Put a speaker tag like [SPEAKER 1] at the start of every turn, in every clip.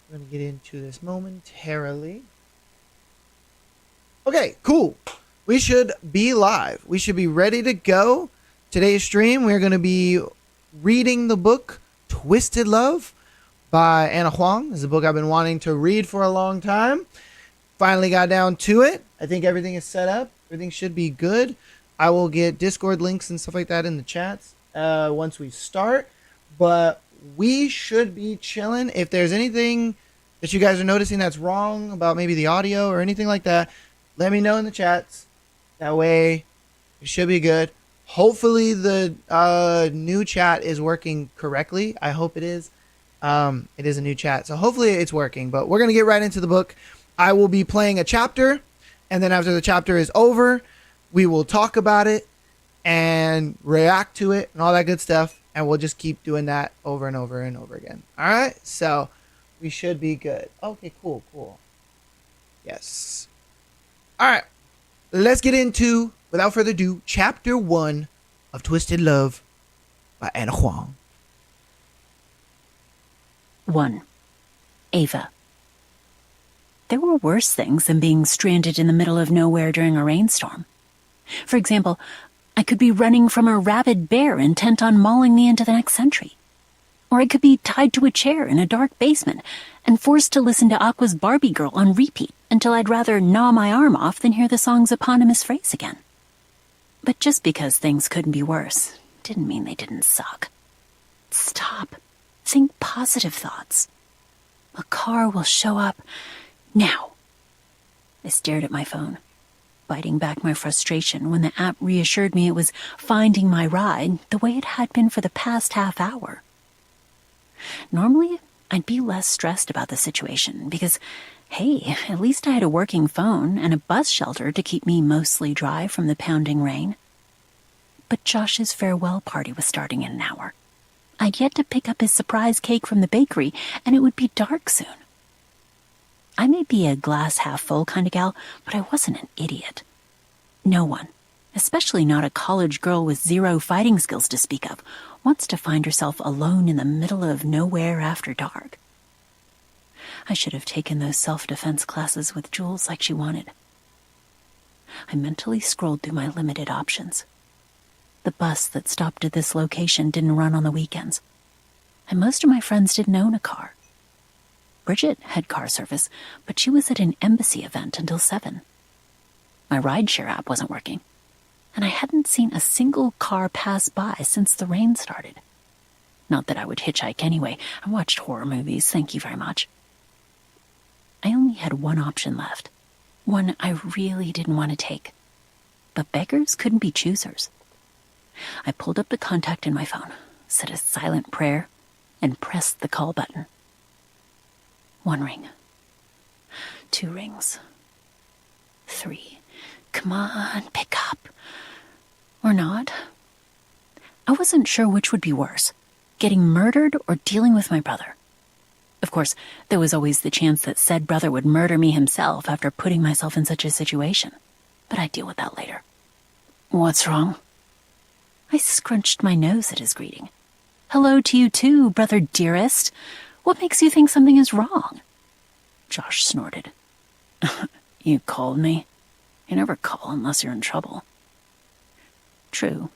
[SPEAKER 1] I'm going to get into this momentarily. Okay, cool. We should be live. We should be ready to go. Today's stream, we're going to be reading the book Twisted Love by Anna Huang. This is a book I've been wanting to read for a long time. Finally got down to it. I think everything is set up. Everything should be good. I will get Discord links and stuff like that in the chats once we start. But we should be chilling. If there's anything that you guys are noticing that's wrong about maybe the audio or anything like that, let me know in the chats. That way, it should be good. Hopefully, the new chat is working correctly. I hope it is. It is a new chat, so hopefully it's working. But we're gonna get right into the book. I will be playing a chapter, and then after the chapter is over, we will talk about it and react to it and all that good stuff. And we'll just keep doing that over and over and over again. All right, so we should be good. Okay, cool. Yes. All right, let's get into, without further ado, chapter 1 of Twisted Love by Anna Huang.
[SPEAKER 2] 1. Ava. There were worse things than being stranded in the middle of nowhere during a rainstorm. For example, I could be running from a rabid bear intent on mauling me into the next century. Or I could be tied to a chair in a dark basement and forced to listen to Aqua's Barbie Girl on repeat until I'd rather gnaw my arm off than hear the song's eponymous phrase again. But just because things couldn't be worse didn't mean they didn't suck. Stop. Think positive thoughts. A car will show up now. I stared at my phone, biting back my frustration when the app reassured me it was finding my ride the way it had been for the past half hour. Normally, I'd be less stressed about the situation because, hey, at least I had a working phone and a bus shelter to keep me mostly dry from the pounding rain. But Josh's farewell party was starting in an hour. I'd yet to pick up his surprise cake from the bakery, and it would be dark soon. I may be a glass-half-full kind of gal, but I wasn't an idiot. No one, especially not a college girl with zero fighting skills to speak of, wants to find herself alone in the middle of nowhere after dark. I should have taken those self-defense classes with Jules like she wanted. I mentally scrolled through my limited options. The bus that stopped at this location didn't run on the weekends, and most of my friends didn't own a car. Bridget had car service, but she was at an embassy event until 7. My rideshare app wasn't working, and I hadn't seen a single car pass by since the rain started. Not that I would hitchhike anyway. I watched horror movies, thank you very much. I only had one option left, one I really didn't want to take. But beggars couldn't be choosers. I pulled up the contact in my phone, said a silent prayer, and pressed the call button. 1 ring. 2 rings. 3. Come on, pick up. Or not. I wasn't sure which would be worse, getting murdered or dealing with my brother. Of course, there was always the chance that said brother would murder me himself after putting myself in such a situation, but I'd deal with that later. What's wrong? I scrunched my nose at his greeting. Hello to you too, brother dearest. What makes you think something is wrong? Josh snorted. You called me? You never call unless you're in trouble. True.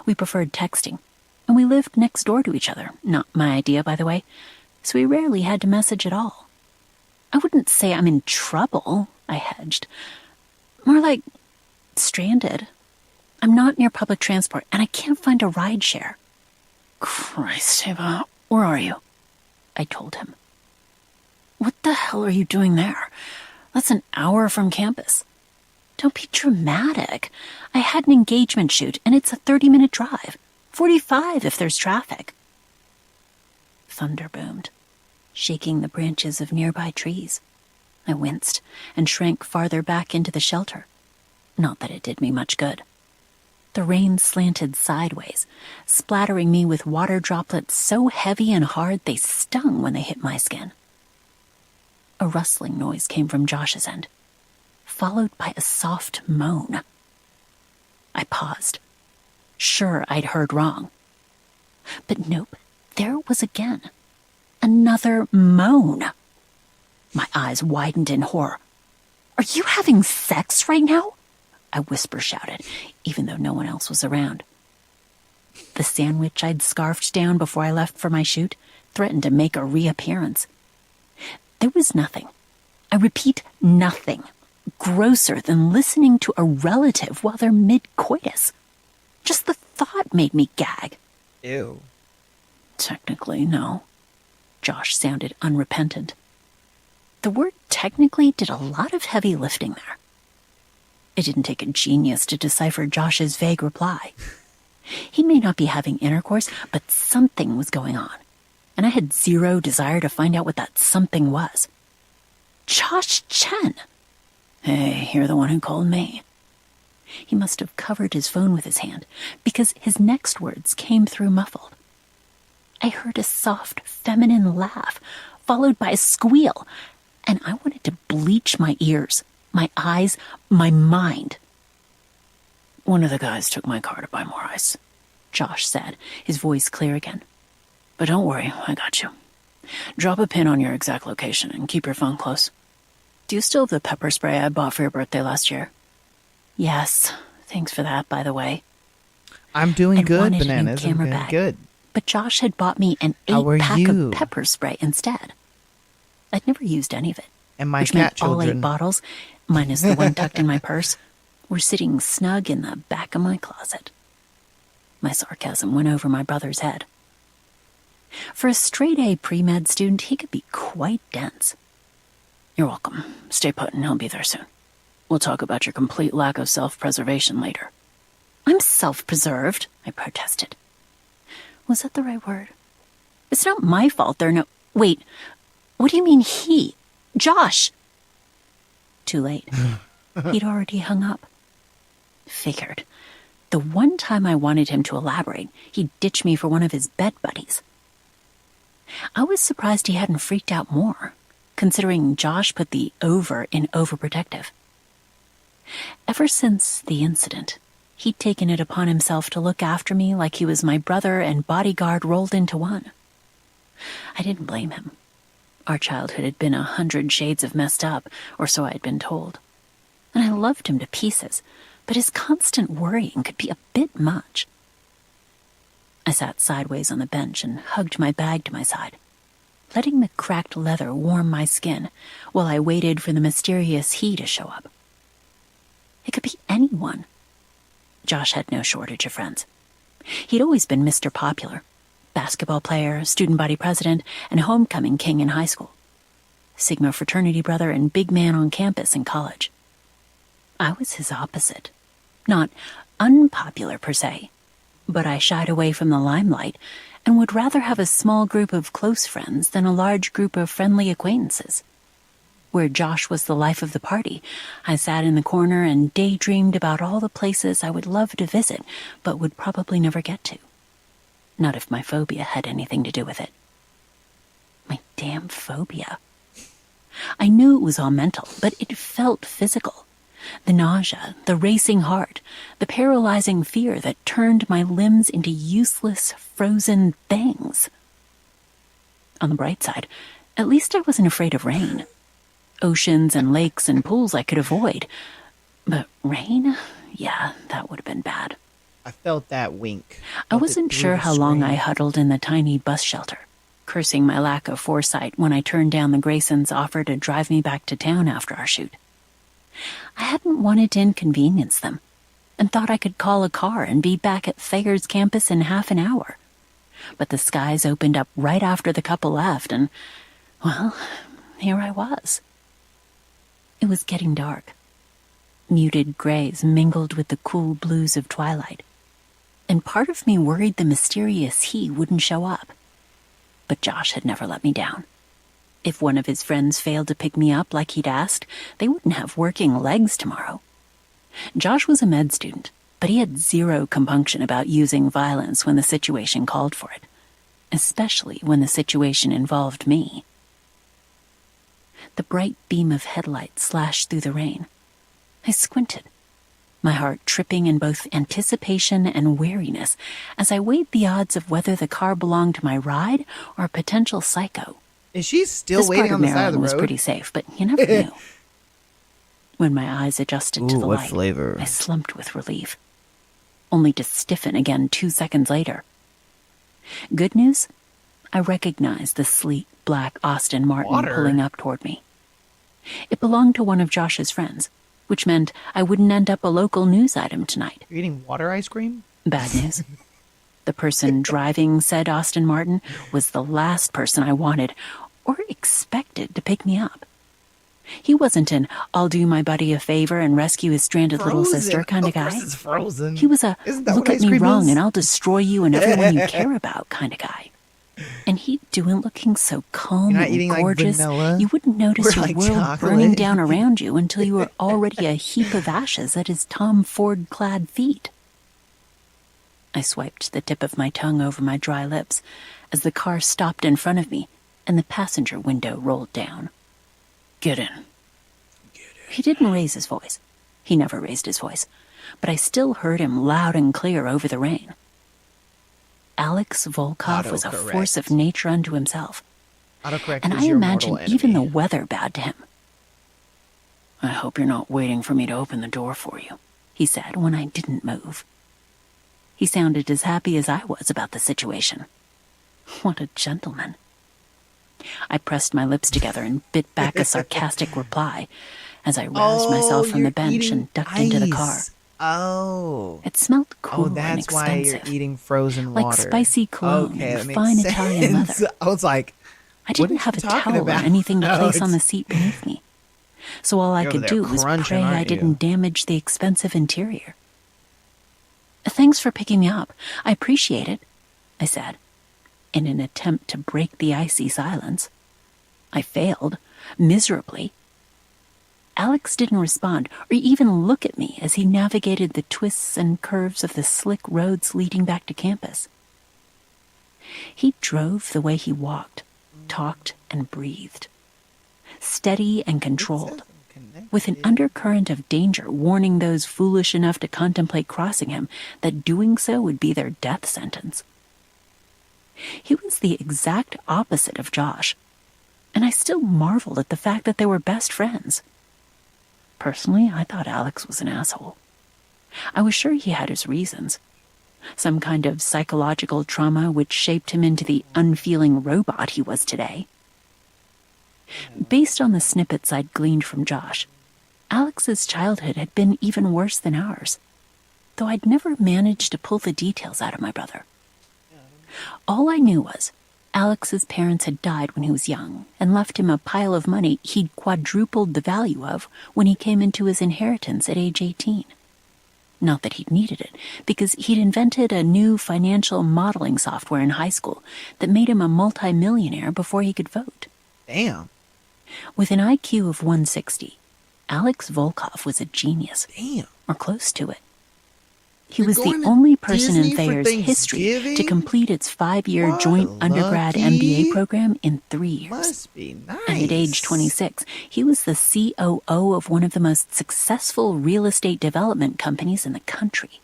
[SPEAKER 2] We preferred texting, and we lived next door to each other. Not my idea, by the way, so we rarely had to message at all. I wouldn't say I'm in trouble, I hedged. More like stranded. I'm not near public transport, and I can't find a ride share. Christ, Ava, where are you? I told him. What the hell are you doing there? That's an hour from campus. Don't be dramatic. I had an engagement shoot, and it's a 30-minute drive. 45 if there's traffic. Thunder boomed, shaking the branches of nearby trees. I winced and shrank farther back into the shelter. Not that it did me much good. The rain slanted sideways, splattering me with water droplets so heavy and hard they stung when they hit my skin. A rustling noise came from Josh's end, followed by a soft moan. I paused, sure I'd heard wrong. But nope, there it was again. Another moan. My eyes widened in horror. "Are you having sex right now?" I whisper-shouted, even though no one else was around. The sandwich I'd scarfed down before I left for my shoot threatened to make a reappearance. There was nothing, I repeat, nothing, grosser than listening to a relative while they're mid-coitus. Just the thought made me gag.
[SPEAKER 1] Ew.
[SPEAKER 2] Technically, no. Josh sounded unrepentant. The word technically did a lot of heavy lifting there. It didn't take a genius to decipher Josh's vague reply. He may not be having intercourse, but something was going on, and I had zero desire to find out what that something was. Josh Chen! Hey, you're the one who called me. He must have covered his phone with his hand, because his next words came through muffled. I heard a soft, feminine laugh, followed by a squeal, and I wanted to bleach my ears, my eyes, my mind. "One of the guys took my car to buy more ice," Josh said, his voice clear again. "But don't worry, I got you. Drop a pin on your exact location and keep your phone close. Do you still have the pepper spray I bought for your birthday last year?" "Yes. Thanks for that, by the way."
[SPEAKER 1] I'm doing
[SPEAKER 2] I'd
[SPEAKER 1] good,
[SPEAKER 2] wanted a new
[SPEAKER 1] Bananas. I'm
[SPEAKER 2] camera
[SPEAKER 1] doing
[SPEAKER 2] bag.
[SPEAKER 1] good.
[SPEAKER 2] But Josh had bought me an
[SPEAKER 1] How are
[SPEAKER 2] 8-pack
[SPEAKER 1] you?
[SPEAKER 2] of pepper spray instead. I'd never used any of it,
[SPEAKER 1] And my
[SPEAKER 2] which
[SPEAKER 1] cat
[SPEAKER 2] meant all 8
[SPEAKER 1] children.
[SPEAKER 2] bottles, minus the one tucked in my purse, were sitting snug in the back of my closet. My sarcasm went over my brother's head. For a straight-A pre-med student, he could be quite dense. "You're welcome. Stay put and I'll be there soon. We'll talk about your complete lack of self-preservation later." "I'm self-preserved," I protested. Was that the right word? It's not my fault there are no... Wait, what do you mean he? Josh! Too late. He'd already hung up. Figured. The one time I wanted him to elaborate, he'd ditch me for one of his bed buddies. I was surprised he hadn't freaked out more, considering Josh put the over in overprotective. Ever since the incident, he'd taken it upon himself to look after me like he was my brother and bodyguard rolled into one. I didn't blame him. Our childhood had been 100 shades of messed up, or so I'd been told. And I loved him to pieces, but his constant worrying could be a bit much. I sat sideways on the bench and hugged my bag to my side, letting the cracked leather warm my skin while I waited for the mysterious he to show up. It could be anyone. Josh had no shortage of friends. He'd always been Mr. Popular, basketball player, student body president, and homecoming king in high school. Sigma fraternity brother and big man on campus in college. I was his opposite. Not unpopular per se, but I shied away from the limelight and would rather have a small group of close friends than a large group of friendly acquaintances. Where Josh was the life of the party, I sat in the corner and daydreamed about all the places I would love to visit, but would probably never get to. Not if my phobia had anything to do with it. My damn phobia. I knew it was all mental, but it felt physical. The nausea, the racing heart, the paralyzing fear that turned my limbs into useless, frozen things. On the bright side, at least I wasn't afraid of rain. Oceans and lakes and pools I could avoid. But rain? Yeah, that would have been bad.
[SPEAKER 1] I felt that wink.
[SPEAKER 2] I wasn't sure how long I huddled in the tiny bus shelter, cursing my lack of foresight when I turned down the Graysons' offer to drive me back to town after our shoot. I hadn't wanted to inconvenience them, and thought I could call a car and be back at Thayer's campus in half an hour. But the skies opened up right after the couple left, and, well, here I was. It was getting dark. Muted grays mingled with the cool blues of twilight, and part of me worried the mysterious he wouldn't show up. But Josh had never let me down. If one of his friends failed to pick me up like he'd asked, they wouldn't have working legs tomorrow. Josh was a med student, but he had zero compunction about using violence when the situation called for it, especially when the situation involved me. The bright beam of headlight slashed through the rain. I squinted, my heart tripping in both anticipation and weariness as I weighed the odds of whether the car belonged to my ride or a potential psycho,
[SPEAKER 1] Is she still
[SPEAKER 2] This
[SPEAKER 1] waiting
[SPEAKER 2] part
[SPEAKER 1] on
[SPEAKER 2] of
[SPEAKER 1] the side of
[SPEAKER 2] Maryland
[SPEAKER 1] the
[SPEAKER 2] was
[SPEAKER 1] road?
[SPEAKER 2] pretty safe, but you never knew. When my eyes adjusted to the
[SPEAKER 1] what
[SPEAKER 2] light,
[SPEAKER 1] flavor?
[SPEAKER 2] I slumped with relief, only to stiffen again 2 seconds later. Good news? I recognized the sleek, black Aston Martin pulling up toward me. It belonged to one of Josh's friends, which meant I wouldn't end up a local news item tonight.
[SPEAKER 1] You're eating water ice cream?
[SPEAKER 2] Bad news. The person driving said Aston Martin was the last person I wanted or expected to pick me up. He wasn't an I'll do my buddy a favor and rescue his stranded little sister kind of guy.
[SPEAKER 1] Of course it's Frozen.
[SPEAKER 2] He was a look at me wrong and I'll destroy you and everyone you care about kind of guy. And he'd do it looking so calm and gorgeous, you wouldn't notice your world burning down around you until you were already a heap of ashes at his Tom Ford-clad feet. I swiped the tip of my tongue over my dry lips as the car stopped in front of me and the passenger window rolled down. Get in. He didn't raise his voice. He never raised his voice. But I still heard him loud and clear over the rain. Alex Volkov was a force of nature unto himself. And I imagine even the weather bowed to him. I hope you're not waiting for me to open the door for you, he said when I didn't move. He sounded as happy as I was about the situation. What a gentleman. I pressed my lips together and bit back a sarcastic reply as I roused myself from the bench and ducked into the car.
[SPEAKER 1] Oh.
[SPEAKER 2] It smelled cool and
[SPEAKER 1] that's
[SPEAKER 2] expensive.
[SPEAKER 1] Why you're eating frozen water.
[SPEAKER 2] Like spicy cologne and fine Italian leather.
[SPEAKER 1] I was like,
[SPEAKER 2] I didn't have a towel or anything to place on the seat beneath me. So all I could do was pray I didn't damage the expensive interior. Thanks for picking me up. I appreciate it, I said, in an attempt to break the icy silence. I failed, miserably. Alex didn't respond or even look at me as he navigated the twists and curves of the slick roads leading back to campus. He drove the way he walked, talked, and breathed. Steady and controlled, with an undercurrent of danger warning those foolish enough to contemplate crossing him that doing so would be their death sentence. He was the exact opposite of Josh, and I still marveled at the fact that they were best friends. Personally, I thought Alex was an asshole. I was sure he had his reasons. Some kind of psychological trauma which shaped him into the unfeeling robot he was today. Based on the snippets I'd gleaned from Josh, Alex's childhood had been even worse than ours, though I'd never managed to pull the details out of my brother. All I knew was Alex's parents had died when he was young and left him a pile of money he'd quadrupled the value of when he came into his inheritance at age 18. Not that he'd needed it, because he'd invented a new financial modeling software in high school that made him a multimillionaire before he could vote.
[SPEAKER 1] Damn.
[SPEAKER 2] With an IQ of 160, Alex Volkov was a genius.
[SPEAKER 1] Damn.
[SPEAKER 2] Or close to it. He was the only person in Thayer's history to complete its 5-year joint undergrad MBA program in 3 years.
[SPEAKER 1] Must be nice.
[SPEAKER 2] And at age 26, he was the COO of one of the most successful real estate development companies in the country.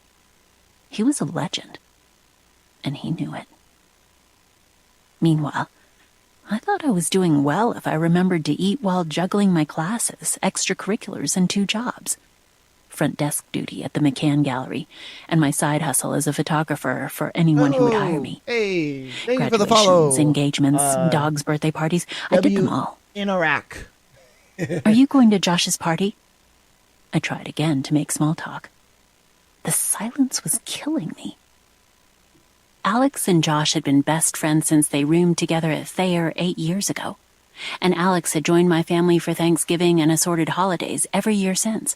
[SPEAKER 2] He was a legend, and he knew it. Meanwhile, I thought I was doing well if I remembered to eat while juggling my classes, extracurriculars, and 2 jobs. Front desk duty at the McCann Gallery, and my side hustle as a photographer for anyone who would hire me.
[SPEAKER 1] Hey, thank you for the follow.
[SPEAKER 2] Graduations, engagements, dogs' birthday parties. I did them all.
[SPEAKER 1] In Iraq.
[SPEAKER 2] Are you going to Josh's party? I tried again to make small talk. The silence was killing me. Alex and Josh had been best friends since they roomed together at Thayer 8 years ago, and Alex had joined my family for Thanksgiving and assorted holidays every year since.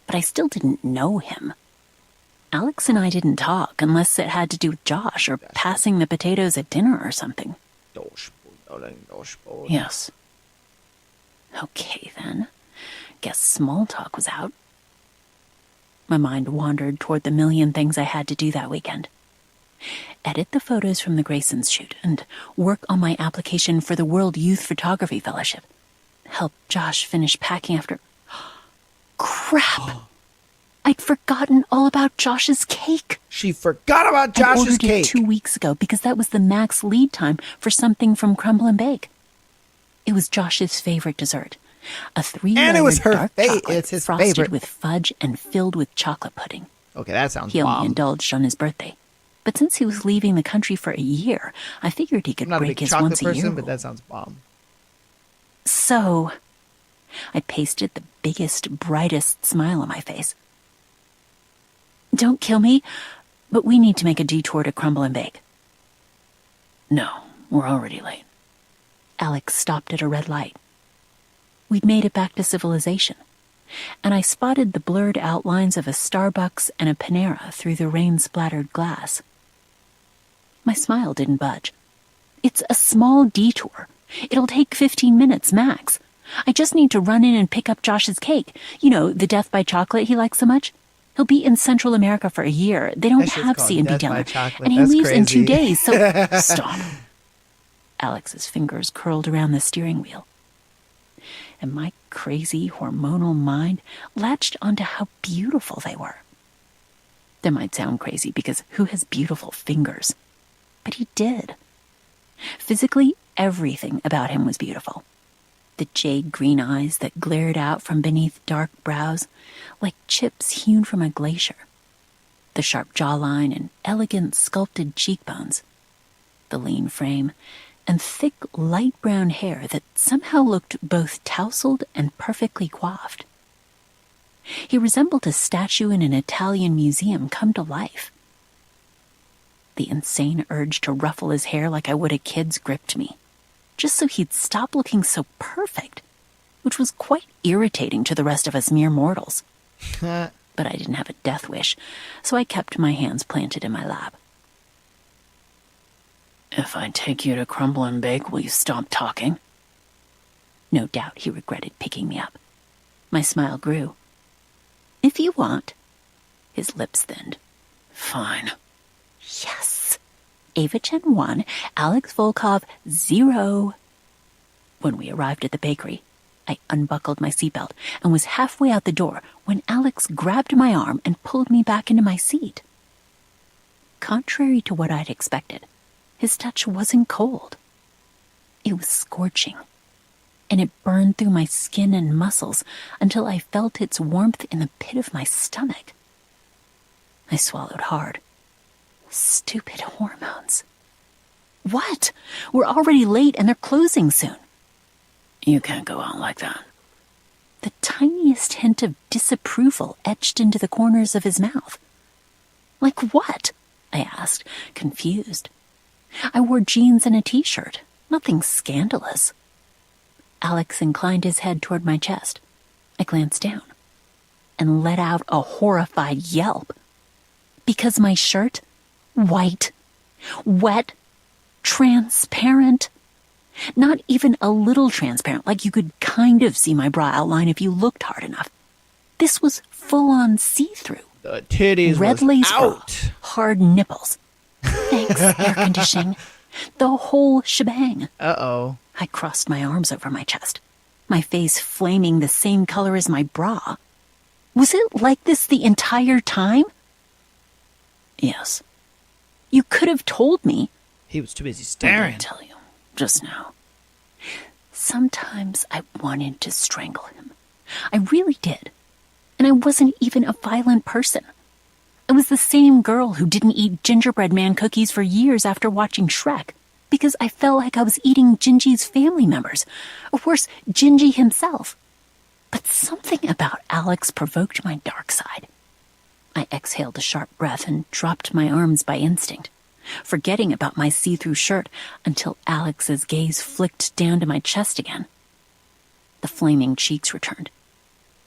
[SPEAKER 2] But I still didn't know him. Alex and I didn't talk unless it had to do with Josh or passing the potatoes at dinner or something. Yes. Okay, then. Guess small talk was out. My mind wandered toward the million things I had to do that weekend. Edit the photos from the Graysons shoot and work on my application for the World Youth Photography Fellowship. Help Josh finish packing after... Crap! I'd forgotten all about Josh's cake.
[SPEAKER 1] She forgot about Josh's cake.
[SPEAKER 2] I ordered it 2 weeks ago because that was the max lead time for something from Crumble and Bake. It was Josh's favorite dessert. A
[SPEAKER 1] And it was
[SPEAKER 2] three-layered
[SPEAKER 1] her
[SPEAKER 2] dark
[SPEAKER 1] fa-
[SPEAKER 2] chocolate
[SPEAKER 1] it's his
[SPEAKER 2] frosted
[SPEAKER 1] favorite.
[SPEAKER 2] with fudge and filled with chocolate pudding.
[SPEAKER 1] Okay, that sounds
[SPEAKER 2] He only
[SPEAKER 1] bomb.
[SPEAKER 2] indulged on his birthday. But since he was leaving the country for a year, I figured he could
[SPEAKER 1] I'm not a
[SPEAKER 2] break
[SPEAKER 1] big
[SPEAKER 2] his
[SPEAKER 1] chocolate
[SPEAKER 2] once-a-year
[SPEAKER 1] person,
[SPEAKER 2] rule.
[SPEAKER 1] but that sounds bomb.
[SPEAKER 2] So, I pasted the biggest, brightest smile on my face. Don't kill me, but we need to make a detour to Crumble and Bake. No, we're already late. Alex stopped at a red light. We'd made it back to civilization, and I spotted the blurred outlines of a Starbucks and a Panera through the rain-splattered glass. My smile didn't budge. It's a small detour. It'll take 15 minutes max. I just need to run in and pick up Josh's cake. You know, the Death by Chocolate he likes so much. He'll be in Central America for a year. They don't
[SPEAKER 1] That shit's
[SPEAKER 2] have
[SPEAKER 1] called
[SPEAKER 2] C&B
[SPEAKER 1] Death
[SPEAKER 2] down
[SPEAKER 1] by
[SPEAKER 2] there.
[SPEAKER 1] Chocolate.
[SPEAKER 2] And he
[SPEAKER 1] That's
[SPEAKER 2] leaves in 2
[SPEAKER 1] crazy.
[SPEAKER 2] days, so stop. Alex's fingers curled around the steering wheel. And my crazy hormonal mind latched onto how beautiful they were. That might sound crazy because who has beautiful fingers? But he did. Physically, everything about him was beautiful. The jade green eyes that glared out from beneath dark brows like chips hewn from a glacier. The sharp jawline and elegant sculpted cheekbones. The lean frame and thick light brown hair that somehow looked both tousled and perfectly coiffed. He resembled a statue in an Italian museum come to life. The insane urge to ruffle his hair like I would a kid's gripped me, just so he'd stop looking so perfect, which was quite irritating to the rest of us mere mortals. But I didn't have a death wish, so I kept my hands planted in my lap. If I take you to Crumble and Bake, will you stop talking? No doubt he regretted picking me up. My smile grew. If you want. His lips thinned. Fine. Yes. Ava Chen 1, Alex Volkov 0. When we arrived at the bakery, I unbuckled my seatbelt and was halfway out the door when Alex grabbed my arm and pulled me back into my seat. Contrary to what I'd expected, his touch wasn't cold. It was scorching, and it burned through my skin and muscles until I felt its warmth in the pit of my stomach. I swallowed hard. Stupid hormones. What? We're already late and they're closing soon. You can't go on like that. The tiniest hint of disapproval etched into the corners of his mouth. Like what? I asked, confused. I wore jeans and a t-shirt. Nothing scandalous. Alex inclined his head toward my chest. I glanced down and let out a horrified yelp. Because my shirt, white, wet, transparent. Not even a little transparent, like you could kind of see my bra outline if you looked hard enough. This was full-on see-through.
[SPEAKER 1] The titties
[SPEAKER 2] Red
[SPEAKER 1] was
[SPEAKER 2] lace bra,
[SPEAKER 1] out.
[SPEAKER 2] hard nipples. Thanks, air conditioning. The whole shebang.
[SPEAKER 1] Uh-oh.
[SPEAKER 2] I crossed my arms over my chest, my face flaming the same color as my bra. Was it like this the entire time? Yes. You could have told me.
[SPEAKER 1] He was too busy
[SPEAKER 2] I
[SPEAKER 1] staring.
[SPEAKER 2] didn't tell you, just now. Sometimes I wanted to strangle him. I really did. And I wasn't even a violent person. I was the same girl who didn't eat gingerbread man cookies for years after watching Shrek, because I felt like I was eating Gingy's family members, or worse, Gingy himself. But something about Alex provoked my dark side. I exhaled a sharp breath and dropped my arms by instinct, forgetting about my see-through shirt until Alex's gaze flicked down to my chest again. The flaming cheeks returned.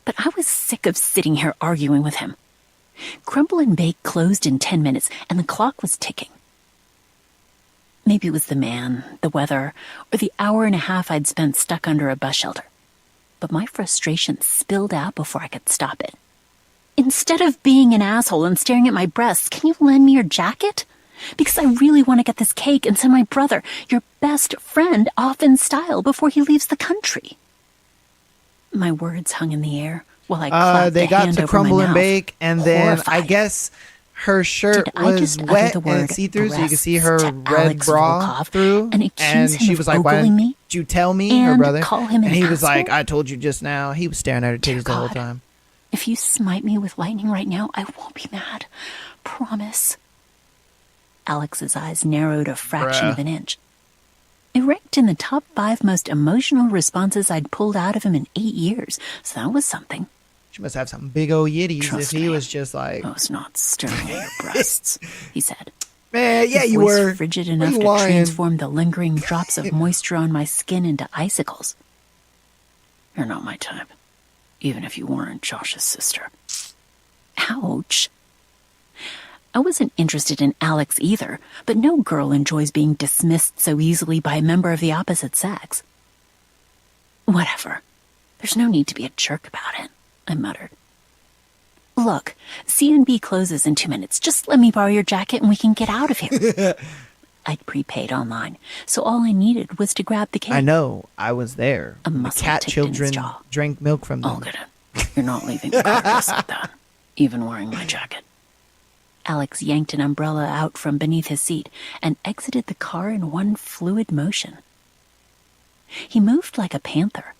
[SPEAKER 2] But I was sick of sitting here arguing with him. Crumble and Bake closed in 10 minutes, and the clock was ticking. Maybe it was the man, the weather, or the hour and a half I'd spent stuck under a bus shelter. But my frustration spilled out before I could stop it. Instead of being an asshole and staring at my breasts, can you lend me your jacket? Because I really want to get this cake and send my brother, your best friend, off in style before he leaves the country. My words hung in the air while I clapped
[SPEAKER 1] They
[SPEAKER 2] a
[SPEAKER 1] got
[SPEAKER 2] hand
[SPEAKER 1] to
[SPEAKER 2] over
[SPEAKER 1] Crumble
[SPEAKER 2] my
[SPEAKER 1] and
[SPEAKER 2] mouth,
[SPEAKER 1] Bake, and then I
[SPEAKER 2] horrified.
[SPEAKER 1] guess her shirt
[SPEAKER 2] Did I
[SPEAKER 1] was
[SPEAKER 2] just utter
[SPEAKER 1] wet
[SPEAKER 2] the
[SPEAKER 1] and
[SPEAKER 2] word
[SPEAKER 1] see-through, so you could see
[SPEAKER 2] breasts
[SPEAKER 1] her
[SPEAKER 2] to
[SPEAKER 1] red
[SPEAKER 2] Alex
[SPEAKER 1] bra
[SPEAKER 2] Volkov
[SPEAKER 1] through.
[SPEAKER 2] and accuse him
[SPEAKER 1] she
[SPEAKER 2] of
[SPEAKER 1] was like, "Why
[SPEAKER 2] ogling me?
[SPEAKER 1] didn't you tell me?" Her
[SPEAKER 2] And
[SPEAKER 1] brother.
[SPEAKER 2] call him an
[SPEAKER 1] And he was like,
[SPEAKER 2] asshole?
[SPEAKER 1] "I told you just now." He was staring at her titties the whole
[SPEAKER 2] God.
[SPEAKER 1] time.
[SPEAKER 2] If you smite me with lightning right now, I won't be mad. Promise. Alex's eyes narrowed a fraction of an inch. It ranked in the top 5 most emotional responses I'd pulled out of him in 8 years, so that was something.
[SPEAKER 1] She must have some big old yitties
[SPEAKER 2] Trust
[SPEAKER 1] if he
[SPEAKER 2] me,
[SPEAKER 1] was just like,
[SPEAKER 2] I was not staring at your breasts, he said.
[SPEAKER 1] "Man, yeah,
[SPEAKER 2] His
[SPEAKER 1] you
[SPEAKER 2] voice
[SPEAKER 1] were
[SPEAKER 2] frigid
[SPEAKER 1] Why
[SPEAKER 2] enough
[SPEAKER 1] you
[SPEAKER 2] to
[SPEAKER 1] lying?"
[SPEAKER 2] transform the lingering drops of moisture on my skin into icicles. You're not my type, even if you weren't Josh's sister. Ouch. I wasn't interested in Alex either, but no girl enjoys being dismissed so easily by a member of the opposite sex. Whatever. There's no need to be a jerk about it, I muttered. Look, C&B closes in 2 minutes. Just let me borrow your jacket and we can get out of here. I'd prepaid online, so all I needed was to grab the cake.
[SPEAKER 1] I know. I was there.
[SPEAKER 2] A
[SPEAKER 1] when the
[SPEAKER 2] muscle
[SPEAKER 1] cat
[SPEAKER 2] ticked in his
[SPEAKER 1] children
[SPEAKER 2] jaw.
[SPEAKER 1] drank milk from them.
[SPEAKER 2] I'll get it. You're not leaving the car just like that, even wearing my jacket. Alex yanked an umbrella out from beneath his seat and exited the car in one fluid motion. He moved like a panther,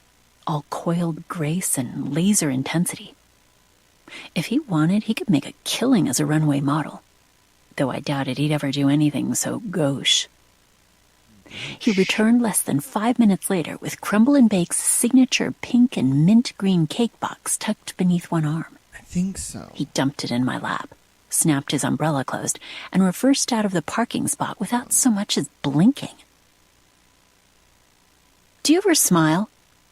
[SPEAKER 2] all coiled grace and laser intensity. If he wanted, he could make a killing as a runway model, though I doubted he'd ever do anything so gauche. He returned less than 5 minutes later with Crumble and Bake's signature pink and mint green cake box tucked beneath one arm.
[SPEAKER 1] I think so.
[SPEAKER 2] He dumped it in my lap, snapped his umbrella closed, and reversed out of the parking spot without so much as blinking. Do you ever smile?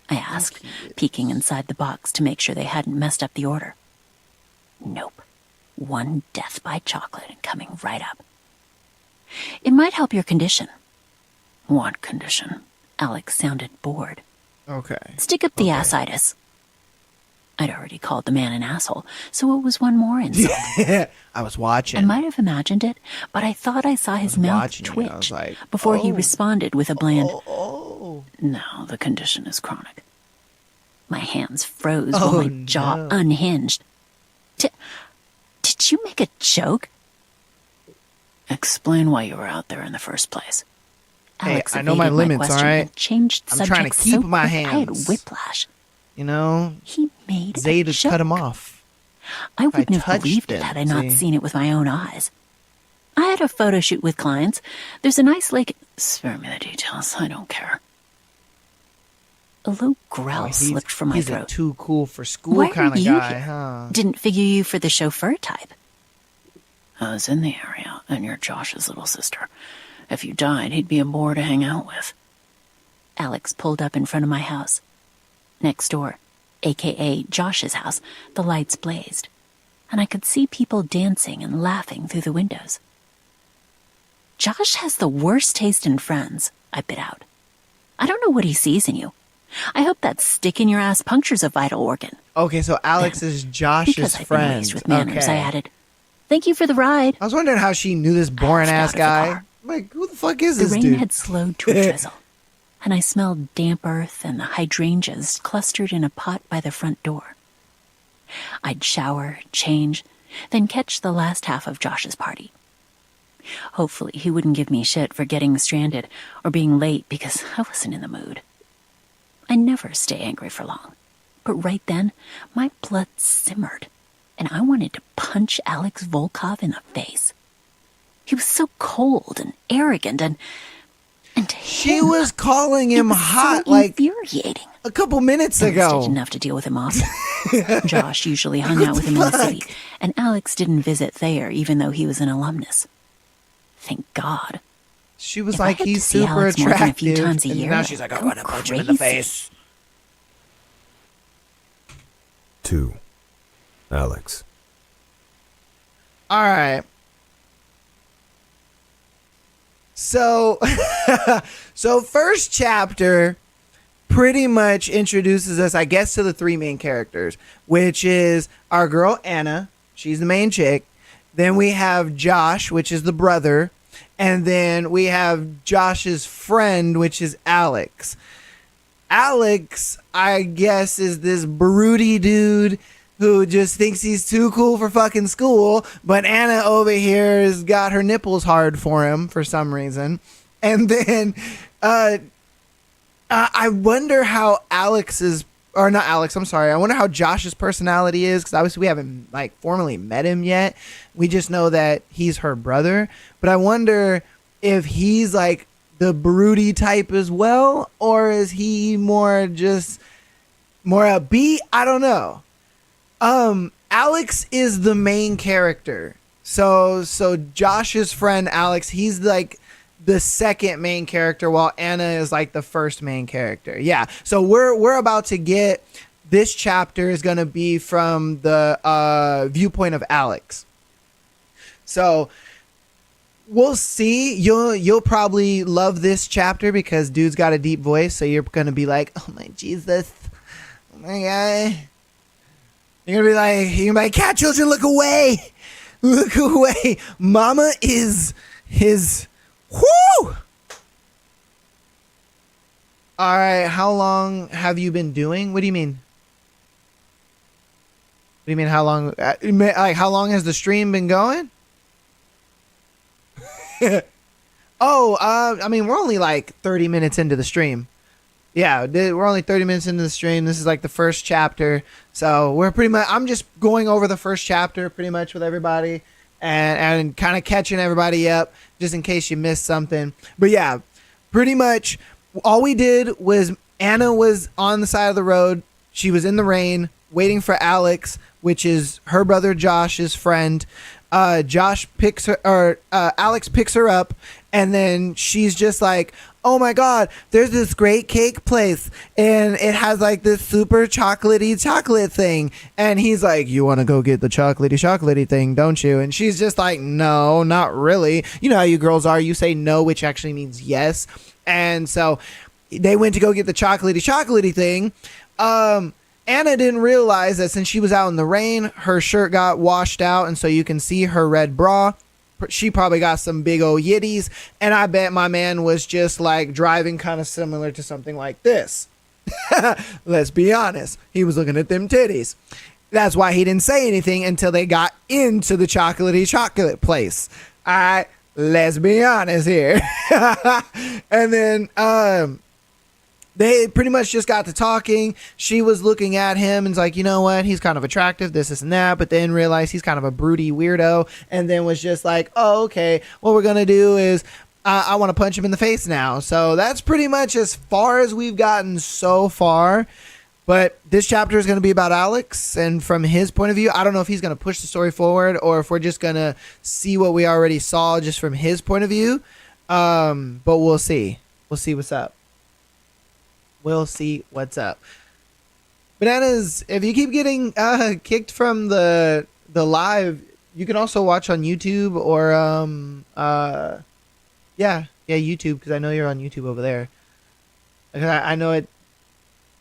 [SPEAKER 2] I asked, peeking inside the box to make sure they hadn't messed up the order. Nope. One death by chocolate and coming right up. It might help your condition. What condition? Alex sounded bored.
[SPEAKER 1] Okay.
[SPEAKER 2] Stick up the assitis. I'd already called the man an asshole, so it was one more insult.
[SPEAKER 1] I was watching.
[SPEAKER 2] I might have imagined it, but I thought I saw his mouth twitch before he responded with a bland, No, the condition is chronic. My hands froze while my jaw unhinged. Did you make a joke? Explain why you were out there in the first place. Alex
[SPEAKER 1] I know my limits, all right?
[SPEAKER 2] Changed
[SPEAKER 1] I'm trying to keep my hands.
[SPEAKER 2] I had whiplash.
[SPEAKER 1] You know,
[SPEAKER 2] He made
[SPEAKER 1] Zayda
[SPEAKER 2] a joke.
[SPEAKER 1] cut him off.
[SPEAKER 2] I wouldn't have
[SPEAKER 1] touched
[SPEAKER 2] believed
[SPEAKER 1] it,
[SPEAKER 2] it had I not
[SPEAKER 1] see?
[SPEAKER 2] seen it with my own eyes. I had a photo shoot with clients. There's a nice lake. Spare me the details. I don't care. A low growl slipped from my
[SPEAKER 1] he's
[SPEAKER 2] throat.
[SPEAKER 1] a too cool for school
[SPEAKER 2] Why
[SPEAKER 1] kind
[SPEAKER 2] are
[SPEAKER 1] of
[SPEAKER 2] you
[SPEAKER 1] guy,
[SPEAKER 2] here?
[SPEAKER 1] huh?
[SPEAKER 2] Didn't figure you for the chauffeur type. I was in the area, and you're Josh's little sister. If you died, he'd be a bore to hang out with. Alex pulled up in front of my house. Next door, a.k.a. Josh's house, the lights blazed, and I could see people dancing and laughing through the windows. Josh has the worst taste in friends, I bit out. I don't know what he sees in you. I hope that stick in your ass punctures a vital organ.
[SPEAKER 1] Okay, so Alex is Josh's
[SPEAKER 2] Because I've been
[SPEAKER 1] friend.
[SPEAKER 2] raised with manners,
[SPEAKER 1] Okay.
[SPEAKER 2] I added. Thank you for the ride.
[SPEAKER 1] I was wondering how she knew this boring ass
[SPEAKER 2] Stepped out of the
[SPEAKER 1] guy.
[SPEAKER 2] car.
[SPEAKER 1] Like, who the fuck is
[SPEAKER 2] The
[SPEAKER 1] this
[SPEAKER 2] rain
[SPEAKER 1] dude?
[SPEAKER 2] had slowed to a drizzle, and I smelled damp earth and the hydrangeas clustered in a pot by the front door. I'd shower, change, then catch the last half of Josh's party. Hopefully he wouldn't give me shit for getting stranded or being late because I wasn't in the mood. I never stay angry for long, but right then my blood simmered, and I wanted to punch Alex Volkov in the face. He was so cold and arrogant, and
[SPEAKER 1] She was calling him
[SPEAKER 2] was
[SPEAKER 1] hot
[SPEAKER 2] so
[SPEAKER 1] like
[SPEAKER 2] infuriating.
[SPEAKER 1] a couple minutes
[SPEAKER 2] I was
[SPEAKER 1] ago.
[SPEAKER 2] did enough to deal with him often. Josh usually hung out with him in the city, and Alex didn't visit Thayer even though he was an alumnus. Thank God.
[SPEAKER 1] She was
[SPEAKER 2] If I
[SPEAKER 1] like,
[SPEAKER 2] had to
[SPEAKER 1] he's
[SPEAKER 2] see
[SPEAKER 1] super
[SPEAKER 2] Alex more than a
[SPEAKER 1] attractive.
[SPEAKER 2] few times a
[SPEAKER 1] And
[SPEAKER 2] year,
[SPEAKER 1] now she's like, I'm
[SPEAKER 2] I'd
[SPEAKER 1] gonna
[SPEAKER 2] go
[SPEAKER 1] punch him in the
[SPEAKER 2] crazy.
[SPEAKER 1] face.
[SPEAKER 3] 2. Alex.
[SPEAKER 1] All right. So, so first chapter pretty much introduces us, I guess, to the 3 main characters, which is our girl Anna. She's the main chick. Then we have Josh, which is the brother. And then we have Josh's friend, which is Alex. Alex, I guess, is this broody dude who just thinks he's too cool for fucking school, but Anna over here has got her nipples hard for him for some reason. And then I wonder how I wonder how Josh's personality is, because obviously we haven't like formally met him yet. We just know that he's her brother. But I wonder if he's like the broody type as well, or is he more upbeat? I don't know. Alex is the main character. So Josh's friend Alex, he's like the second main character, while Anna is like the first main character. Yeah. So we're about to get, this chapter is going to be from the viewpoint of Alex. So we'll see. You'll probably love this chapter because dude's got a deep voice. So you're going to be like, oh my Jesus. Oh my God. You're going to be like, cat children, look away. Look away. Mama is his... Whoo! All right, how long have you been doing? What do you mean? What do you mean how long? Like how long has the stream been going? I mean we're only like 30 minutes into the stream. Yeah, we're only 30 minutes into the stream. This is like the first chapter. So we're pretty much, I'm just going over the first chapter pretty much with everybody. And kind of catching everybody up just in case you missed something. But yeah, pretty much all we did was Anna was on the side of the road. She was in the rain waiting for Alex, which is her brother Josh's friend. Alex picks her up, and then she's just like, oh my God, there's this great cake place and it has like this super chocolatey chocolate thing. And he's like, you want to go get the chocolatey thing, don't you? And she's just like, no, not really. You know how you girls are. You say no, which actually means yes. And so they went to go get the chocolatey thing. Anna didn't realize that since she was out in the rain, her shirt got washed out. And so you can see her red bra. She probably got some big old yitties, and I bet my man was just like driving kind of similar to something like this. Let's be honest. He was looking at them titties. That's why he didn't say anything until they got into the chocolate place. All right, let's be honest here. And then they pretty much just got to talking. She was looking at him and's like, you know what? He's kind of attractive, this and that. But then realized he's kind of a broody weirdo. And then was just like, oh, okay. What we're going to do is I want to punch him in the face now. So that's pretty much as far as we've gotten so far. But this chapter is going to be about Alex. And from his point of view, I don't know if he's going to push the story forward or if we're just going to see what we already saw just from his point of view. But we'll see. We'll see what's up. We'll see what's up. Bananas, if you keep getting kicked from the live, you can also watch on YouTube or YouTube, because I know you're on YouTube over there. I know it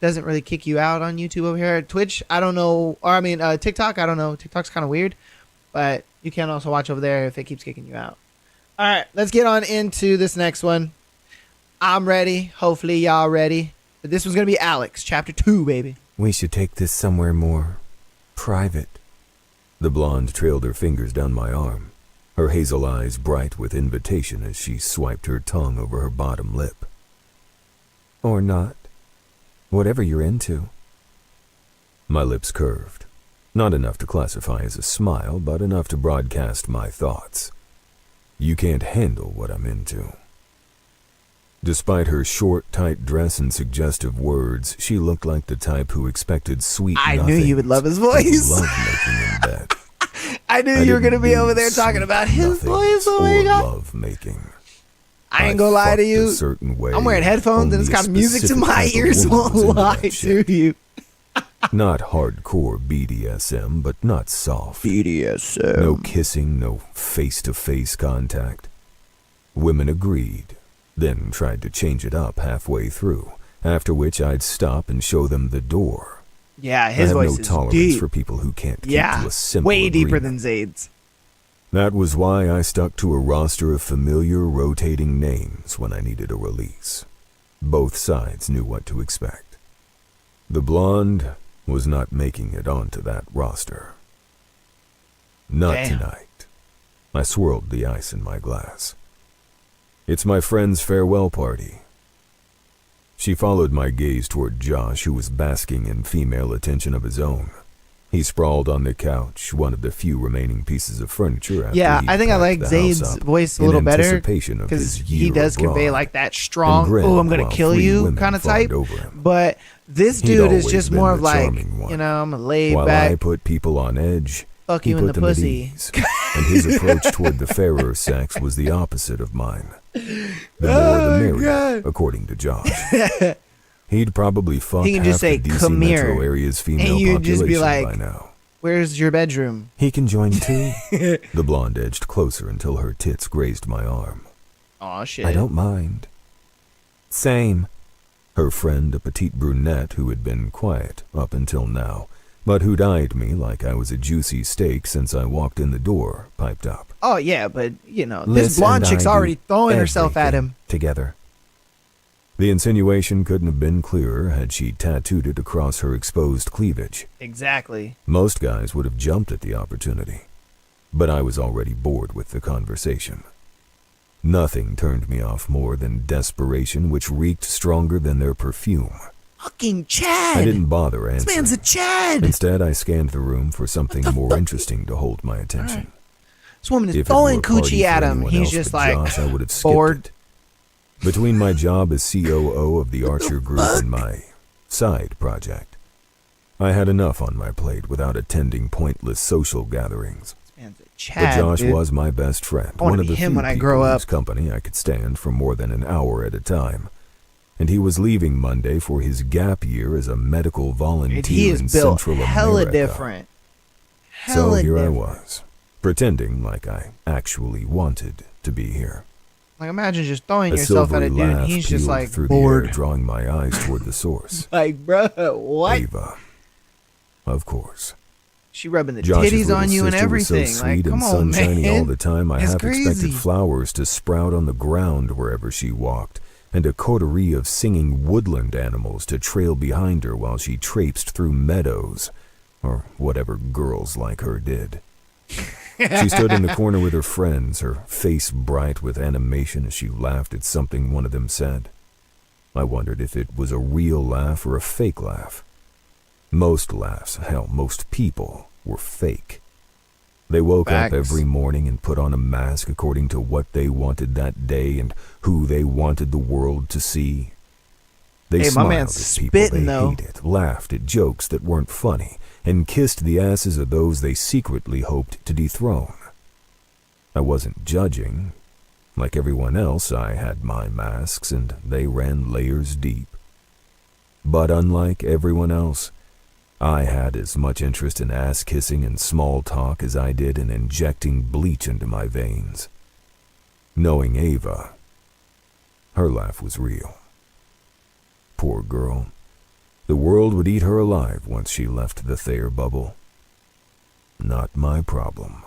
[SPEAKER 1] doesn't really kick you out on YouTube over here. Twitch, I don't know, or I mean TikTok, I don't know. TikTok's kind of weird, but you can also watch over there if it keeps kicking you out. All right, let's get on into this next one. I'm ready. Hopefully y'all ready. But this one's going to be Alex, chapter 2, baby.
[SPEAKER 3] We should take this somewhere more private. The blonde trailed her fingers down my arm, her hazel eyes bright with invitation as she swiped her tongue over her bottom lip. Or not. Whatever you're into. My lips curved. Not enough to classify as a smile, but enough to broadcast my thoughts. You can't handle what I'm into. Despite her short, tight dress and suggestive words, she looked like the type who expected sweet
[SPEAKER 1] I
[SPEAKER 3] nothings.
[SPEAKER 1] knew you would love his voice.
[SPEAKER 3] Love making in bed.
[SPEAKER 1] I knew you were going to be over there talking about his voice. Oh my God.
[SPEAKER 3] Love making.
[SPEAKER 1] I ain't going to lie to you. I'm wearing headphones and it's got music to my ears. Won't lie to you.
[SPEAKER 3] Not hardcore BDSM, but not soft.
[SPEAKER 1] BDSM.
[SPEAKER 3] No kissing, no face-to-face contact. Women agreed, then tried to change it up halfway through, after which I'd stop and show them the door.
[SPEAKER 1] Yeah, his voice is
[SPEAKER 3] deep. I have no tolerance for people who can't keep to a simple
[SPEAKER 1] way deeper
[SPEAKER 3] agreement.
[SPEAKER 1] than Zayd's.
[SPEAKER 3] That was why I stuck to a roster of familiar rotating names when I needed a release. Both sides knew what to expect. The blonde, was not making it onto that roster. Not
[SPEAKER 1] Damn.
[SPEAKER 3] tonight. I swirled the ice in my glass. It's my friend's farewell party. She followed my gaze toward Josh, who was basking in female attention of his own. He sprawled on the couch, one of the few remaining pieces of furniture. After
[SPEAKER 1] Yeah,
[SPEAKER 3] he'd
[SPEAKER 1] I think I
[SPEAKER 3] packed
[SPEAKER 1] like
[SPEAKER 3] the house
[SPEAKER 1] Zayd's
[SPEAKER 3] up
[SPEAKER 1] voice a
[SPEAKER 3] in
[SPEAKER 1] little better
[SPEAKER 3] anticipation of
[SPEAKER 1] because
[SPEAKER 3] his
[SPEAKER 1] he
[SPEAKER 3] year
[SPEAKER 1] does convey
[SPEAKER 3] abroad,
[SPEAKER 1] like that
[SPEAKER 3] and
[SPEAKER 1] strong,
[SPEAKER 3] grinned
[SPEAKER 1] oh, I'm going
[SPEAKER 3] while
[SPEAKER 1] to kill
[SPEAKER 3] 3
[SPEAKER 1] you
[SPEAKER 3] women
[SPEAKER 1] kind of
[SPEAKER 3] fawned
[SPEAKER 1] type.
[SPEAKER 3] over him.
[SPEAKER 1] But this
[SPEAKER 3] He'd
[SPEAKER 1] dude is
[SPEAKER 3] always
[SPEAKER 1] just
[SPEAKER 3] been
[SPEAKER 1] more
[SPEAKER 3] the
[SPEAKER 1] of like,
[SPEAKER 3] charming one.
[SPEAKER 1] you know, I'm laid
[SPEAKER 3] While
[SPEAKER 1] back.
[SPEAKER 3] I put people on edge,
[SPEAKER 1] Fuck
[SPEAKER 3] he
[SPEAKER 1] you in
[SPEAKER 3] put
[SPEAKER 1] the
[SPEAKER 3] them at
[SPEAKER 1] pussy.
[SPEAKER 3] ease, and his approach toward the fairer sex was the opposite of mine. The more the merrier,
[SPEAKER 1] God.
[SPEAKER 3] according to Josh. He'd probably fucked
[SPEAKER 1] He can
[SPEAKER 3] half
[SPEAKER 1] just say,
[SPEAKER 3] the DC
[SPEAKER 1] "Come
[SPEAKER 3] metro
[SPEAKER 1] here,"
[SPEAKER 3] area's female
[SPEAKER 1] and you'd
[SPEAKER 3] population
[SPEAKER 1] just be like,
[SPEAKER 3] by now.
[SPEAKER 1] Where's your bedroom?
[SPEAKER 3] He can join too. The blonde edged closer until her tits grazed my arm.
[SPEAKER 1] Aw, shit.
[SPEAKER 3] I don't mind. Same. Her friend, a petite brunette who had been quiet up until now, but who'd eyed me like I was a juicy steak since I walked in the door, piped up.
[SPEAKER 1] Oh, yeah, but, you know,
[SPEAKER 3] Liz
[SPEAKER 1] this blonde
[SPEAKER 3] and
[SPEAKER 1] chick's
[SPEAKER 3] I
[SPEAKER 1] already
[SPEAKER 3] do
[SPEAKER 1] throwing herself at
[SPEAKER 3] everything
[SPEAKER 1] him.
[SPEAKER 3] Together. The insinuation couldn't have been clearer had she tattooed it across her exposed cleavage.
[SPEAKER 1] Exactly.
[SPEAKER 3] Most guys would have jumped at the opportunity, but I was already bored with the conversation. Nothing turned me off more than desperation, which reeked stronger than their perfume.
[SPEAKER 1] Fucking Chad.
[SPEAKER 3] I didn't bother
[SPEAKER 1] This
[SPEAKER 3] answering.
[SPEAKER 1] man's a Chad.
[SPEAKER 3] Instead, I scanned the room for something more
[SPEAKER 1] fuck?
[SPEAKER 3] interesting to hold my attention.
[SPEAKER 1] This woman is
[SPEAKER 3] If it
[SPEAKER 1] throwing
[SPEAKER 3] were a party
[SPEAKER 1] coochie
[SPEAKER 3] for
[SPEAKER 1] at him.
[SPEAKER 3] anyone
[SPEAKER 1] He's
[SPEAKER 3] else
[SPEAKER 1] just
[SPEAKER 3] but
[SPEAKER 1] like,
[SPEAKER 3] Josh, I would have skipped
[SPEAKER 1] bored.
[SPEAKER 3] it. Between my job as COO of the Archer Group and my side project, I had enough on my plate without attending pointless social gatherings.
[SPEAKER 1] This man's a
[SPEAKER 3] But
[SPEAKER 1] Chad,
[SPEAKER 3] Josh
[SPEAKER 1] dude.
[SPEAKER 3] was my best friend,
[SPEAKER 1] I wanna
[SPEAKER 3] one of
[SPEAKER 1] be
[SPEAKER 3] the
[SPEAKER 1] him
[SPEAKER 3] few
[SPEAKER 1] when I
[SPEAKER 3] people
[SPEAKER 1] grow
[SPEAKER 3] whose
[SPEAKER 1] up.
[SPEAKER 3] company I could stand for more than an hour at a time. And he was leaving Monday for his gap year as a medical volunteer
[SPEAKER 1] And he is
[SPEAKER 3] in
[SPEAKER 1] built
[SPEAKER 3] Central
[SPEAKER 1] hella
[SPEAKER 3] America.
[SPEAKER 1] different.
[SPEAKER 3] So
[SPEAKER 1] Hella
[SPEAKER 3] here I
[SPEAKER 1] different.
[SPEAKER 3] was, pretending like I actually wanted to be here.
[SPEAKER 1] Like, imagine just throwing
[SPEAKER 3] A
[SPEAKER 1] yourself at
[SPEAKER 3] silvery
[SPEAKER 1] a dude.
[SPEAKER 3] laugh
[SPEAKER 1] And he's just
[SPEAKER 3] peeled
[SPEAKER 1] like
[SPEAKER 3] through the air,
[SPEAKER 1] bored.
[SPEAKER 3] drawing my eyes toward the source.
[SPEAKER 1] Like, bro, what?
[SPEAKER 3] Ava. Of course.
[SPEAKER 1] She rubbing the
[SPEAKER 3] Josh's
[SPEAKER 1] titties
[SPEAKER 3] little
[SPEAKER 1] on you and
[SPEAKER 3] sister
[SPEAKER 1] everything.
[SPEAKER 3] was so
[SPEAKER 1] Like,
[SPEAKER 3] sweet
[SPEAKER 1] come
[SPEAKER 3] and
[SPEAKER 1] on,
[SPEAKER 3] sunshiny
[SPEAKER 1] man.
[SPEAKER 3] all the time. I
[SPEAKER 1] It's
[SPEAKER 3] half
[SPEAKER 1] crazy.
[SPEAKER 3] expected flowers to sprout on the ground wherever she walked, and a coterie of singing woodland animals to trail behind her while she traipsed through meadows, or whatever girls like her did. She stood in the corner with her friends, her face bright with animation as she laughed at something one of them said. I wondered if it was a real laugh or a fake laugh. Most laughs, hell, most people, were fake. They woke
[SPEAKER 1] Facts.
[SPEAKER 3] up every morning and put on a mask according to what they wanted that day and who they wanted the world to see. They
[SPEAKER 1] Hey, my
[SPEAKER 3] smiled
[SPEAKER 1] man's
[SPEAKER 3] at people they
[SPEAKER 1] spitting, though.
[SPEAKER 3] hated, laughed at jokes that weren't funny, and kissed the asses of those they secretly hoped to dethrone. I wasn't judging. Like everyone else, I had my masks, and they ran layers deep. But unlike everyone else, I had as much interest in ass-kissing and small talk as I did in injecting bleach into my veins. Knowing Ava, her laugh was real. Poor girl. The world would eat her alive once she left the Thayer bubble. Not my problem.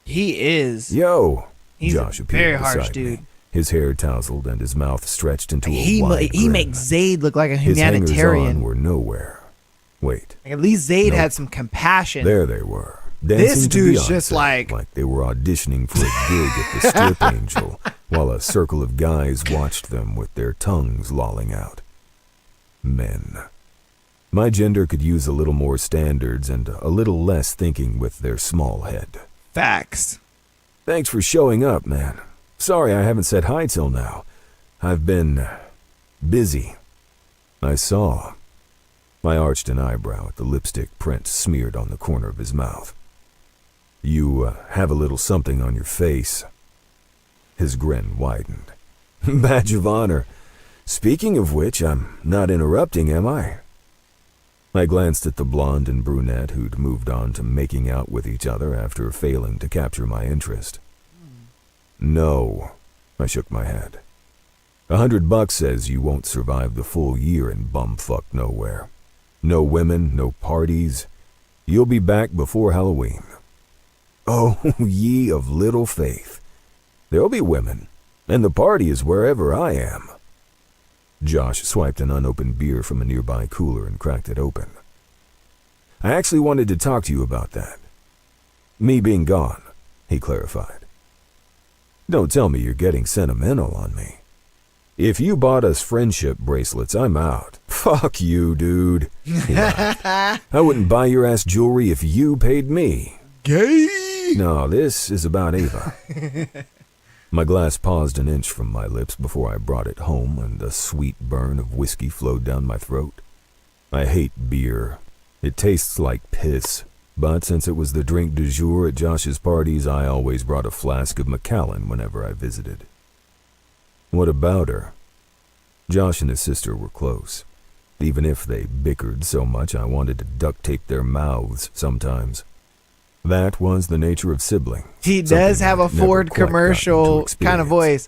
[SPEAKER 1] He is.
[SPEAKER 3] Yo!
[SPEAKER 1] He's
[SPEAKER 3] Josh
[SPEAKER 1] a
[SPEAKER 3] appeared
[SPEAKER 1] very harsh
[SPEAKER 3] beside
[SPEAKER 1] dude.
[SPEAKER 3] me, his hair tousled and his mouth stretched into a
[SPEAKER 1] He
[SPEAKER 3] wide grin.
[SPEAKER 1] makes Zayd look like a
[SPEAKER 3] His hangers-on
[SPEAKER 1] humanitarian.
[SPEAKER 3] were nowhere. Wait,
[SPEAKER 1] Like, at least Zayd
[SPEAKER 3] Nope.
[SPEAKER 1] had some compassion.
[SPEAKER 3] there they were.
[SPEAKER 1] This
[SPEAKER 3] Dancing to
[SPEAKER 1] dude's
[SPEAKER 3] Beyonce,
[SPEAKER 1] just like-
[SPEAKER 3] they were auditioning for a gig at the Strip Angel, while a circle of guys watched them with their tongues lolling out. Men. My gender could use a little more standards and a little less thinking with their small head.
[SPEAKER 1] Facts.
[SPEAKER 3] Thanks for showing up, man. Sorry I haven't said hi till now. I've been busy. I saw. I arched an eyebrow at the lipstick print smeared on the corner of his mouth. You have a little something on your face. His grin widened. Badge of honor. Speaking of which, I'm not interrupting, am I? I glanced at the blonde and brunette who'd moved on to making out with each other after failing to capture my interest. No, I shook my head. $100 says you won't survive the full year in bumfuck nowhere. No women, no parties. You'll be back before Halloween. Oh, ye of little faith. There'll be women, and the party is wherever I am. Josh swiped an unopened beer from a nearby cooler and cracked it open. I actually wanted to talk to you about that. Me being gone, he clarified. Don't tell me you're getting sentimental on me. If you bought us friendship bracelets, I'm out. Fuck you, dude. He laughed. I wouldn't buy your ass jewelry if you paid me.
[SPEAKER 1] Gay.
[SPEAKER 3] No, this is about Ava. My glass paused an inch from my lips before I brought it home, and a sweet burn of whiskey flowed down my throat. I hate beer. It tastes like piss. But since it was the drink du jour at Josh's parties, I always brought a flask of Macallan whenever I visited. What about her? Josh and his sister were close. Even if they bickered so much, I wanted to duct tape their mouths sometimes. That was the nature of siblings.
[SPEAKER 1] He does have a Ford commercial kind of voice.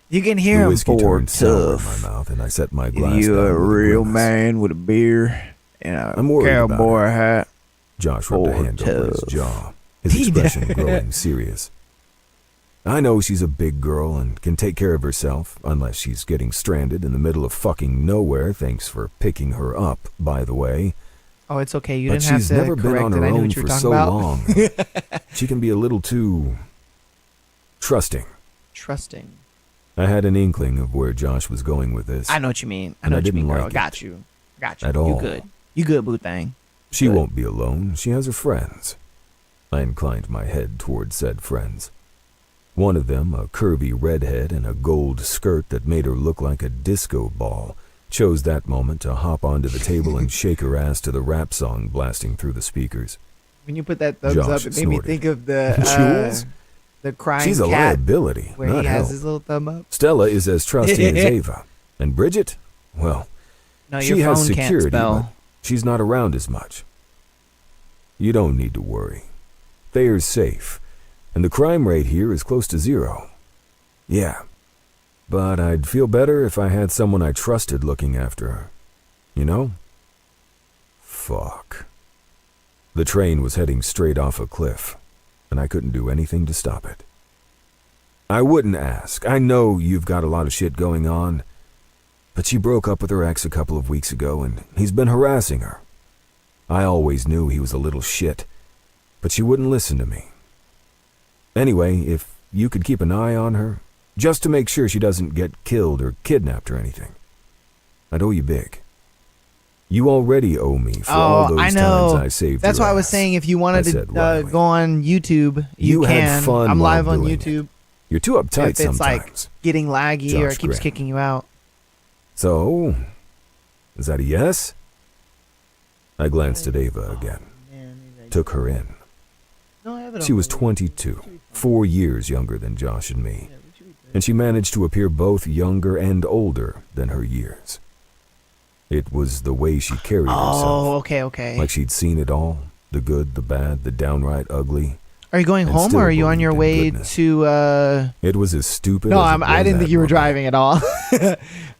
[SPEAKER 1] You can hear him.
[SPEAKER 3] Whiskey
[SPEAKER 1] Ford
[SPEAKER 3] turned sour in
[SPEAKER 1] tough.
[SPEAKER 3] my mouth, and I set my glass
[SPEAKER 1] You
[SPEAKER 3] down
[SPEAKER 1] a
[SPEAKER 3] with
[SPEAKER 1] real
[SPEAKER 3] grimace.
[SPEAKER 1] man with a beer and a
[SPEAKER 3] I'm worried about
[SPEAKER 1] cowboy
[SPEAKER 3] it.
[SPEAKER 1] hat.
[SPEAKER 3] Josh rubbed a
[SPEAKER 1] Ford
[SPEAKER 3] hand over his
[SPEAKER 1] tough.
[SPEAKER 3] jaw, his
[SPEAKER 1] He
[SPEAKER 3] expression
[SPEAKER 1] does.
[SPEAKER 3] growing serious. I know she's a big girl and can take care of herself, unless she's getting stranded in the middle of fucking nowhere. Thanks for picking her up, by the way.
[SPEAKER 1] Oh, it's okay. You
[SPEAKER 3] But
[SPEAKER 1] didn't have
[SPEAKER 3] she's
[SPEAKER 1] to
[SPEAKER 3] never been
[SPEAKER 1] correct
[SPEAKER 3] on
[SPEAKER 1] it.
[SPEAKER 3] her
[SPEAKER 1] I knew
[SPEAKER 3] own
[SPEAKER 1] what you were
[SPEAKER 3] for
[SPEAKER 1] talking
[SPEAKER 3] so
[SPEAKER 1] about.
[SPEAKER 3] long. She can be a little too trusting.
[SPEAKER 1] Trusting.
[SPEAKER 3] I had an inkling of where Josh was going with this.
[SPEAKER 1] I know what you mean. I
[SPEAKER 3] And
[SPEAKER 1] know
[SPEAKER 3] I
[SPEAKER 1] what you mean,
[SPEAKER 3] didn't
[SPEAKER 1] girl.
[SPEAKER 3] like it.
[SPEAKER 1] Got you. Got you.
[SPEAKER 3] At
[SPEAKER 1] You
[SPEAKER 3] all.
[SPEAKER 1] good. You good, boo thing.
[SPEAKER 3] She
[SPEAKER 1] Good.
[SPEAKER 3] won't be alone. She has her friends. I inclined my head toward said friends. One of them, a curvy redhead in a gold skirt that made her look like a disco ball, chose that moment to hop onto the table and shake her ass to the rap song blasting through the speakers.
[SPEAKER 1] When you put that thumbs
[SPEAKER 3] Josh
[SPEAKER 1] up, it made me
[SPEAKER 3] snorted.
[SPEAKER 1] think of the
[SPEAKER 3] Jules?
[SPEAKER 1] crying
[SPEAKER 3] She's a
[SPEAKER 1] cat
[SPEAKER 3] liability,
[SPEAKER 1] where
[SPEAKER 3] not
[SPEAKER 1] he has
[SPEAKER 3] help.
[SPEAKER 1] his little thumb up.
[SPEAKER 3] Stella is as trusty as Ava. And Bridget? Well,
[SPEAKER 1] No,
[SPEAKER 3] she
[SPEAKER 1] your
[SPEAKER 3] has
[SPEAKER 1] phone can't
[SPEAKER 3] security, but
[SPEAKER 1] spell.
[SPEAKER 3] she's not around as much. You don't need to worry. Thayer's safe, and the crime rate here is close to zero. Yeah, but I'd feel better if I had someone I trusted looking after her. You know? Fuck. The train was heading straight off a cliff, and I couldn't do anything to stop it. I wouldn't ask. I know you've got a lot of shit going on, but she broke up with her ex a couple of weeks ago, and he's been harassing her. I always knew he was a little shit, but she wouldn't listen to me. Anyway, if you could keep an eye on her, just to make sure she doesn't get killed or kidnapped or anything, I'd owe you big. You already owe me for all those
[SPEAKER 1] I know.
[SPEAKER 3] times I saved
[SPEAKER 1] That's
[SPEAKER 3] your
[SPEAKER 1] why I was
[SPEAKER 3] ass.
[SPEAKER 1] saying if you wanted
[SPEAKER 3] I said
[SPEAKER 1] to
[SPEAKER 3] wryly.
[SPEAKER 1] go on YouTube, you
[SPEAKER 3] had
[SPEAKER 1] can.
[SPEAKER 3] fun
[SPEAKER 1] I'm
[SPEAKER 3] while
[SPEAKER 1] live on
[SPEAKER 3] doing it.
[SPEAKER 1] YouTube.
[SPEAKER 3] You're too uptight
[SPEAKER 1] If it's like
[SPEAKER 3] sometimes.
[SPEAKER 1] getting laggy or
[SPEAKER 3] Josh
[SPEAKER 1] it keeps
[SPEAKER 3] grinned.
[SPEAKER 1] kicking you out.
[SPEAKER 3] So, is that a yes? I glanced at Ava again, took her in. She was 22, 4 years younger than Josh and me, and she managed to appear both younger and older than her years. It was the way she carried herself,
[SPEAKER 1] Oh, okay.
[SPEAKER 3] like she'd seen it all, the good, the bad, the downright ugly.
[SPEAKER 1] Are you going
[SPEAKER 3] and
[SPEAKER 1] home
[SPEAKER 3] still
[SPEAKER 1] or are you on your
[SPEAKER 3] believed in
[SPEAKER 1] way
[SPEAKER 3] goodness.
[SPEAKER 1] to
[SPEAKER 3] It was as stupid
[SPEAKER 1] No,
[SPEAKER 3] as it
[SPEAKER 1] I
[SPEAKER 3] was
[SPEAKER 1] didn't think you were
[SPEAKER 3] admirable.
[SPEAKER 1] driving at all.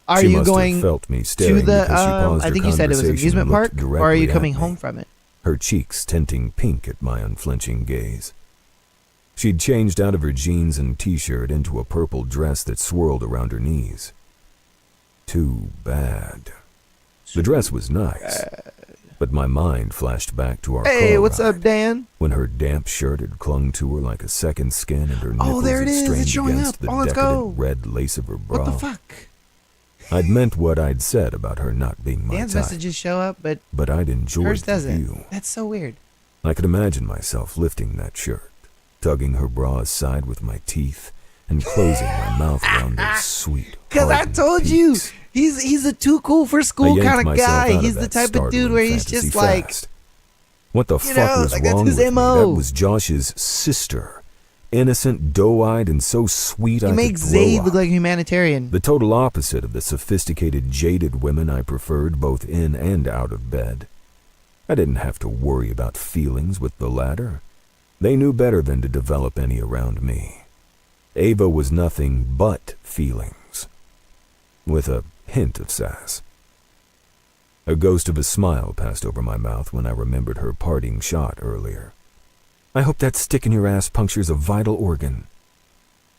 [SPEAKER 1] Are
[SPEAKER 3] She
[SPEAKER 1] you
[SPEAKER 3] must have
[SPEAKER 1] going
[SPEAKER 3] felt me
[SPEAKER 1] to
[SPEAKER 3] staring
[SPEAKER 1] the
[SPEAKER 3] because she paused
[SPEAKER 1] I
[SPEAKER 3] her
[SPEAKER 1] think you said it was an
[SPEAKER 3] conversation
[SPEAKER 1] amusement
[SPEAKER 3] and looked
[SPEAKER 1] park, or are you
[SPEAKER 3] directly
[SPEAKER 1] coming
[SPEAKER 3] at
[SPEAKER 1] home
[SPEAKER 3] me,
[SPEAKER 1] from it?
[SPEAKER 3] her cheeks tinting pink at my unflinching gaze. She'd changed out of her jeans and t-shirt into a purple dress that swirled around her knees. Too bad. The dress was nice, but my mind flashed back to our
[SPEAKER 1] Hey,
[SPEAKER 3] car
[SPEAKER 1] what's
[SPEAKER 3] ride,
[SPEAKER 1] up, Dan?
[SPEAKER 3] when her damp shirt had clung to her like a second skin and her
[SPEAKER 1] Oh,
[SPEAKER 3] nipples
[SPEAKER 1] there it
[SPEAKER 3] had
[SPEAKER 1] is. It's
[SPEAKER 3] strained
[SPEAKER 1] showing
[SPEAKER 3] against
[SPEAKER 1] up.
[SPEAKER 3] the
[SPEAKER 1] Oh, let's
[SPEAKER 3] decadent
[SPEAKER 1] go.
[SPEAKER 3] red lace of her bra.
[SPEAKER 1] What the fuck?
[SPEAKER 3] I'd meant what I'd said about her not being my
[SPEAKER 1] Dan's
[SPEAKER 3] type,
[SPEAKER 1] messages show up, but
[SPEAKER 3] but I'd enjoyed
[SPEAKER 1] hers
[SPEAKER 3] the
[SPEAKER 1] doesn't.
[SPEAKER 3] view.
[SPEAKER 1] That's so weird.
[SPEAKER 3] I could imagine myself lifting that shirt, tugging her bra aside with my teeth, and closing my mouth around those sweet,
[SPEAKER 1] Because I
[SPEAKER 3] hardened
[SPEAKER 1] told you,
[SPEAKER 3] peaks.
[SPEAKER 1] he's a too cool for
[SPEAKER 3] I
[SPEAKER 1] school
[SPEAKER 3] yanked
[SPEAKER 1] kind of
[SPEAKER 3] myself
[SPEAKER 1] guy.
[SPEAKER 3] out of
[SPEAKER 1] He's the
[SPEAKER 3] that
[SPEAKER 1] type of dude
[SPEAKER 3] startling
[SPEAKER 1] where he's
[SPEAKER 3] fantasy
[SPEAKER 1] just like,
[SPEAKER 3] fast. What the
[SPEAKER 1] you
[SPEAKER 3] fuck
[SPEAKER 1] know,
[SPEAKER 3] was
[SPEAKER 1] like, that's
[SPEAKER 3] wrong
[SPEAKER 1] his
[SPEAKER 3] with me?
[SPEAKER 1] MO.
[SPEAKER 3] That was Josh's sister. Innocent, doe-eyed, and so sweet I
[SPEAKER 1] he
[SPEAKER 3] could
[SPEAKER 1] makes
[SPEAKER 3] blow
[SPEAKER 1] Zayd
[SPEAKER 3] up.
[SPEAKER 1] look like a humanitarian.
[SPEAKER 3] The total opposite of the sophisticated, jaded women I preferred both in and out of bed. I didn't have to worry about feelings with the latter. They knew better than to develop any around me. Ava was nothing but feelings, with a hint of sass. A ghost of a smile passed over my mouth when I remembered her parting shot earlier. I hope that stick in your ass punctures a vital organ.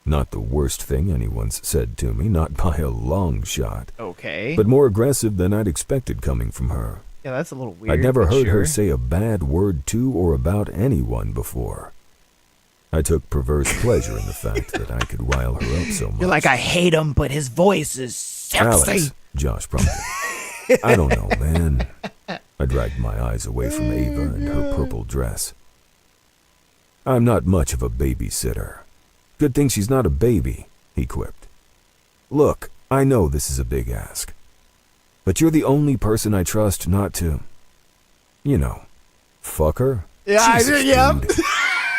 [SPEAKER 3] Not the worst thing anyone's said to me, not by a long shot,
[SPEAKER 1] Okay.
[SPEAKER 3] but more aggressive than I'd expected coming from her.
[SPEAKER 1] Yeah, that's a little weird.
[SPEAKER 3] I'd never
[SPEAKER 1] but
[SPEAKER 3] heard
[SPEAKER 1] sure.
[SPEAKER 3] her say a bad word to or about anyone before. I took perverse pleasure in the fact that I could rile her up so much.
[SPEAKER 1] You're like, I hate him, but his voice is sexy.
[SPEAKER 3] Alex, Josh prompted. I don't know, man. I dragged my eyes away from Ava and her purple dress. I'm not much of a babysitter. Good thing she's not a baby, he quipped. Look, I know this is a big ask, but you're the only person I trust not to, fuck her.
[SPEAKER 1] Yeah,
[SPEAKER 3] Jesus,
[SPEAKER 1] yep.
[SPEAKER 3] dude.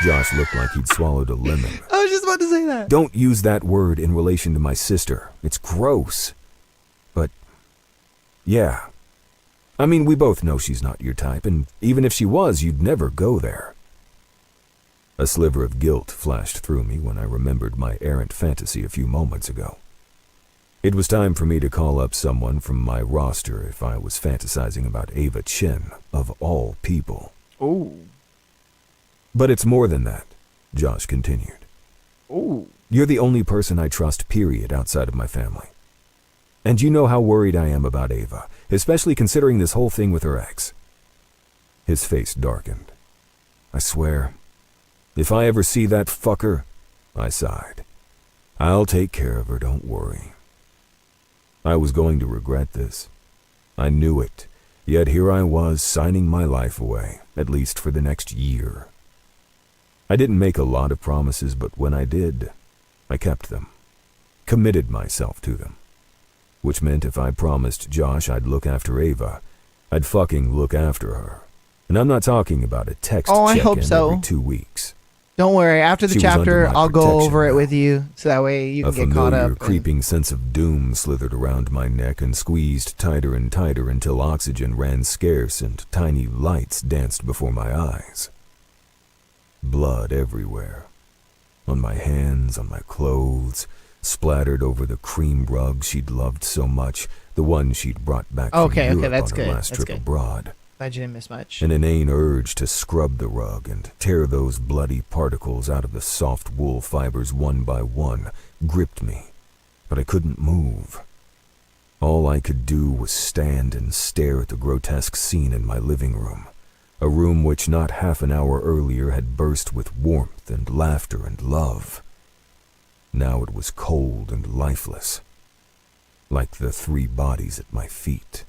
[SPEAKER 3] Josh looked like he'd swallowed a lemon.
[SPEAKER 1] I was just about to say that.
[SPEAKER 3] Don't use that word in relation to my sister. It's gross. But, yeah. I mean, we both know she's not your type, and even if she was, you'd never go there. A sliver of guilt flashed through me when I remembered my errant fantasy a few moments ago. It was time for me to call up someone from my roster if I was fantasizing about Ava Chen, of all people.
[SPEAKER 1] Ooh.
[SPEAKER 3] But it's more than that, Josh continued.
[SPEAKER 1] Ooh.
[SPEAKER 3] You're the only person I trust, period, outside of my family. And you know how worried I am about Ava, especially considering this whole thing with her ex. His face darkened. I swear, if I ever see that fucker, I sighed. I'll take care of her, don't worry. I was going to regret this. I knew it, yet here I was signing my life away, at least for the next year. I didn't make a lot of promises, but when I did, I kept them. Committed myself to them. Which meant if I promised Josh I'd look after Ava, I'd fucking look after her. And I'm not talking about a text
[SPEAKER 1] I
[SPEAKER 3] check-in
[SPEAKER 1] hope so.
[SPEAKER 3] every 2 weeks.
[SPEAKER 1] Don't worry. After the
[SPEAKER 3] She was under
[SPEAKER 1] chapter,
[SPEAKER 3] my
[SPEAKER 1] I'll go
[SPEAKER 3] protection
[SPEAKER 1] over it
[SPEAKER 3] now.
[SPEAKER 1] with you, so that way you can get caught
[SPEAKER 3] A
[SPEAKER 1] up.
[SPEAKER 3] familiar, creeping sense of doom slithered around my neck and squeezed tighter and tighter until oxygen ran scarce and tiny lights danced before my eyes. Blood everywhere. On my hands, on my clothes, splattered over the cream rug she'd loved so much, the one she'd brought back from Europe
[SPEAKER 1] that's
[SPEAKER 3] on her
[SPEAKER 1] good.
[SPEAKER 3] last
[SPEAKER 1] That's
[SPEAKER 3] trip
[SPEAKER 1] good.
[SPEAKER 3] abroad.
[SPEAKER 1] Glad you didn't miss much.
[SPEAKER 3] An inane urge to scrub the rug and tear those bloody particles out of the soft wool fibers one by one gripped me, but I couldn't move. All I could do was stand and stare at the grotesque scene in my living room, a room which not half an hour earlier had burst with warmth and laughter and love. Now it was cold and lifeless, like the 3 bodies at my feet.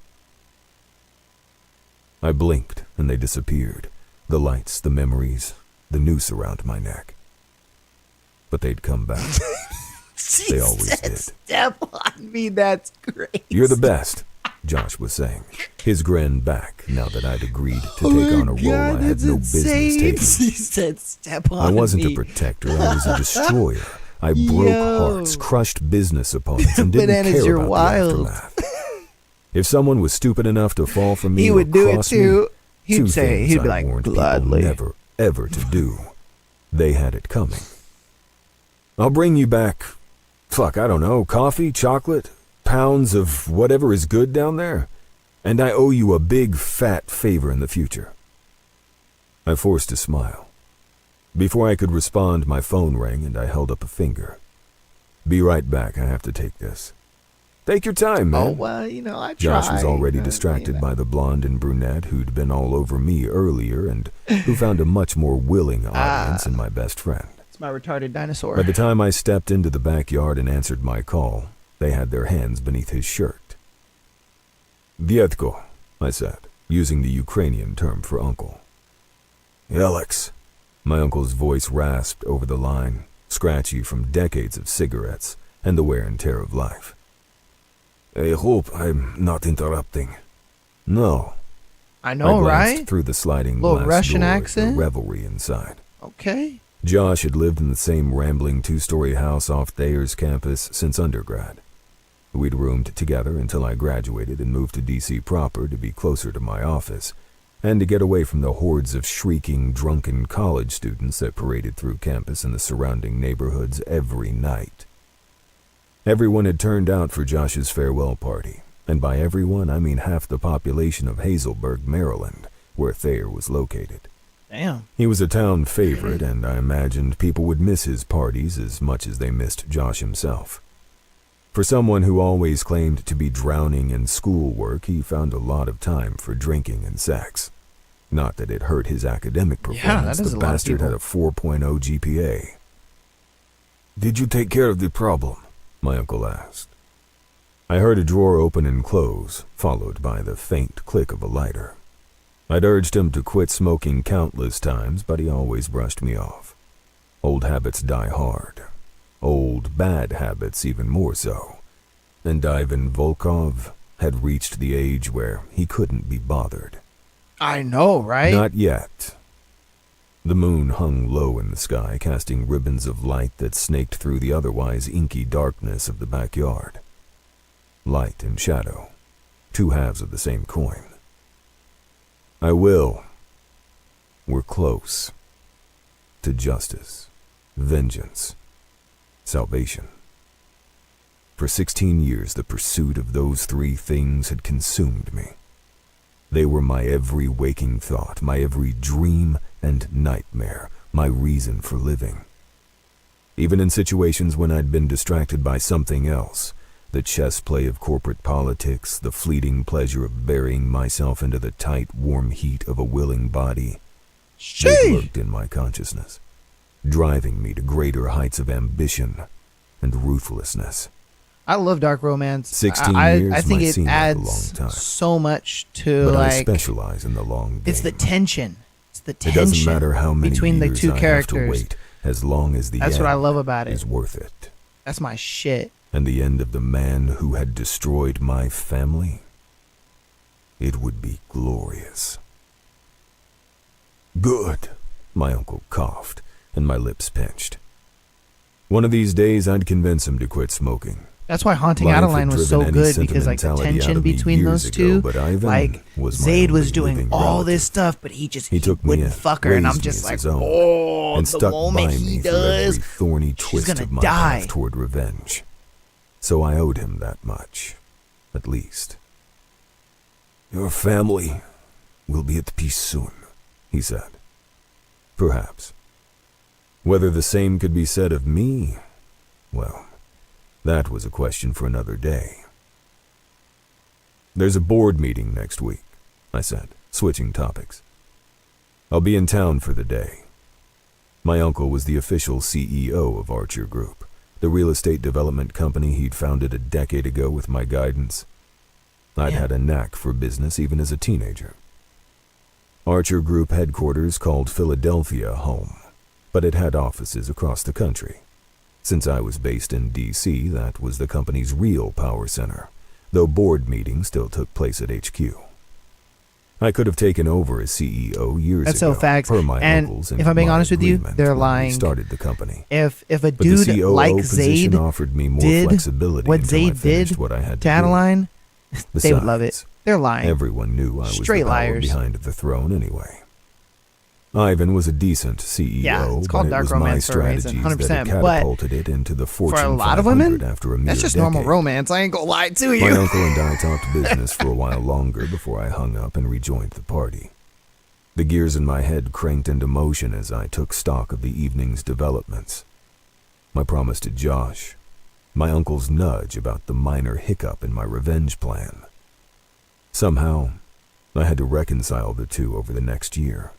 [SPEAKER 3] I blinked, and they disappeared. The lights, the memories, the noose around my neck. But they'd come back. They always did.
[SPEAKER 1] Step on me, that's great.
[SPEAKER 3] You're the best, Josh was saying, his grin back now that I'd agreed to take on a role I had no business taking.
[SPEAKER 1] He said, step on me.
[SPEAKER 3] I wasn't a protector, I was a destroyer. I broke hearts, crushed business opponents, and didn't
[SPEAKER 1] Bananas,
[SPEAKER 3] care
[SPEAKER 1] you're
[SPEAKER 3] about
[SPEAKER 1] wild.
[SPEAKER 3] the aftermath. If someone was stupid enough to fall for me
[SPEAKER 1] He
[SPEAKER 3] or
[SPEAKER 1] would do it
[SPEAKER 3] cross
[SPEAKER 1] too.
[SPEAKER 3] me,
[SPEAKER 1] He'd
[SPEAKER 3] two
[SPEAKER 1] say,
[SPEAKER 3] things
[SPEAKER 1] he'd be
[SPEAKER 3] I
[SPEAKER 1] like,
[SPEAKER 3] warned people
[SPEAKER 1] gladly.
[SPEAKER 3] never, ever to do. They had it coming. I'll bring you back, I don't know, coffee, chocolate, pounds of whatever is good down there, and I owe you a big fat favor in the future. I forced a smile. Before I could respond, my phone rang and I held up a finger. Be right back, I have to take this. Take your time, man.
[SPEAKER 1] Oh, well, I tried.
[SPEAKER 3] Josh was already distracted by the blonde and brunette who'd been all over me earlier and who found a much more willing audience in my best friend.
[SPEAKER 1] It's my retarded dinosaur.
[SPEAKER 3] By the time I stepped into the backyard and answered my call, they had their hands beneath his shirt. Dietko, I said, using the Ukrainian term for uncle. Alex, my uncle's voice rasped over the line, scratchy from decades of cigarettes and the wear and tear of life. I hope I'm not interrupting. No.
[SPEAKER 1] I know,
[SPEAKER 3] I glanced
[SPEAKER 1] right?
[SPEAKER 3] through the sliding
[SPEAKER 1] Little
[SPEAKER 3] glass
[SPEAKER 1] Russian
[SPEAKER 3] door at
[SPEAKER 1] accent?
[SPEAKER 3] the revelry inside.
[SPEAKER 1] Okay.
[SPEAKER 3] Josh had lived in the same rambling 2-story house off Thayer's campus since undergrad. We'd roomed together until I graduated and moved to D.C. proper to be closer to my office, and to get away from the hordes of shrieking, drunken college students that paraded through campus and the surrounding neighborhoods every night. Everyone had turned out for Josh's farewell party, and by everyone I mean half the population of Hazelburg, Maryland, where Thayer was located.
[SPEAKER 1] Damn.
[SPEAKER 3] He was a town favorite, and I imagined people would miss his parties as much as they missed Josh himself. For someone who always claimed to be drowning in schoolwork, he found a lot of time for drinking and sex. Not that it hurt his academic performance.
[SPEAKER 1] that is
[SPEAKER 3] The
[SPEAKER 1] a lot of
[SPEAKER 3] bastard
[SPEAKER 1] people.
[SPEAKER 3] had a 4.0 GPA. Did you take care of the problem? My uncle asked. I heard a drawer open and close, followed by the faint click of a lighter. I'd urged him to quit smoking countless times, but he always brushed me off. Old habits die hard. Old bad habits even more so. And Ivan Volkov had reached the age where he couldn't be bothered.
[SPEAKER 1] I know, right?
[SPEAKER 3] Not yet. The moon hung low in the sky, casting ribbons of light that snaked through the otherwise inky darkness of the backyard. Light and shadow, two halves of the same coin. I will. We're close. To justice, vengeance, salvation. For 16 years, the pursuit of those three things had consumed me. They were my every waking thought, my every dream and nightmare, my reason for living. Even in situations when I'd been distracted by something else, the chess play of corporate politics, the fleeting pleasure of burying myself into the tight, warm heat of a willing body, they lurked in my consciousness, driving me to greater heights of ambition and ruthlessness.
[SPEAKER 1] I love dark romance.
[SPEAKER 3] 16
[SPEAKER 1] I
[SPEAKER 3] years
[SPEAKER 1] think
[SPEAKER 3] might
[SPEAKER 1] it
[SPEAKER 3] seem like a
[SPEAKER 1] adds
[SPEAKER 3] long time,
[SPEAKER 1] so much to
[SPEAKER 3] but I
[SPEAKER 1] like
[SPEAKER 3] specialize in the long game.
[SPEAKER 1] it's the tension. It's the
[SPEAKER 3] It
[SPEAKER 1] tension
[SPEAKER 3] doesn't matter how many
[SPEAKER 1] between the
[SPEAKER 3] years
[SPEAKER 1] two
[SPEAKER 3] I
[SPEAKER 1] characters.
[SPEAKER 3] have to wait, as long as the
[SPEAKER 1] That's
[SPEAKER 3] end
[SPEAKER 1] what I love about it.
[SPEAKER 3] is worth it.
[SPEAKER 1] That's my shit.
[SPEAKER 3] And the end of the man who had destroyed my family, it would be glorious. Good, my uncle coughed, and my lips pinched. One of these days I'd convince him to quit smoking.
[SPEAKER 1] That's why Haunting
[SPEAKER 3] Life had
[SPEAKER 1] Adeline was so
[SPEAKER 3] driven any
[SPEAKER 1] good, because like the
[SPEAKER 3] sentimentality out
[SPEAKER 1] tension
[SPEAKER 3] of me
[SPEAKER 1] between
[SPEAKER 3] years
[SPEAKER 1] those
[SPEAKER 3] ago,
[SPEAKER 1] two,
[SPEAKER 3] but Ivan
[SPEAKER 1] like
[SPEAKER 3] was my
[SPEAKER 1] Zayd was
[SPEAKER 3] only
[SPEAKER 1] doing
[SPEAKER 3] living
[SPEAKER 1] all
[SPEAKER 3] relative.
[SPEAKER 1] this stuff, but he
[SPEAKER 3] took me
[SPEAKER 1] wouldn't
[SPEAKER 3] in,
[SPEAKER 1] fuck her, and I'm
[SPEAKER 3] raised me
[SPEAKER 1] just
[SPEAKER 3] as
[SPEAKER 1] like,
[SPEAKER 3] his own,
[SPEAKER 1] oh,
[SPEAKER 3] and
[SPEAKER 1] the
[SPEAKER 3] stuck
[SPEAKER 1] moment
[SPEAKER 3] by
[SPEAKER 1] he
[SPEAKER 3] me through
[SPEAKER 1] does,
[SPEAKER 3] every thorny
[SPEAKER 1] she's
[SPEAKER 3] twist
[SPEAKER 1] gonna
[SPEAKER 3] of my
[SPEAKER 1] die.
[SPEAKER 3] path toward revenge. So I owed him that much, at least. Your family will be at peace soon, he said. Perhaps. Whether the same could be said of me, well, that was a question for another day. There's a board meeting next week, I said, switching topics. I'll be in town for the day. My uncle was the official CEO of Archer Group, the real estate development company he'd founded a decade ago with my guidance. I'd had a knack for business even as a teenager. Archer Group headquarters called Philadelphia home, but it had offices across the country. Since I was based in D.C., that was the company's real power center, though board meetings still took place at HQ. I could have taken over as CEO years
[SPEAKER 1] That's
[SPEAKER 3] ago.
[SPEAKER 1] so facts.
[SPEAKER 3] Per my
[SPEAKER 1] And
[SPEAKER 3] uncle's
[SPEAKER 1] if I'm being
[SPEAKER 3] my
[SPEAKER 1] honest with you,
[SPEAKER 3] agreement
[SPEAKER 1] they're
[SPEAKER 3] when we
[SPEAKER 1] lying.
[SPEAKER 3] started the company.
[SPEAKER 1] If a
[SPEAKER 3] But the
[SPEAKER 1] dude
[SPEAKER 3] COO
[SPEAKER 1] like
[SPEAKER 3] position
[SPEAKER 1] Zayd
[SPEAKER 3] offered me more
[SPEAKER 1] did
[SPEAKER 3] flexibility
[SPEAKER 1] what
[SPEAKER 3] until I
[SPEAKER 1] Zayd
[SPEAKER 3] finished
[SPEAKER 1] did
[SPEAKER 3] what I had
[SPEAKER 1] to
[SPEAKER 3] to do.
[SPEAKER 1] Adeline, they would love it.
[SPEAKER 3] Besides,
[SPEAKER 1] They're lying.
[SPEAKER 3] everyone knew I was
[SPEAKER 1] Straight
[SPEAKER 3] the power
[SPEAKER 1] liars.
[SPEAKER 3] behind the throne anyway. Ivan was a decent CEO,
[SPEAKER 1] Yeah, it's called
[SPEAKER 3] but it
[SPEAKER 1] dark
[SPEAKER 3] was my
[SPEAKER 1] romance for a reason,
[SPEAKER 3] strategies that
[SPEAKER 1] 100%,
[SPEAKER 3] had
[SPEAKER 1] but
[SPEAKER 3] catapulted it into the Fortune
[SPEAKER 1] for a lot of
[SPEAKER 3] 500
[SPEAKER 1] women,
[SPEAKER 3] after a mere
[SPEAKER 1] that's just
[SPEAKER 3] decade.
[SPEAKER 1] normal romance. I ain't gonna lie to
[SPEAKER 3] My
[SPEAKER 1] you.
[SPEAKER 3] uncle and I talked business for a while longer before I hung up and rejoined the party. The gears in my head cranked into motion as I took stock of the evening's developments. My promise to Josh, my uncle's nudge about the minor hiccup in my revenge plan. Somehow, I had to reconcile the two over the next year.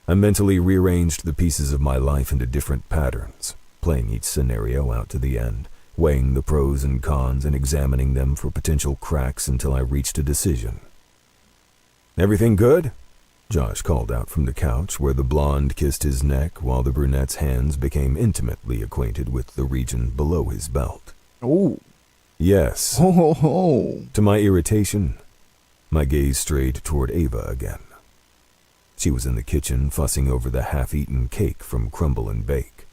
[SPEAKER 3] I mentally rearranged the pieces of my life into different patterns, playing each scenario out to the end, weighing the pros and cons and examining them for potential cracks until I reached a decision. "Everything good?" Josh called out from the couch where the blonde kissed his neck while the brunette's hands became intimately acquainted with the region below his belt.
[SPEAKER 1] Oh,
[SPEAKER 3] Yes.
[SPEAKER 1] ho, ho, ho.
[SPEAKER 3] To my irritation, my gaze strayed toward Ava again. She was in the kitchen fussing over the half-eaten cake from Crumble and Bake.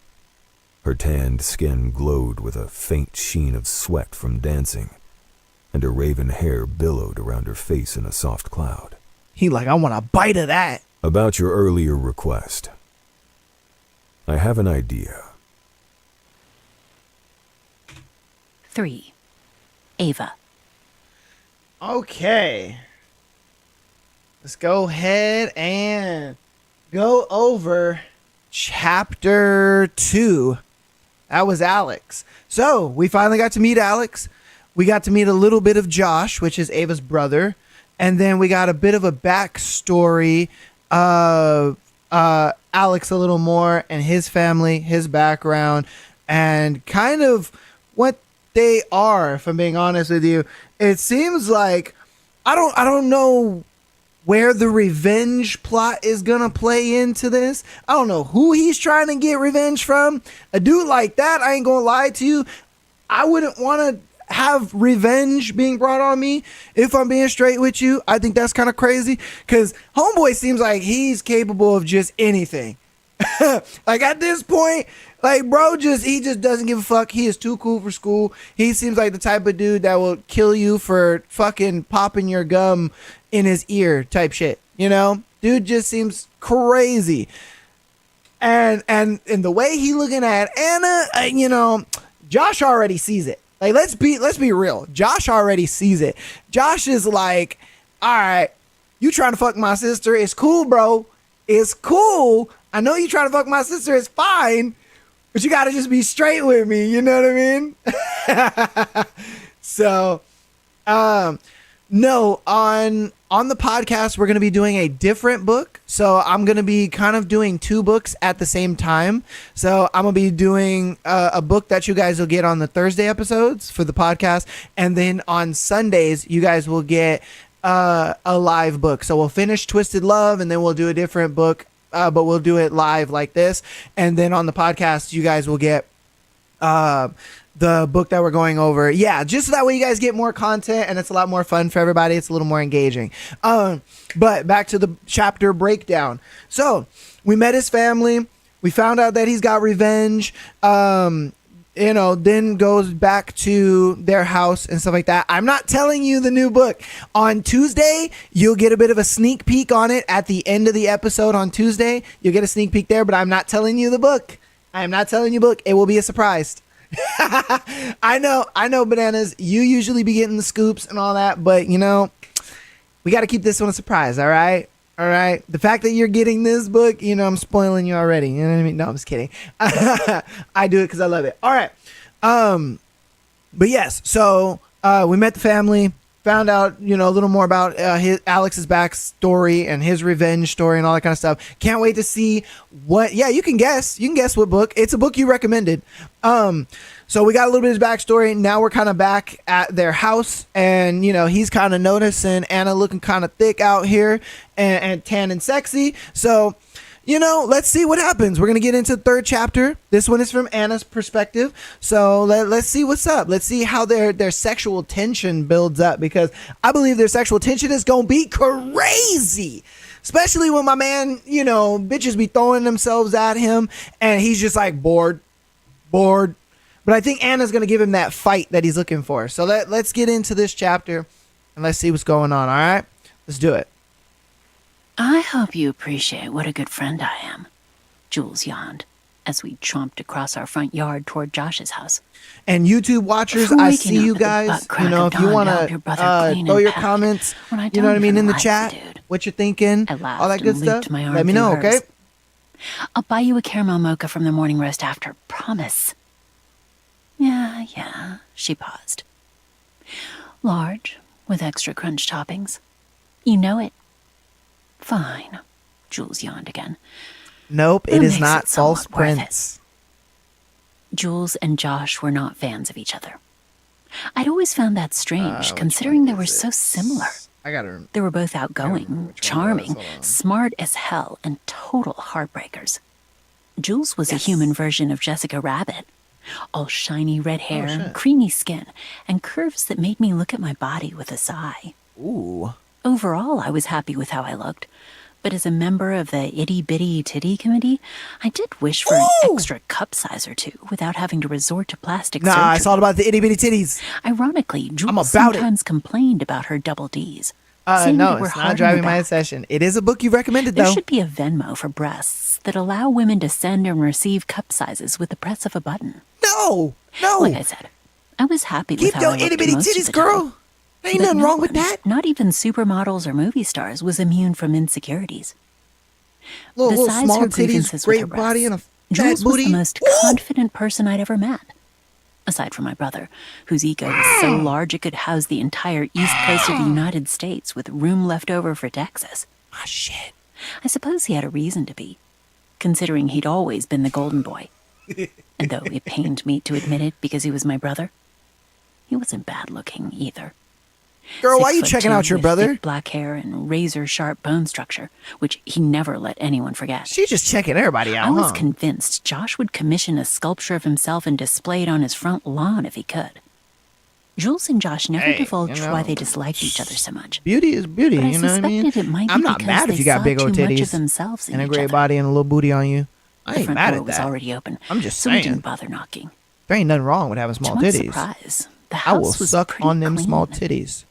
[SPEAKER 3] Her tanned skin glowed with a faint sheen of sweat from dancing, and her raven hair billowed around her face in a soft cloud.
[SPEAKER 1] He like, I want a bite of that.
[SPEAKER 3] About your earlier request, I have an idea.
[SPEAKER 2] 3. Ava.
[SPEAKER 1] Okay. Let's go ahead and go over chapter 2. That was Alex. So we finally got to meet Alex. We got to meet a little bit of Josh, which is Ava's brother. And then we got a bit of a backstory of Alex a little more and his family, his background, and kind of what they are, if I'm being honest with you. It seems like I don't know where the revenge plot is gonna play into this. I don't know who he's trying to get revenge from. A dude like that, I ain't gonna lie to you, I wouldn't want to have revenge being brought on me. If I'm being straight with you, I think that's kind of crazy, because homeboy seems like he's capable of just anything. Like at this point, like bro, he just doesn't give a fuck. He is too cool for school. He seems like the type of dude that will kill you for fucking popping your gum in his ear type shit. You know, dude just seems crazy. And the way he looking at Anna, you know, Josh already sees it. Like let's be real. Josh already sees it. Josh is like, all right, you trying to fuck my sister? It's cool, bro. It's cool. I know you trying to fuck my sister. It's fine, but you got to just be straight with me. You know what I mean? So, no, on the podcast, we're going to be doing a different book. So I'm going to be kind of doing two books at the same time. So I'm going to be doing a book that you guys will get on the Thursday episodes for the podcast. And then on Sundays, you guys will get a live book. So we'll finish Twisted Love and then we'll do a different book, but we'll do it live like this. And then on the podcast, you guys will get the book that we're going over. Yeah, just so that way you guys get more content and it's a lot more fun for everybody. It's a little more engaging. But back to the chapter breakdown. So we met his family. We found out that he's got revenge. You know, then goes back to their house and stuff like that. I'm not telling you the new book. On Tuesday, you'll get a bit of a sneak peek on it at the end of the episode on Tuesday. You'll get a sneak peek there, but I'm not telling you the book. I am not telling you book. It will be a surprise. I know, Bananas. You usually be getting the scoops and all that, but you know, we got to keep this one a surprise. All right. The fact that you're getting this book, you know, I'm spoiling you already. You know what I mean? No, I'm just kidding. I do it because I love it. All right. But yes, so we met the family, found out, you know, a little more about Alex's backstory and his revenge story and all that kind of stuff. Can't wait to see what. Yeah, you can guess. You can guess what book. It's a book you recommended. So we got a little bit of his backstory. Now we're kind of back at their house, and you know he's kind of noticing Anna looking kind of thick out here and tan and sexy. So, you know, let's see what happens. We're gonna get into the third chapter. This one is from Anna's perspective. So let's see what's up. Let's see how their sexual tension builds up, because I believe their sexual tension is gonna be crazy. Especially when my man, you know, bitches be throwing themselves at him and he's just like bored. But I think Anna's going to give him that fight that he's looking for. So let's get into this chapter and let's see what's going on. All right, let's do it.
[SPEAKER 2] I hope you appreciate what a good friend I am, Jules yawned as we tromped across our front yard toward Josh's house.
[SPEAKER 1] And YouTube watchers,
[SPEAKER 2] Before
[SPEAKER 1] I
[SPEAKER 2] waking
[SPEAKER 1] see
[SPEAKER 2] up
[SPEAKER 1] you
[SPEAKER 2] at the
[SPEAKER 1] guys.
[SPEAKER 2] butt-crack
[SPEAKER 1] You know,
[SPEAKER 2] of
[SPEAKER 1] if you
[SPEAKER 2] dawn
[SPEAKER 1] want
[SPEAKER 2] to help your brother
[SPEAKER 1] to
[SPEAKER 2] clean
[SPEAKER 1] throw
[SPEAKER 2] and
[SPEAKER 1] your
[SPEAKER 2] pack,
[SPEAKER 1] comments,
[SPEAKER 2] when I
[SPEAKER 1] you know what I
[SPEAKER 2] don't
[SPEAKER 1] mean, in
[SPEAKER 2] even
[SPEAKER 1] the
[SPEAKER 2] like
[SPEAKER 1] chat,
[SPEAKER 2] the dude.
[SPEAKER 1] what you're thinking,
[SPEAKER 2] I laughed
[SPEAKER 1] all that good
[SPEAKER 2] and
[SPEAKER 1] stuff.
[SPEAKER 2] looped my arm
[SPEAKER 1] Let me
[SPEAKER 2] through
[SPEAKER 1] know,
[SPEAKER 2] hers.
[SPEAKER 1] okay?
[SPEAKER 2] I'll buy you a caramel mocha from the morning roast after. Promise. Yeah, she paused. Large, with extra crunch toppings. You know it. Fine. Jules yawned again.
[SPEAKER 1] Nope,
[SPEAKER 2] Who
[SPEAKER 1] it is
[SPEAKER 2] makes
[SPEAKER 1] not
[SPEAKER 2] it somewhat
[SPEAKER 1] false
[SPEAKER 2] worth
[SPEAKER 1] prince.
[SPEAKER 2] Jules and Josh were not fans of each other. I'd always found that strange,
[SPEAKER 1] Which
[SPEAKER 2] considering
[SPEAKER 1] one
[SPEAKER 2] they
[SPEAKER 1] is
[SPEAKER 2] were
[SPEAKER 1] it?
[SPEAKER 2] so similar.
[SPEAKER 1] I gotta.
[SPEAKER 2] They were both
[SPEAKER 1] remember
[SPEAKER 2] outgoing,
[SPEAKER 1] which one it
[SPEAKER 2] charming,
[SPEAKER 1] was. Hold on.
[SPEAKER 2] smart as hell, and total heartbreakers. Jules was
[SPEAKER 1] Yes.
[SPEAKER 2] a human version of Jessica Rabbit. All shiny red hair,
[SPEAKER 1] shit.
[SPEAKER 2] creamy skin, and curves that made me look at my body with a sigh.
[SPEAKER 1] Ooh.
[SPEAKER 2] Overall, I was happy with how I looked. But as a member of the itty-bitty titty committee, I did wish for an extra cup size or two without having to resort to plastic surgery.
[SPEAKER 1] Nah, it's all about the itty bitty titties.
[SPEAKER 2] Ironically,
[SPEAKER 1] I'm
[SPEAKER 2] Jules
[SPEAKER 1] about it.
[SPEAKER 2] sometimes complained about her double Ds. saying
[SPEAKER 1] No,
[SPEAKER 2] they were
[SPEAKER 1] it's
[SPEAKER 2] hard
[SPEAKER 1] not
[SPEAKER 2] on
[SPEAKER 1] driving
[SPEAKER 2] the
[SPEAKER 1] my
[SPEAKER 2] back.
[SPEAKER 1] obsession. It is a book you recommended,
[SPEAKER 2] There
[SPEAKER 1] though.
[SPEAKER 2] should be a Venmo for breasts that allow women to send and receive cup sizes with the press of a button.
[SPEAKER 1] No.
[SPEAKER 2] Like I said, I was happy with
[SPEAKER 1] Keep
[SPEAKER 2] how I
[SPEAKER 1] your
[SPEAKER 2] looked
[SPEAKER 1] itty bitty
[SPEAKER 2] most of
[SPEAKER 1] titties,
[SPEAKER 2] the time.
[SPEAKER 1] girl. Ain't
[SPEAKER 2] But
[SPEAKER 1] nothing
[SPEAKER 2] no
[SPEAKER 1] wrong with
[SPEAKER 2] one,
[SPEAKER 1] that.
[SPEAKER 2] Not even supermodels or movie stars was immune from insecurities.
[SPEAKER 1] Little
[SPEAKER 2] Besides
[SPEAKER 1] small
[SPEAKER 2] her
[SPEAKER 1] titties,
[SPEAKER 2] grievances with
[SPEAKER 1] great
[SPEAKER 2] her
[SPEAKER 1] body, and a
[SPEAKER 2] Jules was
[SPEAKER 1] booty.
[SPEAKER 2] the most confident person I'd ever met. Aside from my brother, whose ego was so large it could house the entire east coast of the United States with room left over for Texas.
[SPEAKER 1] Ah, shit.
[SPEAKER 2] I suppose he had a reason to be, considering he'd always been the golden boy. And though it pained me to admit it because he was my brother, he wasn't bad looking either.
[SPEAKER 1] Girl, why are you
[SPEAKER 2] 6'2"
[SPEAKER 1] checking out your
[SPEAKER 2] with
[SPEAKER 1] brother?
[SPEAKER 2] thick black hair and razor-sharp bone structure, which he never let anyone forget.
[SPEAKER 1] She's just checking everybody out,
[SPEAKER 2] I was
[SPEAKER 1] huh?
[SPEAKER 2] convinced Josh would commission a sculpture of himself and display it on his front lawn if he could. Jules and Josh never
[SPEAKER 1] Hey,
[SPEAKER 2] divulged
[SPEAKER 1] you know,
[SPEAKER 2] why they disliked each other so much.
[SPEAKER 1] Beauty is beauty,
[SPEAKER 2] But I
[SPEAKER 1] you know what I
[SPEAKER 2] suspected
[SPEAKER 1] mean?
[SPEAKER 2] it might be
[SPEAKER 1] I'm not
[SPEAKER 2] because
[SPEAKER 1] mad if
[SPEAKER 2] they
[SPEAKER 1] you got
[SPEAKER 2] saw
[SPEAKER 1] big old
[SPEAKER 2] too much of
[SPEAKER 1] titties
[SPEAKER 2] themselves in
[SPEAKER 1] and a
[SPEAKER 2] each
[SPEAKER 1] great
[SPEAKER 2] other.
[SPEAKER 1] body and a little booty on you. I
[SPEAKER 2] The
[SPEAKER 1] ain't
[SPEAKER 2] front
[SPEAKER 1] mad
[SPEAKER 2] door
[SPEAKER 1] at
[SPEAKER 2] was
[SPEAKER 1] that.
[SPEAKER 2] already open,
[SPEAKER 1] I'm just
[SPEAKER 2] so we
[SPEAKER 1] saying.
[SPEAKER 2] didn't bother knocking.
[SPEAKER 1] There ain't nothing wrong with having small
[SPEAKER 2] to my
[SPEAKER 1] titties.
[SPEAKER 2] surprise, the
[SPEAKER 1] I
[SPEAKER 2] house
[SPEAKER 1] will
[SPEAKER 2] was
[SPEAKER 1] suck
[SPEAKER 2] pretty
[SPEAKER 1] on them
[SPEAKER 2] clean.
[SPEAKER 1] small titties.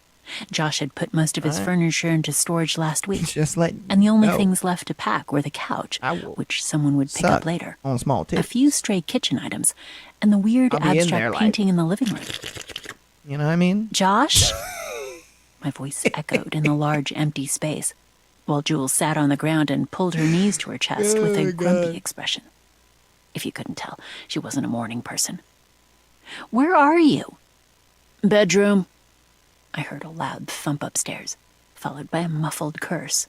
[SPEAKER 2] Josh had put most of his furniture into storage last week,
[SPEAKER 1] Just let
[SPEAKER 2] and the only
[SPEAKER 1] know.
[SPEAKER 2] things left to pack were the couch,
[SPEAKER 1] I will
[SPEAKER 2] which someone would pick
[SPEAKER 1] suck
[SPEAKER 2] up later,
[SPEAKER 1] on small
[SPEAKER 2] a
[SPEAKER 1] titties.
[SPEAKER 2] few stray kitchen items, and the weird
[SPEAKER 1] I'll be in
[SPEAKER 2] abstract
[SPEAKER 1] there, like-
[SPEAKER 2] painting in the living room.
[SPEAKER 1] You know what I mean?
[SPEAKER 2] Josh? My voice echoed in the large, empty space, while Jules sat on the ground and pulled her knees to her chest with a grumpy expression. If you couldn't tell, she wasn't a morning person. Where are you? Bedroom. I heard a loud thump upstairs, followed by a muffled curse.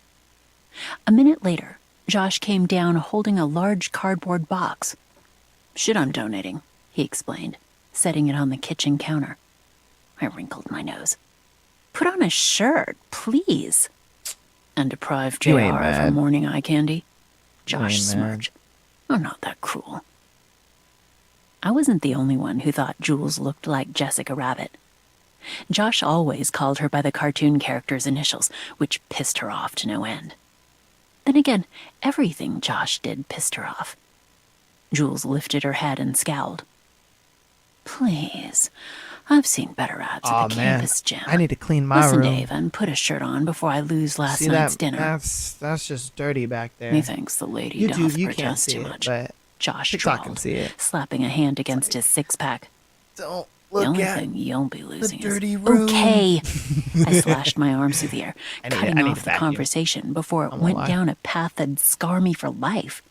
[SPEAKER 2] A minute later, Josh came down holding a large cardboard box. Shit I'm donating, he explained, setting it on the kitchen counter. I wrinkled my nose. Put on a shirt, please. And deprive JR
[SPEAKER 1] You ain't
[SPEAKER 2] of her
[SPEAKER 1] mad.
[SPEAKER 2] morning eye candy. Josh
[SPEAKER 1] ain't mad.
[SPEAKER 2] smirked. I'm not that cruel. I wasn't the only one who thought Jules looked like Jessica Rabbit. Josh always called her by the cartoon character's initials, which pissed her off to no end. Then again, everything Josh did pissed her off. Jules lifted her head and scowled. Please, I've seen better ads
[SPEAKER 1] Aw,
[SPEAKER 2] at the
[SPEAKER 1] man.
[SPEAKER 2] campus gym.
[SPEAKER 1] I need to clean my
[SPEAKER 2] Listen,
[SPEAKER 1] room.
[SPEAKER 2] Dave, and put a shirt on before I lose last
[SPEAKER 1] See
[SPEAKER 2] night's
[SPEAKER 1] that?
[SPEAKER 2] dinner.
[SPEAKER 1] That's just dirty back there.
[SPEAKER 2] Methinks the lady
[SPEAKER 1] You
[SPEAKER 2] doth
[SPEAKER 1] do. You can't
[SPEAKER 2] protest
[SPEAKER 1] see
[SPEAKER 2] too
[SPEAKER 1] it,
[SPEAKER 2] much.
[SPEAKER 1] but
[SPEAKER 2] Josh
[SPEAKER 1] TikTok
[SPEAKER 2] drawled,
[SPEAKER 1] can see it.
[SPEAKER 2] slapping a hand against his six-pack.
[SPEAKER 1] Don't
[SPEAKER 2] The
[SPEAKER 1] look
[SPEAKER 2] only
[SPEAKER 1] at
[SPEAKER 2] thing you'll be losing
[SPEAKER 1] dirty
[SPEAKER 2] is
[SPEAKER 1] room.
[SPEAKER 2] okay. I slashed my arms through the air,
[SPEAKER 1] I need
[SPEAKER 2] cutting
[SPEAKER 1] to
[SPEAKER 2] off the
[SPEAKER 1] vacuum.
[SPEAKER 2] conversation before it
[SPEAKER 1] I won't
[SPEAKER 2] went
[SPEAKER 1] lie.
[SPEAKER 2] down a path that'd scar me for life.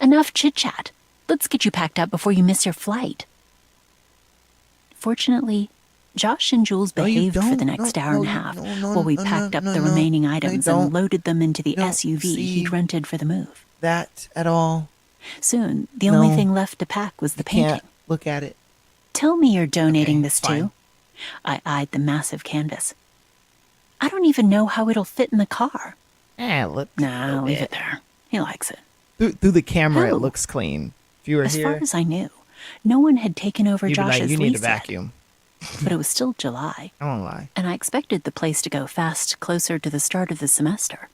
[SPEAKER 2] Enough chit-chat. Let's get you packed up before you miss your flight. Fortunately, Josh and Jules
[SPEAKER 1] No, you
[SPEAKER 2] behaved for the
[SPEAKER 1] don't.
[SPEAKER 2] next
[SPEAKER 1] No,
[SPEAKER 2] hour and a
[SPEAKER 1] no,
[SPEAKER 2] half
[SPEAKER 1] no,
[SPEAKER 2] while we
[SPEAKER 1] no,
[SPEAKER 2] packed up
[SPEAKER 1] no,
[SPEAKER 2] the
[SPEAKER 1] no.
[SPEAKER 2] remaining
[SPEAKER 1] No,
[SPEAKER 2] items
[SPEAKER 1] don't.
[SPEAKER 2] and loaded them into the
[SPEAKER 1] You don't
[SPEAKER 2] SUV
[SPEAKER 1] see
[SPEAKER 2] he'd rented for the move.
[SPEAKER 1] that at all.
[SPEAKER 2] Soon, the only
[SPEAKER 1] No.
[SPEAKER 2] thing left to pack was the painting.
[SPEAKER 1] Can't look at it.
[SPEAKER 2] Tell me you're donating
[SPEAKER 1] Okay,
[SPEAKER 2] this
[SPEAKER 1] fine.
[SPEAKER 2] too. I eyed the massive canvas. I don't even know how it'll fit in the car.
[SPEAKER 1] Look.
[SPEAKER 2] Nah, leave it there. He likes it.
[SPEAKER 1] Through the camera,
[SPEAKER 2] Who?
[SPEAKER 1] it looks clean. If you were
[SPEAKER 2] As
[SPEAKER 1] here,
[SPEAKER 2] far as I knew, no one had taken over
[SPEAKER 1] you'd be
[SPEAKER 2] Josh's
[SPEAKER 1] like, you need to
[SPEAKER 2] lease yet.
[SPEAKER 1] vacuum.
[SPEAKER 2] But it was still July,
[SPEAKER 1] I won't lie.
[SPEAKER 2] and I expected the place to go fast closer to the start of the semester.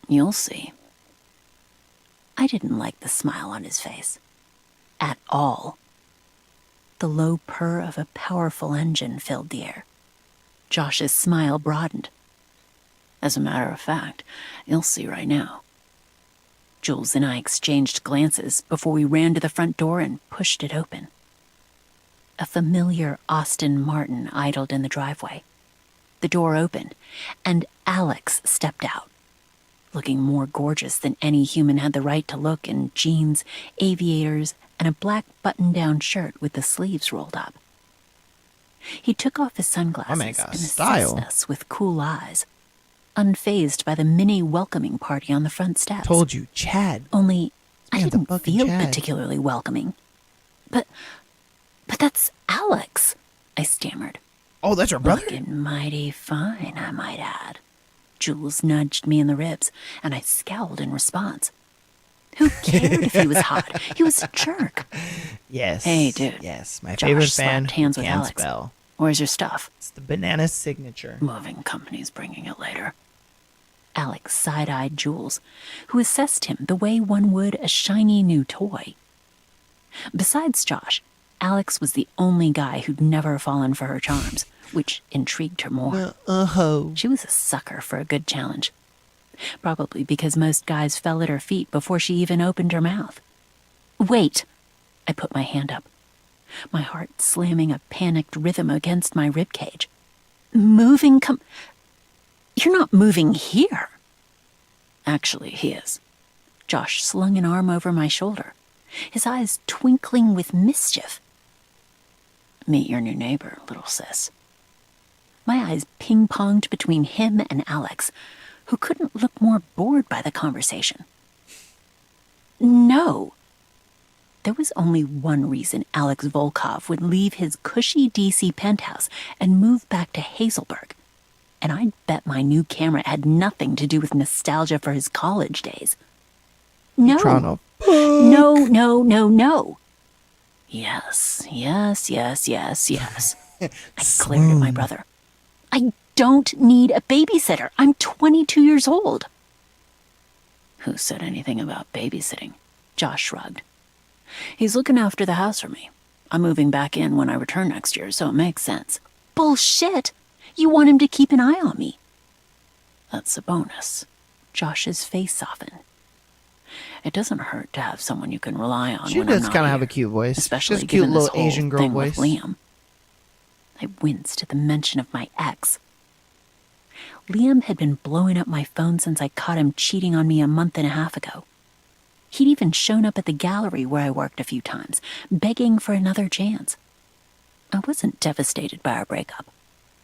[SPEAKER 2] You'll see. I didn't like the smile on his face. At all. The low purr of a powerful engine filled the air. Josh's smile broadened. As a matter of fact, you'll see right now. Jules and I exchanged glances before we ran to the front door and pushed it open. A familiar Aston Martin idled in the driveway. The door opened, and Alex stepped out, looking more gorgeous than any human had the right to look in jeans, aviators, and a black button-down shirt with the sleeves rolled up. He took off his sunglasses
[SPEAKER 1] man got
[SPEAKER 2] and
[SPEAKER 1] style.
[SPEAKER 2] assessed us with cool eyes, unfazed by the mini welcoming party on the front steps.
[SPEAKER 1] Told you, Chad.
[SPEAKER 2] Only I
[SPEAKER 1] man's a
[SPEAKER 2] didn't
[SPEAKER 1] fucking
[SPEAKER 2] feel
[SPEAKER 1] Chad.
[SPEAKER 2] particularly welcoming. But that's Alex, I stammered.
[SPEAKER 1] Oh, that's our brother.
[SPEAKER 2] Looking mighty fine, I might add. Jules nudged me in the ribs, and I scowled in response. Who cared if he was hot? He was a jerk.
[SPEAKER 1] Yes.
[SPEAKER 2] Hey, dude.
[SPEAKER 1] Yes, my
[SPEAKER 2] Josh
[SPEAKER 1] favorite fan.
[SPEAKER 2] slapped hands
[SPEAKER 1] who
[SPEAKER 2] with
[SPEAKER 1] can
[SPEAKER 2] Alex.
[SPEAKER 1] spell.
[SPEAKER 2] Where's your stuff?
[SPEAKER 1] It's the banana signature.
[SPEAKER 2] Moving company's bringing it later. Alex side-eyed Jules, who assessed him the way one would a shiny new toy. Besides Josh, Alex was the only guy who'd never fallen for her charms, which intrigued her more. She was a sucker for a good challenge. Probably because most guys fell at her feet before she even opened her mouth. Wait! I put my hand up, my heart slamming a panicked rhythm against my ribcage. You're not moving here. Actually, he is. Josh slung an arm over my shoulder, his eyes twinkling with mischief. Meet your new neighbor, little sis. My eyes ping-ponged between him and Alex, who couldn't look more bored by the conversation. No. There was only one reason Alex Volkov would leave his cushy DC penthouse and move back to Hazelburg, and I'd bet my new camera had nothing to do with nostalgia for his college days. No. No. Yes. I glared at my brother. I don't need a babysitter. I'm 22 years old. Who said anything about babysitting? Josh shrugged. He's looking after the house for me. I'm moving back in when I return next year, so it makes sense. Bullshit! You want him to keep an eye on me. That's a bonus. Josh's face softened. It doesn't hurt to have someone you can rely on.
[SPEAKER 1] She
[SPEAKER 2] when I'm
[SPEAKER 1] does
[SPEAKER 2] not
[SPEAKER 1] kind of
[SPEAKER 2] here,
[SPEAKER 1] have a cute voice.
[SPEAKER 2] especially
[SPEAKER 1] Just a cute
[SPEAKER 2] given this
[SPEAKER 1] little
[SPEAKER 2] whole
[SPEAKER 1] Asian girl
[SPEAKER 2] thing
[SPEAKER 1] voice.
[SPEAKER 2] with Liam. I winced at the mention of my ex. Liam had been blowing up my phone since I caught him cheating on me a month and a half ago. He'd even shown up at the gallery where I worked a few times, begging for another chance. I wasn't devastated by our breakup.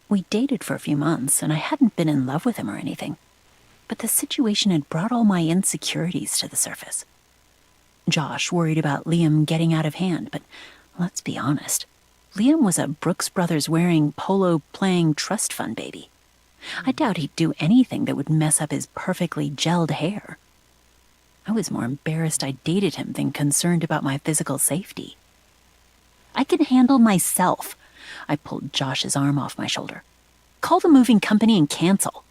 [SPEAKER 2] We dated for a few months, and I hadn't been in love with him or anything. But the situation had brought all my insecurities to the surface. Josh worried about Liam getting out of hand, but let's be honest. Liam was a Brooks Brothers wearing, polo playing trust fund baby. I doubt he'd do anything that would mess up his perfectly gelled hair. I was more embarrassed I dated him than concerned about my physical safety. I can handle myself. I pulled Josh's arm off my shoulder. Call the moving company and cancel,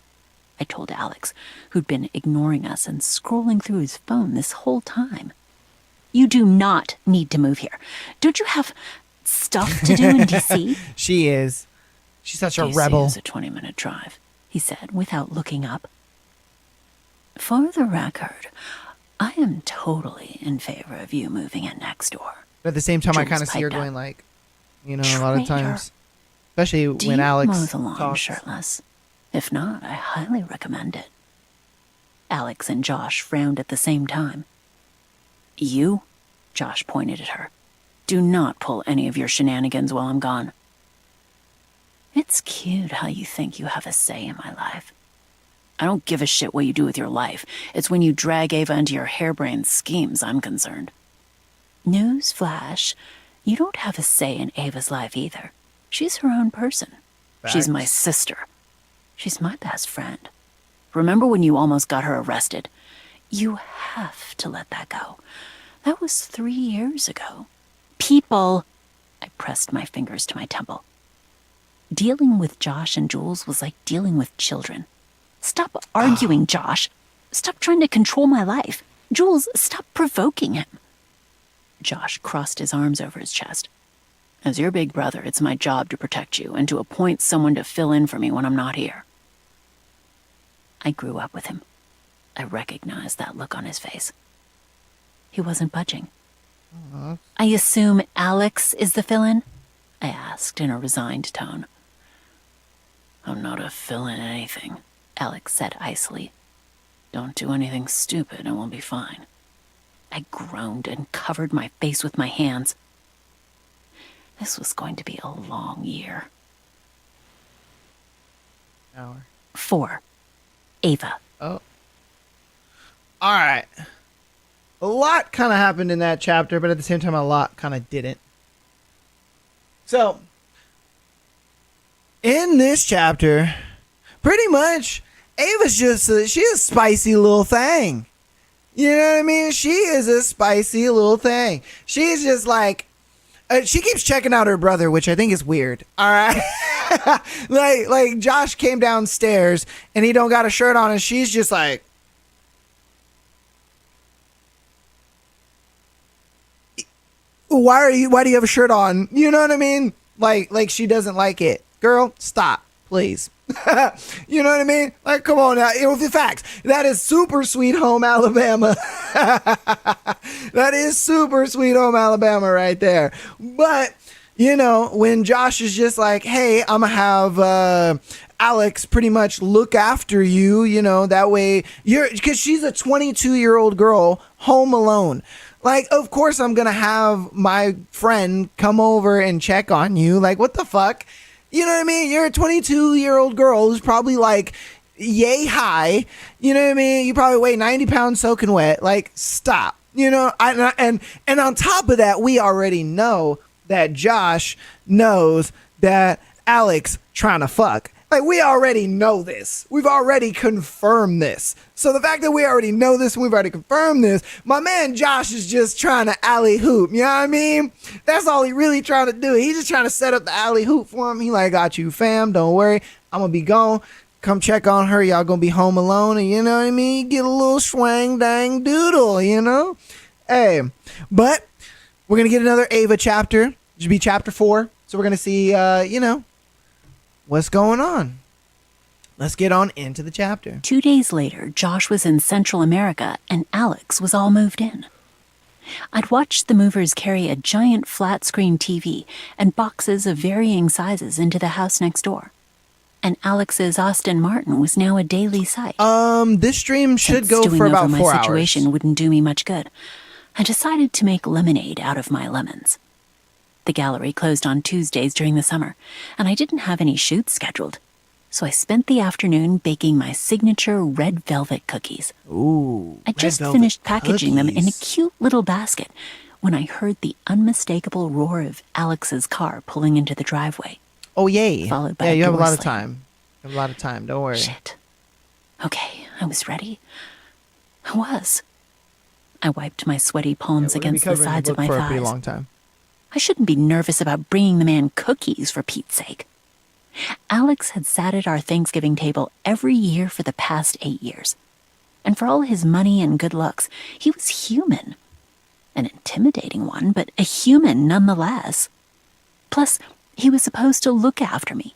[SPEAKER 2] I told Alex, who'd been ignoring us and scrolling through his phone this whole time. You do not need to move here. Don't you have stuff to do in D.C.?
[SPEAKER 1] She is. She's such a
[SPEAKER 2] DC
[SPEAKER 1] rebel.
[SPEAKER 2] is a 20-minute drive, he said, without looking up. For the record, I am totally in favor of you moving in next door.
[SPEAKER 1] But at the same time, I
[SPEAKER 2] Jules
[SPEAKER 1] kind of see her
[SPEAKER 2] piped up.
[SPEAKER 1] going like, a lot of
[SPEAKER 2] Traitor.
[SPEAKER 1] times, especially
[SPEAKER 2] Do
[SPEAKER 1] when
[SPEAKER 2] you
[SPEAKER 1] Alex
[SPEAKER 2] mow the lawn
[SPEAKER 1] talks.
[SPEAKER 2] shirtless? If not, I highly recommend it. Alex and Josh frowned at the same time. You, Josh pointed at her, do not pull any of your shenanigans while I'm gone. It's cute how you think you have a say in my life. I don't give a shit what you do with your life. It's when you drag Ava into your harebrained schemes I'm concerned. News flash, you don't have a say in Ava's life either. She's her own person. She's my
[SPEAKER 1] Facts.
[SPEAKER 2] sister. She's my best friend. Remember when you almost got her arrested? You have to let that go. That was 3 years ago. People, I pressed my fingers to my temple. Dealing with Josh and Jules was like dealing with children. Stop arguing, Josh. Stop trying to control my life. Jules, stop provoking him. Josh crossed his arms over his chest. As your big brother, it's my job to protect you and to appoint someone to fill in for me when I'm not here. I grew up with him. I recognized that look on his face. He wasn't budging. I assume Alex is the fill-in? I asked in a resigned tone. I'm not a fill-in anything, Alex said icily. Don't do anything stupid and we'll be fine. I groaned and covered my face with my hands. This was going to be a long year.
[SPEAKER 1] Hour.
[SPEAKER 2] 4. Ava.
[SPEAKER 1] Oh. All right. A lot kind of happened in that chapter, but at the same time, a lot kind of didn't. So, in this chapter, pretty much, Ava's just she's a spicy little thing. You know what I mean? She is a spicy little thing. She's just like, she keeps checking out her brother, which I think is weird. All right. like Josh came downstairs and he don't got a shirt on and she's just like, why do you have a shirt on? You know what I mean? Like she doesn't like it. Girl, stop, please. You know what I mean? Like, come on now. With the facts, that is super sweet home Alabama. That is super sweet home Alabama right there. But when Josh is just like, hey, I'm gonna have Alex pretty much look after you, that way because she's a 22-year-old girl home alone. Like, of course I'm going to have my friend come over and check on you. Like, what the fuck? You know what I mean? You're a 22-year-old girl who's probably like yay high. You know what I mean? You probably weigh 90 pounds soaking wet. Like, stop. And on top of that, we already know that Josh knows that Alex trying to fuck. Like, we already know this. We've already confirmed this. So the fact that we already know this and we've already confirmed this, my man Josh is just trying to alley hoop. You know what I mean? That's all he really trying to do. He's just trying to set up the alley hoop for him. He like, got you, fam. Don't worry. I'm going to be gone. Come check on her. Y'all going to be home alone. And you know what I mean? Get a little swang dang doodle, Hey, but we're going to get another Ava chapter. It should be chapter 4. So we're going to see, what's going on. Let's get on into the chapter.
[SPEAKER 2] 2 days later, Josh was in Central America and Alex was all moved in. I'd watched the movers carry a giant flat-screen TV and boxes of varying sizes into the house next door. And Alex's Aston Martin was now a daily sight.
[SPEAKER 1] This stream should
[SPEAKER 2] Since
[SPEAKER 1] go for about 4 hours.
[SPEAKER 2] my situation wouldn't do me much good, I decided to make lemonade out of my lemons. The gallery closed on Tuesdays during the summer, and I didn't have any shoots scheduled. So I spent the afternoon baking my signature red velvet cookies.
[SPEAKER 1] Ooh,
[SPEAKER 2] I just finished packaging them in a cute little basket when I heard the unmistakable roar of Alex's car pulling into the driveway.
[SPEAKER 1] Oh, yay.
[SPEAKER 2] Followed by
[SPEAKER 1] you have a lot
[SPEAKER 2] door
[SPEAKER 1] of
[SPEAKER 2] slam.
[SPEAKER 1] time. You have a lot of time. Don't worry.
[SPEAKER 2] Shit. Okay, I was ready. I was. I wiped my sweaty palms against the sides of my
[SPEAKER 1] for
[SPEAKER 2] thighs.
[SPEAKER 1] a pretty long time.
[SPEAKER 2] I shouldn't be nervous about bringing the man cookies, for Pete's sake. Alex had sat at our Thanksgiving table every year for the past 8 years. And for all his money and good looks, he was human. An intimidating one, but a human nonetheless. Plus, he was supposed to look after me.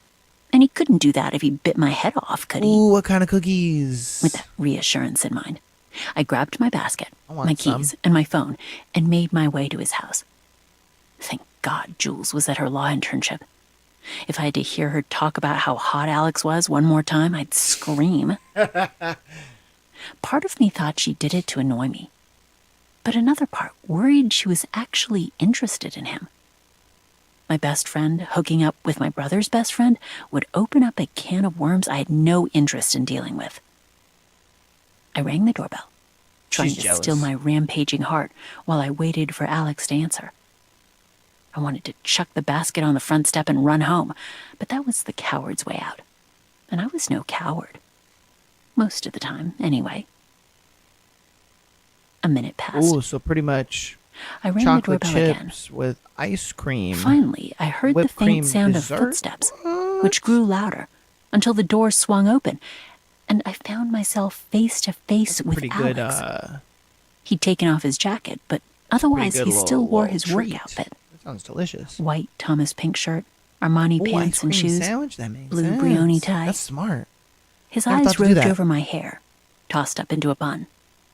[SPEAKER 2] And he couldn't do that if he bit my head off, could he?
[SPEAKER 1] Ooh, what kind of cookies?
[SPEAKER 2] With that reassurance in mind, I grabbed my basket,
[SPEAKER 1] want
[SPEAKER 2] my keys, and my phone, and made my way to his house. Thank God Jules was at her law internship. If I had to hear her talk about how hot Alex was one more time, I'd scream. Part of me thought she did it to annoy me, but another part worried she was actually interested in him. My best friend hooking up with my brother's best friend would open up a can of worms I had no interest in dealing with. I rang the doorbell, trying
[SPEAKER 1] She's
[SPEAKER 2] to
[SPEAKER 1] jealous.
[SPEAKER 2] still my rampaging heart while I waited for Alex to answer. I wanted to chuck the basket on the front step and run home, but that was the coward's way out. And I was no coward. Most of the time, anyway. A minute passed.
[SPEAKER 1] Ooh, so pretty much
[SPEAKER 2] I rang the
[SPEAKER 1] chocolate
[SPEAKER 2] doorbell
[SPEAKER 1] chips with ice cream.
[SPEAKER 2] Finally, I heard the
[SPEAKER 1] Whipped cream
[SPEAKER 2] faint sound
[SPEAKER 1] dessert?
[SPEAKER 2] of footsteps, which grew louder until the door swung open, and I found myself face to face with
[SPEAKER 1] Pretty
[SPEAKER 2] Alex.
[SPEAKER 1] good,
[SPEAKER 2] He'd taken off his jacket, but otherwise
[SPEAKER 1] good
[SPEAKER 2] he still
[SPEAKER 1] little
[SPEAKER 2] wore his work
[SPEAKER 1] treat.
[SPEAKER 2] outfit.
[SPEAKER 1] That sounds delicious.
[SPEAKER 2] White Thomas pink shirt, Armani
[SPEAKER 1] Ooh,
[SPEAKER 2] pants
[SPEAKER 1] ice
[SPEAKER 2] and
[SPEAKER 1] cream
[SPEAKER 2] shoes,
[SPEAKER 1] sandwich? That makes
[SPEAKER 2] blue
[SPEAKER 1] sense.
[SPEAKER 2] brioni tie.
[SPEAKER 1] That's smart.
[SPEAKER 2] His
[SPEAKER 1] Never thought
[SPEAKER 2] eyes
[SPEAKER 1] to do
[SPEAKER 2] roved
[SPEAKER 1] that.
[SPEAKER 2] over my hair, tossed up into a bun.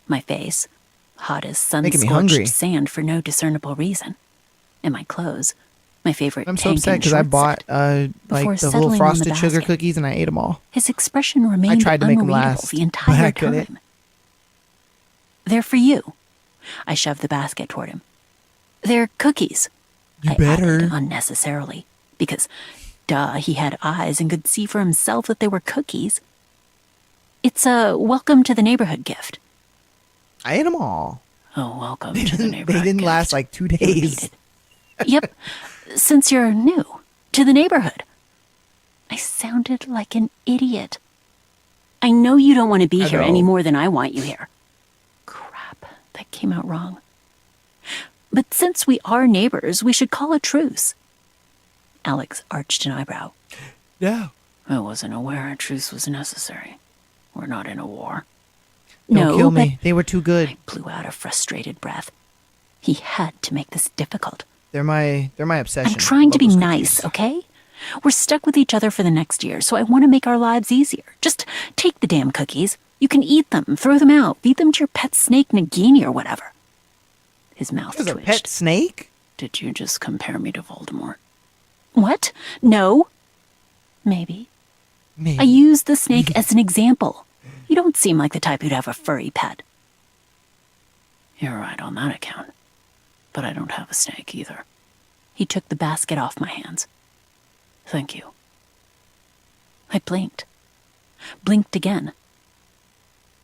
[SPEAKER 2] My face, hot as
[SPEAKER 1] Making me hungry.
[SPEAKER 2] sun-scorched sand for no discernible reason. And my clothes, my favorite
[SPEAKER 1] I'm so
[SPEAKER 2] pink
[SPEAKER 1] upset
[SPEAKER 2] and
[SPEAKER 1] because I
[SPEAKER 2] short
[SPEAKER 1] bought
[SPEAKER 2] set. Before
[SPEAKER 1] like the
[SPEAKER 2] settling
[SPEAKER 1] little
[SPEAKER 2] on
[SPEAKER 1] frosted
[SPEAKER 2] the
[SPEAKER 1] sugar
[SPEAKER 2] basket.
[SPEAKER 1] cookies and I ate them all.
[SPEAKER 2] His expression remained
[SPEAKER 1] tried to make 'em
[SPEAKER 2] unreadable
[SPEAKER 1] last,
[SPEAKER 2] the
[SPEAKER 1] but
[SPEAKER 2] entire
[SPEAKER 1] I couldn't.
[SPEAKER 2] time. They're for you. I shoved the basket toward him. They're cookies.
[SPEAKER 1] You
[SPEAKER 2] I
[SPEAKER 1] better.
[SPEAKER 2] added unnecessarily, because, duh, he had eyes and could see for himself that they were cookies. It's a welcome to the neighborhood gift.
[SPEAKER 1] I ate them all.
[SPEAKER 2] Oh, welcome
[SPEAKER 1] They
[SPEAKER 2] to the
[SPEAKER 1] didn't,
[SPEAKER 2] neighborhood
[SPEAKER 1] they didn't
[SPEAKER 2] gift.
[SPEAKER 1] last like 2
[SPEAKER 2] He
[SPEAKER 1] days.
[SPEAKER 2] repeated. Yep, since you're new to the neighborhood. I sounded like an idiot. I know you don't want to be
[SPEAKER 1] I
[SPEAKER 2] here
[SPEAKER 1] know.
[SPEAKER 2] any more than I want you here. Crap, that came out wrong. But since we are neighbors, we should call a truce. Alex arched an eyebrow.
[SPEAKER 1] Yeah.
[SPEAKER 2] I wasn't aware a truce was necessary. We're not in a war.
[SPEAKER 1] Don't
[SPEAKER 2] No,
[SPEAKER 1] kill
[SPEAKER 2] but
[SPEAKER 1] me. They were too good.
[SPEAKER 2] I blew out a frustrated breath. He had to make this difficult.
[SPEAKER 1] They're my obsession.
[SPEAKER 2] I'm trying to be
[SPEAKER 1] Love those
[SPEAKER 2] nice,
[SPEAKER 1] cookies.
[SPEAKER 2] okay? We're stuck with each other for the next year, so I want to make our lives easier. Just take the damn cookies. You can eat them, throw them out, feed them to your pet snake Nagini or whatever. His mouth
[SPEAKER 1] There's a
[SPEAKER 2] twitched.
[SPEAKER 1] pet snake?
[SPEAKER 2] Did you just compare me to Voldemort? What? No. Maybe. I used the snake as an example. You don't seem like the type who'd have a furry pet. You're right on that account. But I don't have a snake either. He took the basket off my hands. Thank you. I blinked. Blinked again.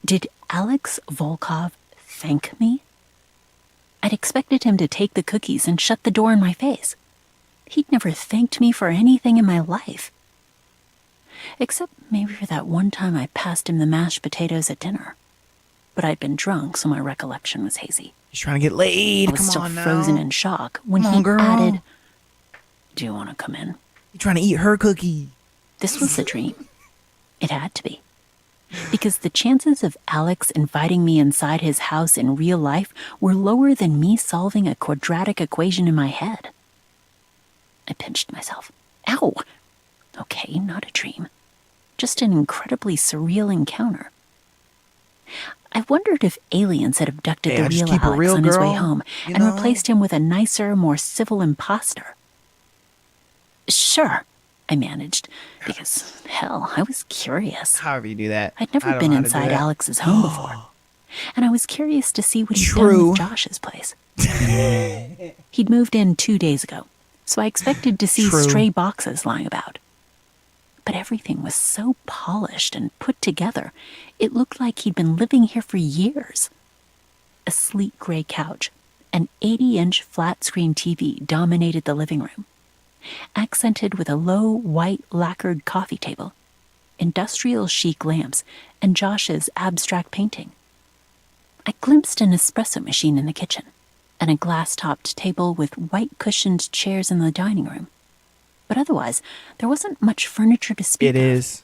[SPEAKER 2] Did Alex Volkov thank me? I'd expected him to take the cookies and shut the door in my face. He'd never thanked me for anything in my life. Except maybe for that one time I passed him the mashed potatoes at dinner. But I'd been drunk, so my recollection was hazy.
[SPEAKER 1] He's trying to get laid.
[SPEAKER 2] I was
[SPEAKER 1] Come
[SPEAKER 2] still
[SPEAKER 1] on now.
[SPEAKER 2] frozen in shock when
[SPEAKER 1] Come
[SPEAKER 2] he
[SPEAKER 1] on, girl.
[SPEAKER 2] added, "Do you want to come in?"
[SPEAKER 1] You're trying to eat her cookie.
[SPEAKER 2] This was a dream. It had to be. Because the chances of Alex inviting me inside his house in real life were lower than me solving a quadratic equation in my head. I pinched myself. Ow! Okay, not a dream. Just an incredibly surreal encounter. I wondered if aliens had abducted the
[SPEAKER 1] just
[SPEAKER 2] real
[SPEAKER 1] keep it
[SPEAKER 2] Alex
[SPEAKER 1] real,
[SPEAKER 2] on his way
[SPEAKER 1] girl,
[SPEAKER 2] home
[SPEAKER 1] you
[SPEAKER 2] and
[SPEAKER 1] know?
[SPEAKER 2] replaced him with a nicer, more civil imposter. Sure, I managed, because, hell, I was curious.
[SPEAKER 1] However you do that.
[SPEAKER 2] I'd
[SPEAKER 1] I
[SPEAKER 2] never
[SPEAKER 1] don't
[SPEAKER 2] been
[SPEAKER 1] know how to do
[SPEAKER 2] inside
[SPEAKER 1] that.
[SPEAKER 2] Alex's home before, and I was curious to see what he'd done
[SPEAKER 1] True.
[SPEAKER 2] with Josh's place. He'd moved in 2 days ago, so I expected to see
[SPEAKER 1] True.
[SPEAKER 2] stray boxes lying about. But everything was so polished and put together, it looked like he'd been living here for years. A sleek gray couch, an 80-inch flat-screen TV dominated the living room, accented with a low, white, lacquered coffee table, industrial chic lamps, and Josh's abstract painting. I glimpsed an espresso machine in the kitchen, and a glass-topped table with white-cushioned chairs in the dining room. But otherwise, there wasn't much furniture to speak
[SPEAKER 1] It
[SPEAKER 2] of.
[SPEAKER 1] is.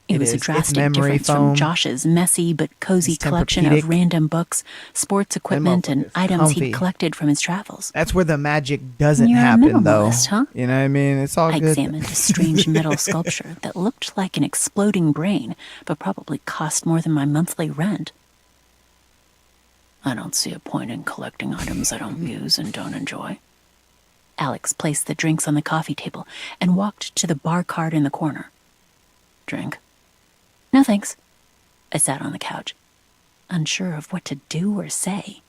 [SPEAKER 2] It was a
[SPEAKER 1] It's
[SPEAKER 2] drastic
[SPEAKER 1] memory
[SPEAKER 2] difference
[SPEAKER 1] foam.
[SPEAKER 2] from Josh's messy but cozy
[SPEAKER 1] It's
[SPEAKER 2] collection
[SPEAKER 1] Tempur-Pedic.
[SPEAKER 2] of random books, sports equipment, and
[SPEAKER 1] motherfucker's
[SPEAKER 2] items
[SPEAKER 1] comfy.
[SPEAKER 2] he'd collected from his travels.
[SPEAKER 1] That's where the magic doesn't
[SPEAKER 2] You're a
[SPEAKER 1] happen, though.
[SPEAKER 2] minimalist, huh?
[SPEAKER 1] You know what I mean? It's all
[SPEAKER 2] I
[SPEAKER 1] good.
[SPEAKER 2] examined a strange metal sculpture that looked like an exploding brain, but probably cost more than my monthly rent. I don't see a point in collecting items I don't use and don't enjoy. Alex placed the drinks on the coffee table and walked to the bar cart in the corner. Drink? No, thanks. I sat on the couch, unsure of what to do or say.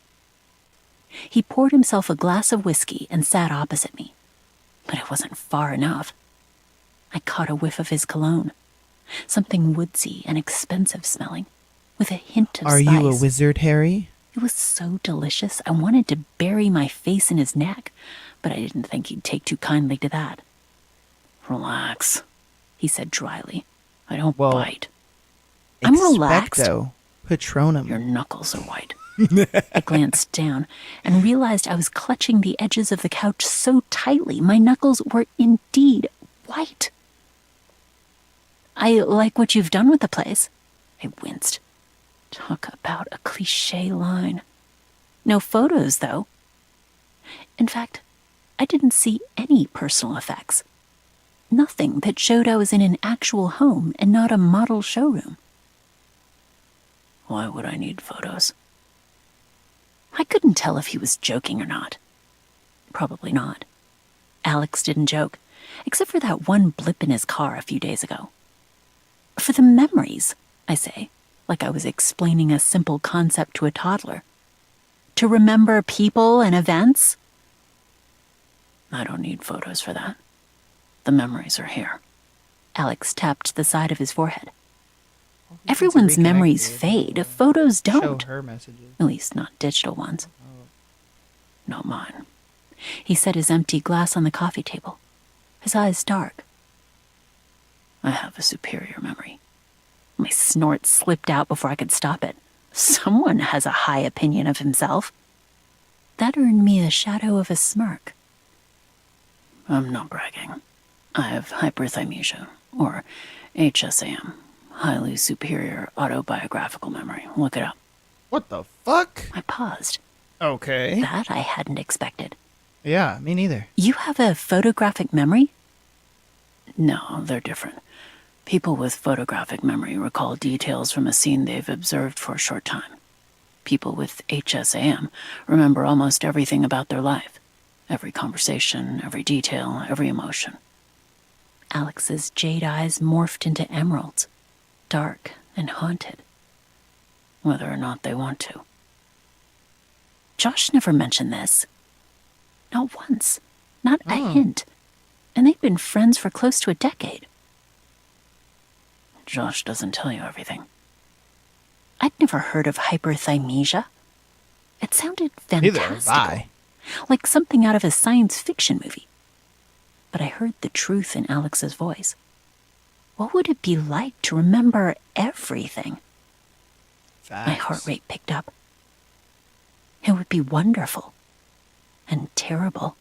[SPEAKER 2] He poured himself a glass of whiskey and sat opposite me, but it wasn't far enough. I caught a whiff of his cologne, something woodsy and expensive smelling, with a hint of
[SPEAKER 1] Are
[SPEAKER 2] spice.
[SPEAKER 1] you a wizard, Harry?
[SPEAKER 2] It was so delicious, I wanted to bury my face in his neck, but I didn't think he'd take too kindly to that. Relax, he said dryly. I don't bite. I'm relaxed.
[SPEAKER 1] Expecto Patronum.
[SPEAKER 2] Your knuckles are white. I glanced down and realized I was clutching the edges of the couch so tightly my knuckles were indeed white. I like what you've done with the place. I winced. Talk about a cliché line. No photos, though. In fact, I didn't see any personal effects. Nothing that showed I was in an actual home and not a model showroom. Why would I need photos? I couldn't tell if he was joking or not. Probably not. Alex didn't joke, except for that one blip in his car a few days ago. For the memories, I say, like I was explaining a simple concept to a toddler. To remember people and events? I don't need photos for that. The memories are here. Alex tapped the side of his forehead. Everyone's memories fade, photos don't.
[SPEAKER 1] Show her messages.
[SPEAKER 2] At least not digital ones. Not mine. He set his empty glass on the coffee table, his eyes dark. I have a superior memory. My snort slipped out before I could stop it. Someone has a high opinion of himself. That earned me the shadow of a smirk. I'm not bragging. I have hyperthymesia, or HSAM, highly superior autobiographical memory. Look it up.
[SPEAKER 1] What the fuck?
[SPEAKER 2] I paused.
[SPEAKER 1] Okay.
[SPEAKER 2] That I hadn't expected.
[SPEAKER 1] Yeah, me neither.
[SPEAKER 2] You have a photographic memory? No, they're different. People with photographic memory recall details from a scene they've observed for a short time. People with HSAM remember almost everything about their life. Every conversation, every detail, every emotion. Alex's jade eyes morphed into emeralds, dark and haunted, whether or not they want to. Josh never mentioned this. Not once. Not a hint. And they'd been friends for close to a decade. Josh doesn't tell you everything. I'd never heard of hyperthymesia. It sounded fantastical. Like something out of a science fiction movie. But I heard the truth in Alex's voice. What would it be like to remember everything?
[SPEAKER 1] Facts.
[SPEAKER 2] My heart rate picked up. It would be wonderful. And terrible.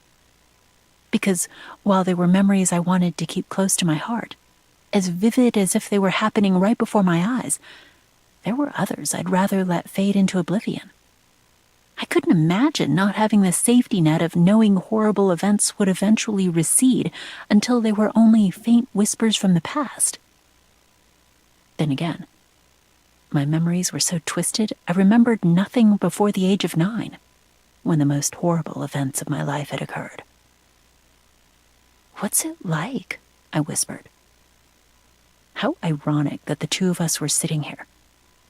[SPEAKER 2] Because while they were memories I wanted to keep close to my heart, as vivid as if they were happening right before my eyes, there were others I'd rather let fade into oblivion. I couldn't imagine not having the safety net of knowing horrible events would eventually recede until they were only faint whispers from the past. Then again, my memories were so twisted I remembered nothing before the age of 9, when the most horrible events of my life had occurred. "What's it like?" I whispered. How ironic that the two of us were sitting here.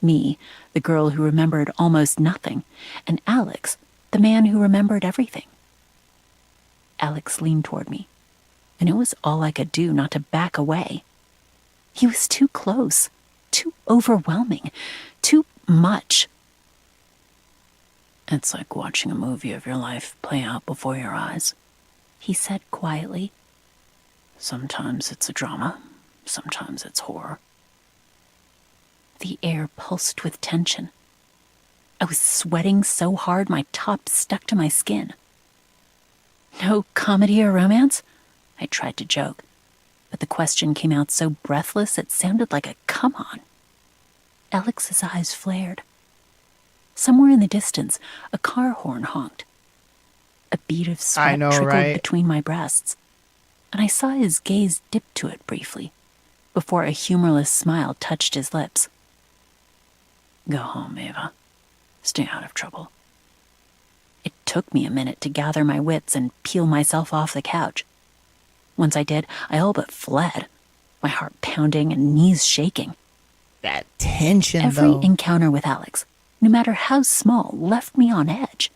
[SPEAKER 2] Me, the girl who remembered almost nothing, and Alex, the man who remembered everything. Alex leaned toward me, and it was all I could do not to back away. He was too close, too overwhelming, too much. "It's like watching a movie of your life play out before your eyes," he said quietly. "Sometimes it's a drama, sometimes it's horror." The air pulsed with tension. I was sweating so hard my top stuck to my skin. "No comedy or romance?" I tried to joke, but the question came out so breathless it sounded like a come on. Alex's eyes flared. Somewhere in the distance, a car horn honked. A bead of sweat trickled between my breasts, and I saw his gaze dip to it briefly, before a humorless smile touched his lips. "Go home, Ava. Stay out of trouble." It took me a minute to gather my wits and peel myself off the couch. Once I did, I all but fled, my heart pounding and knees shaking.
[SPEAKER 1] That tension,
[SPEAKER 2] Every
[SPEAKER 1] though.
[SPEAKER 2] encounter with Alex, no matter how small, left me on edge.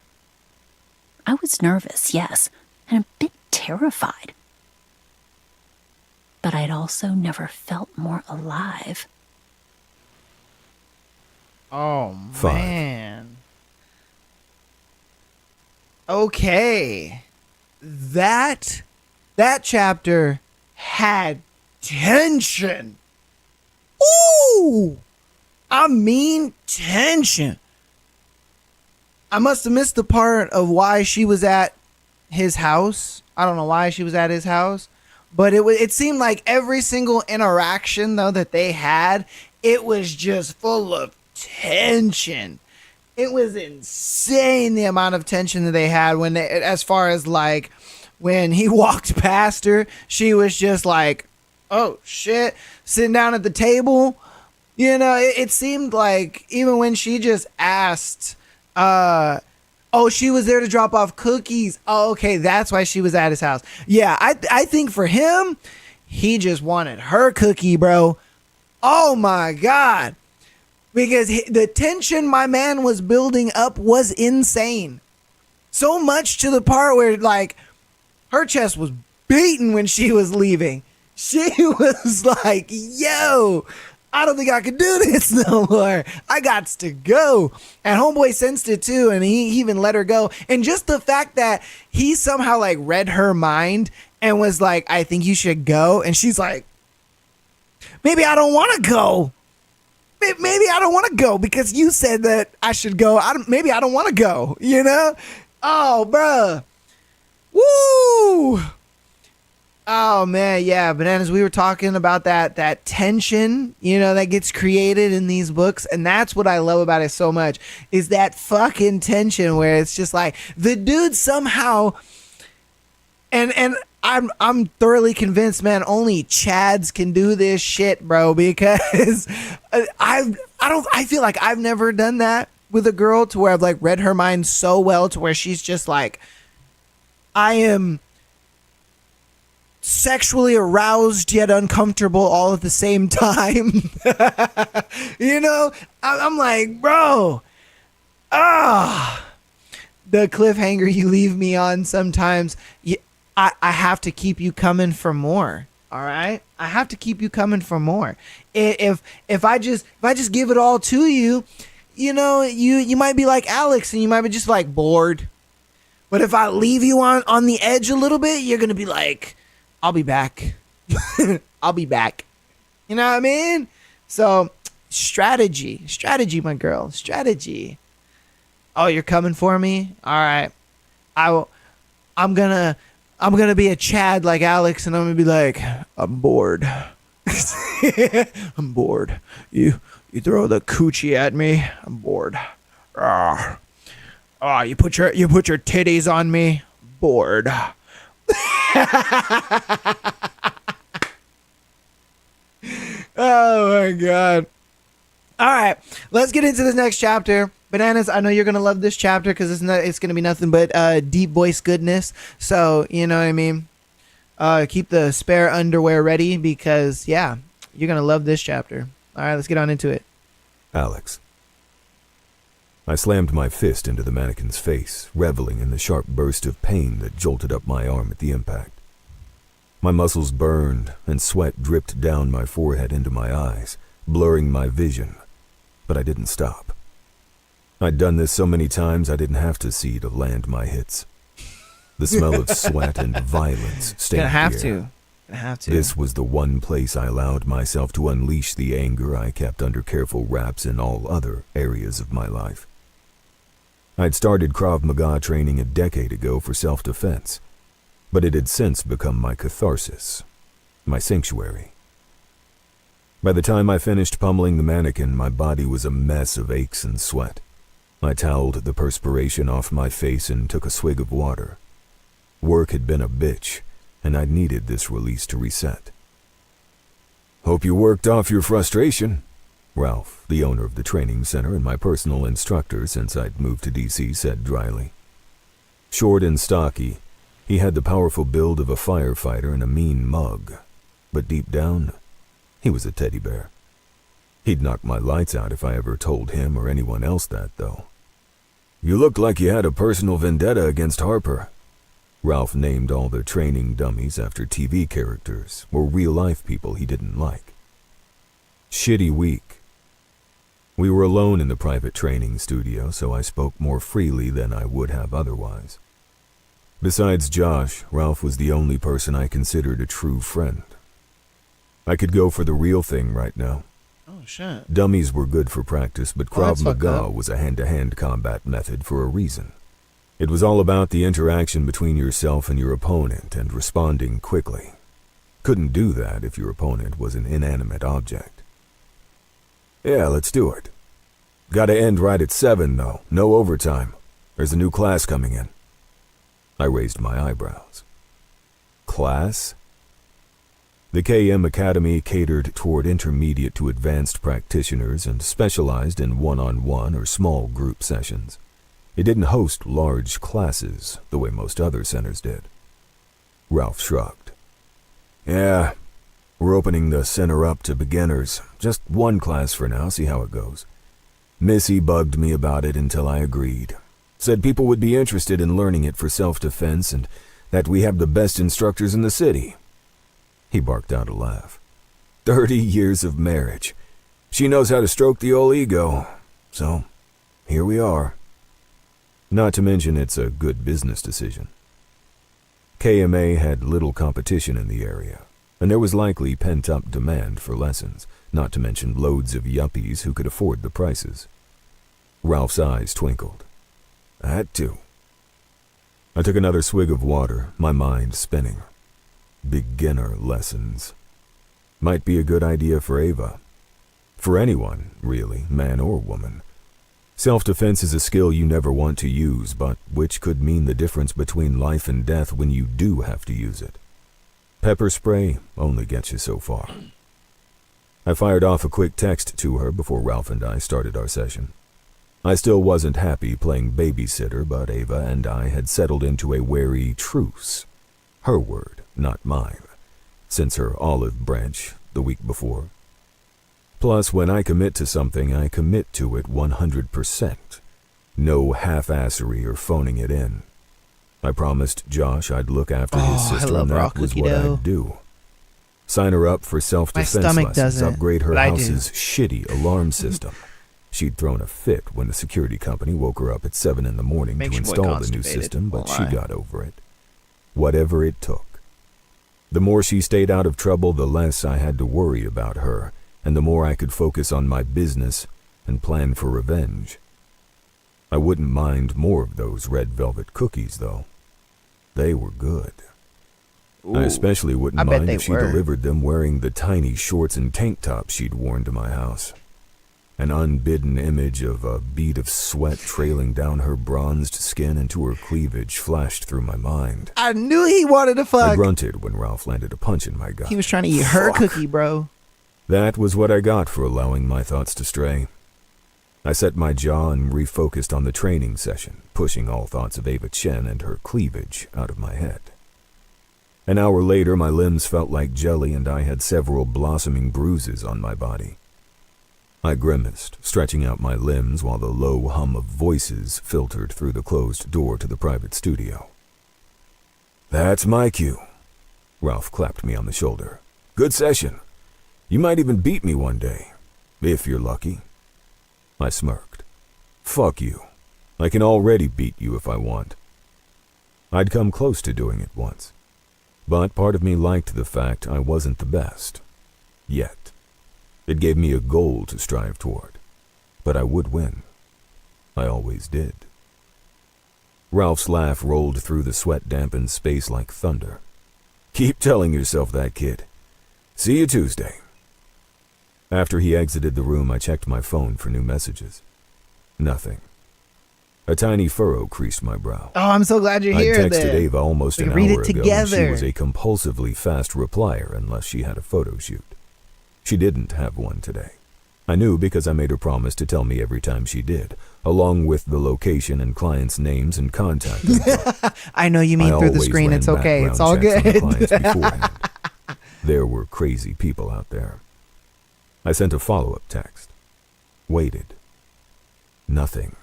[SPEAKER 2] I was nervous, yes, and a bit terrified. But I'd also never felt more alive.
[SPEAKER 1] Oh,
[SPEAKER 3] 5.
[SPEAKER 1] man. Okay. That chapter had tension. Ooh! I mean tension. I must have missed the part of why she was at his house. I don't know why she was at his house. But it seemed like every single interaction, though, that they had, it was just full of tension. It was insane, the amount of tension that they had when they, as far as like when he walked past her, she was just like, "Oh shit," sitting down at the table. You know, it seemed like even when she just asked, oh, she was there to drop off cookies. Oh, okay, that's why she was at his house. Yeah, I think for him, he just wanted her cookie, bro. Oh my God. Because the tension my man was building up was insane. So much to the part where, like, her chest was beating when she was leaving. She was like, "Yo, I don't think I can do this no more. I got to go." And homeboy sensed it too, and he even let her go. And just the fact that he somehow like read her mind and was like, "I think you should go." And she's like, "Maybe I don't want to go. Maybe I don't want to go because you said that I should go. Maybe I don't want to go, you know?" Oh, bruh. Woo! Oh man, yeah, Bananas, we were talking about that tension, you know, that gets created in these books, and that's what I love about it so much, is that fucking tension where it's just like the dude somehow, and I'm thoroughly convinced, man, only Chads can do this shit, bro, because I feel like I've never done that with a girl to where I've like read her mind so well to where she's just like, I am sexually aroused yet uncomfortable all at the same time. You know, I'm like, bro, the cliffhanger you leave me on sometimes, I have to keep you coming for more. All right, I have to keep you coming for more. If I just give it all to you, you know, you might be like Alex and you might be just like bored. But if I leave you on the edge a little bit, you're gonna be like, I'll be back. I'll be back. You know what I mean? So strategy, my girl, strategy. Oh, you're coming for me? All right. I'm gonna be a Chad like Alex, and I'm gonna be like, I'm bored. I'm bored. You throw the coochie at me. I'm bored. You put your titties on me. Bored. Oh my god. All right, let's get into this next chapter. Bananas, I know you're gonna love this chapter because it's gonna be nothing but deep voice goodness. So you know what I mean. Keep the spare underwear ready because yeah, you're gonna love this chapter. All right, let's get on into it.
[SPEAKER 3] Alex. I slammed my fist into the mannequin's face, reveling in the sharp burst of pain that jolted up my arm at the impact. My muscles burned and sweat dripped down my forehead into my eyes, blurring my vision, but I didn't stop. I'd done this so many times I didn't have to see to land my hits. The smell of sweat and violence stained the air. Gonna have to. This was the one place I allowed myself to unleash the anger I kept under careful wraps in all other areas of my life. I'd started Krav Maga training a decade ago for self-defense, but it had since become my catharsis, my sanctuary. By the time I finished pummeling the mannequin, my body was a mess of aches and sweat. I toweled the perspiration off my face and took a swig of water. Work had been a bitch, and I'd needed this release to reset. Hope you worked off your frustration, Ralph, the owner of the training center and my personal instructor since I'd moved to D.C., said dryly. Short and stocky, he had the powerful build of a firefighter and a mean mug, but deep down, he was a teddy bear. He'd knock my lights out if I ever told him or anyone else that, though. You looked like you had a personal vendetta against Harper. Ralph named all the training dummies after TV characters or real-life people he didn't like. Shitty week. We were alone in the private training studio, so I spoke more freely than I would have otherwise. Besides Josh, Ralph was the only person I considered a true friend. I could go for the real thing right now.
[SPEAKER 1] Oh, shit.
[SPEAKER 3] Dummies were good for practice, but Krav Maga was a hand-to-hand combat method for a reason. It was all about the interaction between yourself and your opponent and responding quickly. Couldn't do that if your opponent was an inanimate object. Yeah, let's do it. Gotta end right at 7, though. No overtime. There's a new class coming in. I raised my eyebrows. Class? The KM Academy catered toward intermediate to advanced practitioners and specialized in one-on-one or small group sessions. It didn't host large classes the way most other centers did. Ralph shrugged. Yeah, we're opening the center up to beginners. Just one class for now, see how it goes. Missy bugged me about it until I agreed. Said people would be interested in learning it for self-defense and that we have the best instructors in the city. He barked out a laugh. 30 years of marriage. She knows how to stroke the old ego. So, here we are. Not to mention it's a good business decision. KMA had little competition in the area, and there was likely pent-up demand for lessons, not to mention loads of yuppies who could afford the prices. Ralph's eyes twinkled. That too. I took another swig of water, my mind spinning. Beginner lessons. Might be a good idea for Ava. For anyone, really, man or woman. Self-defense is a skill you never want to use, but which could mean the difference between life and death when you do have to use it. Pepper spray only gets you so far. I fired off a quick text to her before Ralph and I started our session. I still wasn't happy playing babysitter, but Ava and I had settled into a wary truce. Her word, not mine. since her olive branch the week before. Plus, when I commit to something, I commit to it 100%. No half-assery or phoning it in. I promised Josh I'd look after his sister, and that was what I'd do. Sign her up for self-defense lessons, upgrade her house's shitty alarm system. She'd thrown a fit when the security company woke her up at 7 in the morning to install the new system, but she got over it. Whatever it took. The more she stayed out of trouble, the less I had to worry about her, and the more I could focus on my business and plan for revenge. I wouldn't mind more of those red velvet cookies, though. They were good. Ooh, I especially wouldn't mind if she delivered them wearing the tiny shorts and tank tops she'd worn to my house. An unbidden image of a bead of sweat trailing down her bronzed skin into her cleavage flashed through my mind.
[SPEAKER 1] I knew he wanted to fuck.
[SPEAKER 3] I grunted when Ralph landed a punch in my gut.
[SPEAKER 1] He was trying to eat her cookie, bro.
[SPEAKER 3] That was what I got for allowing my thoughts to stray. I set my jaw and refocused on the training session, pushing all thoughts of Ava Chen and her cleavage out of my head. An hour later, my limbs felt like jelly and I had several blossoming bruises on my body. I grimaced, stretching out my limbs while the low hum of voices filtered through the closed door to the private studio. "That's my cue." Ralph clapped me on the shoulder. "Good session. You might even beat me one day, if you're lucky." I smirked. "Fuck you. I can already beat you if I want." I'd come close to doing it once, but part of me liked the fact I wasn't the best. Yet. It gave me a goal to strive toward, but I would win. I always did. Ralph's laugh rolled through the sweat-dampened space like thunder. "Keep telling yourself that, kid. See you Tuesday." After he exited the room, I checked my phone for new messages. Nothing. A tiny furrow creased my brow.
[SPEAKER 1] Oh, I'm so glad you're here.
[SPEAKER 3] I texted Ava almost an hour ago, and
[SPEAKER 1] together.
[SPEAKER 3] She was a compulsively fast replier unless she had a photo shoot. She didn't have one today. I knew because I made her promise to tell me every time she did, along with the location and clients' names and contact info.
[SPEAKER 1] I know you mean through the screen. It's okay. It's all good.
[SPEAKER 3] There were crazy people out there. I sent a follow-up text. Waited. Nothing.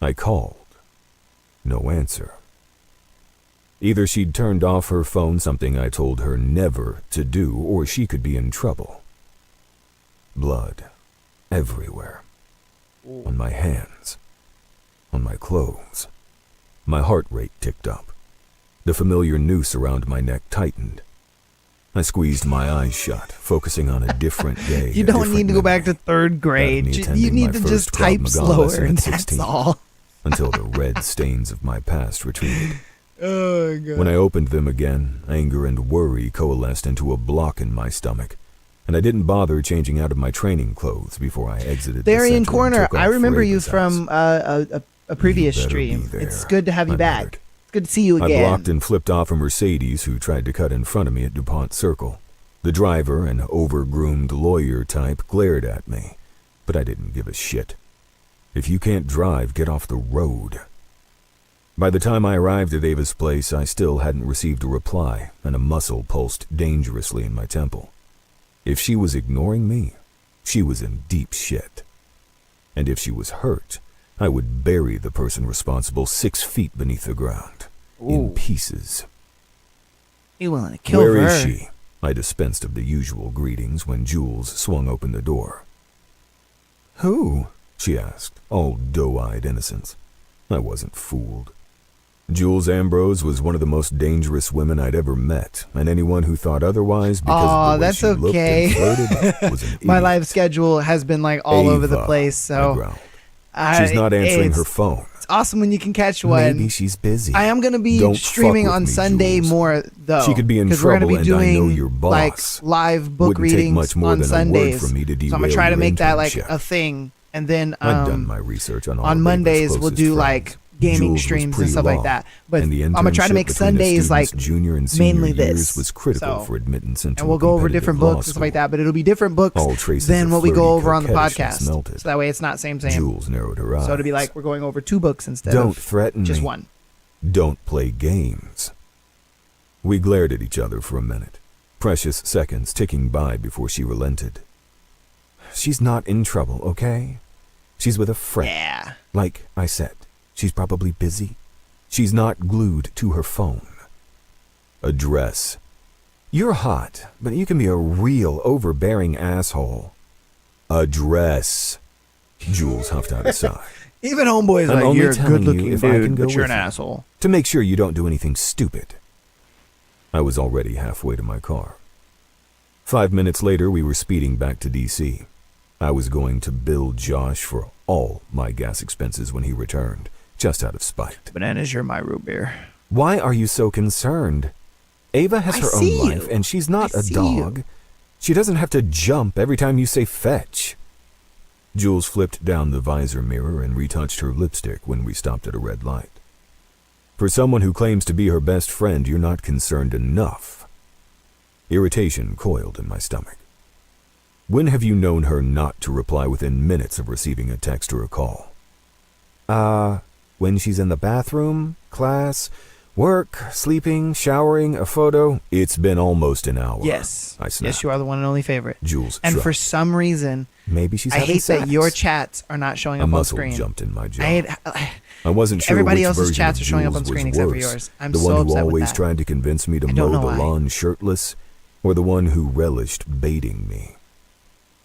[SPEAKER 3] I called. No answer. Either she'd turned off her phone, something I told her never to do, or she could be in trouble. Blood. Everywhere. On my hands. On my clothes. My heart rate ticked up. The familiar noose around my neck tightened. I squeezed my eyes shut, focusing on a different day.
[SPEAKER 1] You don't need to go back to third grade. You need to just type slower, and that's all.
[SPEAKER 3] Until the red stains of my past retreated.
[SPEAKER 1] Oh, God.
[SPEAKER 3] When I opened them again, anger and worry coalesced into a block in my stomach, and I didn't bother changing out of my training clothes before I exited
[SPEAKER 1] Darien
[SPEAKER 3] the
[SPEAKER 1] Corner,
[SPEAKER 3] I
[SPEAKER 1] remember you from a previous stream. It's good to have you back. It's good to see you again.
[SPEAKER 3] I blocked and flipped off a Mercedes who tried to cut in front of me at DuPont Circle. The driver, an over-groomed lawyer type, glared at me, but I didn't give a shit. If you can't drive, get off the road. By the time I arrived at Ava's place, I still hadn't received a reply, and a muscle pulsed dangerously in my temple. If she was ignoring me, she was in deep shit. And if she was hurt, I would bury the person responsible 6 feet beneath the ground, in pieces.
[SPEAKER 1] You willing to kill her?
[SPEAKER 3] Where is she? I dispensed of the usual greetings when Jules swung open the door. Who? She asked, all doe-eyed innocence. I wasn't fooled. Jules Ambrose was one of the most dangerous women I'd ever met, and anyone who thought otherwise because of the way she looked and flirted was an idiot.
[SPEAKER 1] My life schedule has been like all over the place, so
[SPEAKER 3] she's not answering her phone.
[SPEAKER 1] It's awesome when you can catch one.
[SPEAKER 3] Maybe she's busy.
[SPEAKER 1] I am going to be streaming on Sunday more, though.
[SPEAKER 3] She could be in trouble,
[SPEAKER 1] we're gonna be
[SPEAKER 3] and I know
[SPEAKER 1] doing
[SPEAKER 3] your boss.
[SPEAKER 1] Like live book readings
[SPEAKER 3] much more
[SPEAKER 1] on
[SPEAKER 3] than
[SPEAKER 1] Sundays.
[SPEAKER 3] A word for me to
[SPEAKER 1] so I'm going to try to make that like
[SPEAKER 3] internship.
[SPEAKER 1] a thing. And then
[SPEAKER 3] I've done my research on all
[SPEAKER 1] on
[SPEAKER 3] of
[SPEAKER 1] Mondays
[SPEAKER 3] Ava's
[SPEAKER 1] we'll
[SPEAKER 3] closest
[SPEAKER 1] do
[SPEAKER 3] friends.
[SPEAKER 1] like gaming
[SPEAKER 3] Jules
[SPEAKER 1] streams and stuff like that. But I'm gonna try to make
[SPEAKER 3] internship
[SPEAKER 1] Sundays
[SPEAKER 3] between the
[SPEAKER 1] like
[SPEAKER 3] students' junior and senior
[SPEAKER 1] mainly
[SPEAKER 3] years
[SPEAKER 1] this.
[SPEAKER 3] was critical for admittance into
[SPEAKER 1] and we'll
[SPEAKER 3] a
[SPEAKER 1] go over
[SPEAKER 3] competitive
[SPEAKER 1] different
[SPEAKER 3] law
[SPEAKER 1] books and stuff like
[SPEAKER 3] school.
[SPEAKER 1] that. But it'll be different books
[SPEAKER 3] All traces
[SPEAKER 1] than
[SPEAKER 3] of
[SPEAKER 1] what we go
[SPEAKER 3] flirty
[SPEAKER 1] over on the
[SPEAKER 3] coquettishness
[SPEAKER 1] podcast.
[SPEAKER 3] melted.
[SPEAKER 1] So that way it's not same.
[SPEAKER 3] Jules narrowed her eyes.
[SPEAKER 1] So to be like we're going over 2 books instead
[SPEAKER 3] Don't
[SPEAKER 1] of
[SPEAKER 3] threaten
[SPEAKER 1] just
[SPEAKER 3] me.
[SPEAKER 1] one.
[SPEAKER 3] Don't play games. We glared at each other for a minute, Precious seconds ticking by before she relented. She's not in trouble, okay? She's with a friend.
[SPEAKER 1] Yeah.
[SPEAKER 3] Like I said, she's probably busy. She's not glued to her phone. Address. You're hot, but you can be a real overbearing asshole. Address. Jules huffed out a sigh.
[SPEAKER 1] Even homeboys
[SPEAKER 3] I'm
[SPEAKER 1] like,
[SPEAKER 3] only
[SPEAKER 1] you're a
[SPEAKER 3] telling
[SPEAKER 1] good-looking
[SPEAKER 3] you if I can
[SPEAKER 1] dude,
[SPEAKER 3] go
[SPEAKER 1] but you're
[SPEAKER 3] with
[SPEAKER 1] an
[SPEAKER 3] you.
[SPEAKER 1] asshole.
[SPEAKER 3] To make sure you don't do anything stupid. I was already halfway to my car. 5 minutes later, we were speeding back to D.C. I was going to bill Josh for all my gas expenses when he returned, just out of spite.
[SPEAKER 1] Bananas, you're my root beer.
[SPEAKER 3] Why are you so concerned? Ava has her own life, and she's not a dog. She doesn't have to jump every time you say fetch. Jules flipped down the visor mirror and retouched her lipstick when we stopped at a red light. For someone who claims to be her best friend, you're not concerned enough. Irritation coiled in my stomach. When have you known her not to reply within minutes of receiving a text or a call? When she's in the bathroom, class, work, sleeping, showering, a photo. It's been almost an hour.
[SPEAKER 1] Yes.
[SPEAKER 3] I snapped.
[SPEAKER 1] Yes, you are the one and only favorite.
[SPEAKER 3] Jules
[SPEAKER 1] And
[SPEAKER 3] shrugged.
[SPEAKER 1] for some reason,
[SPEAKER 3] Maybe she's
[SPEAKER 1] I
[SPEAKER 3] having
[SPEAKER 1] hate
[SPEAKER 3] sex.
[SPEAKER 1] that your chats are not showing
[SPEAKER 3] A
[SPEAKER 1] up on
[SPEAKER 3] muscle
[SPEAKER 1] screen.
[SPEAKER 3] jumped in my jaw.
[SPEAKER 1] I
[SPEAKER 3] wasn't sure
[SPEAKER 1] everybody
[SPEAKER 3] which
[SPEAKER 1] else's
[SPEAKER 3] version
[SPEAKER 1] chats
[SPEAKER 3] of
[SPEAKER 1] are showing up
[SPEAKER 3] Jules
[SPEAKER 1] on screen
[SPEAKER 3] was
[SPEAKER 1] except for
[SPEAKER 3] worse.
[SPEAKER 1] yours. I'm
[SPEAKER 3] the
[SPEAKER 1] so
[SPEAKER 3] one who
[SPEAKER 1] upset with
[SPEAKER 3] always
[SPEAKER 1] that.
[SPEAKER 3] tried to convince me to
[SPEAKER 1] I
[SPEAKER 3] mow
[SPEAKER 1] don't know
[SPEAKER 3] the
[SPEAKER 1] why.
[SPEAKER 3] lawn shirtless, or the one who relished baiting me.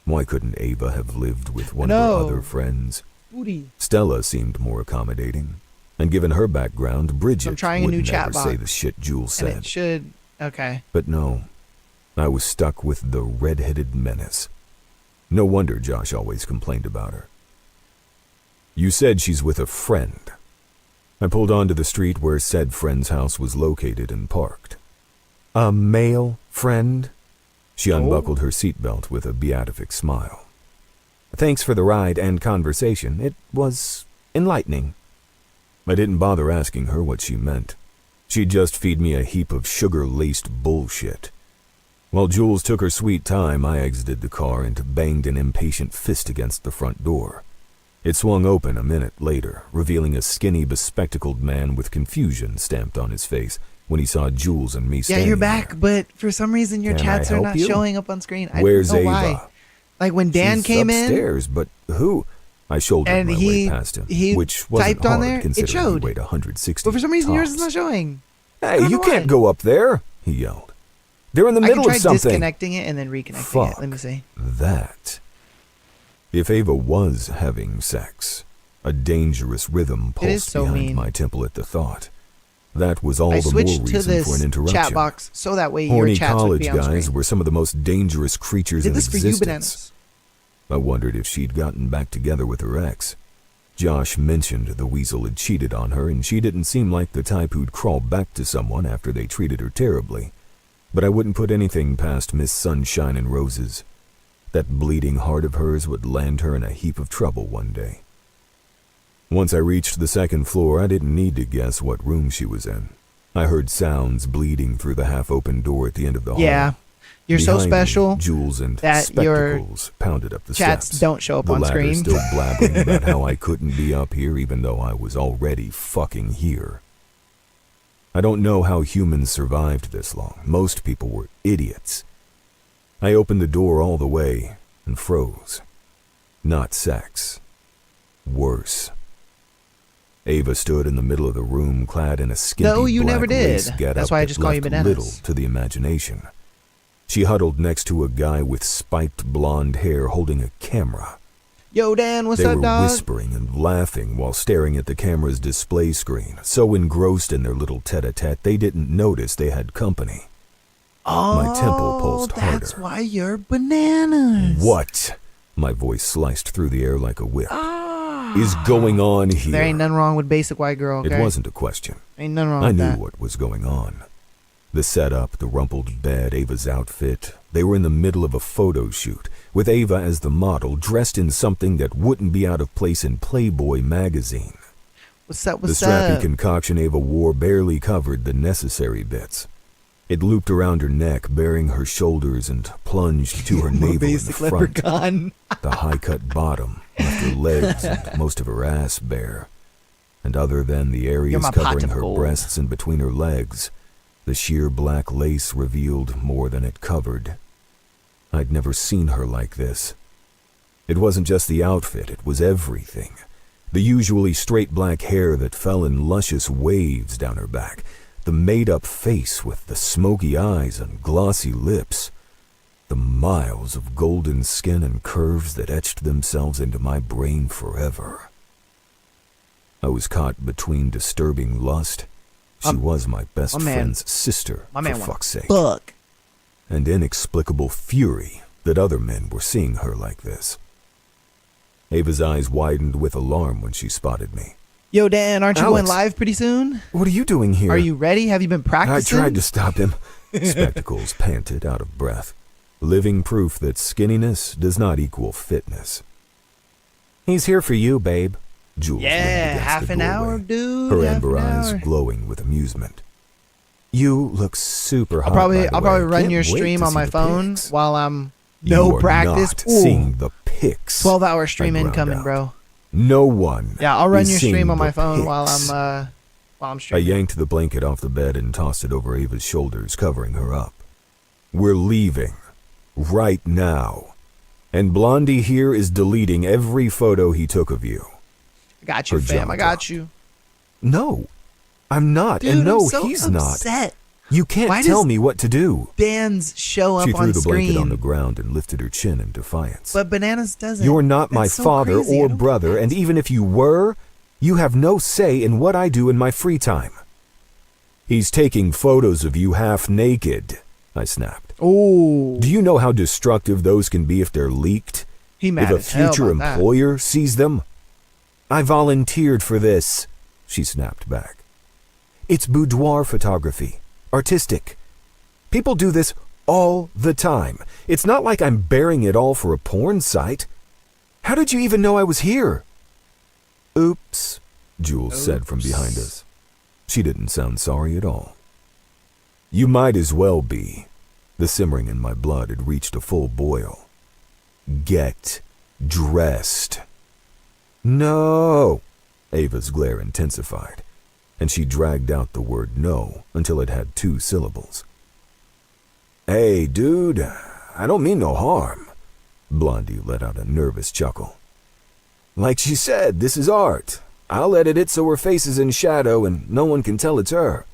[SPEAKER 3] Why couldn't Ava have lived with one of her other friends?
[SPEAKER 1] Booty.
[SPEAKER 3] Stella seemed more accommodating, and given her background, Bridget
[SPEAKER 1] I'm trying a
[SPEAKER 3] would
[SPEAKER 1] new
[SPEAKER 3] never
[SPEAKER 1] chat
[SPEAKER 3] say
[SPEAKER 1] box.
[SPEAKER 3] the shit Jules
[SPEAKER 1] And
[SPEAKER 3] said.
[SPEAKER 1] it should. Okay.
[SPEAKER 3] But no, I was stuck with the red-headed menace. No wonder Josh always complained about her. You said she's with a friend. I pulled onto the street where said friend's house was located and parked. A male friend? She unbuckled her seatbelt with a beatific smile. Thanks for the ride and conversation. It was enlightening. I didn't bother asking her what she meant. She'd just feed me a heap of sugar-laced bullshit. While Jules took her sweet time, I exited the car and banged an impatient fist against the front door. It swung open a minute later, revealing a skinny, bespectacled man with confusion stamped on his face when he saw Jules and me
[SPEAKER 1] Yeah,
[SPEAKER 3] standing
[SPEAKER 1] you're back,
[SPEAKER 3] there.
[SPEAKER 1] but for some reason your
[SPEAKER 3] Can
[SPEAKER 1] chats
[SPEAKER 3] I
[SPEAKER 1] are
[SPEAKER 3] help
[SPEAKER 1] not
[SPEAKER 3] you?
[SPEAKER 1] showing up on screen. I
[SPEAKER 3] Where's
[SPEAKER 1] don't know
[SPEAKER 3] Ava?
[SPEAKER 1] why. Like when Dan
[SPEAKER 3] She's
[SPEAKER 1] came
[SPEAKER 3] upstairs, but who? I shouldered
[SPEAKER 1] And
[SPEAKER 3] my
[SPEAKER 1] he-
[SPEAKER 3] way past him,
[SPEAKER 1] he
[SPEAKER 3] which wasn't
[SPEAKER 1] typed on
[SPEAKER 3] hard
[SPEAKER 1] there, it
[SPEAKER 3] considering
[SPEAKER 1] showed.
[SPEAKER 3] he weighed 160
[SPEAKER 1] but for some reason yours is
[SPEAKER 3] tops.
[SPEAKER 1] not showing.
[SPEAKER 3] Hey,
[SPEAKER 1] don't
[SPEAKER 3] you
[SPEAKER 1] know
[SPEAKER 3] can't
[SPEAKER 1] why.
[SPEAKER 3] go up there, he yelled. They're in the
[SPEAKER 1] I can
[SPEAKER 3] middle
[SPEAKER 1] try
[SPEAKER 3] of something.
[SPEAKER 1] disconnecting it and then reconnecting
[SPEAKER 3] Fuck
[SPEAKER 1] it. Let me see.
[SPEAKER 3] that. If Ava was having sex, a dangerous rhythm
[SPEAKER 1] It is
[SPEAKER 3] pulsed
[SPEAKER 1] so
[SPEAKER 3] behind
[SPEAKER 1] mean.
[SPEAKER 3] my temple at the thought. That was all
[SPEAKER 1] I
[SPEAKER 3] the more
[SPEAKER 1] switched to
[SPEAKER 3] reason
[SPEAKER 1] this
[SPEAKER 3] for an interruption.
[SPEAKER 1] chat box so that way
[SPEAKER 3] Horny
[SPEAKER 1] your chats would
[SPEAKER 3] college
[SPEAKER 1] be on
[SPEAKER 3] guys
[SPEAKER 1] screen.
[SPEAKER 3] were some of the most dangerous creatures
[SPEAKER 1] Did
[SPEAKER 3] in
[SPEAKER 1] this for
[SPEAKER 3] existence.
[SPEAKER 1] you, Bananas.
[SPEAKER 3] I wondered if she'd gotten back together with her ex. Josh mentioned the weasel had cheated on her, and she didn't seem like the type who'd crawl back to someone after they treated her terribly. But I wouldn't put anything past Miss Sunshine and Roses. That bleeding heart of hers would land her in a heap of trouble one day. Once I reached the second floor, I didn't need to guess what room she was in. I heard sounds bleeding through the half-open door at the end of the hall.
[SPEAKER 1] Yeah. You're so
[SPEAKER 3] Behind me,
[SPEAKER 1] special
[SPEAKER 3] Jules and
[SPEAKER 1] that your
[SPEAKER 3] spectacles pounded up the
[SPEAKER 1] chats
[SPEAKER 3] steps.
[SPEAKER 1] don't show up
[SPEAKER 3] The
[SPEAKER 1] on
[SPEAKER 3] latter
[SPEAKER 1] screen.
[SPEAKER 3] still blabbering about how I couldn't be up here even though I was already fucking here. I don't know how humans survived this long. Most people were idiots. I opened the door all the way and froze. Not sex. Worse. Ava stood in the middle of the room, clad in a skimpy
[SPEAKER 1] No, you
[SPEAKER 3] black
[SPEAKER 1] never did.
[SPEAKER 3] lace getup
[SPEAKER 1] That's why I
[SPEAKER 3] that
[SPEAKER 1] just call you
[SPEAKER 3] left
[SPEAKER 1] Bananas.
[SPEAKER 3] little to the imagination. She huddled next to a guy with spiked blonde hair holding a camera.
[SPEAKER 1] Yo, Dan, what's
[SPEAKER 3] They
[SPEAKER 1] up,
[SPEAKER 3] were
[SPEAKER 1] dog?
[SPEAKER 3] whispering and laughing while staring at the camera's display screen, so engrossed in their little tete-a-tete they didn't notice they had company.
[SPEAKER 1] Oh,
[SPEAKER 3] My temple pulsed
[SPEAKER 1] that's
[SPEAKER 3] harder.
[SPEAKER 1] why you're Bananas.
[SPEAKER 3] What? My voice sliced through the air like a whip.
[SPEAKER 1] Ah.
[SPEAKER 3] Is going on here?
[SPEAKER 1] There ain't nothing wrong with basic white girl, okay?
[SPEAKER 3] It wasn't a question.
[SPEAKER 1] Ain't nothing wrong
[SPEAKER 3] I
[SPEAKER 1] with
[SPEAKER 3] knew
[SPEAKER 1] that.
[SPEAKER 3] what was going on. The setup, the rumpled bed, Ava's outfit. They were in the middle of a photo shoot, with Ava as the model, dressed in something that wouldn't be out of place in Playboy magazine.
[SPEAKER 1] What's up,
[SPEAKER 3] The
[SPEAKER 1] what's
[SPEAKER 3] strappy
[SPEAKER 1] up?
[SPEAKER 3] concoction Ava wore barely covered the necessary bits. It looped around her neck, bearing her shoulders, and plunged to her
[SPEAKER 1] I'm a
[SPEAKER 3] navel in the
[SPEAKER 1] basic
[SPEAKER 3] front.
[SPEAKER 1] leprechaun.
[SPEAKER 3] The high-cut bottom left her legs and most of her ass bare. And other than the
[SPEAKER 1] You're
[SPEAKER 3] areas
[SPEAKER 1] my pot
[SPEAKER 3] covering
[SPEAKER 1] of
[SPEAKER 3] her
[SPEAKER 1] gold.
[SPEAKER 3] breasts and between her legs, The sheer black lace revealed more than it covered. I'd never seen her like this. It wasn't just the outfit, it was everything. The usually straight black hair that fell in luscious waves down her back. The made-up face with the smoky eyes and glossy lips. The miles of golden skin and curves that etched themselves into my brain forever. I was caught between disturbing lust. She was my best friend's sister, for fuck's sake.
[SPEAKER 1] Fuck.
[SPEAKER 3] And inexplicable fury that other men were seeing her like this. Ava's eyes widened with alarm when she spotted me.
[SPEAKER 1] Yo, Dan, aren't you
[SPEAKER 3] Alex,
[SPEAKER 1] going live pretty soon?
[SPEAKER 3] What are you doing here?
[SPEAKER 1] Are you ready? Have you been practicing?
[SPEAKER 3] I tried to stop him. Spectacles panted, out of breath. Living proof that skinniness does not equal fitness. He's here for you, babe. Jules leaned against
[SPEAKER 1] half
[SPEAKER 3] the
[SPEAKER 1] an
[SPEAKER 3] doorway,
[SPEAKER 1] hour, dude.
[SPEAKER 3] her
[SPEAKER 1] half
[SPEAKER 3] amber
[SPEAKER 1] an
[SPEAKER 3] eyes
[SPEAKER 1] hour.
[SPEAKER 3] glowing with amusement. You look super hot.
[SPEAKER 1] I'll
[SPEAKER 3] by the
[SPEAKER 1] probably
[SPEAKER 3] way.
[SPEAKER 1] run
[SPEAKER 3] Can't
[SPEAKER 1] your
[SPEAKER 3] wait
[SPEAKER 1] stream
[SPEAKER 3] to
[SPEAKER 1] on
[SPEAKER 3] see
[SPEAKER 1] my
[SPEAKER 3] the
[SPEAKER 1] phone
[SPEAKER 3] pics.
[SPEAKER 1] while I'm
[SPEAKER 3] You are
[SPEAKER 1] practice.
[SPEAKER 3] not seeing the pics.
[SPEAKER 1] 12-hour stream
[SPEAKER 3] I ground
[SPEAKER 1] incoming,
[SPEAKER 3] out.
[SPEAKER 1] bro.
[SPEAKER 3] No one.
[SPEAKER 1] Yeah, I'll run
[SPEAKER 3] is
[SPEAKER 1] your stream
[SPEAKER 3] seeing
[SPEAKER 1] on my
[SPEAKER 3] the
[SPEAKER 1] phone
[SPEAKER 3] pics.
[SPEAKER 1] while I'm
[SPEAKER 3] I
[SPEAKER 1] streaming.
[SPEAKER 3] yanked the blanket off the bed and tossed it over Ava's shoulders, covering her up. We're leaving. Right now. And Blondie here is deleting every photo he took of you.
[SPEAKER 1] I got you,
[SPEAKER 3] Her
[SPEAKER 1] fam.
[SPEAKER 3] jaw
[SPEAKER 1] I got
[SPEAKER 3] dropped.
[SPEAKER 1] you.
[SPEAKER 3] No. I'm not.
[SPEAKER 1] Dude,
[SPEAKER 3] and no,
[SPEAKER 1] I'm so
[SPEAKER 3] he's
[SPEAKER 1] upset.
[SPEAKER 3] not. You can't
[SPEAKER 1] Why
[SPEAKER 3] tell
[SPEAKER 1] does
[SPEAKER 3] me what to do.
[SPEAKER 1] Bands show up
[SPEAKER 3] She threw
[SPEAKER 1] on
[SPEAKER 3] the
[SPEAKER 1] screen,
[SPEAKER 3] blanket on the ground and lifted her chin in defiance.
[SPEAKER 1] but Bananas doesn't.
[SPEAKER 3] You're not my
[SPEAKER 1] That's so
[SPEAKER 3] father
[SPEAKER 1] crazy. I
[SPEAKER 3] or
[SPEAKER 1] don't
[SPEAKER 3] brother,
[SPEAKER 1] get
[SPEAKER 3] and
[SPEAKER 1] it.
[SPEAKER 3] even if you were, you have no say in what I do in my free time. He's taking photos of you half naked, I snapped.
[SPEAKER 1] Oh,
[SPEAKER 3] Do you know how destructive those can be if they're leaked?
[SPEAKER 1] he mad
[SPEAKER 3] If a
[SPEAKER 1] as hell
[SPEAKER 3] future
[SPEAKER 1] about that.
[SPEAKER 3] employer sees them? I volunteered for this, she snapped back. It's boudoir photography. Artistic. People do this all the time. It's not like I'm bearing it all for a porn site. How did you even know I was here? Oops, Jules said from behind us. She didn't sound sorry at all. You might as well be. The simmering in my blood had reached a full boil. Get dressed. No. Ava's glare intensified, and she dragged out the word no until it had 2 syllables. Hey, dude, I don't mean no harm. Blondie let out a nervous chuckle. Like she said, this is art. I'll edit it so her face is in shadow and no one can tell it's her.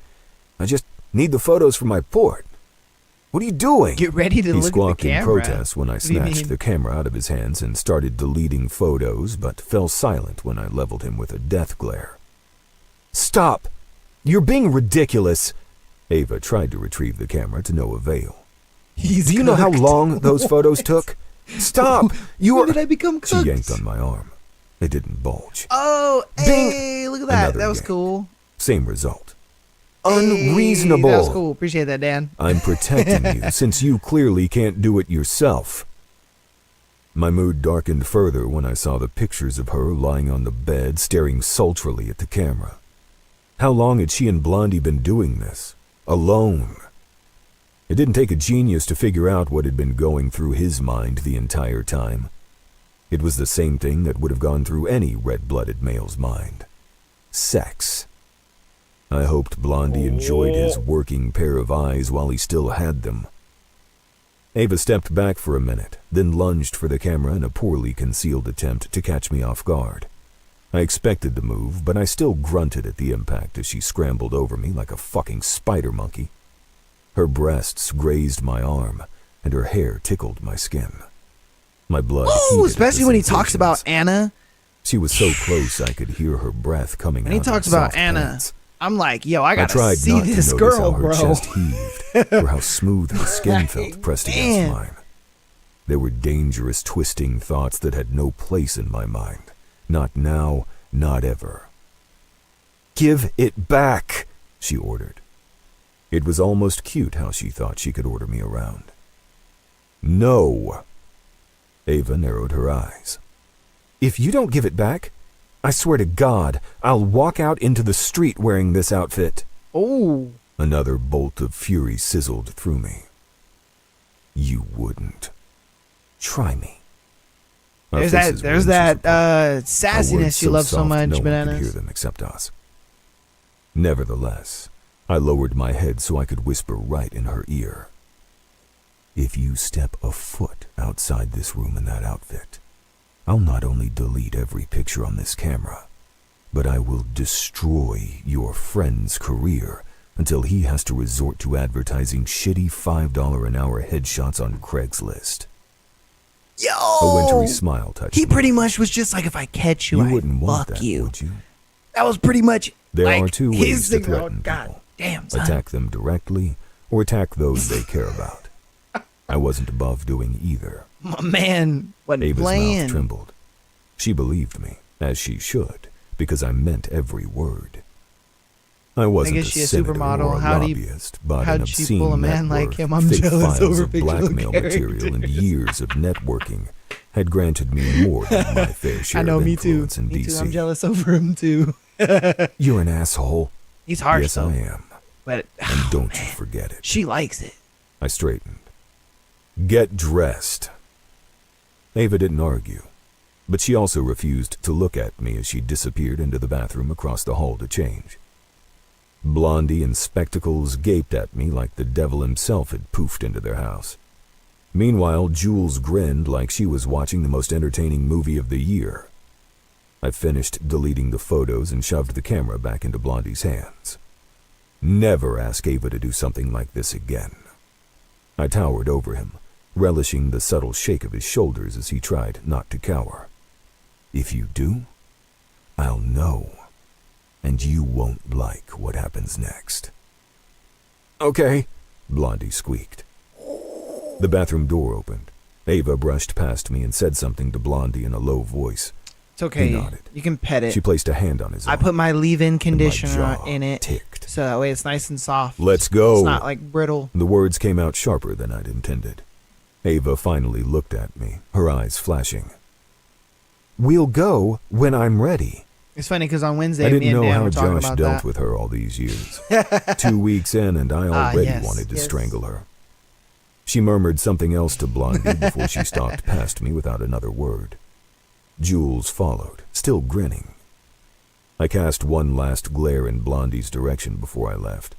[SPEAKER 3] I just need the photos for my port. What are you doing?
[SPEAKER 1] Get ready to
[SPEAKER 3] He
[SPEAKER 1] look at the
[SPEAKER 3] squawked in
[SPEAKER 1] camera.
[SPEAKER 3] protest when I
[SPEAKER 1] What do you
[SPEAKER 3] snatched
[SPEAKER 1] mean?
[SPEAKER 3] the camera out of his hands and started deleting photos, but fell silent when I leveled him with a death glare. Stop! You're being ridiculous! Ava tried to retrieve the camera to no avail.
[SPEAKER 1] He's
[SPEAKER 3] Do you know how
[SPEAKER 1] cooked.
[SPEAKER 3] long those photos took? Stop! You
[SPEAKER 1] When
[SPEAKER 3] are...
[SPEAKER 1] did I become
[SPEAKER 3] She
[SPEAKER 1] cooked?
[SPEAKER 3] yanked on my arm. It didn't bulge.
[SPEAKER 1] Oh,
[SPEAKER 3] Bing!
[SPEAKER 1] hey, look at that.
[SPEAKER 3] Another
[SPEAKER 1] That was
[SPEAKER 3] yank.
[SPEAKER 1] cool.
[SPEAKER 3] Same result.
[SPEAKER 1] Hey,
[SPEAKER 3] Unreasonable.
[SPEAKER 1] that was cool. Appreciate that, Dan.
[SPEAKER 3] I'm protecting you since you clearly can't do it yourself. My mood darkened further when I saw the pictures of her lying on the bed staring sultrily at the camera. How long had she and Blondie been doing this? Alone. It didn't take a genius to figure out what had been going through his mind the entire time. It was the same thing that would have gone through any red-blooded male's mind. Sex. I hoped Blondie enjoyed his working pair of eyes while he still had them. Ava stepped back for a minute, then lunged for the camera in a poorly concealed attempt to catch me off guard. I expected the move, but I still grunted at the impact as she scrambled over me like a fucking spider monkey. Her breasts grazed my arm, and her hair tickled my skin. My blood heated
[SPEAKER 1] Oh,
[SPEAKER 3] at
[SPEAKER 1] especially
[SPEAKER 3] the
[SPEAKER 1] when he talks
[SPEAKER 3] sensations.
[SPEAKER 1] about Anna.
[SPEAKER 3] She was so close I could hear her breath coming
[SPEAKER 1] When
[SPEAKER 3] out
[SPEAKER 1] he
[SPEAKER 3] of her
[SPEAKER 1] talks about
[SPEAKER 3] soft
[SPEAKER 1] Anna,
[SPEAKER 3] pants.
[SPEAKER 1] I'm like, yo, I
[SPEAKER 3] I
[SPEAKER 1] gotta
[SPEAKER 3] tried
[SPEAKER 1] see
[SPEAKER 3] not
[SPEAKER 1] this
[SPEAKER 3] to notice
[SPEAKER 1] girl,
[SPEAKER 3] how her
[SPEAKER 1] bro.
[SPEAKER 3] chest heaved, or how smooth her skin felt pressed
[SPEAKER 1] Man.
[SPEAKER 3] against mine. There were dangerous, twisting thoughts that had no place in my mind. Not now, not ever. Give it back, she ordered. It was almost cute how she thought she could order me around. No. Ava narrowed her eyes. If you don't give it back, I swear to God, I'll walk out into the street wearing this outfit.
[SPEAKER 1] Oh,
[SPEAKER 3] Another bolt of fury sizzled through me. You wouldn't. Try me. Our
[SPEAKER 1] there's
[SPEAKER 3] faces
[SPEAKER 1] that.
[SPEAKER 3] were
[SPEAKER 1] There's
[SPEAKER 3] inches
[SPEAKER 1] that
[SPEAKER 3] apart. Our
[SPEAKER 1] sassiness
[SPEAKER 3] words
[SPEAKER 1] you love so
[SPEAKER 3] soft
[SPEAKER 1] much,
[SPEAKER 3] no one could hear
[SPEAKER 1] Bananas.
[SPEAKER 3] them except us. Nevertheless, I lowered my head so I could whisper right in her ear. If you step a foot outside this room in that outfit, I'll not only delete every picture on this camera, but I will destroy your friend's career until he has to resort to advertising shitty $5 an hour headshots on Craigslist.
[SPEAKER 1] Yo!
[SPEAKER 3] A wintry smile touched
[SPEAKER 1] He
[SPEAKER 3] me.
[SPEAKER 1] pretty much was just like, if I catch you,
[SPEAKER 3] You
[SPEAKER 1] I
[SPEAKER 3] wouldn't want
[SPEAKER 1] fuck
[SPEAKER 3] that,
[SPEAKER 1] you.
[SPEAKER 3] would you?
[SPEAKER 1] That was pretty much
[SPEAKER 3] There
[SPEAKER 1] like
[SPEAKER 3] are two
[SPEAKER 1] his
[SPEAKER 3] ways to
[SPEAKER 1] thing. Oh,
[SPEAKER 3] threaten
[SPEAKER 1] God
[SPEAKER 3] people.
[SPEAKER 1] damn, son.
[SPEAKER 3] Attack them directly or attack those they care about. I wasn't above doing either.
[SPEAKER 1] My man wasn't
[SPEAKER 3] Ava's
[SPEAKER 1] playing.
[SPEAKER 3] mouth trembled. She believed me, as she should, because I meant every word. I wasn't
[SPEAKER 1] guess she a
[SPEAKER 3] senator
[SPEAKER 1] supermodel.
[SPEAKER 3] or a
[SPEAKER 1] How'd he-
[SPEAKER 3] lobbyist, but
[SPEAKER 1] how'd
[SPEAKER 3] an
[SPEAKER 1] she
[SPEAKER 3] obscene
[SPEAKER 1] pull a
[SPEAKER 3] net
[SPEAKER 1] man like
[SPEAKER 3] worth,
[SPEAKER 1] him? I'm
[SPEAKER 3] thick
[SPEAKER 1] jealous
[SPEAKER 3] files
[SPEAKER 1] over
[SPEAKER 3] of
[SPEAKER 1] fictional
[SPEAKER 3] blackmail material, and
[SPEAKER 1] characters.
[SPEAKER 3] years of networking had granted me more than my fair share
[SPEAKER 1] I know,
[SPEAKER 3] of
[SPEAKER 1] me too.
[SPEAKER 3] influence in
[SPEAKER 1] Me too.
[SPEAKER 3] DC.
[SPEAKER 1] I'm jealous over him too.
[SPEAKER 3] You're an asshole.
[SPEAKER 1] He's harsh
[SPEAKER 3] Yes,
[SPEAKER 1] though.
[SPEAKER 3] I am.
[SPEAKER 1] But
[SPEAKER 3] And don't you forget it.
[SPEAKER 1] she likes it.
[SPEAKER 3] I straightened. Get dressed. Ava didn't argue, but she also refused to look at me as she disappeared into the bathroom across the hall to change. Blondie in spectacles gaped at me like the devil himself had poofed into their house. Meanwhile, Jules grinned like she was watching the most entertaining movie of the year. I finished deleting the photos and shoved the camera back into Blondie's hands. Never ask Ava to do something like this again. I towered over him, relishing the subtle shake of his shoulders as he tried not to cower. If you do, I'll know, and you won't like what happens next. Okay, Blondie squeaked. The bathroom door opened. Ava brushed past me and said something to Blondie in a low voice.
[SPEAKER 1] It's okay.
[SPEAKER 3] He nodded.
[SPEAKER 1] You can pet it.
[SPEAKER 3] She placed a hand on his arm.
[SPEAKER 1] I put my leave-in
[SPEAKER 3] and my
[SPEAKER 1] conditioner
[SPEAKER 3] jaw
[SPEAKER 1] in it,
[SPEAKER 3] ticked.
[SPEAKER 1] so that way it's nice and soft.
[SPEAKER 3] Let's go.
[SPEAKER 1] It's not like brittle.
[SPEAKER 3] The words came out sharper than I'd intended. Ava finally looked at me, her eyes flashing. We'll go when I'm ready.
[SPEAKER 1] It's funny because on Wednesday,
[SPEAKER 3] I
[SPEAKER 1] me
[SPEAKER 3] didn't
[SPEAKER 1] and
[SPEAKER 3] know
[SPEAKER 1] Dan
[SPEAKER 3] how
[SPEAKER 1] were talking
[SPEAKER 3] Josh
[SPEAKER 1] about
[SPEAKER 3] dealt
[SPEAKER 1] that.
[SPEAKER 3] with her all these years. 2 weeks in, and I already
[SPEAKER 1] yes,
[SPEAKER 3] wanted to
[SPEAKER 1] yes.
[SPEAKER 3] strangle her. She murmured something else to Blondie before she stalked past me without another word. Jules followed, still grinning. I cast one last glare in Blondie's direction before I left.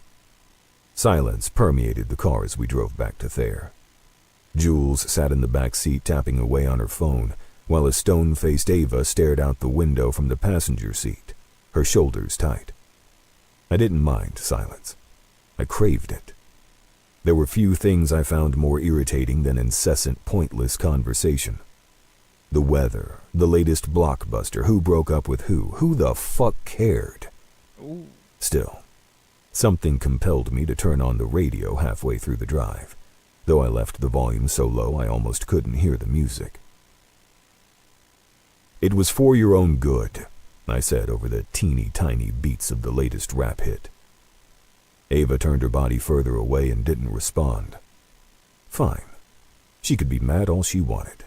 [SPEAKER 3] Silence permeated the car as we drove back to Thayer. Jules sat in the back seat tapping away on her phone, while a stone-faced Ava stared out the window from the passenger seat, her shoulders tight. I didn't mind silence. I craved it. There were few things I found more irritating than incessant, pointless conversation. The weather, the latest blockbuster, who broke up with who the fuck cared?
[SPEAKER 1] Ooh.
[SPEAKER 3] Still, something compelled me to turn on the radio halfway through the drive, though I left the volume so low I almost couldn't hear the music. It was for your own good, I said over the teeny-tiny beats of the latest rap hit. Ava turned her body further away and didn't respond. Fine. She could be mad all she wanted.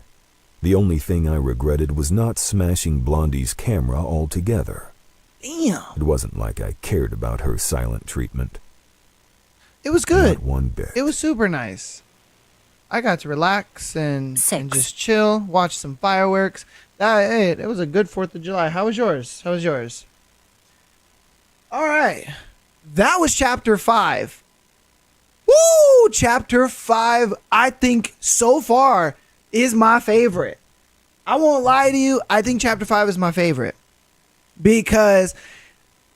[SPEAKER 3] The only thing I regretted was not smashing Blondie's camera altogether.
[SPEAKER 1] Damn.
[SPEAKER 3] It wasn't like I cared about her silent treatment.
[SPEAKER 1] It was good.
[SPEAKER 3] Not one bit.
[SPEAKER 1] It was super nice. I got to relax and
[SPEAKER 2] 6.
[SPEAKER 1] just chill, watch some fireworks. It was a good 4th of July. How was yours? All right. That was chapter 5. Woo! Chapter 5, I think so far is my favorite. I won't lie to you. I think chapter 5 is my favorite because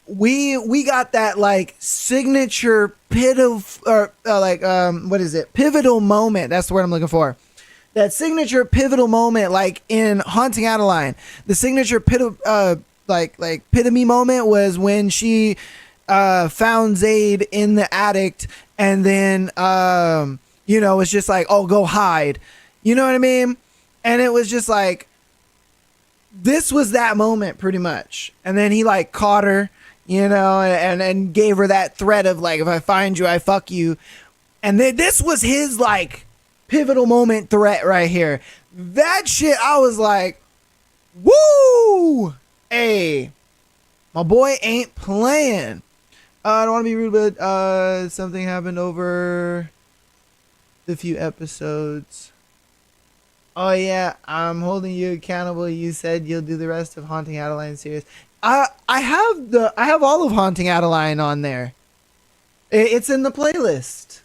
[SPEAKER 1] we got that like signature pivotal moment. That's the word I'm looking for. That signature pivotal moment, like in Haunting Adeline. The signature epitome moment was when she found Zayd in the attic, and then it's just like, oh, go hide. You know what I mean? And it was just like, this was that moment pretty much. And then he like caught her, and gave her that threat of like, if I find you, I fuck you. And then this was his like pivotal moment threat right here. That shit, I was like, woo! Hey, my boy ain't playing. I don't want to be rude, but something happened over the few episodes. Oh yeah, I'm holding you accountable. You said you'll do the rest of Haunting Adeline series. I have all of Haunting Adeline on there. It's in the playlist.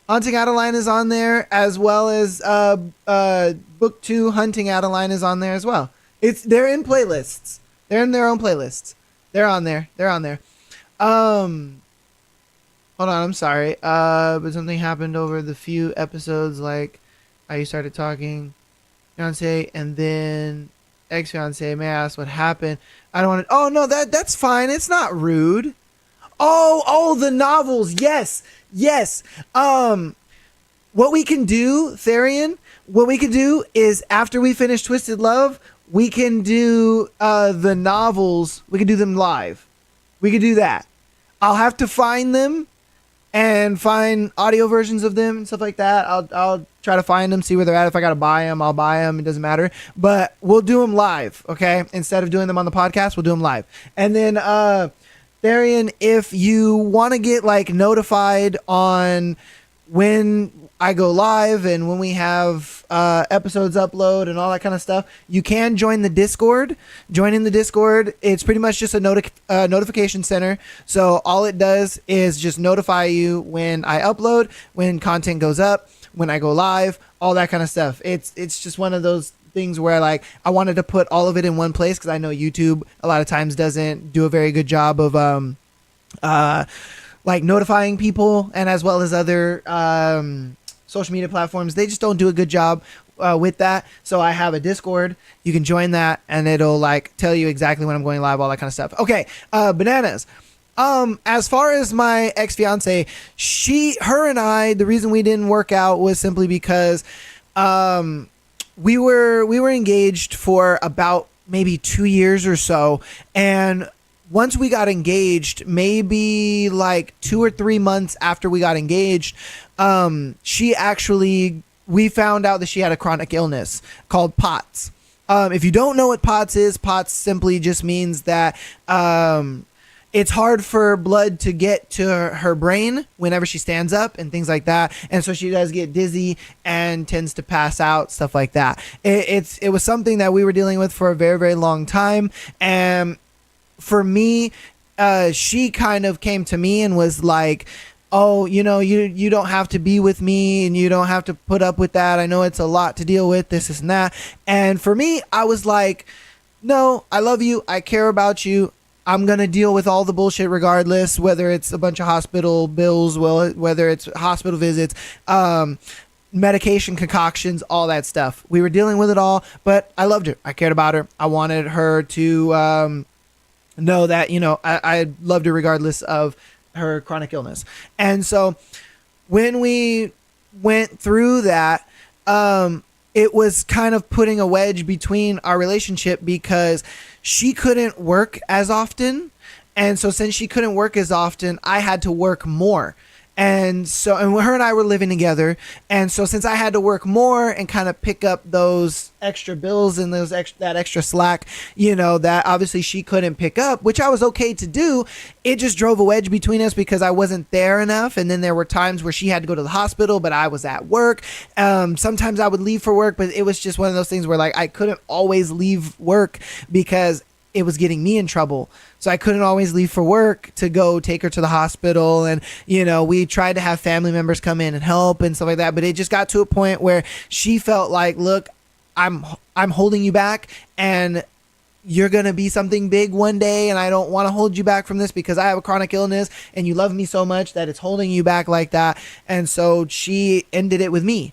[SPEAKER 1] Haunting Adeline is on there, as well as Book 2 Hunting Adeline is on there as well. They're in playlists. They're in their own playlists. They're on there. Hold on, I'm sorry. But something happened over the few episodes, like you started talking, fiance, and then ex-fiance. May I ask what happened? I don't want to. Oh no, that's fine. It's not rude. Oh, the novels. Yes. What we can do, Therian, is after we finish Twisted Love, we can do the novels. We can do them live. We can do that. I'll have to find them and find audio versions of them and stuff like that. I'll try to find them, see where they're at. If I got to buy them, I'll buy them. It doesn't matter. But we'll do them live, okay? Instead of doing them on the podcast, we'll do them live. And then, Therian, if you want to get like notified on when I go live and when we have episodes upload and all that kind of stuff, you can join the Discord. Joining the Discord, it's pretty much just a notification center. So all it does is just notify you when I upload, when content goes up, when I go live, all that kind of stuff. It's just one of those things where like I wanted to put all of it in one place because I know YouTube a lot of times doesn't do a very good job of like notifying people, and as well as other social media platforms, they just don't do a good job with that. So I have a Discord. You can join that and it'll like tell you exactly when I'm going live, all that kind of stuff. Okay, bananas. As far as my ex-fiance, her and I, the reason we didn't work out was simply because we were engaged for about maybe 2 years or so, and once we got engaged, maybe like 2 or 3 months after we got engaged, we found out that she had a chronic illness called POTS. If you don't know what POTS is, POTS simply just means that it's hard for blood to get to her brain whenever she stands up and things like that. And so she does get dizzy and tends to pass out, stuff like that. It was something that we were dealing with for a very, very long time. And for me, she kind of came to me and was like, oh, you don't have to be with me and you don't have to put up with that. I know it's a lot to deal with, this and that. And for me, I was like, no, I love you. I care about you. I'm going to deal with all the bullshit regardless, whether it's a bunch of hospital bills, whether it's hospital visits, medication concoctions, all that stuff. We were dealing with it all, but I loved her. I cared about her. I wanted her to know that, I loved her regardless of her chronic illness. And so when we went through that, it was kind of putting a wedge between our relationship because she couldn't work as often. And so since she couldn't work as often, I had to work more. And her and I were living together. And so since I had to work more and kind of pick up those extra bills and that extra slack, that obviously she couldn't pick up, which I was okay to do. It just drove a wedge between us because I wasn't there enough. And then there were times where she had to go to the hospital, but I was at work. Sometimes I would leave for work, but it was just one of those things where like I couldn't always leave work because it was getting me in trouble. So I couldn't always leave for work to go take her to the hospital. And, we tried to have family members come in and help and stuff like that. But it just got to a point where she felt like, look, I'm holding you back and you're going to be something big one day. And I don't want to hold you back from this because I have a chronic illness and you love me so much that it's holding you back like that. And so she ended it with me.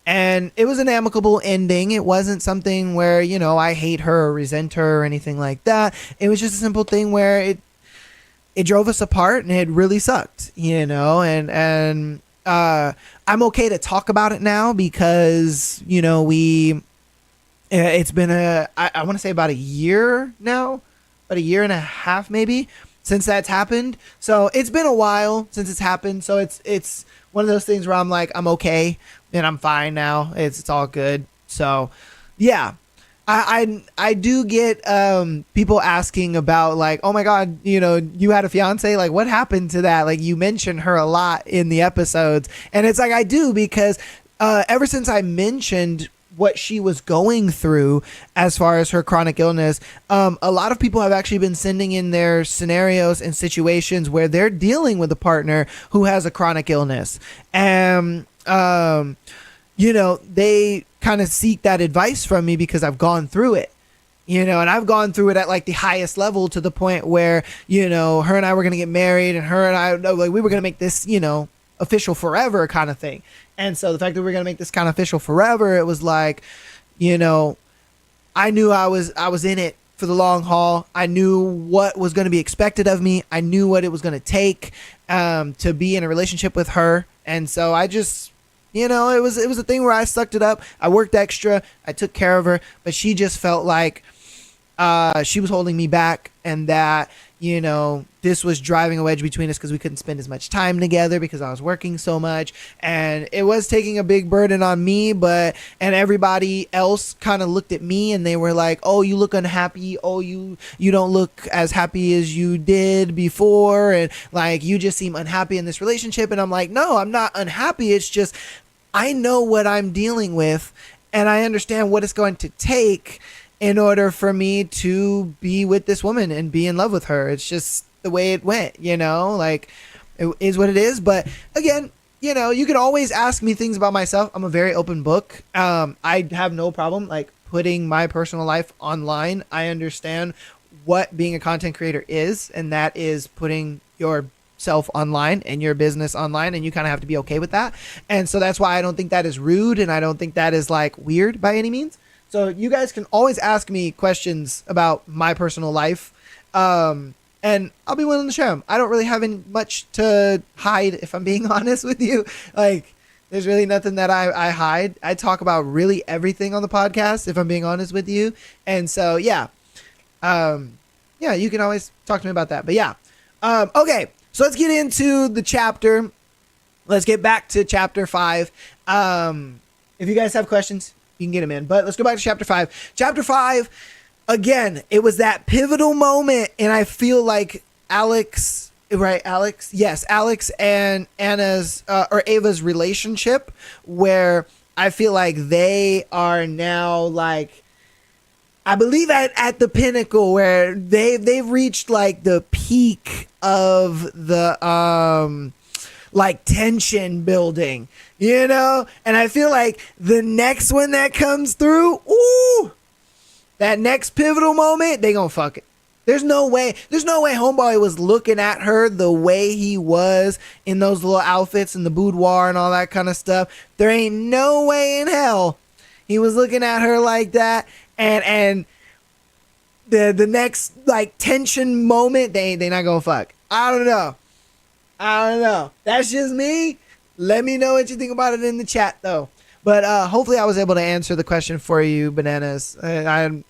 [SPEAKER 1] And it was an amicable ending. It wasn't something where, I hate her or resent her or anything like that. It was just a simple thing where it drove us apart and it really sucked, and I'm okay to talk about it now because, it's been I want to say about a year now, about a year and a half maybe since that's happened. So it's been a while since it's happened. So it's one of those things where I'm like, I'm okay and I'm fine now. It's all good. So yeah, I do get people asking about like, oh my God, you had a fiance, like what happened to that? Like you mentioned her a lot in the episodes. And it's like I do because ever since I mentioned what she was going through as far as her chronic illness. A lot of people have actually been sending in their scenarios and situations where they're dealing with a partner who has a chronic illness. And, they kind of seek that advice from me because I've gone through it. And I've gone through it at like the highest level, to the point where, her and I were going to get married, and her and I, like, we were going to make this, official forever kind of thing. And so the fact that we were going to make this kind of official forever, it was like, I knew I was in it for the long haul. I knew what was going to be expected of me. I knew what it was going to take to be in a relationship with her. And so I just, it was a thing where I sucked it up. I worked extra. I took care of her, but she just felt like she was holding me back, and that, this was driving a wedge between us because we couldn't spend as much time together because I was working so much, and it was taking a big burden on me. And everybody else kind of looked at me and they were like, oh, you look unhappy. Oh, you don't look as happy as you did before. And like, you just seem unhappy in this relationship. And I'm like, no, I'm not unhappy. It's just, I know what I'm dealing with, and I understand what it's going to take in order for me to be with this woman and be in love with her. It's just the way it went, like, it is what it is. But again, you can always ask me things about myself. I'm a very open book. I have no problem like putting my personal life online. I understand what being a content creator is, and that is putting yourself online and your business online, and you kind of have to be okay with that. And so that's why I don't think that is rude, and I don't think that is like weird by any means. So you guys can always ask me questions about my personal life, and I'll be willing to share them. I don't really have much to hide, if I'm being honest with you. Like, there's really nothing that I hide. I talk about really everything on the podcast, if I'm being honest with you. And so, yeah, you can always talk to me about that. But yeah, okay, so let's get into the chapter. Let's get back to chapter 5. If you guys have questions, you can get them in, but let's go back to chapter 5. Chapter 5, again, it was that pivotal moment, and I feel like Alex and Anna's or Ava's relationship, where I feel like they are now, like, I believe at the pinnacle, where they've reached like the peak of the like tension building, and I feel like the next one that comes through, that next pivotal moment, they gonna fuck it. There's no way homeboy was looking at her the way he was in those little outfits in the boudoir and all that kind of stuff. There ain't no way in hell he was looking at her like that. And the next like tension moment, they not gonna fuck. I don't know. That's just me. Let me know what you think about it in the chat, though. But hopefully I was able to answer the question for you, Bananas. I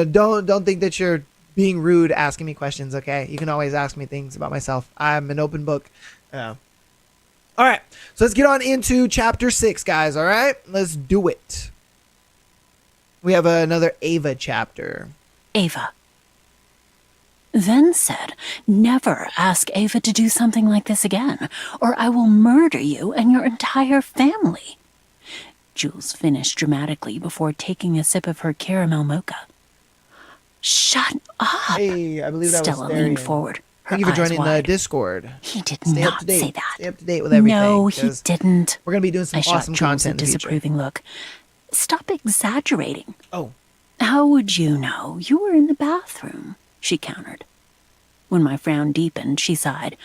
[SPEAKER 1] don't think that you're being rude asking me questions, okay? You can always ask me things about myself. I'm an open book. All right, so let's get on into chapter 6, guys, all right? Let's do it. We have another Ava chapter.
[SPEAKER 2] Ava then said, "Never ask Ava to do something like this again, or I will murder you and your entire family." Jules finished dramatically before taking a sip of her caramel mocha. "Shut up!"
[SPEAKER 1] Hey, I believe that
[SPEAKER 2] Stella
[SPEAKER 1] was
[SPEAKER 2] leaned forward.
[SPEAKER 1] Thank you for joining the Discord.
[SPEAKER 2] He did
[SPEAKER 1] Stay
[SPEAKER 2] not
[SPEAKER 1] up to date.
[SPEAKER 2] say that.
[SPEAKER 1] Stay up to date with everything.
[SPEAKER 2] No, he didn't.
[SPEAKER 1] We're going to be doing some
[SPEAKER 2] I shot
[SPEAKER 1] awesome
[SPEAKER 2] Jules
[SPEAKER 1] content
[SPEAKER 2] a
[SPEAKER 1] in the future.
[SPEAKER 2] disapproving look. "Stop exaggerating."
[SPEAKER 1] Oh.
[SPEAKER 2] "How would you know? You were in the bathroom," she countered. When my frown deepened, she sighed.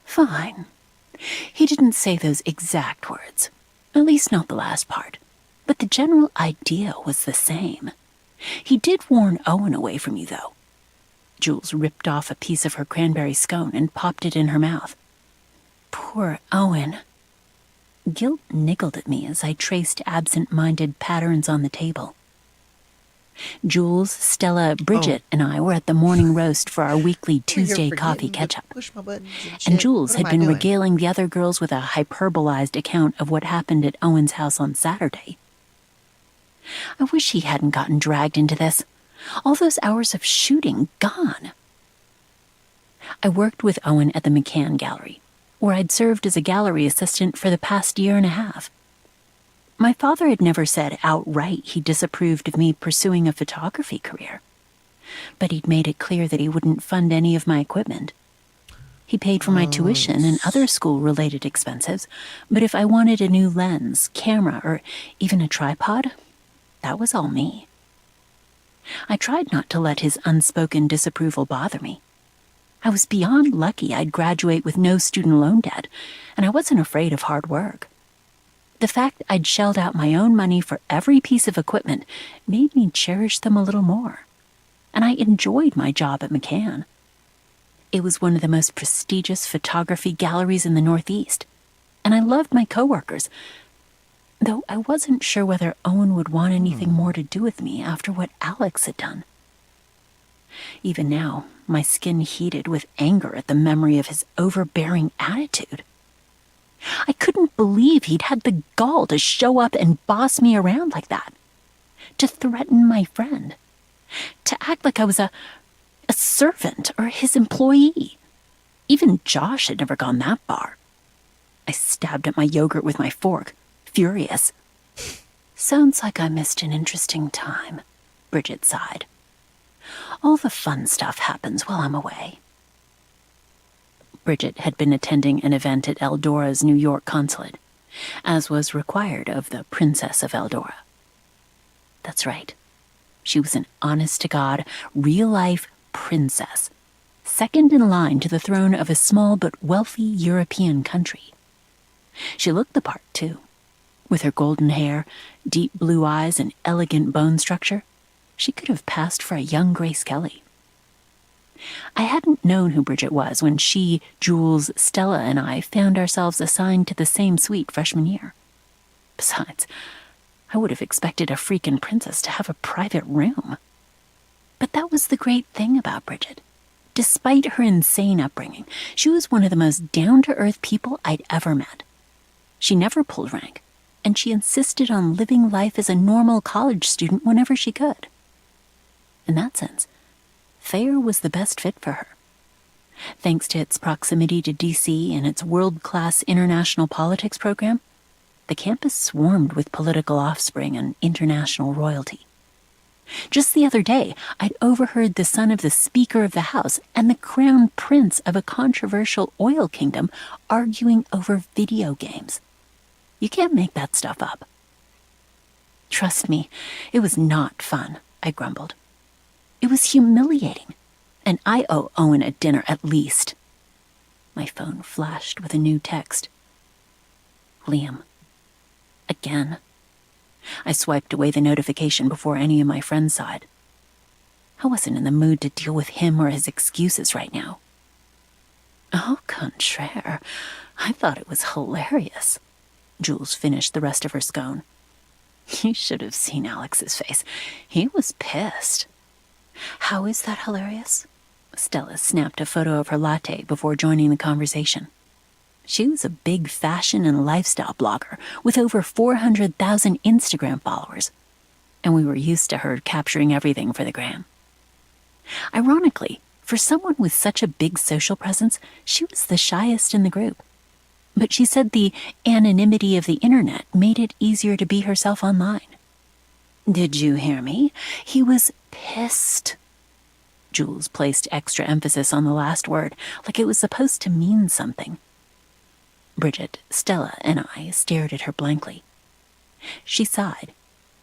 [SPEAKER 2] "Fine." He didn't say those exact words, at least not the last part, but the general idea was the same. He did warn Owen away from you, though. Jules ripped off a piece of her cranberry scone and popped it in her mouth. Poor Owen. Guilt nickled at me as I traced absent-minded patterns on the table. Jules, Stella, Bridget, and I were at the morning roast for our weekly Tuesday coffee catch-up. And Jules had been regaling the other girls with a hyperbolized account of what happened at Owen's house on Saturday. I wish he hadn't gotten dragged into this. All those hours of shooting gone. I worked with Owen at the McCann Gallery, where I'd served as a gallery assistant for the past year and a half. My father had never said outright he disapproved of me pursuing a photography career, but he'd made it clear that he wouldn't fund any of my equipment. He paid for my tuition and other school-related expenses, but if I wanted a new lens, camera, or even a tripod, that was all me. I tried not to let his unspoken disapproval bother me. I was beyond lucky I'd graduate with no student loan debt, and I wasn't afraid of hard work. The fact I'd shelled out my own money for every piece of equipment made me cherish them a little more, and I enjoyed my job at McCann. It was one of the most prestigious photography galleries in the Northeast, and I loved my coworkers, though I wasn't sure whether Owen would want anything more to do with me after what Alex had done. Even now, my skin heated with anger at the memory of his overbearing attitude. I couldn't believe he'd had the gall to show up and boss me around like that, to threaten my friend, to act like I was a servant or his employee. Even Josh had never gone that far. I stabbed at my yogurt with my fork, furious. Sounds like I missed an interesting time, Bridget sighed. All the fun stuff happens while I'm away. Bridget had been attending an event at Eldora's New York consulate, as was required of the Princess of Eldora. That's right. She was an honest-to-God, real-life princess, second in line to the throne of a small but wealthy European country. She looked the part, too. With her golden hair, deep blue eyes, and elegant bone structure, she could have passed for a young Grace Kelly. I hadn't known who Bridget was when she, Jules, Stella, and I found ourselves assigned to the same suite freshman year. Besides, I would have expected a freakin' princess to have a private room. But that was the great thing about Bridget. Despite her insane upbringing, she was one of the most down-to-earth people I'd ever met. She never pulled rank, and she insisted on living life as a normal college student whenever she could. In that sense, Thayer was the best fit for her. Thanks to its proximity to D.C. and its world-class international politics program, the campus swarmed with political offspring and international royalty. Just the other day, I'd overheard the son of the Speaker of the House and the crown prince of a controversial oil kingdom arguing over video games. You can't make that stuff up. Trust me, it was not fun, I grumbled. It was humiliating, and I owe Owen a dinner at least. My phone flashed with a new text. Liam. Again. I swiped away the notification before any of my friends saw it. I wasn't in the mood to deal with him or his excuses right now. Au contraire, I thought it was hilarious. Jules finished the rest of her scone. You should have seen Alex's face. He was pissed. How is that hilarious? Stella snapped a photo of her latte before joining the conversation. She was a big fashion and lifestyle blogger with over 400,000 Instagram followers, and we were used to her capturing everything for the gram. Ironically, for someone with such a big social presence, she was the shyest in the group. But she said the anonymity of the internet made it easier to be herself online. Did you hear me? He was pissed. Jules placed extra emphasis on the last word, like it was supposed to mean something. Bridget, Stella, and I stared at her blankly. She sighed,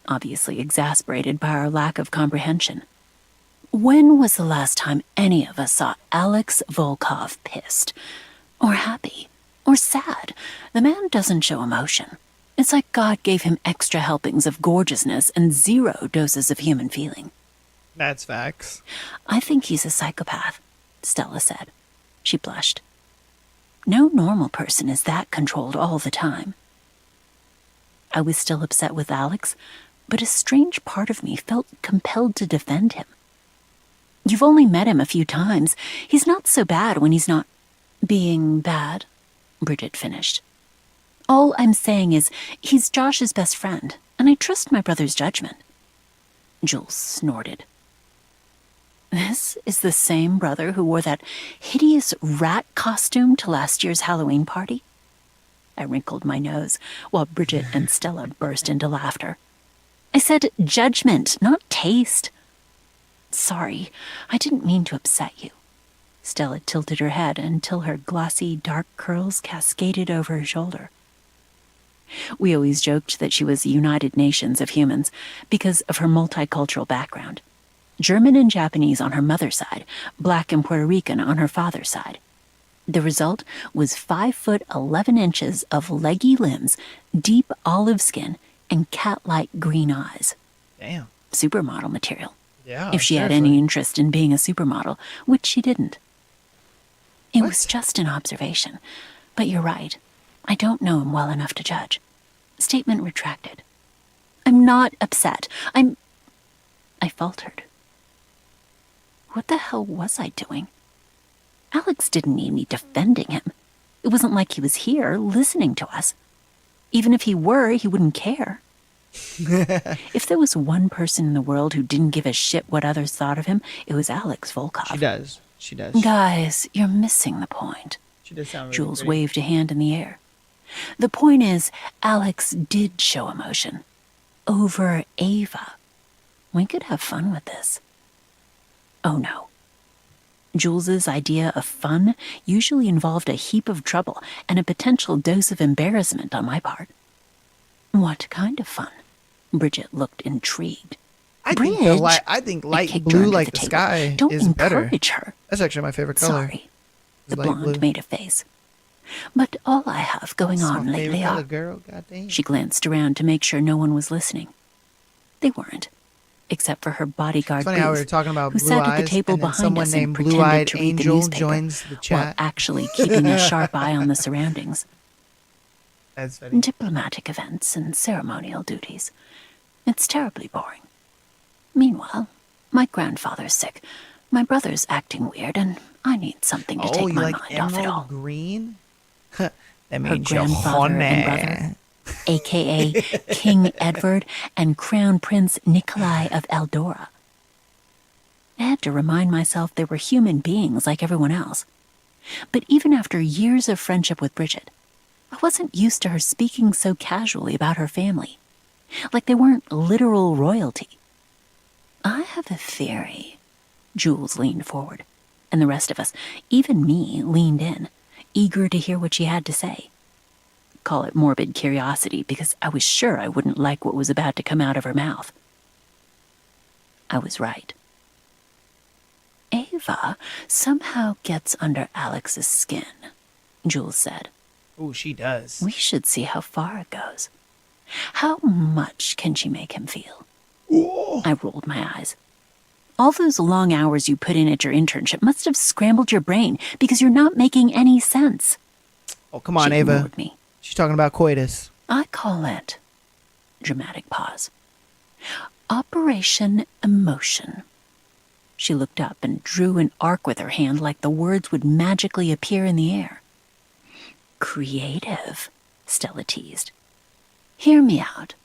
[SPEAKER 2] obviously exasperated by our lack of comprehension. When was the last time any of us saw Alex Volkov pissed? Or happy? Or sad? The man doesn't show emotion. It's like God gave him extra helpings of gorgeousness and 0 doses of human feeling.
[SPEAKER 1] That's facts.
[SPEAKER 2] I think he's a psychopath, Stella said. She blushed. No normal person is that controlled all the time. I was still upset with Alex, but a strange part of me felt compelled to defend him. You've only met him a few times. He's not so bad when he's not being bad, Bridget finished. All I'm saying is he's Josh's best friend, and I trust my brother's judgment. Jules snorted. This is the same brother who wore that hideous rat costume to last year's Halloween party? I wrinkled my nose, while Bridget and Stella burst into laughter. I said judgment, not taste. Sorry, I didn't mean to upset you. Stella tilted her head until her glossy, dark curls cascaded over her shoulder. We always joked that she was the United Nations of humans because of her multicultural background. German and Japanese on her mother's side, black and Puerto Rican on her father's side. The result was 5 foot 11 inches of leggy limbs, deep olive skin, and cat-like green eyes.
[SPEAKER 1] Damn.
[SPEAKER 2] Supermodel material.
[SPEAKER 1] Yeah.
[SPEAKER 2] If she had any interest in being a supermodel, which she didn't. It was just an observation. But you're right. I don't know him well enough to judge. Statement retracted. I'm not upset. I faltered. What the hell was I doing? Alex didn't need me defending him. It wasn't like he was here listening to us. Even if he were, he wouldn't care. If there was one person in the world who didn't give a shit what others thought of him, it was Alex Volkov.
[SPEAKER 1] She does.
[SPEAKER 2] Guys, you're missing the point.
[SPEAKER 1] She does sound really
[SPEAKER 2] Jules
[SPEAKER 1] pretty.
[SPEAKER 2] waved a hand in the air. The point is, Alex did show emotion. Over Ava. We could have fun with this. Oh no. Jules's idea of fun usually involved a heap of trouble and a potential dose of embarrassment on my part. What kind of fun? Bridget looked intrigued.
[SPEAKER 1] I think light
[SPEAKER 2] kicked her
[SPEAKER 1] blue
[SPEAKER 2] under
[SPEAKER 1] like
[SPEAKER 2] the
[SPEAKER 1] the
[SPEAKER 2] table.
[SPEAKER 1] sky
[SPEAKER 2] Don't
[SPEAKER 1] is better.
[SPEAKER 2] encourage her.
[SPEAKER 1] That's actually my favorite color.
[SPEAKER 2] Sorry.
[SPEAKER 1] is
[SPEAKER 2] The
[SPEAKER 1] light
[SPEAKER 2] blonde
[SPEAKER 1] blue.
[SPEAKER 2] made a face. But all I have going
[SPEAKER 1] That's
[SPEAKER 2] on
[SPEAKER 1] my
[SPEAKER 2] lately
[SPEAKER 1] favorite color,
[SPEAKER 2] are...
[SPEAKER 1] girl. Goddamn.
[SPEAKER 2] She glanced around to make sure no one was listening. They weren't, except for her bodyguard
[SPEAKER 1] It's funny how we were
[SPEAKER 2] Booth,
[SPEAKER 1] talking about
[SPEAKER 2] who
[SPEAKER 1] blue
[SPEAKER 2] sat at
[SPEAKER 1] eyes,
[SPEAKER 2] the table
[SPEAKER 1] and then
[SPEAKER 2] behind
[SPEAKER 1] someone
[SPEAKER 2] us and
[SPEAKER 1] named
[SPEAKER 2] pretended
[SPEAKER 1] Blue-Eyed
[SPEAKER 2] to read the
[SPEAKER 1] Angel
[SPEAKER 2] newspaper
[SPEAKER 1] joins the
[SPEAKER 2] while
[SPEAKER 1] chat.
[SPEAKER 2] actually keeping a sharp eye on the surroundings.
[SPEAKER 1] That's funny.
[SPEAKER 2] Diplomatic events and ceremonial duties. It's terribly boring. Meanwhile, my grandfather's sick, my brother's acting weird, and I need something to
[SPEAKER 1] Oh,
[SPEAKER 2] take
[SPEAKER 1] you
[SPEAKER 2] my
[SPEAKER 1] like
[SPEAKER 2] mind off it
[SPEAKER 1] emerald
[SPEAKER 2] all.
[SPEAKER 1] green? That
[SPEAKER 2] Her
[SPEAKER 1] means you're
[SPEAKER 2] grandfather and
[SPEAKER 1] horny.
[SPEAKER 2] brother, a.k.a. King Edward and Crown Prince Nikolai of Eldora. I had to remind myself they were human beings like everyone else. But even after years of friendship with Bridget, I wasn't used to her speaking so casually about her family, like they weren't literal royalty. I have a theory. Jules leaned forward, and the rest of us, even me, leaned in, eager to hear what she had to say. Call it morbid curiosity, because I was sure I wouldn't like what was about to come out of her mouth. I was right. Ava somehow gets under Alex's skin, Jules said.
[SPEAKER 1] Oh, she does.
[SPEAKER 2] We should see how far it goes. How much can she make him feel? I rolled my eyes. All those long hours you put in at your internship must have scrambled your brain because you're not making any sense.
[SPEAKER 1] Oh, come on,
[SPEAKER 2] She
[SPEAKER 1] Ava.
[SPEAKER 2] ignored me.
[SPEAKER 1] She's talking about coitus.
[SPEAKER 2] I call it, dramatic pause, Operation Emotion. She looked up and drew an arc with her hand like the words would magically appear in the air. Creative, Stella teased. Hear me out.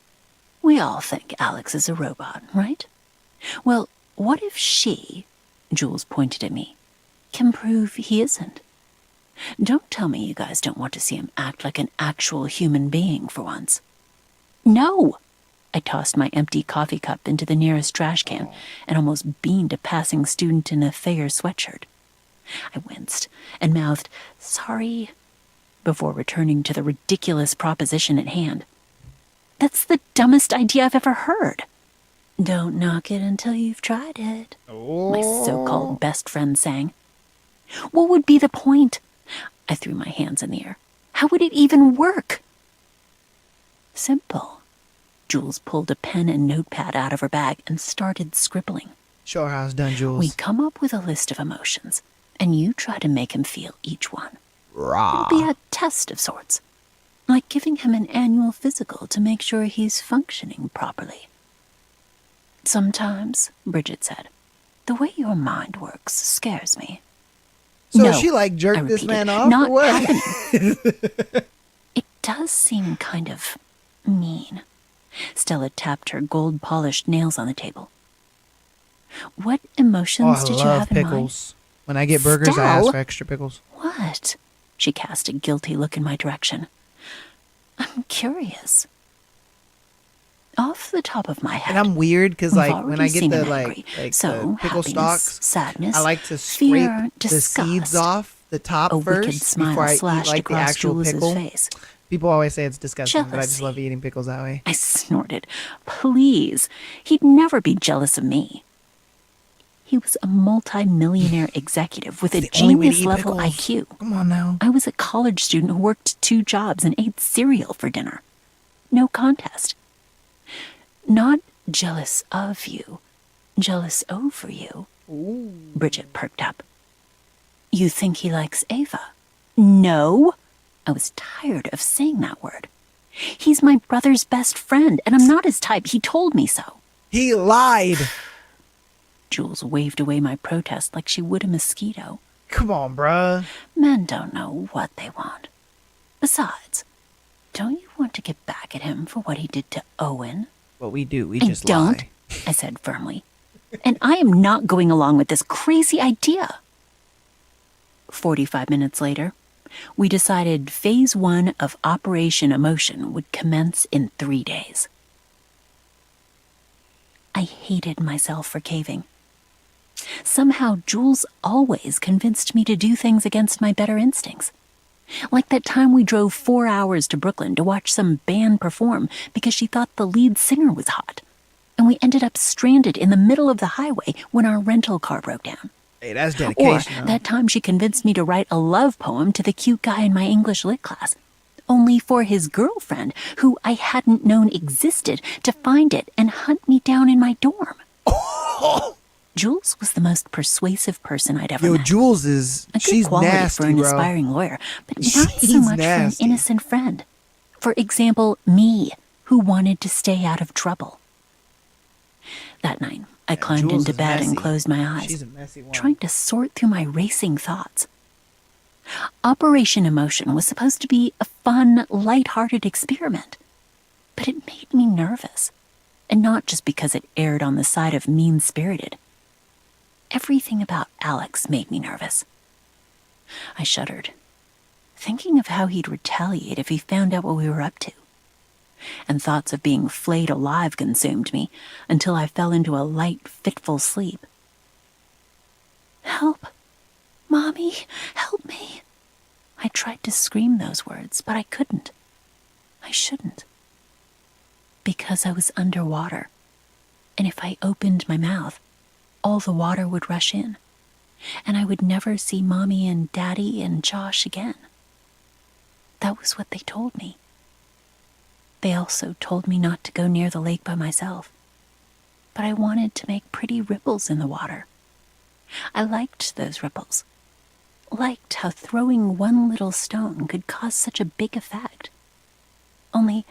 [SPEAKER 2] We all think Alex is a robot, right? Well, what if she, Jules pointed at me, can prove he isn't? Don't tell me you guys don't want to see him act like an actual human being for once. No! I tossed my empty coffee cup into the nearest trash can and almost beamed a passing student in a Thayer sweatshirt. I winced and mouthed, sorry, before returning to the ridiculous proposition at hand. That's the dumbest idea I've ever heard. Don't knock it until you've tried it, my so-called best friend sang. What would be the point? I threw my hands in the air. How would it even work? Simple. Jules pulled a pen and notepad out of her bag and started scribbling.
[SPEAKER 1] Show her how it's done, Jules.
[SPEAKER 2] We come up with a list of emotions, and you try to make him feel each one.
[SPEAKER 1] Rah.
[SPEAKER 2] It'll be a test of sorts, like giving him an annual physical to make sure he's functioning properly. Sometimes, Bridget said, the way your mind works scares me.
[SPEAKER 1] So
[SPEAKER 2] No,
[SPEAKER 1] she like
[SPEAKER 2] I
[SPEAKER 1] jerked this
[SPEAKER 2] repeated,
[SPEAKER 1] man off
[SPEAKER 2] not
[SPEAKER 1] or what?
[SPEAKER 2] happening. It does seem kind of mean. Stella tapped her gold-polished nails on the table. What
[SPEAKER 1] Oh,
[SPEAKER 2] emotions
[SPEAKER 1] I
[SPEAKER 2] did you
[SPEAKER 1] love
[SPEAKER 2] have in mind?
[SPEAKER 1] pickles. When I get burgers, I ask
[SPEAKER 2] Stell?
[SPEAKER 1] for extra pickles.
[SPEAKER 2] What? She cast a guilty look in my direction. I'm curious. Off the top of my head.
[SPEAKER 1] And I'm weird because,
[SPEAKER 2] we've
[SPEAKER 1] like, when I
[SPEAKER 2] already
[SPEAKER 1] get
[SPEAKER 2] seen
[SPEAKER 1] the
[SPEAKER 2] him angry.
[SPEAKER 1] the pickle
[SPEAKER 2] Happiness,
[SPEAKER 1] stalks,
[SPEAKER 2] sadness,
[SPEAKER 1] I like to
[SPEAKER 2] fear,
[SPEAKER 1] scrape the
[SPEAKER 2] disgust.
[SPEAKER 1] seeds off the top
[SPEAKER 2] A wicked
[SPEAKER 1] first
[SPEAKER 2] smile
[SPEAKER 1] before I eat
[SPEAKER 2] slashed
[SPEAKER 1] like the
[SPEAKER 2] across
[SPEAKER 1] actual
[SPEAKER 2] Jules's
[SPEAKER 1] pickle.
[SPEAKER 2] face.
[SPEAKER 1] People always say it's disgusting, but I just
[SPEAKER 2] Jealousy.
[SPEAKER 1] love eating pickles that way.
[SPEAKER 2] I snorted. Please. He'd never be jealous of me. He was a multi-millionaire executive with a
[SPEAKER 1] The only way to eat
[SPEAKER 2] genius-level
[SPEAKER 1] pickles.
[SPEAKER 2] IQ.
[SPEAKER 1] Come on now.
[SPEAKER 2] I was a college student who worked 2 jobs and ate cereal for dinner. No contest. Not jealous of you, jealous over you.
[SPEAKER 1] Ooh.
[SPEAKER 2] Bridget perked up. You think he likes Ava? No. I was tired of saying that word. He's my brother's best friend, and I'm not his type. He told me so.
[SPEAKER 1] He lied.
[SPEAKER 2] Jules waved away my protest like she would a mosquito.
[SPEAKER 1] Come on, bruh.
[SPEAKER 2] Men don't know what they want. Besides, don't you want to get back at him for what he did to Owen?
[SPEAKER 1] What we do, we
[SPEAKER 2] I
[SPEAKER 1] just
[SPEAKER 2] don't,
[SPEAKER 1] lie.
[SPEAKER 2] I said firmly. And I am not going along with this crazy idea. 45 minutes later, we decided Phase 1 of Operation Emotion would commence in 3 days. I hated myself for caving. Somehow, Jules always convinced me to do things against my better instincts. Like that time we drove 4 hours to Brooklyn to watch some band perform because she thought the lead singer was hot. And we ended up stranded in the middle of the highway when our rental car broke down.
[SPEAKER 1] Hey, that's
[SPEAKER 2] Or
[SPEAKER 1] dedication. Though.
[SPEAKER 2] that time she convinced me to write a love poem to the cute guy in my English lit class, only for his girlfriend, who I hadn't known existed, to find it and hunt me down in my dorm. Jules was the most persuasive person I'd ever
[SPEAKER 1] Yo,
[SPEAKER 2] met.
[SPEAKER 1] Jules is,
[SPEAKER 2] A good
[SPEAKER 1] she's
[SPEAKER 2] quality
[SPEAKER 1] nasty,
[SPEAKER 2] for an
[SPEAKER 1] bro.
[SPEAKER 2] aspiring lawyer, but not
[SPEAKER 1] She's
[SPEAKER 2] so much
[SPEAKER 1] nasty.
[SPEAKER 2] for an innocent friend. For example, me, who wanted to stay out of trouble. That night, I climbed
[SPEAKER 1] Jules
[SPEAKER 2] into
[SPEAKER 1] is
[SPEAKER 2] bed and
[SPEAKER 1] messy.
[SPEAKER 2] closed my eyes,
[SPEAKER 1] She's a messy one.
[SPEAKER 2] trying to sort through my racing thoughts. Operation Emotion was supposed to be a fun, light-hearted experiment, but it made me nervous, and not just because it erred on the side of mean-spirited. Everything about Alex made me nervous. I shuddered, thinking of how he'd retaliate if he found out what we were up to. And thoughts of being flayed alive consumed me until I fell into a light, fitful sleep. Help! Mommy, help me! I tried to scream those words, but I couldn't. I shouldn't. Because I was underwater, and if I opened my mouth, all the water would rush in, and I would never see Mommy and Daddy and Josh again. That was what they told me. They also told me not to go near the lake by myself, but I wanted to make pretty ripples in the water. I liked those ripples. Liked how throwing one little stone could cause such a big effect. Only,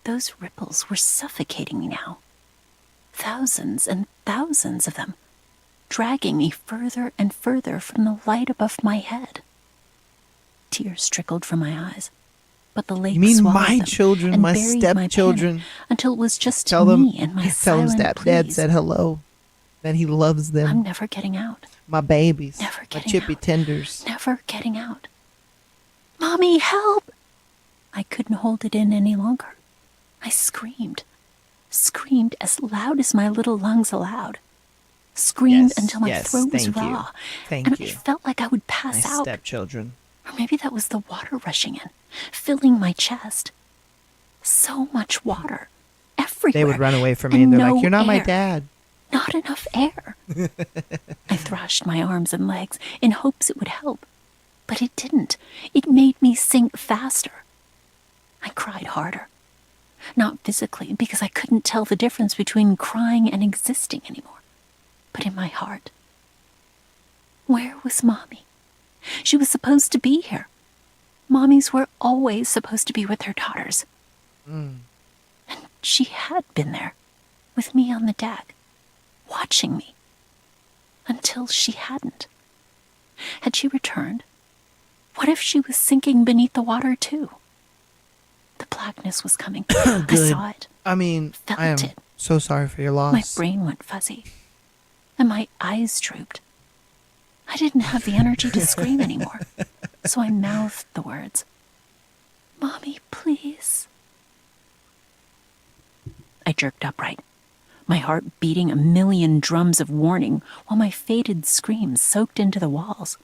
[SPEAKER 2] those ripples were suffocating me now. Thousands and thousands of them, dragging me further and further from the light above my head. Tears trickled from my eyes, but the lake
[SPEAKER 1] You mean
[SPEAKER 2] swallowed
[SPEAKER 1] my
[SPEAKER 2] them
[SPEAKER 1] children,
[SPEAKER 2] and
[SPEAKER 1] my
[SPEAKER 2] buried
[SPEAKER 1] stepchildren?
[SPEAKER 2] my panic until it was just
[SPEAKER 1] Tell them,
[SPEAKER 2] me and my
[SPEAKER 1] tell them
[SPEAKER 2] silent
[SPEAKER 1] stepdad
[SPEAKER 2] pleas.
[SPEAKER 1] said hello, that he loves them.
[SPEAKER 2] I'm never getting out.
[SPEAKER 1] My babies,
[SPEAKER 2] Never
[SPEAKER 1] my
[SPEAKER 2] getting
[SPEAKER 1] chippy
[SPEAKER 2] out.
[SPEAKER 1] tenders.
[SPEAKER 2] Never getting out. Mommy, help! I couldn't hold it in any longer. I screamed as loud as my little lungs allowed. Screamed
[SPEAKER 1] Yes,
[SPEAKER 2] until my
[SPEAKER 1] yes,
[SPEAKER 2] throat was
[SPEAKER 1] thank you.
[SPEAKER 2] raw.
[SPEAKER 1] Thank
[SPEAKER 2] and
[SPEAKER 1] you.
[SPEAKER 2] I felt like I would
[SPEAKER 1] My
[SPEAKER 2] pass out.
[SPEAKER 1] stepchildren.
[SPEAKER 2] Or maybe that was the water rushing in, filling my chest. So much water. Everywhere.
[SPEAKER 1] They would run away from me and they're
[SPEAKER 2] no
[SPEAKER 1] like, "You're not my
[SPEAKER 2] air.
[SPEAKER 1] dad."
[SPEAKER 2] Not enough air. I thrashed my arms and legs in hopes it would help. But it didn't. It made me sink faster. I cried harder. Not physically, because I couldn't tell the difference between crying and existing anymore, but in my heart. Where was Mommy? She was supposed to be here. Mommies were always supposed to be with their daughters. And she had been there, with me on the deck, watching me, until she hadn't. Had she returned? What if she was sinking beneath the water too? The blackness was coming. I
[SPEAKER 1] Good.
[SPEAKER 2] saw it.
[SPEAKER 1] I mean,
[SPEAKER 2] Felt
[SPEAKER 1] I am
[SPEAKER 2] it.
[SPEAKER 1] so sorry for your loss.
[SPEAKER 2] My brain went fuzzy, and my eyes drooped. I didn't have the energy to scream anymore, so I mouthed the words. Mommy, please. I jerked upright, my heart beating a million drums of warning while my faded screams soaked into the walls.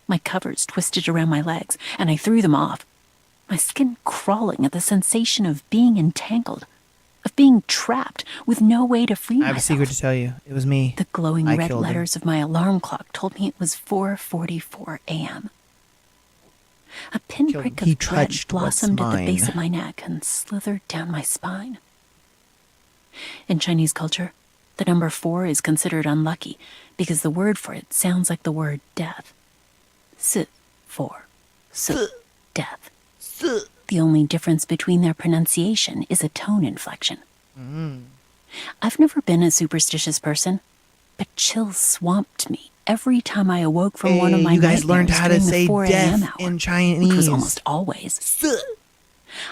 [SPEAKER 2] My covers twisted around my legs, and I threw them off, my skin crawling at the sensation of being entangled, of being trapped with no way to free
[SPEAKER 1] I have
[SPEAKER 2] myself.
[SPEAKER 1] a secret to tell you. It was me.
[SPEAKER 2] The glowing
[SPEAKER 1] I
[SPEAKER 2] red
[SPEAKER 1] killed him.
[SPEAKER 2] letters of my alarm clock told me it was 4:44 a.m. A pinprick
[SPEAKER 1] He
[SPEAKER 2] of dread
[SPEAKER 1] touched what's
[SPEAKER 2] blossomed at the base
[SPEAKER 1] mine.
[SPEAKER 2] of my neck and slithered down my spine. In Chinese culture, the number 4 is considered unlucky because the word for it sounds like the word death. Si, 4. Si, death. The only difference between their pronunciation is a tone inflection. I've never been a superstitious person, but chills swamped me every time I awoke from one of my
[SPEAKER 1] you guys learned
[SPEAKER 2] nightmares
[SPEAKER 1] how to
[SPEAKER 2] during the
[SPEAKER 1] say
[SPEAKER 2] 4 a.m.
[SPEAKER 1] death
[SPEAKER 2] hour,
[SPEAKER 1] in
[SPEAKER 2] which
[SPEAKER 1] Chinese.
[SPEAKER 2] was almost always.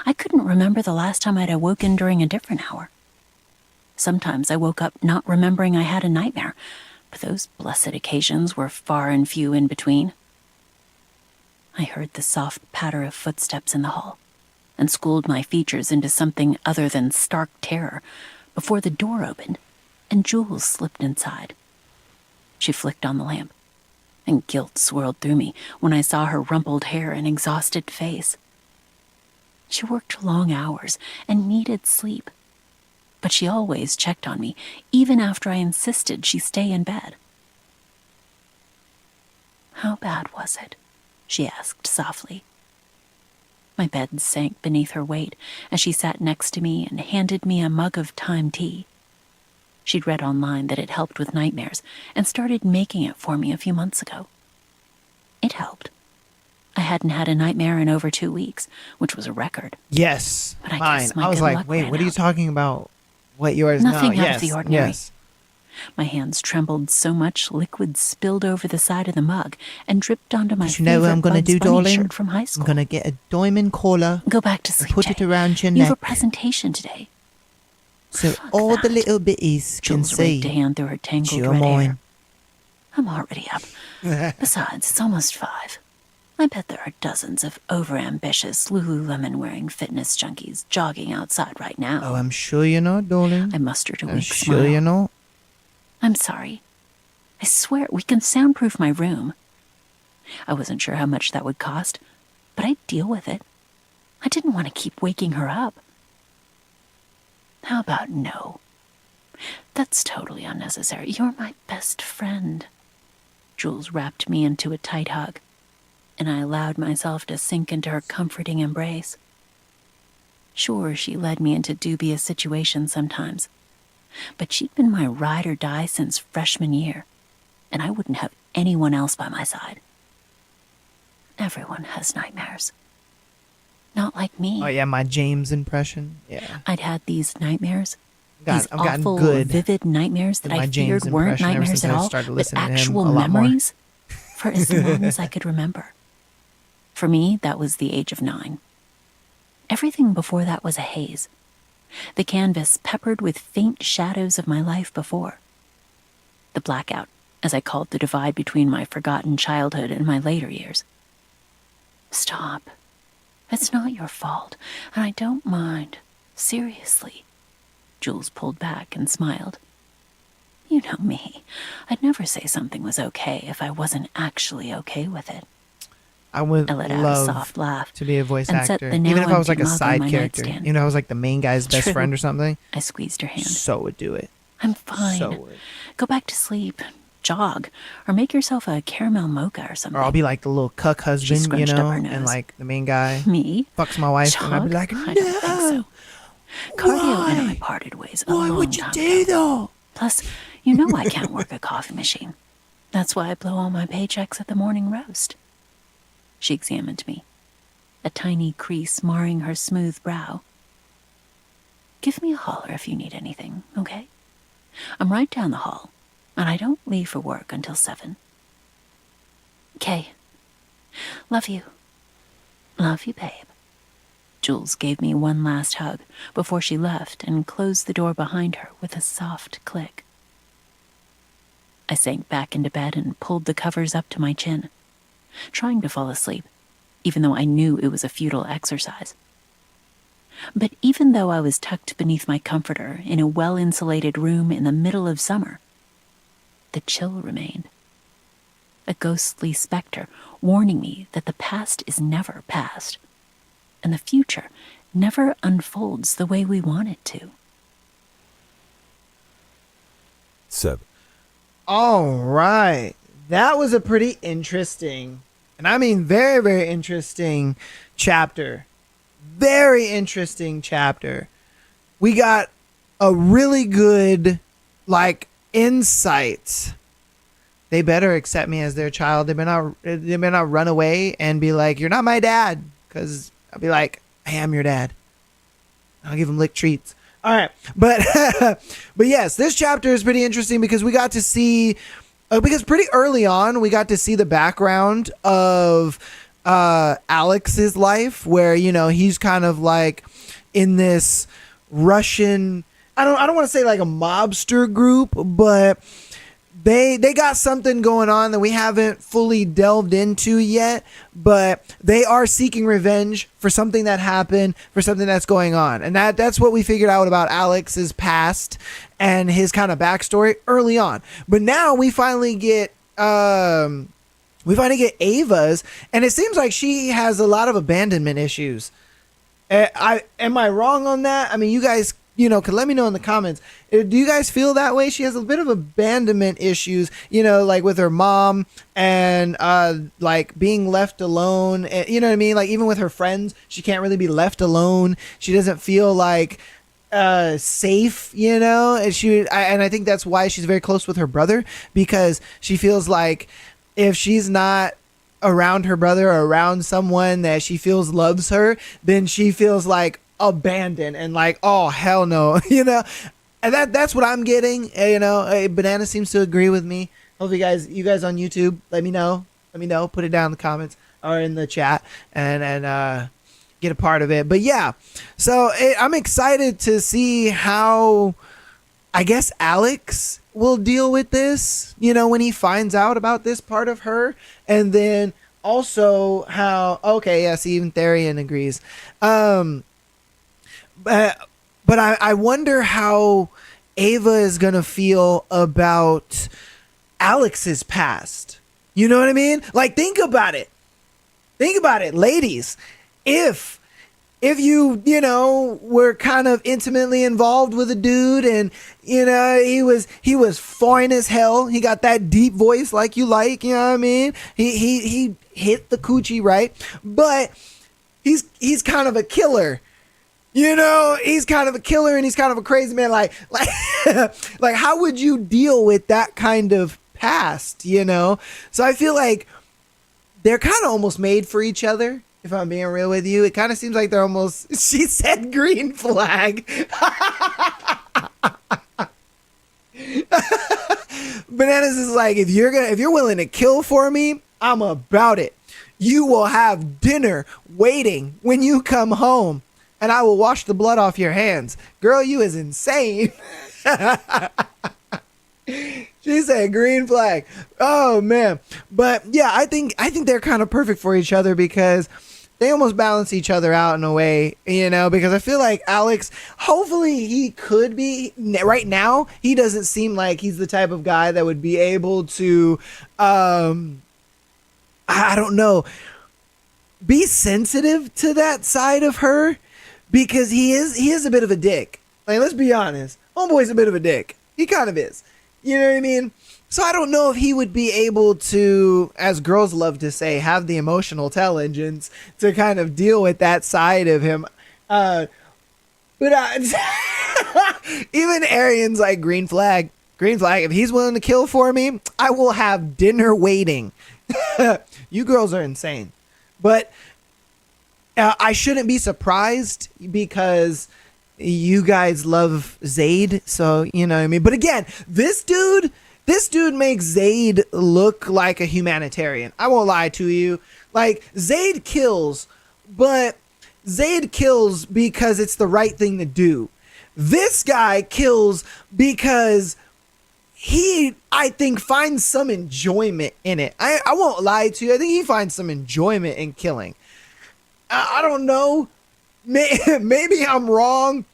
[SPEAKER 2] I couldn't remember the last time I'd awoken during a different hour. Sometimes I woke up not remembering I had a nightmare, but those blessed occasions were far and few in between. I heard the soft patter of footsteps in the hall and schooled my features into something other than stark terror before the door opened and Jules slipped inside. She flicked on the lamp, and guilt swirled through me when I saw her rumpled hair and exhausted face. She worked long hours and needed sleep, but she always checked on me, even after I insisted she stay in bed. "How bad was it?" she asked softly. My bed sank beneath her weight as she sat next to me and handed me a mug of thyme tea. She'd read online that it helped with nightmares and started making it for me a few months ago. It helped. I hadn't had a nightmare in over 2 weeks, which was a record.
[SPEAKER 1] Yes,
[SPEAKER 2] But I
[SPEAKER 1] mine.
[SPEAKER 2] guess my
[SPEAKER 1] I was
[SPEAKER 2] good
[SPEAKER 1] like,
[SPEAKER 2] luck
[SPEAKER 1] wait,
[SPEAKER 2] ran
[SPEAKER 1] what are you
[SPEAKER 2] out.
[SPEAKER 1] talking about? What yours?
[SPEAKER 2] Nothing
[SPEAKER 1] no,
[SPEAKER 2] out
[SPEAKER 1] yes,
[SPEAKER 2] of the ordinary.
[SPEAKER 1] Yes.
[SPEAKER 2] My hands trembled so much liquid spilled over the side of the mug and dripped onto my
[SPEAKER 1] You know what I'm
[SPEAKER 2] favorite
[SPEAKER 1] gonna
[SPEAKER 2] Bugs
[SPEAKER 1] do,
[SPEAKER 2] Bunny
[SPEAKER 1] darling?
[SPEAKER 2] shirt from high school.
[SPEAKER 1] I'm gonna get a diamond collar
[SPEAKER 2] Go back to
[SPEAKER 1] and
[SPEAKER 2] sleep,
[SPEAKER 1] put it
[SPEAKER 2] Jay.
[SPEAKER 1] around your
[SPEAKER 2] You have a
[SPEAKER 1] neck,
[SPEAKER 2] presentation today.
[SPEAKER 1] so
[SPEAKER 2] Fuck
[SPEAKER 1] all the
[SPEAKER 2] that.
[SPEAKER 1] little bitties can
[SPEAKER 2] Jules raked a
[SPEAKER 1] see.
[SPEAKER 2] hand through her tangled
[SPEAKER 1] You're
[SPEAKER 2] red hair.
[SPEAKER 1] mine.
[SPEAKER 2] I'm already up. Besides, it's almost 5. I bet there are dozens of overambitious Lululemon-wearing fitness junkies jogging outside right now.
[SPEAKER 1] Oh, I'm sure you're not, darling.
[SPEAKER 2] I mustered a
[SPEAKER 1] I'm
[SPEAKER 2] weak
[SPEAKER 1] sure
[SPEAKER 2] smile.
[SPEAKER 1] you're not.
[SPEAKER 2] I'm sorry. I swear we can soundproof my room. I wasn't sure how much that would cost, but I'd deal with it. I didn't want to keep waking her up. How about no? That's totally unnecessary. You're my best friend. Jules wrapped me into a tight hug, and I allowed myself to sink into her comforting embrace. Sure, she led me into dubious situations sometimes, but she'd been my ride or die since freshman year, and I wouldn't have anyone else by my side. Everyone has nightmares. Not like me.
[SPEAKER 1] Oh yeah, my James impression. Yeah,
[SPEAKER 2] I'd had these nightmares,
[SPEAKER 1] God,
[SPEAKER 2] these
[SPEAKER 1] I've gotten
[SPEAKER 2] awful,
[SPEAKER 1] good
[SPEAKER 2] vivid nightmares that
[SPEAKER 1] with my
[SPEAKER 2] I
[SPEAKER 1] James
[SPEAKER 2] feared weren't
[SPEAKER 1] impression ever
[SPEAKER 2] nightmares
[SPEAKER 1] since
[SPEAKER 2] at
[SPEAKER 1] I
[SPEAKER 2] all,
[SPEAKER 1] started
[SPEAKER 2] but
[SPEAKER 1] listening to him
[SPEAKER 2] actual
[SPEAKER 1] a lot more.
[SPEAKER 2] memories for as long as I could remember. For me, that was the age of 9. Everything before that was a haze, the canvas peppered with faint shadows of my life before. The blackout, as I called the divide between my forgotten childhood and my later years. Stop. It's not your fault, and I don't mind. Seriously. Jules pulled back and smiled. You know me. I'd never say something was okay if I wasn't actually okay with it.
[SPEAKER 1] I would
[SPEAKER 2] I let out a
[SPEAKER 1] love
[SPEAKER 2] soft laugh
[SPEAKER 1] to be a voice
[SPEAKER 2] and set
[SPEAKER 1] actor,
[SPEAKER 2] the
[SPEAKER 1] even if
[SPEAKER 2] now
[SPEAKER 1] I was like a
[SPEAKER 2] empty mug on
[SPEAKER 1] side
[SPEAKER 2] my
[SPEAKER 1] character.
[SPEAKER 2] nightstand.
[SPEAKER 1] You know, I was like the main guy's best
[SPEAKER 2] True.
[SPEAKER 1] friend or something.
[SPEAKER 2] I squeezed her hand.
[SPEAKER 1] So would do it.
[SPEAKER 2] I'm fine.
[SPEAKER 1] So would.
[SPEAKER 2] Go back to sleep, jog, or make yourself a caramel mocha or something.
[SPEAKER 1] Or I'll be like the little cuck husband, you
[SPEAKER 2] scrunched up
[SPEAKER 1] know,
[SPEAKER 2] her
[SPEAKER 1] and
[SPEAKER 2] nose.
[SPEAKER 1] like the main guy
[SPEAKER 2] Me?
[SPEAKER 1] fucks my wife, and I'd be
[SPEAKER 2] Jog?
[SPEAKER 1] like, no,
[SPEAKER 2] I don't think so. Cardio and I
[SPEAKER 1] why?
[SPEAKER 2] parted ways a
[SPEAKER 1] Why
[SPEAKER 2] long
[SPEAKER 1] would you
[SPEAKER 2] time
[SPEAKER 1] do
[SPEAKER 2] ago.
[SPEAKER 1] that?
[SPEAKER 2] Plus, you know I can't work a coffee machine. That's why I blow all my paychecks at the morning roast. She examined me, a tiny crease marring her smooth brow. Give me a holler if you need anything, okay? I'm right down the hall, and I don't leave for work until 7. Okay. Love you. Love you, babe. Jules gave me one last hug before she left and closed the door behind her with a soft click. I sank back into bed and pulled the covers up to my chin, trying to fall asleep, even though I knew it was a futile exercise. But even though I was tucked beneath my comforter in a well-insulated room in the middle of summer, the chill remained. A ghostly specter warning me that the past is never past, and the future never unfolds the way we want it to.
[SPEAKER 3] 7.
[SPEAKER 1] All right. That was a pretty interesting, and I mean very, very interesting chapter. Very interesting chapter. We got a really good, insight. They better accept me as their child. They better not run away and be like, "You're not my dad," because I'll be like, "I am your dad." I'll give them lick treats. All right, but but yes, this chapter is pretty interesting because we got to see, because pretty early on we got to see the background of Alex's life, where he's kind of like in this Russian. I don't want to say like a mobster group, but they got something going on that we haven't fully delved into yet, but they are seeking revenge for something that happened, for something that's going on. And that's what we figured out about Alex's past and his kind of backstory early on. But now we finally get Ava's, and it seems like she has a lot of abandonment issues. Am I wrong on that? I mean, you guys could let me know in the comments. Do you guys feel that way? She has a bit of abandonment issues, like with her mom and like being left alone. You know what I mean? Like even with her friends, she can't really be left alone. She doesn't feel like safe, and I think that's why she's very close with her brother, because she feels like if she's not around her brother or around someone that she feels loves her, then she feels like abandoned and like, oh hell no. And that's what I'm getting. Banana seems to agree with me. Hope you guys on YouTube, let me know, put it down in the comments or in the chat and get a part of it. But yeah, so I'm excited to see how I guess Alex will deal with this, when he finds out about this part of her. And then also how, okay, yes, even Therian agrees. But I wonder how Ava is going to feel about Alex's past. You know what I mean? Like, think about it. Ladies. If you, were kind of intimately involved with a dude and, he was fine as hell. He got that deep voice like you like, you know what I mean? He hit the coochie right, but he's kind of a killer. He's kind of a killer and he's kind of a crazy man. Like how would you deal with that kind of past, So I feel like they're kind of almost made for each other. If I'm being real with you, it kind of seems like they're almost, she said green flag. Bananas is like, if you're willing to kill for me, I'm about it. You will have dinner waiting when you come home, and I will wash the blood off your hands. Girl, you is insane. She said green flag. Oh man. But yeah, I think they're kind of perfect for each other because they almost balance each other out in a way, because I feel like Alex, hopefully he could be, right now, he doesn't seem like he's the type of guy that would be able to, I don't know, be sensitive to that side of her, because he is a bit of a dick. Like, let's be honest. Homeboy's a bit of a dick. He kind of is. You know what I mean? So I don't know if he would be able to, as girls love to say, have the emotional intelligence to kind of deal with that side of him. But even Arian's like, green flag. If he's willing to kill for me, I will have dinner waiting. You girls are insane. But I shouldn't be surprised because you guys love Zaid. So, you know what I mean? But again, this dude makes Zaid look like a humanitarian. I won't lie to you. Like, Zaid kills, but Zaid kills because it's the right thing to do. This guy kills because he, I think, finds some enjoyment in it. I won't lie to you. I think he finds some enjoyment in killing. I don't know. Maybe I'm wrong,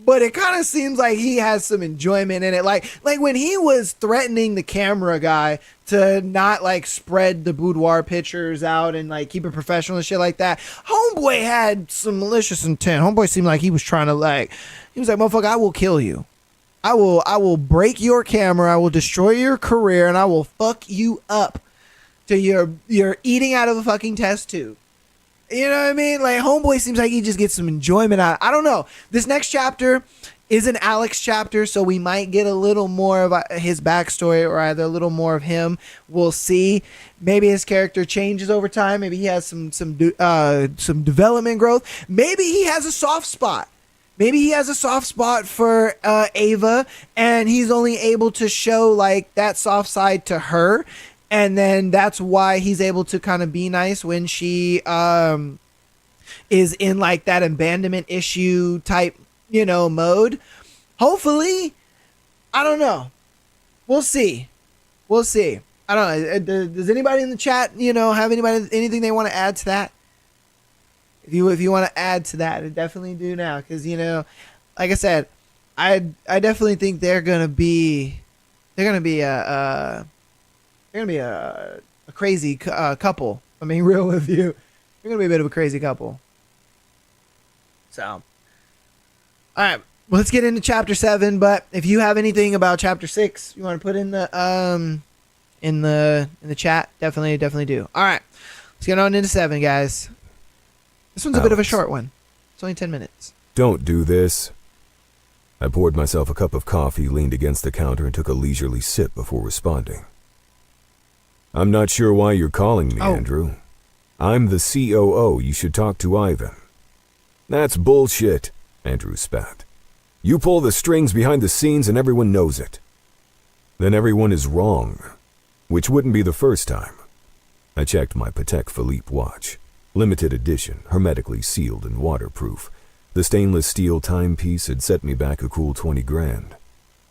[SPEAKER 1] but it kind of seems like he has some enjoyment in it. Like when he was threatening the camera guy to not like spread the boudoir pictures out and like keep it professional and shit like that. Homeboy had some malicious intent. Homeboy seemed like he was trying to he was like, motherfucker, I will kill you. I will break your camera. I will destroy your career and I will fuck you up till you're eating out of a fucking test tube. You know what I mean? Like, homeboy seems like he just gets some enjoyment out. I don't know. This next chapter is an Alex chapter, so we might get a little more of his backstory or either a little more of him. We'll see. Maybe his character changes over time. Maybe he has some development growth. Maybe he has a soft spot. Maybe he has a soft spot for Ava, and he's only able to show like that soft side to her. And then that's why he's able to kind of be nice when she is in like that abandonment issue type, mode. Hopefully, I don't know. We'll see. I don't know. Does anybody in the chat, have anything they want to add to that? If you want to add to that, definitely do now. Because, like I said, I definitely think they're gonna be a crazy couple. I mean, real with you, you're gonna be a bit of a crazy couple. So, all right, well, let's get into chapter 7. But if you have anything about chapter 6, you want to put in the chat, definitely do. All right, let's get on into 7, guys. This one's a bit of a short one. It's only 10 minutes.
[SPEAKER 3] Don't do this. I poured myself a cup of coffee, leaned against the counter, and took a leisurely sip before responding. I'm not sure why you're calling me, Andrew. I'm the COO. You should talk to Ivan. That's bullshit, Andrew spat. You pull the strings behind the scenes and everyone knows it. Then everyone is wrong, which wouldn't be the first time. I checked my Patek Philippe watch. Limited edition, hermetically sealed and waterproof. The stainless steel timepiece had set me back a cool 20 grand.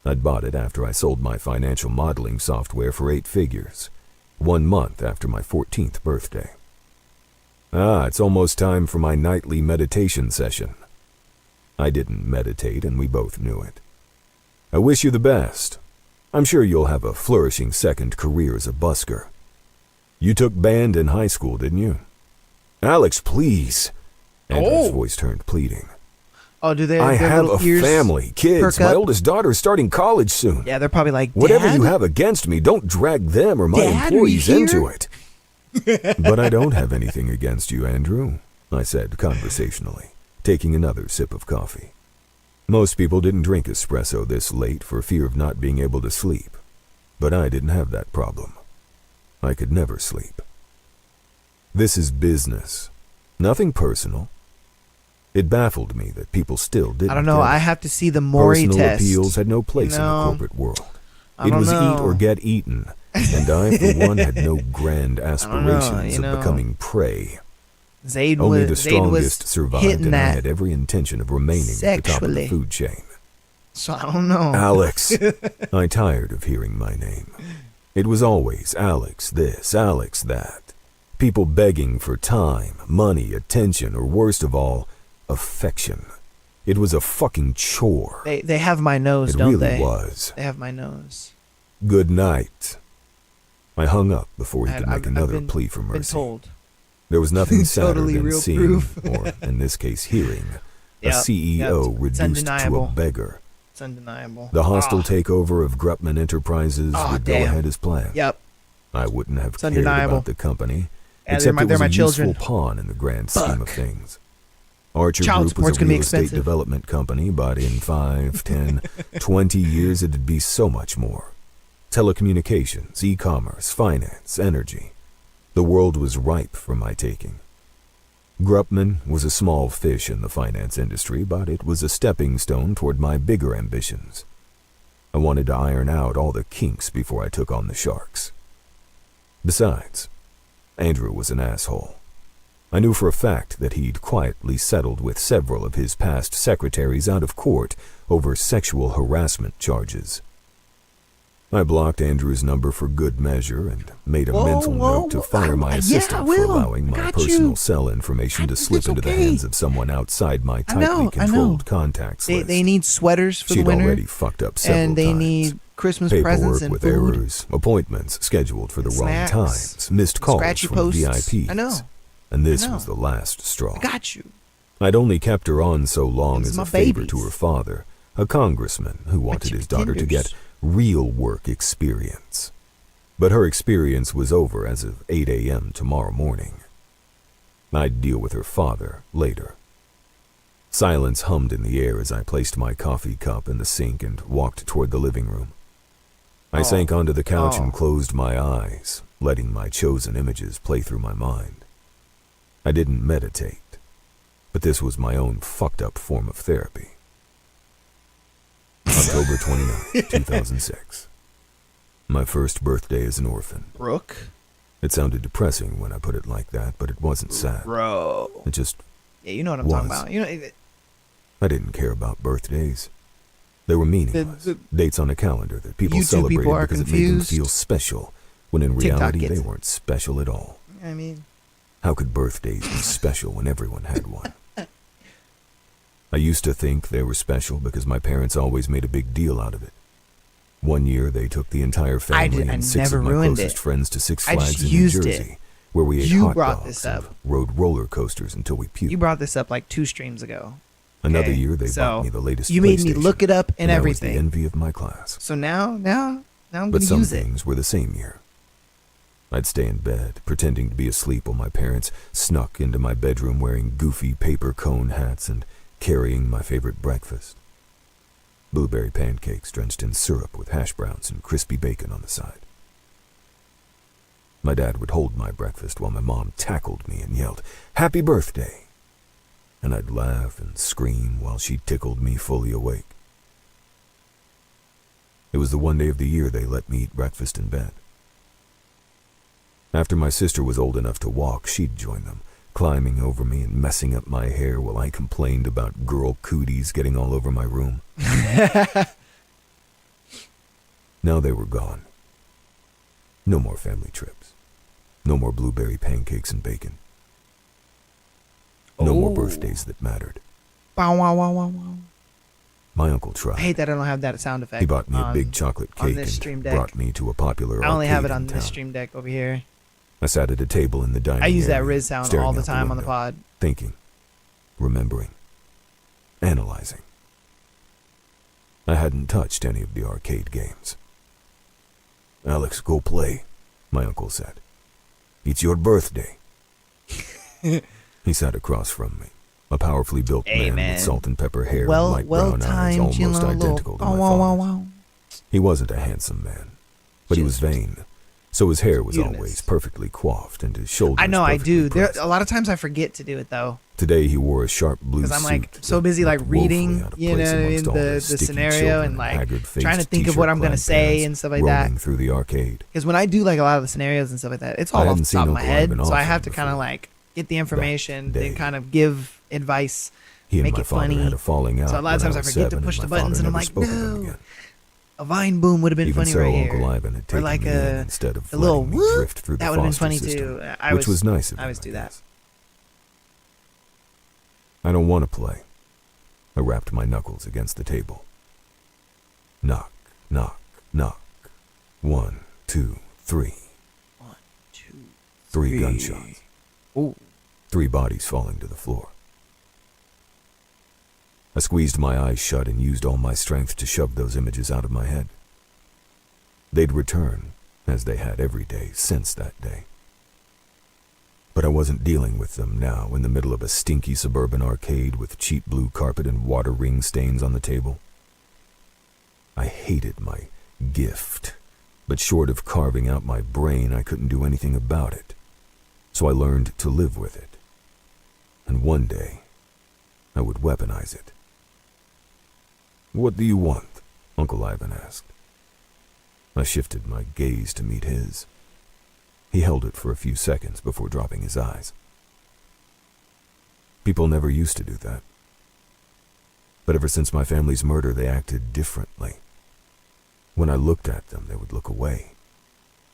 [SPEAKER 3] I'd bought it after I sold my financial modeling software for 8 figures. 1 month after my 14th birthday. It's almost time for my nightly meditation session. I didn't meditate, and we both knew it. I wish you the best. I'm sure you'll have a flourishing second career as a busker. You took band in high school, didn't you? Alex, please. Andrew's voice turned pleading.
[SPEAKER 1] Oh, do they?
[SPEAKER 3] I have a family, kids. My oldest daughter is starting college soon.
[SPEAKER 1] Yeah, they're probably like, Dad?
[SPEAKER 3] Whatever you have against me, don't drag them or my employees into it. But I don't have anything against you, Andrew, I said conversationally, taking another sip of coffee. Most people didn't drink espresso this late for fear of not being able to sleep. But I didn't have that problem. I could never sleep. This is business. Nothing personal. It baffled me that people still didn't.
[SPEAKER 1] I don't know. I have to see the Maury
[SPEAKER 3] Personal
[SPEAKER 1] test.
[SPEAKER 3] appeals had no place in the corporate world. It was eat or get eaten, and I, for one, had no grand aspirations of becoming prey. Only the strongest survived, and I had every intention of remaining at the top of the food chain.
[SPEAKER 1] So I don't know.
[SPEAKER 3] Alex. I tired of hearing my name. It was always Alex this, Alex that. People begging for time, money, attention, or worst of all, affection. It was a fucking chore.
[SPEAKER 1] They have my nose, don't they?
[SPEAKER 3] It really was.
[SPEAKER 1] They have my nose.
[SPEAKER 3] Good night. I hung up before he could make another plea for mercy.
[SPEAKER 1] Been told.
[SPEAKER 3] There was nothing sadder
[SPEAKER 1] Totally
[SPEAKER 3] than
[SPEAKER 1] real
[SPEAKER 3] seeing,
[SPEAKER 1] proof.
[SPEAKER 3] or in this case hearing, a CEO reduced to a beggar.
[SPEAKER 1] It's undeniable.
[SPEAKER 3] The hostile takeover of Grupman Enterprises would go ahead as planned.
[SPEAKER 1] Yep.
[SPEAKER 3] I wouldn't have cared about the company, except it was a useful pawn in the grand scheme of things. Archer Group was a real estate development company, but in 5, 10, 20 years it'd be so much more. Telecommunications, e-commerce, finance, energy. The world was ripe for my taking. Grupman was a small fish in the finance industry, but it was a stepping stone toward my bigger ambitions. I wanted to iron out all the kinks before I took on the sharks. Besides, Andrew was an asshole. I knew for a fact that he'd quietly settled with several of his past secretaries out of court over sexual harassment charges. I blocked Andrew's number for good measure and made a mental note to fire my
[SPEAKER 1] Yeah, I
[SPEAKER 3] assistant for
[SPEAKER 1] will.
[SPEAKER 3] allowing my
[SPEAKER 1] Got
[SPEAKER 3] personal
[SPEAKER 1] you.
[SPEAKER 3] cell information to slip
[SPEAKER 1] It's
[SPEAKER 3] into the
[SPEAKER 1] okay.
[SPEAKER 3] hands of someone outside my
[SPEAKER 1] I know,
[SPEAKER 3] tightly
[SPEAKER 1] I know.
[SPEAKER 3] controlled contacts
[SPEAKER 1] They
[SPEAKER 3] list.
[SPEAKER 1] need sweaters for
[SPEAKER 3] She'd
[SPEAKER 1] the winter,
[SPEAKER 3] already fucked up several
[SPEAKER 1] and they
[SPEAKER 3] times.
[SPEAKER 1] need Christmas presents
[SPEAKER 3] Paperwork
[SPEAKER 1] and
[SPEAKER 3] with
[SPEAKER 1] food.
[SPEAKER 3] errors, appointments scheduled for the wrong
[SPEAKER 1] Snacks,
[SPEAKER 3] times, missed calls
[SPEAKER 1] scratchy
[SPEAKER 3] from
[SPEAKER 1] posts.
[SPEAKER 3] VIPs.
[SPEAKER 1] I know.
[SPEAKER 3] And this
[SPEAKER 1] I know.
[SPEAKER 3] was the last straw.
[SPEAKER 1] I got you.
[SPEAKER 3] I'd only kept her on so long
[SPEAKER 1] Them's
[SPEAKER 3] as
[SPEAKER 1] my
[SPEAKER 3] a favor
[SPEAKER 1] babies.
[SPEAKER 3] to her father, a congressman who wanted
[SPEAKER 1] chicken
[SPEAKER 3] his daughter to
[SPEAKER 1] tenders.
[SPEAKER 3] get real work experience. But her experience was over as of 8 a.m. tomorrow morning. I'd deal with her father later. Silence hummed in the air as I placed my coffee cup in the sink and walked toward the living room. I sank onto the couch and closed my eyes, letting my chosen images play through my mind. I didn't meditate, but this was my own fucked up form of therapy. October 29, 2006. My first birthday as an orphan.
[SPEAKER 1] Brooke?
[SPEAKER 3] It sounded depressing when I put it like that, but it wasn't sad.
[SPEAKER 1] Bro.
[SPEAKER 3] It just,
[SPEAKER 1] Yeah, you know what I'm talking
[SPEAKER 3] Was.
[SPEAKER 1] about. You know,
[SPEAKER 3] I didn't care about birthdays. They were meaningless. Dates on a calendar that people
[SPEAKER 1] YouTube
[SPEAKER 3] celebrated
[SPEAKER 1] people are
[SPEAKER 3] because it made them
[SPEAKER 1] confused.
[SPEAKER 3] feel special, when in
[SPEAKER 1] TikTok
[SPEAKER 3] reality
[SPEAKER 1] gets
[SPEAKER 3] they
[SPEAKER 1] it.
[SPEAKER 3] weren't special at all.
[SPEAKER 1] I mean,
[SPEAKER 3] How could birthdays be special when everyone had one? I used to think they were special because my parents always made a big deal out of it. One year, they took the entire family
[SPEAKER 1] I
[SPEAKER 3] and 6
[SPEAKER 1] never
[SPEAKER 3] of my
[SPEAKER 1] ruined
[SPEAKER 3] closest
[SPEAKER 1] it.
[SPEAKER 3] friends to Six
[SPEAKER 1] I just
[SPEAKER 3] Flags in New
[SPEAKER 1] used it.
[SPEAKER 3] Jersey, where we ate
[SPEAKER 1] You
[SPEAKER 3] hot
[SPEAKER 1] brought
[SPEAKER 3] dogs
[SPEAKER 1] this
[SPEAKER 3] and
[SPEAKER 1] up.
[SPEAKER 3] rode roller coasters until we puked.
[SPEAKER 1] you brought this up like 2 streams ago.
[SPEAKER 3] Another
[SPEAKER 1] okay,
[SPEAKER 3] year, they
[SPEAKER 1] so
[SPEAKER 3] bought me the latest
[SPEAKER 1] You made me
[SPEAKER 3] PlayStation,
[SPEAKER 1] look it up and
[SPEAKER 3] I was the
[SPEAKER 1] everything.
[SPEAKER 3] envy of my class.
[SPEAKER 1] So now I'm
[SPEAKER 3] But
[SPEAKER 1] gonna
[SPEAKER 3] some
[SPEAKER 1] use it.
[SPEAKER 3] things were the same year. I'd stay in bed, pretending to be asleep while my parents snuck into my bedroom wearing goofy paper cone hats and carrying my favorite breakfast. Blueberry pancakes drenched in syrup with hash browns and crispy bacon on the side. My dad would hold my breakfast while my mom tackled me and yelled, "Happy birthday!" And I'd laugh and scream while she tickled me fully awake. It was the one day of the year they let me eat breakfast in bed. After my sister was old enough to walk, she'd join them, climbing over me and messing up my hair while I complained about girl cooties getting all over my room. Now they were gone. No more family trips. No more blueberry pancakes and bacon. No more birthdays that mattered.
[SPEAKER 1] Bow, wow, wow, wow, wow.
[SPEAKER 3] My uncle tried.
[SPEAKER 1] I hate that I don't have that sound effect.
[SPEAKER 3] He bought me a
[SPEAKER 1] on-
[SPEAKER 3] big chocolate
[SPEAKER 1] on
[SPEAKER 3] cake
[SPEAKER 1] this stream
[SPEAKER 3] and
[SPEAKER 1] deck.
[SPEAKER 3] brought me to a popular
[SPEAKER 1] I only have it
[SPEAKER 3] arcade
[SPEAKER 1] on
[SPEAKER 3] in
[SPEAKER 1] this
[SPEAKER 3] town.
[SPEAKER 1] stream deck over here.
[SPEAKER 3] I sat at a table in the dining
[SPEAKER 1] I use that
[SPEAKER 3] area,
[SPEAKER 1] Riz sound
[SPEAKER 3] staring
[SPEAKER 1] all the
[SPEAKER 3] out
[SPEAKER 1] time on the
[SPEAKER 3] window,
[SPEAKER 1] pod.
[SPEAKER 3] Thinking, remembering, analyzing. I hadn't touched any of the arcade games. "Alex, go play," my uncle said. "It's your birthday." He sat across from me, a powerfully built
[SPEAKER 1] Hey,
[SPEAKER 3] man with salt and pepper hair and
[SPEAKER 1] Well
[SPEAKER 3] light brown eyes,
[SPEAKER 1] timed, you
[SPEAKER 3] almost
[SPEAKER 1] know,
[SPEAKER 3] identical to my
[SPEAKER 1] wow, wow,
[SPEAKER 3] father's.
[SPEAKER 1] wow.
[SPEAKER 3] He wasn't a handsome man, but he was
[SPEAKER 1] Just
[SPEAKER 3] vain, so his hair was
[SPEAKER 1] cuteness.
[SPEAKER 3] always perfectly coiffed and his shoulders
[SPEAKER 1] I know I
[SPEAKER 3] perfectly
[SPEAKER 1] do. There
[SPEAKER 3] pressed.
[SPEAKER 1] a lot of times I forget to do it though,
[SPEAKER 3] Today he wore a sharp blue
[SPEAKER 1] because I'm like
[SPEAKER 3] suit
[SPEAKER 1] so
[SPEAKER 3] that
[SPEAKER 1] busy like
[SPEAKER 3] looked woefully
[SPEAKER 1] reading,
[SPEAKER 3] out of
[SPEAKER 1] you know
[SPEAKER 3] place
[SPEAKER 1] what I mean,
[SPEAKER 3] amongst all
[SPEAKER 1] the
[SPEAKER 3] sticky
[SPEAKER 1] scenario
[SPEAKER 3] children
[SPEAKER 1] and like
[SPEAKER 3] haggard-faced
[SPEAKER 1] trying to think of what I'm gonna
[SPEAKER 3] t-shirt-clad
[SPEAKER 1] say
[SPEAKER 3] parents
[SPEAKER 1] and stuff like
[SPEAKER 3] roaming
[SPEAKER 1] that.
[SPEAKER 3] through the arcade.
[SPEAKER 1] Because when I do like a lot of the scenarios and stuff like that, it's all
[SPEAKER 3] I
[SPEAKER 1] off
[SPEAKER 3] hadn't
[SPEAKER 1] the top
[SPEAKER 3] seen
[SPEAKER 1] of my
[SPEAKER 3] Uncle
[SPEAKER 1] head,
[SPEAKER 3] Ivan
[SPEAKER 1] so I
[SPEAKER 3] often
[SPEAKER 1] have to kind of
[SPEAKER 3] before.
[SPEAKER 1] like get the information,
[SPEAKER 3] day.
[SPEAKER 1] then kind of give advice.
[SPEAKER 3] He and
[SPEAKER 1] Make
[SPEAKER 3] my
[SPEAKER 1] it
[SPEAKER 3] father
[SPEAKER 1] funny.
[SPEAKER 3] had a falling out.
[SPEAKER 1] So a lot of
[SPEAKER 3] when
[SPEAKER 1] times I
[SPEAKER 3] was
[SPEAKER 1] forget to
[SPEAKER 3] 7
[SPEAKER 1] push
[SPEAKER 3] and
[SPEAKER 1] the
[SPEAKER 3] my father
[SPEAKER 1] buttons, and I'm
[SPEAKER 3] never
[SPEAKER 1] like,
[SPEAKER 3] spoke of him
[SPEAKER 1] no.
[SPEAKER 3] again.
[SPEAKER 1] A Vine boom would have been
[SPEAKER 3] Even
[SPEAKER 1] funny
[SPEAKER 3] so,
[SPEAKER 1] right
[SPEAKER 3] Uncle
[SPEAKER 1] here.
[SPEAKER 3] Ivan had taken
[SPEAKER 1] like
[SPEAKER 3] me in
[SPEAKER 1] a
[SPEAKER 3] instead of
[SPEAKER 1] little
[SPEAKER 3] letting me
[SPEAKER 1] whoop.
[SPEAKER 3] drift through the
[SPEAKER 1] That would have been
[SPEAKER 3] foster
[SPEAKER 1] funny
[SPEAKER 3] system,
[SPEAKER 1] too.
[SPEAKER 3] which was nice of
[SPEAKER 1] I
[SPEAKER 3] him,
[SPEAKER 1] always do that.
[SPEAKER 3] guess. I don't want to play. I rapped my knuckles against the table. Knock, knock, knock. 1, 2, 3.
[SPEAKER 1] 1, 2,
[SPEAKER 3] 3 gunshots.
[SPEAKER 1] Ooh.
[SPEAKER 3] 3 bodies falling to the floor. I squeezed my eyes shut and used all my strength to shove those images out of my head. They'd return, as they had every day since that day. But I wasn't dealing with them now in the middle of a stinky suburban arcade with cheap blue carpet and water ring stains on the table. I hated my gift, but short of carving out my brain, I couldn't do anything about it. So I learned to live with it. And one day, I would weaponize it. "What do you want?" Uncle Ivan asked. I shifted my gaze to meet his. He held it for a few seconds before dropping his eyes. People never used to do that. But ever since my family's murder, they acted differently. When I looked at them, they would look away.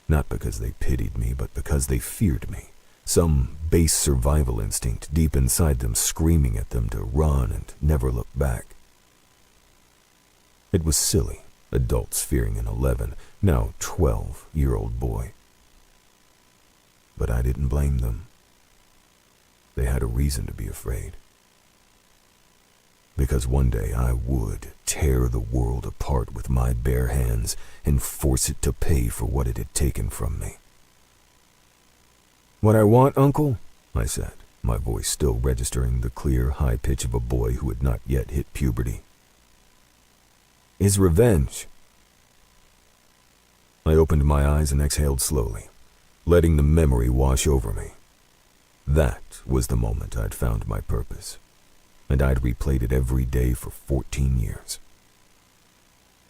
[SPEAKER 3] Not because they pitied me, but because they feared me. Some base survival instinct deep inside them screaming at them to run and never look back. It was silly, adults fearing an 11, now 12-year-old boy. But I didn't blame them. They had a reason to be afraid. Because one day I would tear the world apart with my bare hands and force it to pay for what it had taken from me. "What I want, Uncle," I said, my voice still registering the clear high pitch of a boy who had not yet hit puberty, "is revenge." I opened my eyes and exhaled slowly, letting the memory wash over me. That was the moment I'd found my purpose, and I'd replayed it every day for 14 years.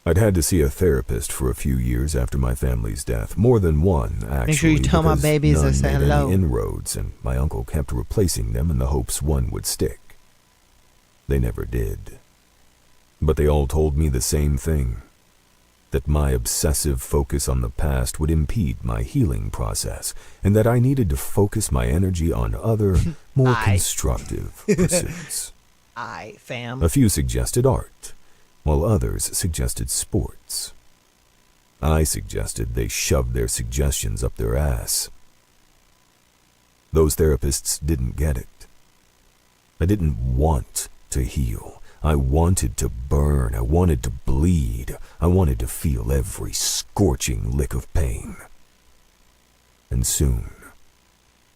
[SPEAKER 3] I'd had to see a therapist for a few years after my family's death, more than one, actually.
[SPEAKER 1] Make sure you tell my
[SPEAKER 3] because
[SPEAKER 1] babies I
[SPEAKER 3] none
[SPEAKER 1] said
[SPEAKER 3] made
[SPEAKER 1] hello.
[SPEAKER 3] any inroads, and my uncle kept replacing them in the hopes one would stick. They never did. But they all told me the same thing, that my obsessive focus on the past would impede my healing process, and that I needed to focus my energy on other, more constructive pursuits.
[SPEAKER 1] Fam.
[SPEAKER 3] A few suggested art, while others suggested sports. I suggested they shove their suggestions up their ass. Those therapists didn't get it. I didn't want to heal. I wanted to burn. I wanted to bleed. I wanted to feel every scorching lick of pain. And soon,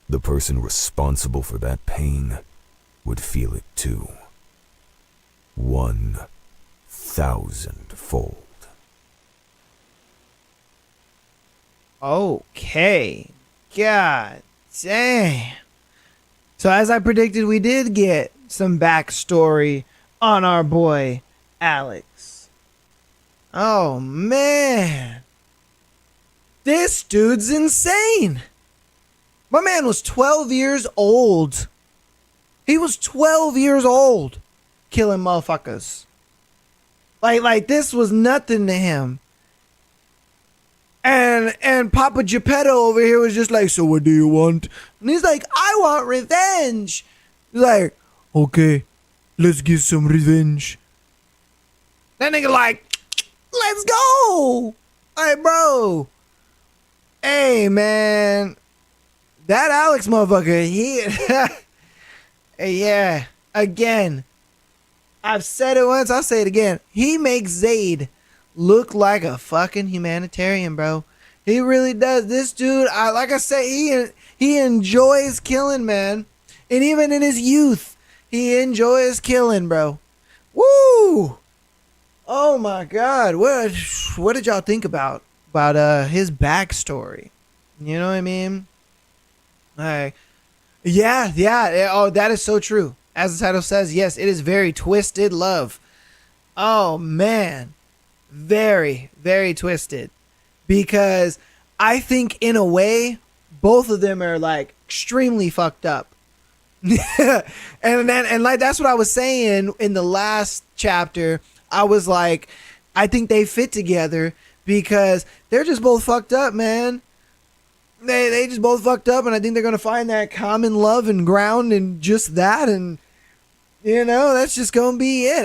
[SPEAKER 3] the person responsible for that pain would feel it too. 1,000-fold.
[SPEAKER 1] Okay. God dang. So as I predicted, we did get some backstory on our boy, Alex. Oh, man. This dude's insane. My man was 12 years old. He was 12 years old killing motherfuckers. Like this was nothing to him. And Papa Geppetto over here was just like, "So what do you want?" And he's like, "I want revenge." He's like, "Okay, let's get some revenge." That nigga like, "Let's go." Hey, bro. Hey, man. That Alex motherfucker, he... yeah, again. I've said it once, I'll say it again. He makes Zayd look like a fucking humanitarian, bro. He really does. This dude, like I say, he enjoys killing, man. And even in his youth, he enjoys killing, bro. Woo! Oh my God. What did y'all think about his backstory? You know what I mean? Like, yeah. Oh, that is so true. As the title says, yes, it is very twisted love. Oh, man. Very, very twisted. Because I think, in a way, both of them are, like, extremely fucked up. and like, that's what I was saying in the last chapter. I was like, I think they fit together because they're just both fucked up, man. They just both fucked up, and I think they're going to find that common love and ground and just that, and, you know, that's just going to be it.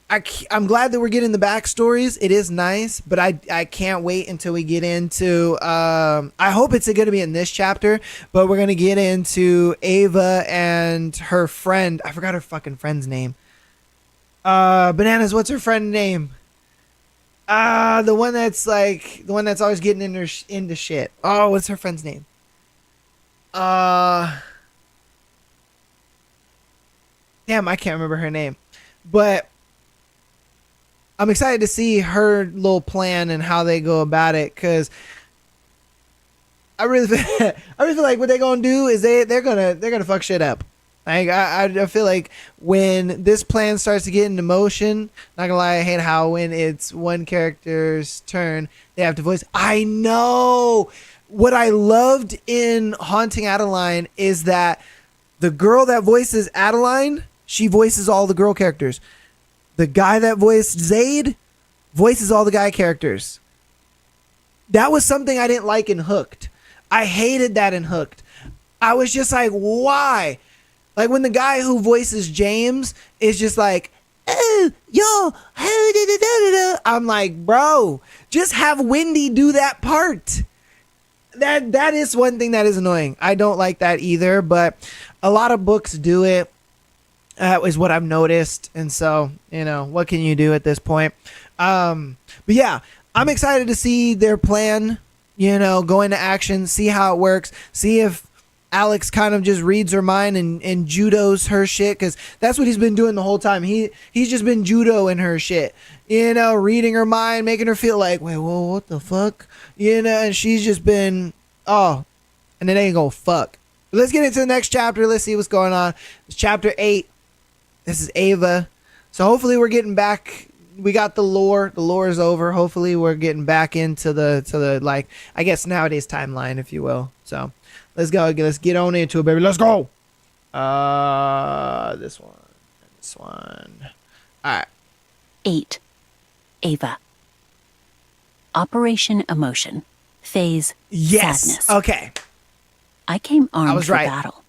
[SPEAKER 1] I'm glad that we're getting the backstories. It is nice, but I can't wait until we get into, I hope it's going to be in this chapter, but we're going to get into Ava and her friend. I forgot her fucking friend's name. Bananas, what's her friend name? The one that's always getting into shit. Oh, what's her friend's name? Damn, I can't remember her name. But I'm excited to see her little plan and how they go about it, because I really feel like what they're gonna do is they're gonna fuck shit up. Like, I feel like when this plan starts to get into motion, not gonna lie, I hate how when it's one character's turn, they have to voice. I know! What I loved in Haunting Adeline is that the girl that voices Adeline, she voices all the girl characters. The guy that voiced Zayd voices all the guy characters. That was something I didn't like in Hooked. I hated that in Hooked. I was just like, why? Like when the guy who voices James is just like, oh, yo, I'm like, bro, just have Wendy do that part. That is one thing that is annoying. I don't like that either, but a lot of books do it. Is what I've noticed, and so what can you do at this point? But yeah, I'm excited to see their plan. Go into action, see how it works, see if Alex kind of just reads her mind and judos her shit, because that's what he's been doing the whole time. He's just been judoing her shit, reading her mind, making her feel like, wait, whoa, what the fuck, and she's just been, and it ain't gonna fuck. But let's get into the next chapter. Let's see what's going on. It's chapter 8. This is Ava. So hopefully we're getting back. We got the lore. The lore is over. Hopefully we're getting back into the like, I guess nowadays timeline, if you will. So let's go. Let's get on into it, baby. Let's go. This one. All right.
[SPEAKER 2] 8. Ava. Operation Emotion. Phase
[SPEAKER 1] Yes.
[SPEAKER 2] Sadness.
[SPEAKER 1] Okay.
[SPEAKER 2] I came armed
[SPEAKER 1] I was
[SPEAKER 2] for
[SPEAKER 1] right.
[SPEAKER 2] battle.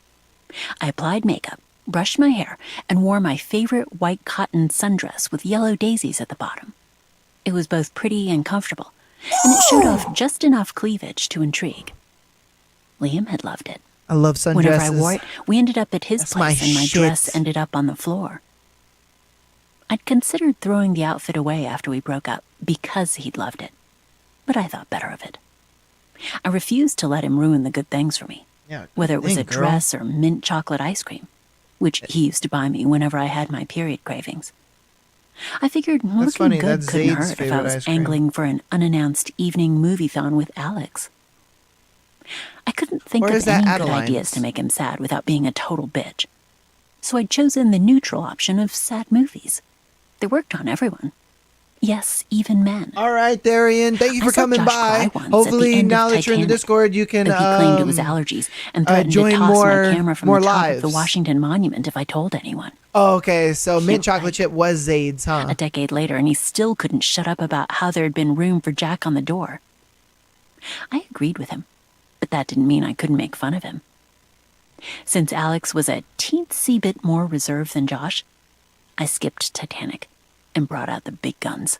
[SPEAKER 2] I applied makeup, brushed my hair, and wore my favorite white cotton sundress with yellow daisies at the bottom. It was both pretty and comfortable, and it showed off just enough cleavage to intrigue. Liam had loved it.
[SPEAKER 1] I love sundresses.
[SPEAKER 2] Whenever I wore it, we ended up at his
[SPEAKER 1] That's
[SPEAKER 2] place,
[SPEAKER 1] my
[SPEAKER 2] and my
[SPEAKER 1] shit.
[SPEAKER 2] dress ended up on the floor. I'd considered throwing the outfit away after we broke up because he'd loved it, but I thought better of it. I refused to let him ruin the good things for me,
[SPEAKER 1] Yeah,
[SPEAKER 2] whether it was
[SPEAKER 1] thing,
[SPEAKER 2] a
[SPEAKER 1] girl.
[SPEAKER 2] dress or mint chocolate ice cream, which he used to buy me whenever I had my period cravings. I figured looking
[SPEAKER 1] funny,
[SPEAKER 2] good
[SPEAKER 1] that's
[SPEAKER 2] couldn't
[SPEAKER 1] Zaid's
[SPEAKER 2] hurt if I
[SPEAKER 1] favorite
[SPEAKER 2] was
[SPEAKER 1] ice cream.
[SPEAKER 2] angling for an unannounced evening movie-thon with Alex. I couldn't think
[SPEAKER 1] Or
[SPEAKER 2] of
[SPEAKER 1] is that
[SPEAKER 2] any good
[SPEAKER 1] Adeline's?
[SPEAKER 2] ideas to make him sad without being a total bitch. So I'd chosen the neutral option of sad movies. They worked on everyone. Yes, even men.
[SPEAKER 1] All right, Darian. Thank you
[SPEAKER 2] I
[SPEAKER 1] for
[SPEAKER 2] saw
[SPEAKER 1] coming
[SPEAKER 2] Josh
[SPEAKER 1] by.
[SPEAKER 2] cry once at the
[SPEAKER 1] Hopefully,
[SPEAKER 2] end of
[SPEAKER 1] now that you're in the
[SPEAKER 2] Titanic,
[SPEAKER 1] Discord, you can
[SPEAKER 2] though he claimed it was allergies and threatened
[SPEAKER 1] join
[SPEAKER 2] to toss
[SPEAKER 1] more
[SPEAKER 2] my camera from
[SPEAKER 1] more
[SPEAKER 2] the top of the
[SPEAKER 1] lives.
[SPEAKER 2] Washington Monument if I told anyone.
[SPEAKER 1] Oh, okay, so mint
[SPEAKER 2] Can't
[SPEAKER 1] chocolate
[SPEAKER 2] wait.
[SPEAKER 1] chip was Zaid's, huh?
[SPEAKER 2] A decade later, and he still couldn't shut up about how there had been room for Jack on the door. I agreed with him, but that didn't mean I couldn't make fun of him. Since Alex was a teensy bit more reserved than Josh, I skipped Titanic and brought out the big guns.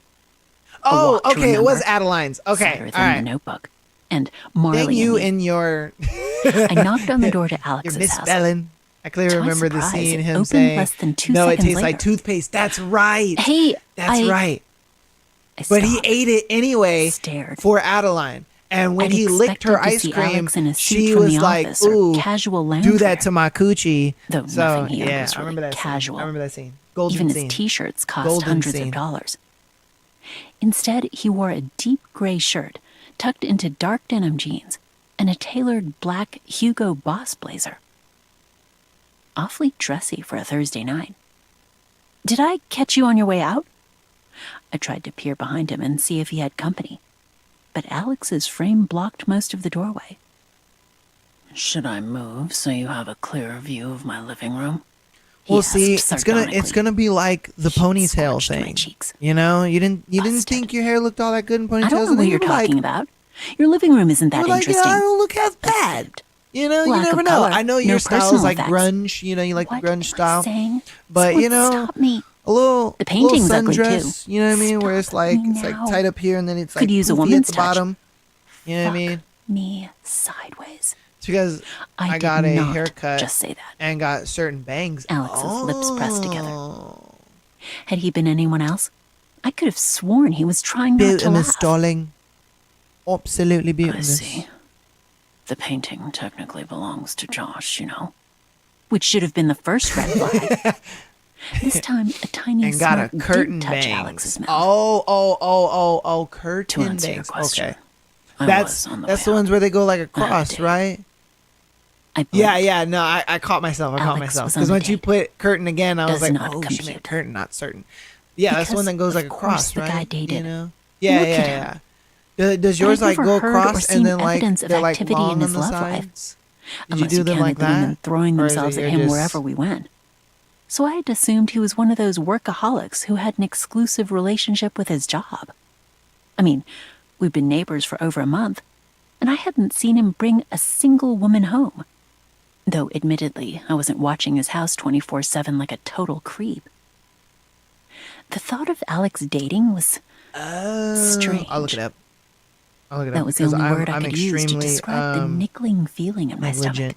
[SPEAKER 1] Oh,
[SPEAKER 2] Walk to
[SPEAKER 1] okay, it was
[SPEAKER 2] Remember,
[SPEAKER 1] Adeline's. Okay,
[SPEAKER 2] Sadder
[SPEAKER 1] all
[SPEAKER 2] than
[SPEAKER 1] right.
[SPEAKER 2] The Notebook, and Marley
[SPEAKER 1] Thank you
[SPEAKER 2] and Me.
[SPEAKER 1] in your
[SPEAKER 2] I knocked on the door to
[SPEAKER 1] your
[SPEAKER 2] Alex's house.
[SPEAKER 1] misspelling. I clearly
[SPEAKER 2] To my
[SPEAKER 1] remember the
[SPEAKER 2] surprise,
[SPEAKER 1] scene
[SPEAKER 2] it
[SPEAKER 1] him
[SPEAKER 2] opened
[SPEAKER 1] saying,
[SPEAKER 2] less than 2
[SPEAKER 1] "No, it
[SPEAKER 2] seconds
[SPEAKER 1] tastes like
[SPEAKER 2] later.
[SPEAKER 1] toothpaste." That's right.
[SPEAKER 2] Hey,
[SPEAKER 1] That's right.
[SPEAKER 2] I
[SPEAKER 1] But he
[SPEAKER 2] stopped,
[SPEAKER 1] ate it anyway
[SPEAKER 2] stared.
[SPEAKER 1] for Adeline. And when
[SPEAKER 2] I'd
[SPEAKER 1] he licked her
[SPEAKER 2] expected to
[SPEAKER 1] ice
[SPEAKER 2] see
[SPEAKER 1] cream,
[SPEAKER 2] Alex in a suit
[SPEAKER 1] she
[SPEAKER 2] from
[SPEAKER 1] was
[SPEAKER 2] the
[SPEAKER 1] like,
[SPEAKER 2] office or
[SPEAKER 1] "Ooh,
[SPEAKER 2] casual
[SPEAKER 1] do that
[SPEAKER 2] loungewear.
[SPEAKER 1] to my coochie."
[SPEAKER 2] Though
[SPEAKER 1] So
[SPEAKER 2] nothing he owned
[SPEAKER 1] yeah,
[SPEAKER 2] was
[SPEAKER 1] I remember
[SPEAKER 2] really
[SPEAKER 1] that
[SPEAKER 2] casual.
[SPEAKER 1] scene. I remember that scene. Golden
[SPEAKER 2] Even
[SPEAKER 1] scene.
[SPEAKER 2] his t-shirts cost
[SPEAKER 1] Golden
[SPEAKER 2] hundreds
[SPEAKER 1] scene.
[SPEAKER 2] of dollars. Instead, he wore a deep gray shirt tucked into dark denim jeans and a tailored black Hugo Boss blazer. Awfully dressy for a Thursday night. Did I catch you on your way out? I tried to peer behind him and see if he had company, but Alex's frame blocked most of the doorway. Should I move so you have a clearer view of my living room? He
[SPEAKER 1] Well,
[SPEAKER 2] asked
[SPEAKER 1] see, it's
[SPEAKER 2] sardonically.
[SPEAKER 1] gonna be like the
[SPEAKER 2] Heat
[SPEAKER 1] ponytail
[SPEAKER 2] scorched my
[SPEAKER 1] thing.
[SPEAKER 2] cheeks.
[SPEAKER 1] You know, you didn't
[SPEAKER 2] Busted.
[SPEAKER 1] think your hair looked all that good in ponytails.
[SPEAKER 2] I don't know
[SPEAKER 1] and
[SPEAKER 2] what
[SPEAKER 1] then
[SPEAKER 2] you're
[SPEAKER 1] you were
[SPEAKER 2] talking
[SPEAKER 1] like,
[SPEAKER 2] about. Your living room isn't
[SPEAKER 1] you
[SPEAKER 2] that
[SPEAKER 1] were like,
[SPEAKER 2] interesting.
[SPEAKER 1] I don't look half
[SPEAKER 2] I
[SPEAKER 1] bad.
[SPEAKER 2] fibbed.
[SPEAKER 1] You know, you
[SPEAKER 2] Lack
[SPEAKER 1] never
[SPEAKER 2] of
[SPEAKER 1] know.
[SPEAKER 2] color,
[SPEAKER 1] I know
[SPEAKER 2] no
[SPEAKER 1] your style is
[SPEAKER 2] personal
[SPEAKER 1] like
[SPEAKER 2] effects.
[SPEAKER 1] grunge. You know, you like
[SPEAKER 2] What
[SPEAKER 1] the grunge
[SPEAKER 2] am I
[SPEAKER 1] style.
[SPEAKER 2] saying?
[SPEAKER 1] But
[SPEAKER 2] Someone
[SPEAKER 1] you know,
[SPEAKER 2] stop me.
[SPEAKER 1] a little
[SPEAKER 2] The painting's
[SPEAKER 1] little
[SPEAKER 2] ugly, too.
[SPEAKER 1] sundress. You know what I mean? Where it's
[SPEAKER 2] Stop
[SPEAKER 1] like
[SPEAKER 2] me
[SPEAKER 1] it's like
[SPEAKER 2] now.
[SPEAKER 1] tight up here and then it's
[SPEAKER 2] Could
[SPEAKER 1] like
[SPEAKER 2] use a
[SPEAKER 1] poofy at
[SPEAKER 2] woman's
[SPEAKER 1] the
[SPEAKER 2] touch.
[SPEAKER 1] bottom. You know what I mean?
[SPEAKER 2] Fuck me sideways.
[SPEAKER 1] It's because I
[SPEAKER 2] did
[SPEAKER 1] got a
[SPEAKER 2] not
[SPEAKER 1] haircut
[SPEAKER 2] just say that.
[SPEAKER 1] and got certain bangs.
[SPEAKER 2] Alex's lips pressed together.
[SPEAKER 1] Oh.
[SPEAKER 2] Had he been anyone else, I could have sworn he was trying not to
[SPEAKER 1] Beautiful,
[SPEAKER 2] laugh.
[SPEAKER 1] darling. Absolutely
[SPEAKER 2] I
[SPEAKER 1] beautiful.
[SPEAKER 2] see. The painting technically belongs to Josh, you know. Which should have been the first red flag. This time, a tiny
[SPEAKER 1] And got a
[SPEAKER 2] smirk
[SPEAKER 1] curtain
[SPEAKER 2] did touch
[SPEAKER 1] bangs.
[SPEAKER 2] Alex's mouth.
[SPEAKER 1] Oh,
[SPEAKER 2] To
[SPEAKER 1] curtain
[SPEAKER 2] answer your
[SPEAKER 1] bangs.
[SPEAKER 2] question,
[SPEAKER 1] Okay.
[SPEAKER 2] I
[SPEAKER 1] That's
[SPEAKER 2] was on the
[SPEAKER 1] that's
[SPEAKER 2] way
[SPEAKER 1] the ones
[SPEAKER 2] out.
[SPEAKER 1] where they go like
[SPEAKER 2] I had a
[SPEAKER 1] across,
[SPEAKER 2] date.
[SPEAKER 1] right?
[SPEAKER 2] I
[SPEAKER 1] Yeah,
[SPEAKER 2] blinked.
[SPEAKER 1] yeah. No, I caught myself. I caught
[SPEAKER 2] Alex
[SPEAKER 1] myself.
[SPEAKER 2] was on
[SPEAKER 1] Because
[SPEAKER 2] the
[SPEAKER 1] once you
[SPEAKER 2] date.
[SPEAKER 1] put curtain again, I was
[SPEAKER 2] Does
[SPEAKER 1] like,
[SPEAKER 2] not
[SPEAKER 1] oh, she
[SPEAKER 2] compute.
[SPEAKER 1] meant curtain, not certain. Yeah, that's the one that
[SPEAKER 2] Because
[SPEAKER 1] goes like
[SPEAKER 2] of course
[SPEAKER 1] across,
[SPEAKER 2] the
[SPEAKER 1] right?
[SPEAKER 2] guy dated.
[SPEAKER 1] You know? Yeah,
[SPEAKER 2] Look
[SPEAKER 1] yeah,
[SPEAKER 2] at
[SPEAKER 1] yeah.
[SPEAKER 2] him.
[SPEAKER 1] Does
[SPEAKER 2] But
[SPEAKER 1] yours
[SPEAKER 2] I'd
[SPEAKER 1] like
[SPEAKER 2] never
[SPEAKER 1] go
[SPEAKER 2] heard or
[SPEAKER 1] across
[SPEAKER 2] seen
[SPEAKER 1] and then like
[SPEAKER 2] evidence of
[SPEAKER 1] they're like
[SPEAKER 2] activity in
[SPEAKER 1] long on
[SPEAKER 2] his
[SPEAKER 1] the
[SPEAKER 2] love life.
[SPEAKER 1] sides? Did you
[SPEAKER 2] Unless
[SPEAKER 1] do
[SPEAKER 2] you
[SPEAKER 1] them
[SPEAKER 2] counted
[SPEAKER 1] like
[SPEAKER 2] the women
[SPEAKER 1] that?
[SPEAKER 2] throwing
[SPEAKER 1] Or is it
[SPEAKER 2] themselves at
[SPEAKER 1] you're
[SPEAKER 2] him
[SPEAKER 1] just-
[SPEAKER 2] wherever we went. so I had assumed he was one of those workaholics who had an exclusive relationship with his job. I mean, we'd been neighbors for over a month, and I hadn't seen him bring a single woman home. Though, admittedly, I wasn't watching his house 24/7 like a total creep. The thought of Alex dating was strange.
[SPEAKER 1] I'll look it up.
[SPEAKER 2] That was the
[SPEAKER 1] because
[SPEAKER 2] only word I
[SPEAKER 1] I'm
[SPEAKER 2] could use to
[SPEAKER 1] extremely,
[SPEAKER 2] describe the niggling feeling in my stomach,
[SPEAKER 1] negligent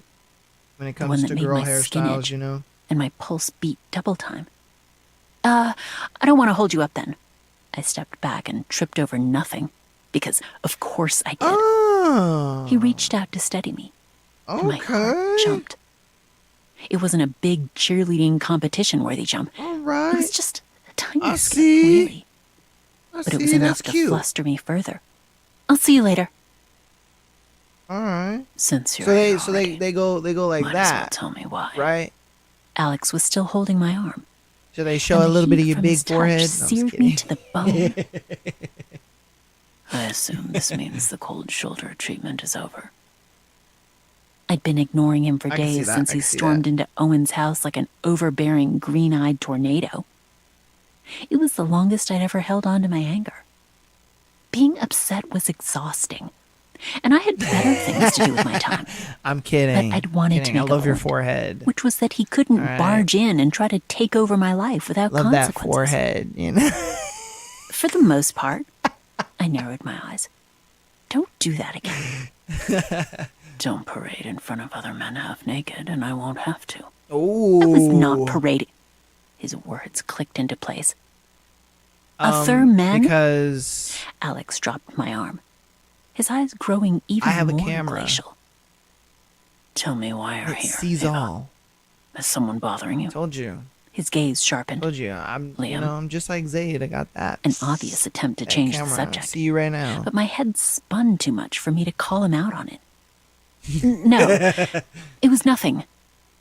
[SPEAKER 1] when it
[SPEAKER 2] one
[SPEAKER 1] comes
[SPEAKER 2] that
[SPEAKER 1] to
[SPEAKER 2] made
[SPEAKER 1] girl
[SPEAKER 2] my skin
[SPEAKER 1] hairstyles,
[SPEAKER 2] itch.
[SPEAKER 1] you know.
[SPEAKER 2] And my pulse beat double time. I don't want to hold you up then. I stepped back and tripped over nothing, because of course I did.
[SPEAKER 1] Oh.
[SPEAKER 2] He reached out to steady me, and my heart jumped. It wasn't a big cheerleading competition-worthy jump.
[SPEAKER 1] All right.
[SPEAKER 2] It was just a tiny
[SPEAKER 1] I
[SPEAKER 2] skip,
[SPEAKER 1] see.
[SPEAKER 2] really. But it was enough to fluster me further. I'll see you later.
[SPEAKER 1] All right.
[SPEAKER 2] Since you're
[SPEAKER 1] So they go like
[SPEAKER 2] might
[SPEAKER 1] that.
[SPEAKER 2] as well tell me why.
[SPEAKER 1] Right?
[SPEAKER 2] Alex was still holding my arm.
[SPEAKER 1] So they show
[SPEAKER 2] and
[SPEAKER 1] a
[SPEAKER 2] the
[SPEAKER 1] little bit of
[SPEAKER 2] heat
[SPEAKER 1] your
[SPEAKER 2] from
[SPEAKER 1] big
[SPEAKER 2] his touch
[SPEAKER 1] forehead. No, I'm just
[SPEAKER 2] seared me
[SPEAKER 1] kidding.
[SPEAKER 2] to the bone. I assume this means the cold shoulder treatment is over. I'd been ignoring him for
[SPEAKER 1] I can see
[SPEAKER 2] days
[SPEAKER 1] that,
[SPEAKER 2] since
[SPEAKER 1] I
[SPEAKER 2] he
[SPEAKER 1] can see
[SPEAKER 2] stormed
[SPEAKER 1] that.
[SPEAKER 2] into Owen's house like an overbearing, green-eyed tornado. It was the longest I'd ever held on to my anger. Being upset was exhausting, and I had better things to do with my time.
[SPEAKER 1] I'm kidding.
[SPEAKER 2] But I'd wanted to
[SPEAKER 1] Kidding.
[SPEAKER 2] make
[SPEAKER 1] I love
[SPEAKER 2] a
[SPEAKER 1] your
[SPEAKER 2] point,
[SPEAKER 1] forehead.
[SPEAKER 2] which was that he couldn't
[SPEAKER 1] All right.
[SPEAKER 2] barge in and try to take over my life without
[SPEAKER 1] Love that
[SPEAKER 2] consequences.
[SPEAKER 1] forehead, you know.
[SPEAKER 2] For the most part, I narrowed my eyes. Don't do that again. Don't parade in front of other men half naked, and I won't have to.
[SPEAKER 1] Oh.
[SPEAKER 2] I was not parading. His words clicked into place. Other men?
[SPEAKER 1] Because
[SPEAKER 2] Alex dropped my arm, his eyes growing even
[SPEAKER 1] I have a
[SPEAKER 2] more
[SPEAKER 1] camera.
[SPEAKER 2] glacial. Tell me why you're
[SPEAKER 1] it
[SPEAKER 2] here.
[SPEAKER 1] sees
[SPEAKER 2] Ava.
[SPEAKER 1] all.
[SPEAKER 2] Is someone bothering you?
[SPEAKER 1] Told you.
[SPEAKER 2] His gaze sharpened.
[SPEAKER 1] Told you.
[SPEAKER 2] Liam.
[SPEAKER 1] I'm just like Zayd. I got that.
[SPEAKER 2] An obvious attempt to
[SPEAKER 1] That
[SPEAKER 2] change the
[SPEAKER 1] camera.
[SPEAKER 2] subject.
[SPEAKER 1] See you right now.
[SPEAKER 2] But my head spun too much for me to call him out on it. No, it was nothing.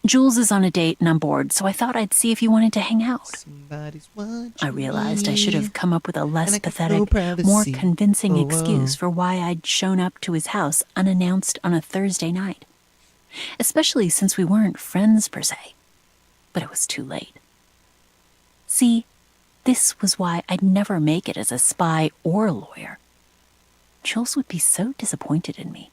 [SPEAKER 2] Jules is on a date and I'm bored, so I thought I'd see if you wanted to hang out.
[SPEAKER 1] Somebody's watching
[SPEAKER 2] I realized I should have come up with a less
[SPEAKER 1] And I got
[SPEAKER 2] pathetic,
[SPEAKER 1] no privacy.
[SPEAKER 2] more convincing
[SPEAKER 1] Oh, whoa.
[SPEAKER 2] excuse for why I'd shown up to his house unannounced on a Thursday night. Especially since we weren't friends per se. But it was too late. See, this was why I'd never make it as a spy or a lawyer. Jules would be so disappointed in me.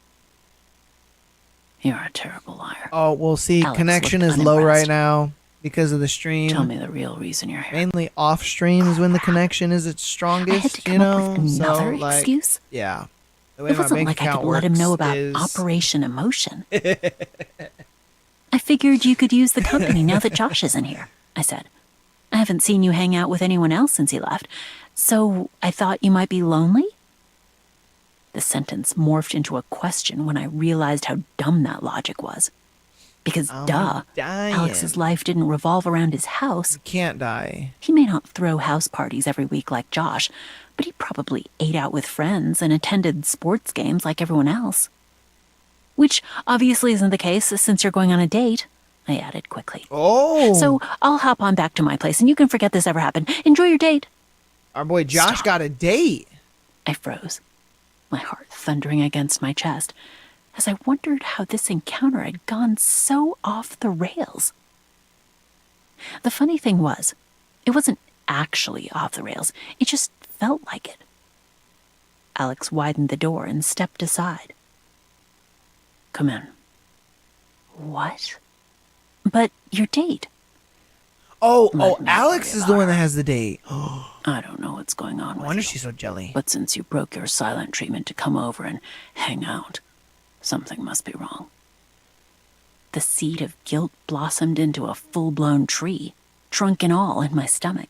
[SPEAKER 2] You're a terrible liar.
[SPEAKER 1] Oh, well, see,
[SPEAKER 2] Alex
[SPEAKER 1] connection
[SPEAKER 2] looked
[SPEAKER 1] is low
[SPEAKER 2] unimpressed.
[SPEAKER 1] right now because of the stream.
[SPEAKER 2] Tell me the real reason you're here.
[SPEAKER 1] Mainly off stream is when the connection is its
[SPEAKER 2] I
[SPEAKER 1] strongest,
[SPEAKER 2] had to come
[SPEAKER 1] you know?
[SPEAKER 2] up with another
[SPEAKER 1] so, like,
[SPEAKER 2] excuse.
[SPEAKER 1] yeah. The way
[SPEAKER 2] It
[SPEAKER 1] my
[SPEAKER 2] wasn't
[SPEAKER 1] bank
[SPEAKER 2] like I
[SPEAKER 1] account
[SPEAKER 2] could let him know
[SPEAKER 1] works
[SPEAKER 2] about
[SPEAKER 1] is-
[SPEAKER 2] Operation Emotion. I figured you could use the company now that Josh isn't here, I said. I haven't seen you hang out with anyone else since he left, so I thought you might be lonely? The sentence morphed into a question when I realized how dumb that logic was. Because,
[SPEAKER 1] I'm
[SPEAKER 2] duh,
[SPEAKER 1] dying.
[SPEAKER 2] Alex's life didn't revolve around his house.
[SPEAKER 1] You can't die.
[SPEAKER 2] He may not throw house parties every week like Josh, but he probably ate out with friends and attended sports games like everyone else. Which obviously isn't the case since you're going on a date, I added quickly.
[SPEAKER 1] Oh.
[SPEAKER 2] So I'll hop on back to my place and you can forget this ever happened. Enjoy your date.
[SPEAKER 1] Our boy Josh
[SPEAKER 2] Stop.
[SPEAKER 1] got a date.
[SPEAKER 2] I froze, my heart thundering against my chest, as I wondered how this encounter had gone so off the rails. The funny thing was, it wasn't actually off the rails. It just felt like it. Alex widened the door and stepped aside. Come in. What? But your date.
[SPEAKER 1] Oh,
[SPEAKER 2] Let me
[SPEAKER 1] Alex
[SPEAKER 2] worry
[SPEAKER 1] is the
[SPEAKER 2] about
[SPEAKER 1] one that
[SPEAKER 2] her.
[SPEAKER 1] has the date.
[SPEAKER 2] I don't know what's going on
[SPEAKER 1] No
[SPEAKER 2] with
[SPEAKER 1] wonder
[SPEAKER 2] you.
[SPEAKER 1] she's so jelly.
[SPEAKER 2] But since you broke your silent treatment to come over and hang out, something must be wrong. The seed of guilt blossomed into a full-blown tree, trunk and all, in my stomach.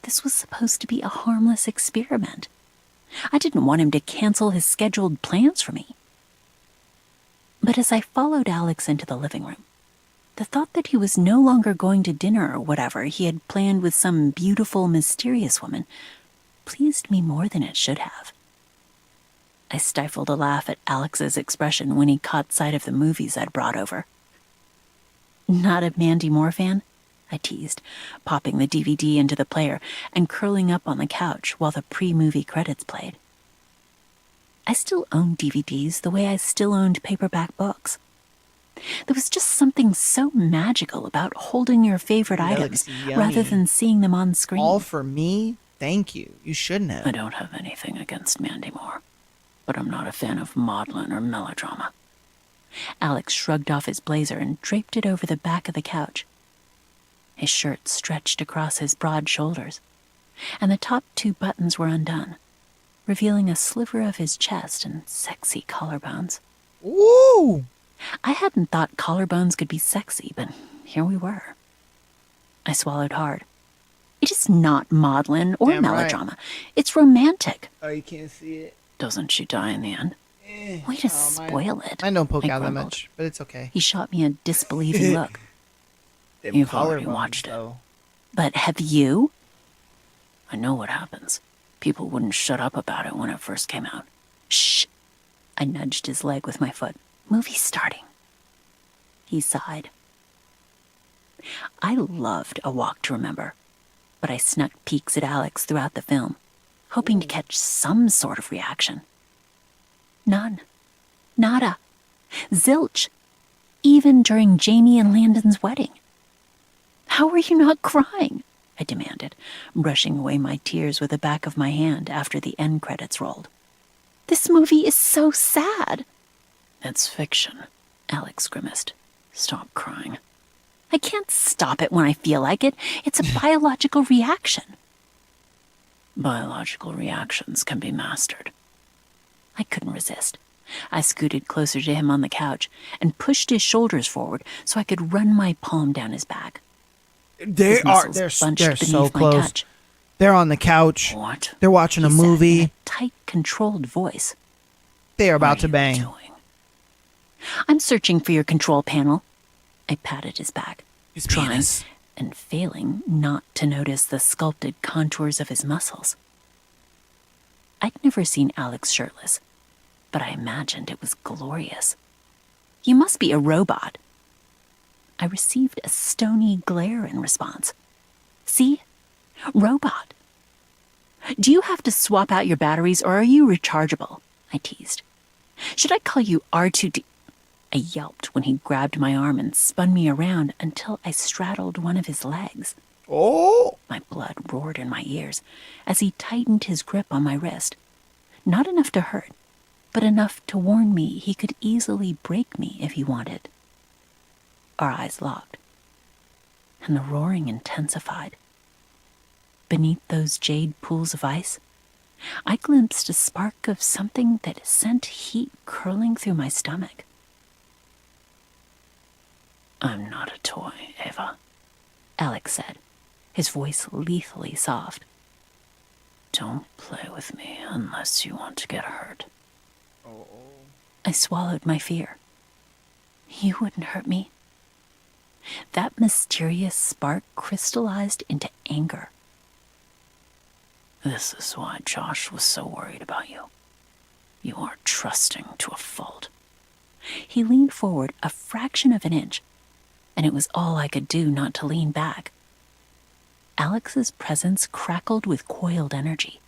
[SPEAKER 2] This was supposed to be a harmless experiment. I didn't want him to cancel his scheduled plans for me. But as I followed Alex into the living room, the thought that he was no longer going to dinner or whatever he had planned with some beautiful, mysterious woman pleased me more than it should have. I stifled a laugh at Alex's expression when he caught sight of the movies I'd brought over. Not a Mandy Moore fan? I teased, popping the DVD into the player and curling up on the couch while the pre-movie credits played. I still owned DVDs the way I still owned paperback books. There was just something so magical about holding your favorite
[SPEAKER 1] That
[SPEAKER 2] items
[SPEAKER 1] looks yummy.
[SPEAKER 2] rather than seeing them on screen.
[SPEAKER 1] All for me? Thank you. You shouldn't have.
[SPEAKER 2] I don't have anything against Mandy Moore, but I'm not a fan of maudlin or melodrama. Alex shrugged off his blazer and draped it over the back of the couch. His shirt stretched across his broad shoulders, and the top 2 buttons were undone, revealing a sliver of his chest and sexy collarbones.
[SPEAKER 1] Ooh!
[SPEAKER 2] I hadn't thought collarbones could be sexy, but here we were. I swallowed hard. It is not maudlin or
[SPEAKER 1] Damn right.
[SPEAKER 2] melodrama. It's romantic.
[SPEAKER 1] Oh, you can't see it?
[SPEAKER 2] Doesn't she die in the end? Way to spoil it.
[SPEAKER 1] I don't poke
[SPEAKER 2] I
[SPEAKER 1] out that
[SPEAKER 2] grumbled.
[SPEAKER 1] much, but it's okay.
[SPEAKER 2] He shot me a disbelieving look.
[SPEAKER 1] Them
[SPEAKER 2] You've already
[SPEAKER 1] collarbones,
[SPEAKER 2] watched it.
[SPEAKER 1] though.
[SPEAKER 2] But have you? I know what happens. People wouldn't shut up about it when it first came out. Shh. I nudged his leg with my foot. Movie's starting. He sighed. I loved A Walk to Remember, but I snuck peeks at Alex throughout the film, hoping to catch some sort of reaction. None. Nada. Zilch. Even during Jamie and Landon's wedding. How were you not crying? I demanded, brushing away my tears with the back of my hand after the end credits rolled. This movie is so sad. It's fiction, Alex grimaced. Stop crying. I can't stop it when I feel like it. It's a biological reaction. Biological reactions can be mastered. I couldn't resist. I scooted closer to him on the couch and pushed his shoulders forward so I could run my palm down his back.
[SPEAKER 1] They're so close.
[SPEAKER 2] Touch.
[SPEAKER 1] They're on the couch.
[SPEAKER 2] What?
[SPEAKER 1] They're watching a
[SPEAKER 2] He said
[SPEAKER 1] movie.
[SPEAKER 2] in a tight, controlled voice.
[SPEAKER 1] They are
[SPEAKER 2] What
[SPEAKER 1] about
[SPEAKER 2] are
[SPEAKER 1] to
[SPEAKER 2] you
[SPEAKER 1] bang.
[SPEAKER 2] doing? I'm searching for your control panel. I patted his back,
[SPEAKER 1] His
[SPEAKER 2] trying
[SPEAKER 1] penis.
[SPEAKER 2] and failing not to notice the sculpted contours of his muscles. I'd never seen Alex shirtless, but I imagined it was glorious. You must be a robot. I received a stony glare in response. See? Robot. Do you have to swap out your batteries or are you rechargeable? I teased. Should I call you R2D? I yelped when he grabbed my arm and spun me around until I straddled one of his legs.
[SPEAKER 1] Oh!
[SPEAKER 2] My blood roared in my ears as he tightened his grip on my wrist. Not enough to hurt, but enough to warn me he could easily break me if he wanted. Our eyes locked, and the roaring intensified. Beneath those jade pools of ice, I glimpsed a spark of something that sent heat curling through my stomach. I'm not a toy, Ava, Alex said, his voice lethally soft. Don't play with me unless you want to get hurt. I swallowed my fear. You wouldn't hurt me. That mysterious spark crystallized into anger. This is why Josh was so worried about you. You are trusting to a fault. He leaned forward a fraction of an inch, and it was all I could do not to lean back. Alex's presence crackled with coiled energy,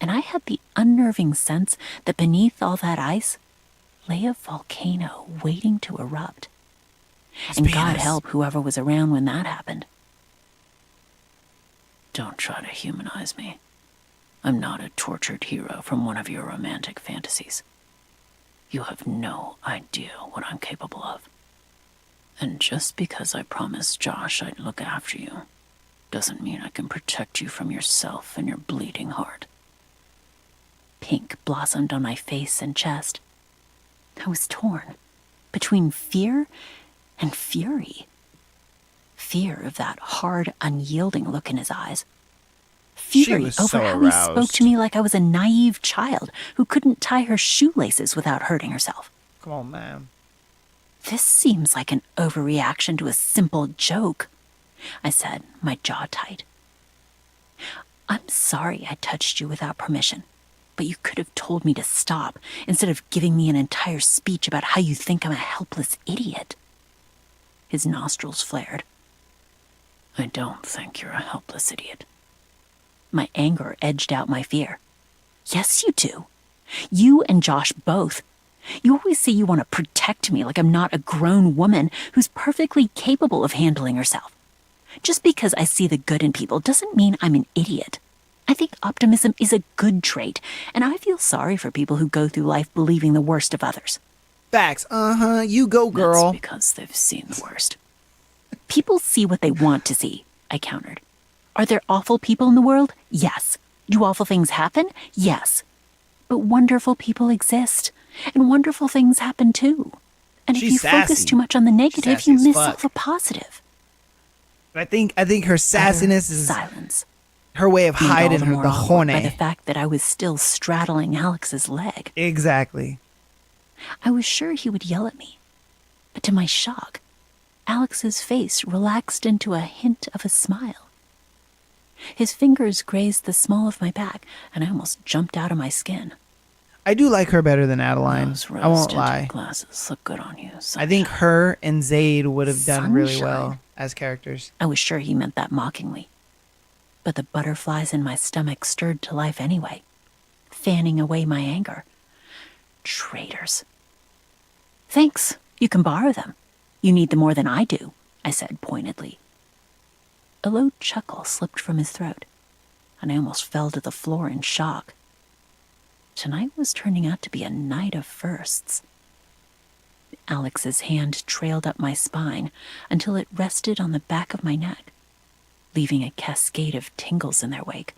[SPEAKER 2] and I had the unnerving sense that beneath all that ice lay a volcano waiting to erupt. And God help whoever was around when that happened. Don't try to humanize me. I'm not a tortured hero from one of your romantic fantasies. You have no idea what I'm capable of. And just because I promised Josh I'd look after you, doesn't mean I can protect you from yourself and your bleeding heart. Pink blossomed on my face and chest. I was torn between fear and fury. Fear of that hard, unyielding look in his eyes. Fury
[SPEAKER 1] was
[SPEAKER 2] over
[SPEAKER 1] so
[SPEAKER 2] how he spoke
[SPEAKER 1] aroused.
[SPEAKER 2] to me like I was a naive child who couldn't tie her shoelaces without hurting herself.
[SPEAKER 1] Come on, man.
[SPEAKER 2] This seems like an overreaction to a simple joke, I said, my jaw tight. I'm sorry I touched you without permission, but you could have told me to stop instead of giving me an entire speech about how you think I'm a helpless idiot. His nostrils flared. I don't think you're a helpless idiot. My anger edged out my fear. Yes, you do. You and Josh both. You always say you want to protect me like I'm not a grown woman who's perfectly capable of handling herself. Just because I see the good in people doesn't mean I'm an idiot. I think optimism is a good trait, and I feel sorry for people who go through life believing the worst of others.
[SPEAKER 1] Facts. You go, girl.
[SPEAKER 2] That's because they've seen the worst. People see what they want to see, I countered. Are there awful people in the world? Yes. Do awful things happen? Yes. But wonderful people exist, and wonderful things happen too. And if
[SPEAKER 1] She's
[SPEAKER 2] you focus
[SPEAKER 1] sassy.
[SPEAKER 2] too much on the negative,
[SPEAKER 1] sassy
[SPEAKER 2] you
[SPEAKER 1] as
[SPEAKER 2] miss
[SPEAKER 1] fuck.
[SPEAKER 2] all the positive.
[SPEAKER 1] I think her sassiness is
[SPEAKER 2] Silence.
[SPEAKER 1] her way of
[SPEAKER 2] Made all
[SPEAKER 1] hiding
[SPEAKER 2] the
[SPEAKER 1] the
[SPEAKER 2] more awkward by the
[SPEAKER 1] horny.
[SPEAKER 2] fact that I was still straddling Alex's leg.
[SPEAKER 1] Exactly.
[SPEAKER 2] I was sure he would yell at me. But to my shock, Alex's face relaxed into a hint of a smile. His fingers grazed the small of my back, and I almost jumped out of my skin.
[SPEAKER 1] I do like her better than Adeline.
[SPEAKER 2] Those
[SPEAKER 1] I won't
[SPEAKER 2] rose-tinted
[SPEAKER 1] lie.
[SPEAKER 2] glasses look good on you.
[SPEAKER 1] I think her and Zayd would have done really
[SPEAKER 2] Sunshine.
[SPEAKER 1] well as characters.
[SPEAKER 2] I was sure he meant that mockingly. But the butterflies in my stomach stirred to life anyway, fanning away my anger. Traitors. Thanks. You can borrow them. You need them more than I do, I said pointedly. A low chuckle slipped from his throat, and I almost fell to the floor in shock. Tonight was turning out to be a night of firsts. Alex's hand trailed up my spine until it rested on the back of my neck, leaving a cascade of tingles in their wake.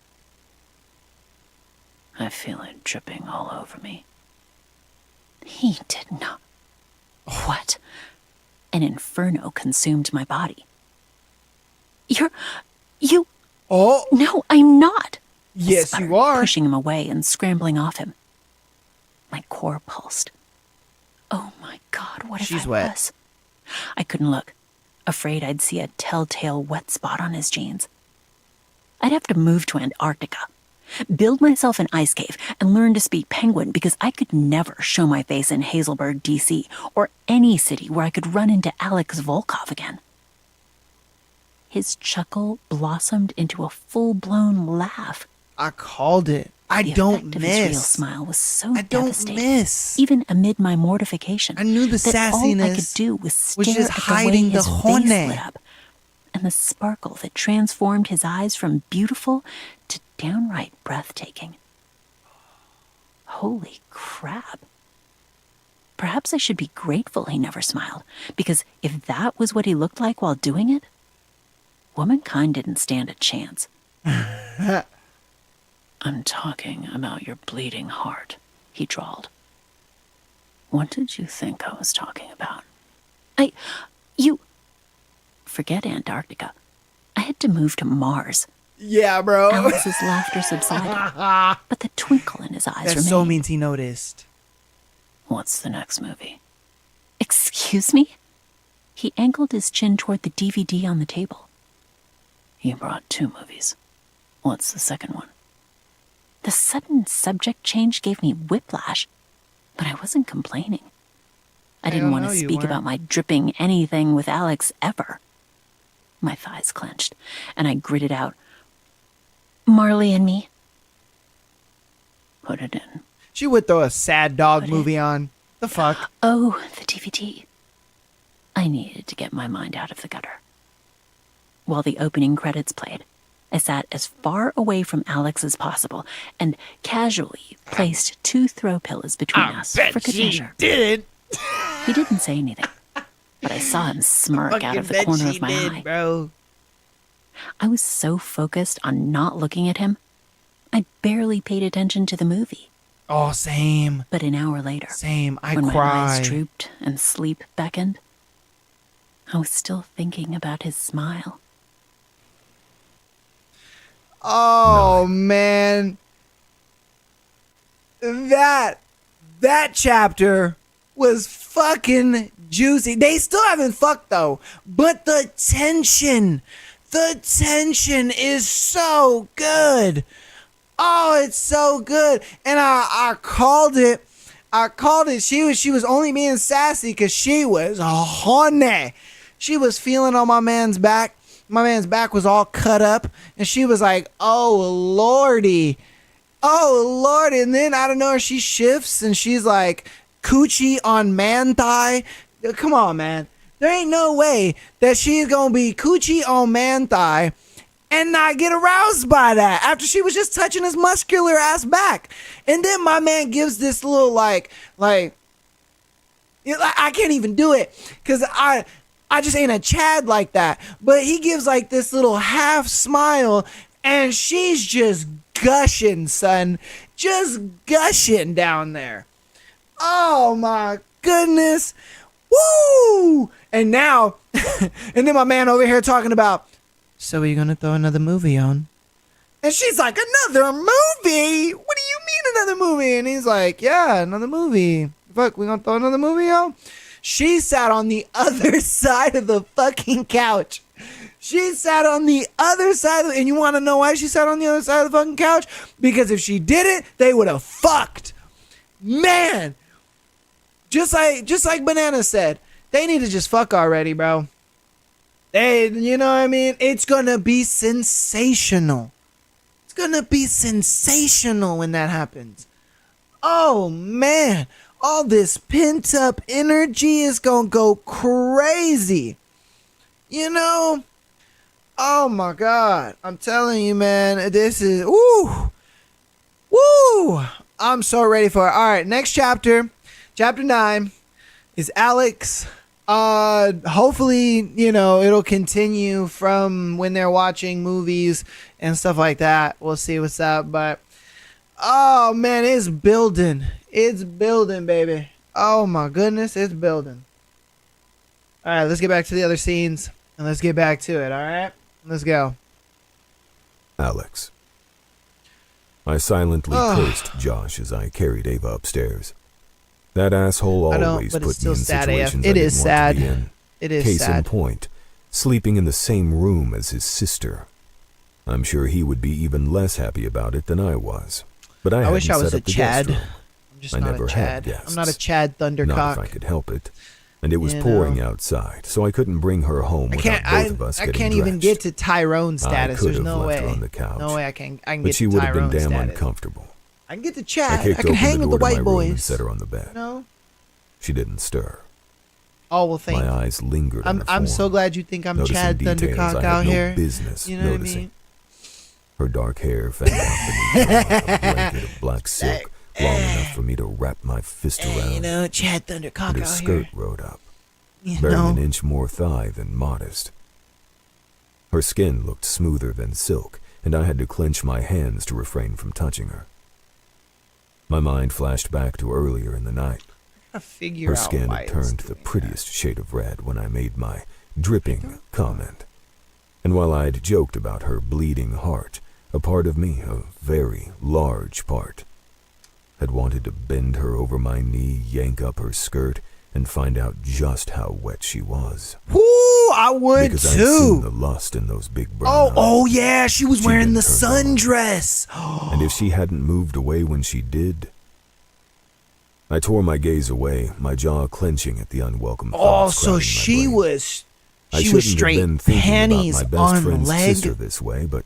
[SPEAKER 2] I feel it dripping all over me. He did not. What? An inferno consumed my body. You...
[SPEAKER 1] Oh,
[SPEAKER 2] No, I'm not. I
[SPEAKER 1] yes,
[SPEAKER 2] sputtered,
[SPEAKER 1] you are.
[SPEAKER 2] pushing him away and scrambling off him. My core pulsed. Oh my God, what if
[SPEAKER 1] She's
[SPEAKER 2] I
[SPEAKER 1] wet.
[SPEAKER 2] was? I couldn't look, afraid I'd see a telltale wet spot on his jeans. I'd have to move to Antarctica, build myself an ice cave, and learn to speak Penguin because I could never show my face in Hazelburg, D.C., or any city where I could run into Alex Volkov again. His chuckle blossomed into a full-blown laugh.
[SPEAKER 1] I called it. I
[SPEAKER 2] The
[SPEAKER 1] don't
[SPEAKER 2] effect of his real
[SPEAKER 1] miss.
[SPEAKER 2] smile was so
[SPEAKER 1] I don't
[SPEAKER 2] devastating.
[SPEAKER 1] miss.
[SPEAKER 2] Even amid my mortification,
[SPEAKER 1] I knew the
[SPEAKER 2] that all I could
[SPEAKER 1] sassiness
[SPEAKER 2] do was stare
[SPEAKER 1] was just
[SPEAKER 2] at the
[SPEAKER 1] hiding
[SPEAKER 2] way
[SPEAKER 1] the
[SPEAKER 2] his
[SPEAKER 1] horny.
[SPEAKER 2] face lit up, and the sparkle that transformed his eyes from beautiful to downright breathtaking. Holy crap. Perhaps I should be grateful he never smiled, because if that was what he looked like while doing it, womankind didn't stand a chance. I'm talking about your bleeding heart, he drawled. What did you think I was talking about? You... Forget Antarctica. I had to move to Mars.
[SPEAKER 1] Yeah, bro.
[SPEAKER 2] Alex's laughter subsided, but the twinkle in his eyes
[SPEAKER 1] That
[SPEAKER 2] remained.
[SPEAKER 1] so means he noticed.
[SPEAKER 2] What's the next movie? Excuse me? He angled his chin toward the DVD on the table. You brought 2 movies. What's the second one? The sudden subject change gave me whiplash, but I wasn't complaining. I didn't
[SPEAKER 1] don't
[SPEAKER 2] want
[SPEAKER 1] know,
[SPEAKER 2] to
[SPEAKER 1] you
[SPEAKER 2] speak
[SPEAKER 1] weren't.
[SPEAKER 2] about my dripping anything with Alex ever. My thighs clenched, and I gritted out, Marley and Me. Put it in.
[SPEAKER 1] She would throw a sad dog
[SPEAKER 2] Put it-
[SPEAKER 1] movie on. The fuck?
[SPEAKER 2] Oh, the DVD. I needed to get my mind out of the gutter. While the opening credits played, I sat as far away from Alex as possible and casually placed 2 throw pillows between us for good measure.
[SPEAKER 1] did.
[SPEAKER 2] He didn't say anything, but I saw him smirk out of the
[SPEAKER 1] bet
[SPEAKER 2] corner
[SPEAKER 1] she
[SPEAKER 2] of my
[SPEAKER 1] did,
[SPEAKER 2] eye.
[SPEAKER 1] bro.
[SPEAKER 2] I was so focused on not looking at him, I barely paid attention to the movie.
[SPEAKER 1] Oh, same.
[SPEAKER 2] But an hour later,
[SPEAKER 1] Same. I
[SPEAKER 2] when my
[SPEAKER 1] cry.
[SPEAKER 2] eyes drooped and sleep beckoned, I was still thinking about his smile.
[SPEAKER 1] Oh, man. That chapter was fucking juicy. They still haven't fucked though, but the tension is so good. Oh, it's so good. And I called it. She was only being sassy because she was horny. She was feeling on my man's back. My man's back was all cut up, and she was like, "Oh lordy." And then out of nowhere she shifts and she's like coochie on man thigh. Come on, man. There ain't no way that she's gonna be coochie on man thigh and not get aroused by that after she was just touching his muscular ass back. And then my man gives this little like I can't even do it because I just ain't a Chad like that. But he gives like this little half smile and she's just gushing, son. Just gushing down there. Oh my goodness. Woo! And now, and then my man over here talking about, so are you gonna throw another movie on? And she's like, another movie? What do you mean another movie? And he's like, yeah, another movie. Fuck, we gonna throw another movie on? She sat on the other side of the fucking couch. She sat on the other side of and you want to know why she sat on the other side of the fucking couch? Because if she didn't, they would have fucked. Man, just like Banana said, they need to just fuck already, bro. You know what I mean? It's gonna be sensational. It's gonna be sensational when that happens. Oh man, all this pent up energy is gonna go crazy. You know? Oh my God. I'm telling you, man, this is woo. I'm so ready for it. All right, next chapter. Chapter 9 is Alex. Hopefully, you know, it'll continue from when they're watching movies and stuff like that. We'll see what's up, but oh man, it's building. It's building, baby. Oh my goodness, it's building. All right, let's get back to the other scenes and let's get back to it. All right, let's go.
[SPEAKER 3] Alex. I silently cursed Josh as I carried Ava upstairs. That asshole always put me in situations I didn't want to be in.
[SPEAKER 1] It is
[SPEAKER 3] Case
[SPEAKER 1] sad.
[SPEAKER 3] in point, sleeping in the same room as his sister. I'm sure he would be even less happy about it than I was. But I
[SPEAKER 1] wish I was a
[SPEAKER 3] up the
[SPEAKER 1] Chad.
[SPEAKER 3] guest room.
[SPEAKER 1] I'm just
[SPEAKER 3] I
[SPEAKER 1] not
[SPEAKER 3] never
[SPEAKER 1] a
[SPEAKER 3] had
[SPEAKER 1] Chad.
[SPEAKER 3] guests.
[SPEAKER 1] I'm not a Chad
[SPEAKER 3] Not
[SPEAKER 1] Thundercock.
[SPEAKER 3] if I could help it. And it was
[SPEAKER 1] You
[SPEAKER 3] pouring
[SPEAKER 1] know.
[SPEAKER 3] outside, so I couldn't bring her home without both of us
[SPEAKER 1] I
[SPEAKER 3] getting
[SPEAKER 1] can't even
[SPEAKER 3] drenched.
[SPEAKER 1] get to Tyrone status.
[SPEAKER 3] I could
[SPEAKER 1] There's
[SPEAKER 3] have
[SPEAKER 1] no
[SPEAKER 3] left
[SPEAKER 1] way.
[SPEAKER 3] her on the couch,
[SPEAKER 1] No way I can
[SPEAKER 3] but
[SPEAKER 1] get
[SPEAKER 3] she
[SPEAKER 1] to
[SPEAKER 3] would have been
[SPEAKER 1] Tyrone
[SPEAKER 3] damn
[SPEAKER 1] status.
[SPEAKER 3] uncomfortable.
[SPEAKER 1] I can get to
[SPEAKER 3] I
[SPEAKER 1] Chad. I
[SPEAKER 3] kicked
[SPEAKER 1] can
[SPEAKER 3] open
[SPEAKER 1] hang
[SPEAKER 3] the
[SPEAKER 1] with the
[SPEAKER 3] door to
[SPEAKER 1] white
[SPEAKER 3] my room and
[SPEAKER 1] boys.
[SPEAKER 3] set her on the bed.
[SPEAKER 1] No.
[SPEAKER 3] She didn't stir.
[SPEAKER 1] Oh well, thank
[SPEAKER 3] My
[SPEAKER 1] you.
[SPEAKER 3] eyes lingered on her
[SPEAKER 1] I'm
[SPEAKER 3] form,
[SPEAKER 1] so glad you think I'm
[SPEAKER 3] noticing
[SPEAKER 1] Chad
[SPEAKER 3] details
[SPEAKER 1] Thundercock
[SPEAKER 3] I had
[SPEAKER 1] out
[SPEAKER 3] no
[SPEAKER 1] here.
[SPEAKER 3] business
[SPEAKER 1] You know what I
[SPEAKER 3] noticing.
[SPEAKER 1] mean?
[SPEAKER 3] Her dark hair fanned out beneath her like a blanket of black silk, long enough for me to wrap my fist around.
[SPEAKER 1] You know, Chad Thundercock
[SPEAKER 3] and her
[SPEAKER 1] out
[SPEAKER 3] skirt
[SPEAKER 1] here.
[SPEAKER 3] rode up,
[SPEAKER 1] You
[SPEAKER 3] bearing
[SPEAKER 1] know.
[SPEAKER 3] an inch more thigh than modest. Her skin looked smoother than silk, and I had to clench my hands to refrain from touching her. My mind flashed back to earlier in the night.
[SPEAKER 1] Figure
[SPEAKER 3] Her
[SPEAKER 1] out
[SPEAKER 3] skin
[SPEAKER 1] why
[SPEAKER 3] had
[SPEAKER 1] it's
[SPEAKER 3] turned the
[SPEAKER 1] doing
[SPEAKER 3] prettiest shade of red when I made my dripping comment. And while I'd joked about her bleeding heart, a part of me, a very large part, had wanted to bend her over my knee, yank up her skirt, and find out just how wet she was.
[SPEAKER 1] that. Whoo, I would
[SPEAKER 3] Because I'd seen the
[SPEAKER 1] too.
[SPEAKER 3] lust in those big brown eyes.
[SPEAKER 1] Oh yeah, she was
[SPEAKER 3] She'd
[SPEAKER 1] wearing
[SPEAKER 3] been
[SPEAKER 1] the
[SPEAKER 3] turned on.
[SPEAKER 1] sundress.
[SPEAKER 3] And if she hadn't moved away when she did... I tore my gaze away, my jaw clenching at the unwelcome
[SPEAKER 1] Oh,
[SPEAKER 3] thoughts
[SPEAKER 1] so
[SPEAKER 3] crowding my
[SPEAKER 1] she
[SPEAKER 3] brain.
[SPEAKER 1] was
[SPEAKER 3] I
[SPEAKER 1] she was
[SPEAKER 3] shouldn't
[SPEAKER 1] straight
[SPEAKER 3] have been thinking
[SPEAKER 1] panties
[SPEAKER 3] about my best
[SPEAKER 1] on
[SPEAKER 3] friend's
[SPEAKER 1] leg.
[SPEAKER 3] sister this way, but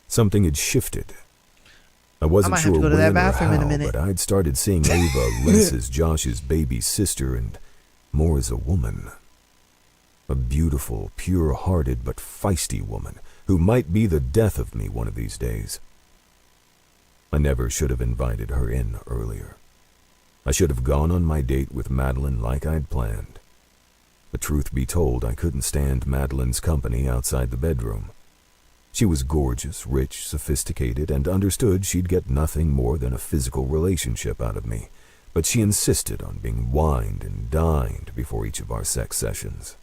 [SPEAKER 3] something had shifted. I wasn't
[SPEAKER 1] might have
[SPEAKER 3] sure
[SPEAKER 1] to go to
[SPEAKER 3] when
[SPEAKER 1] that
[SPEAKER 3] or
[SPEAKER 1] bathroom in a
[SPEAKER 3] how,
[SPEAKER 1] minute.
[SPEAKER 3] but I'd started seeing Ava less as Josh's baby sister and more as a woman. A beautiful, pure-hearted, but feisty woman who might be the death of me one of these days. I never should have invited her in earlier. I should have gone on my date with Madeline like I'd planned. But truth be told, I couldn't stand Madeline's company outside the bedroom. She was gorgeous, rich, sophisticated, and understood she'd get nothing more than a physical relationship out of me, but she insisted on being wined and dined before each of our sex sessions.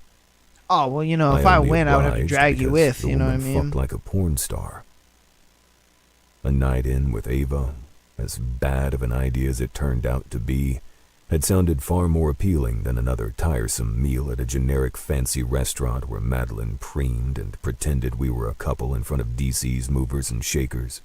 [SPEAKER 1] Oh well, you know, if I
[SPEAKER 3] only
[SPEAKER 1] win, I would have to
[SPEAKER 3] obliged
[SPEAKER 1] drag you
[SPEAKER 3] because
[SPEAKER 1] with.
[SPEAKER 3] the
[SPEAKER 1] You know what I
[SPEAKER 3] woman
[SPEAKER 1] mean?
[SPEAKER 3] fucked like a porn star. A night in with Ava, as bad of an idea as it turned out to be, had sounded far more appealing than another tiresome meal at a generic fancy restaurant where Madeline preened and pretended we were a couple in front of DC's movers and shakers.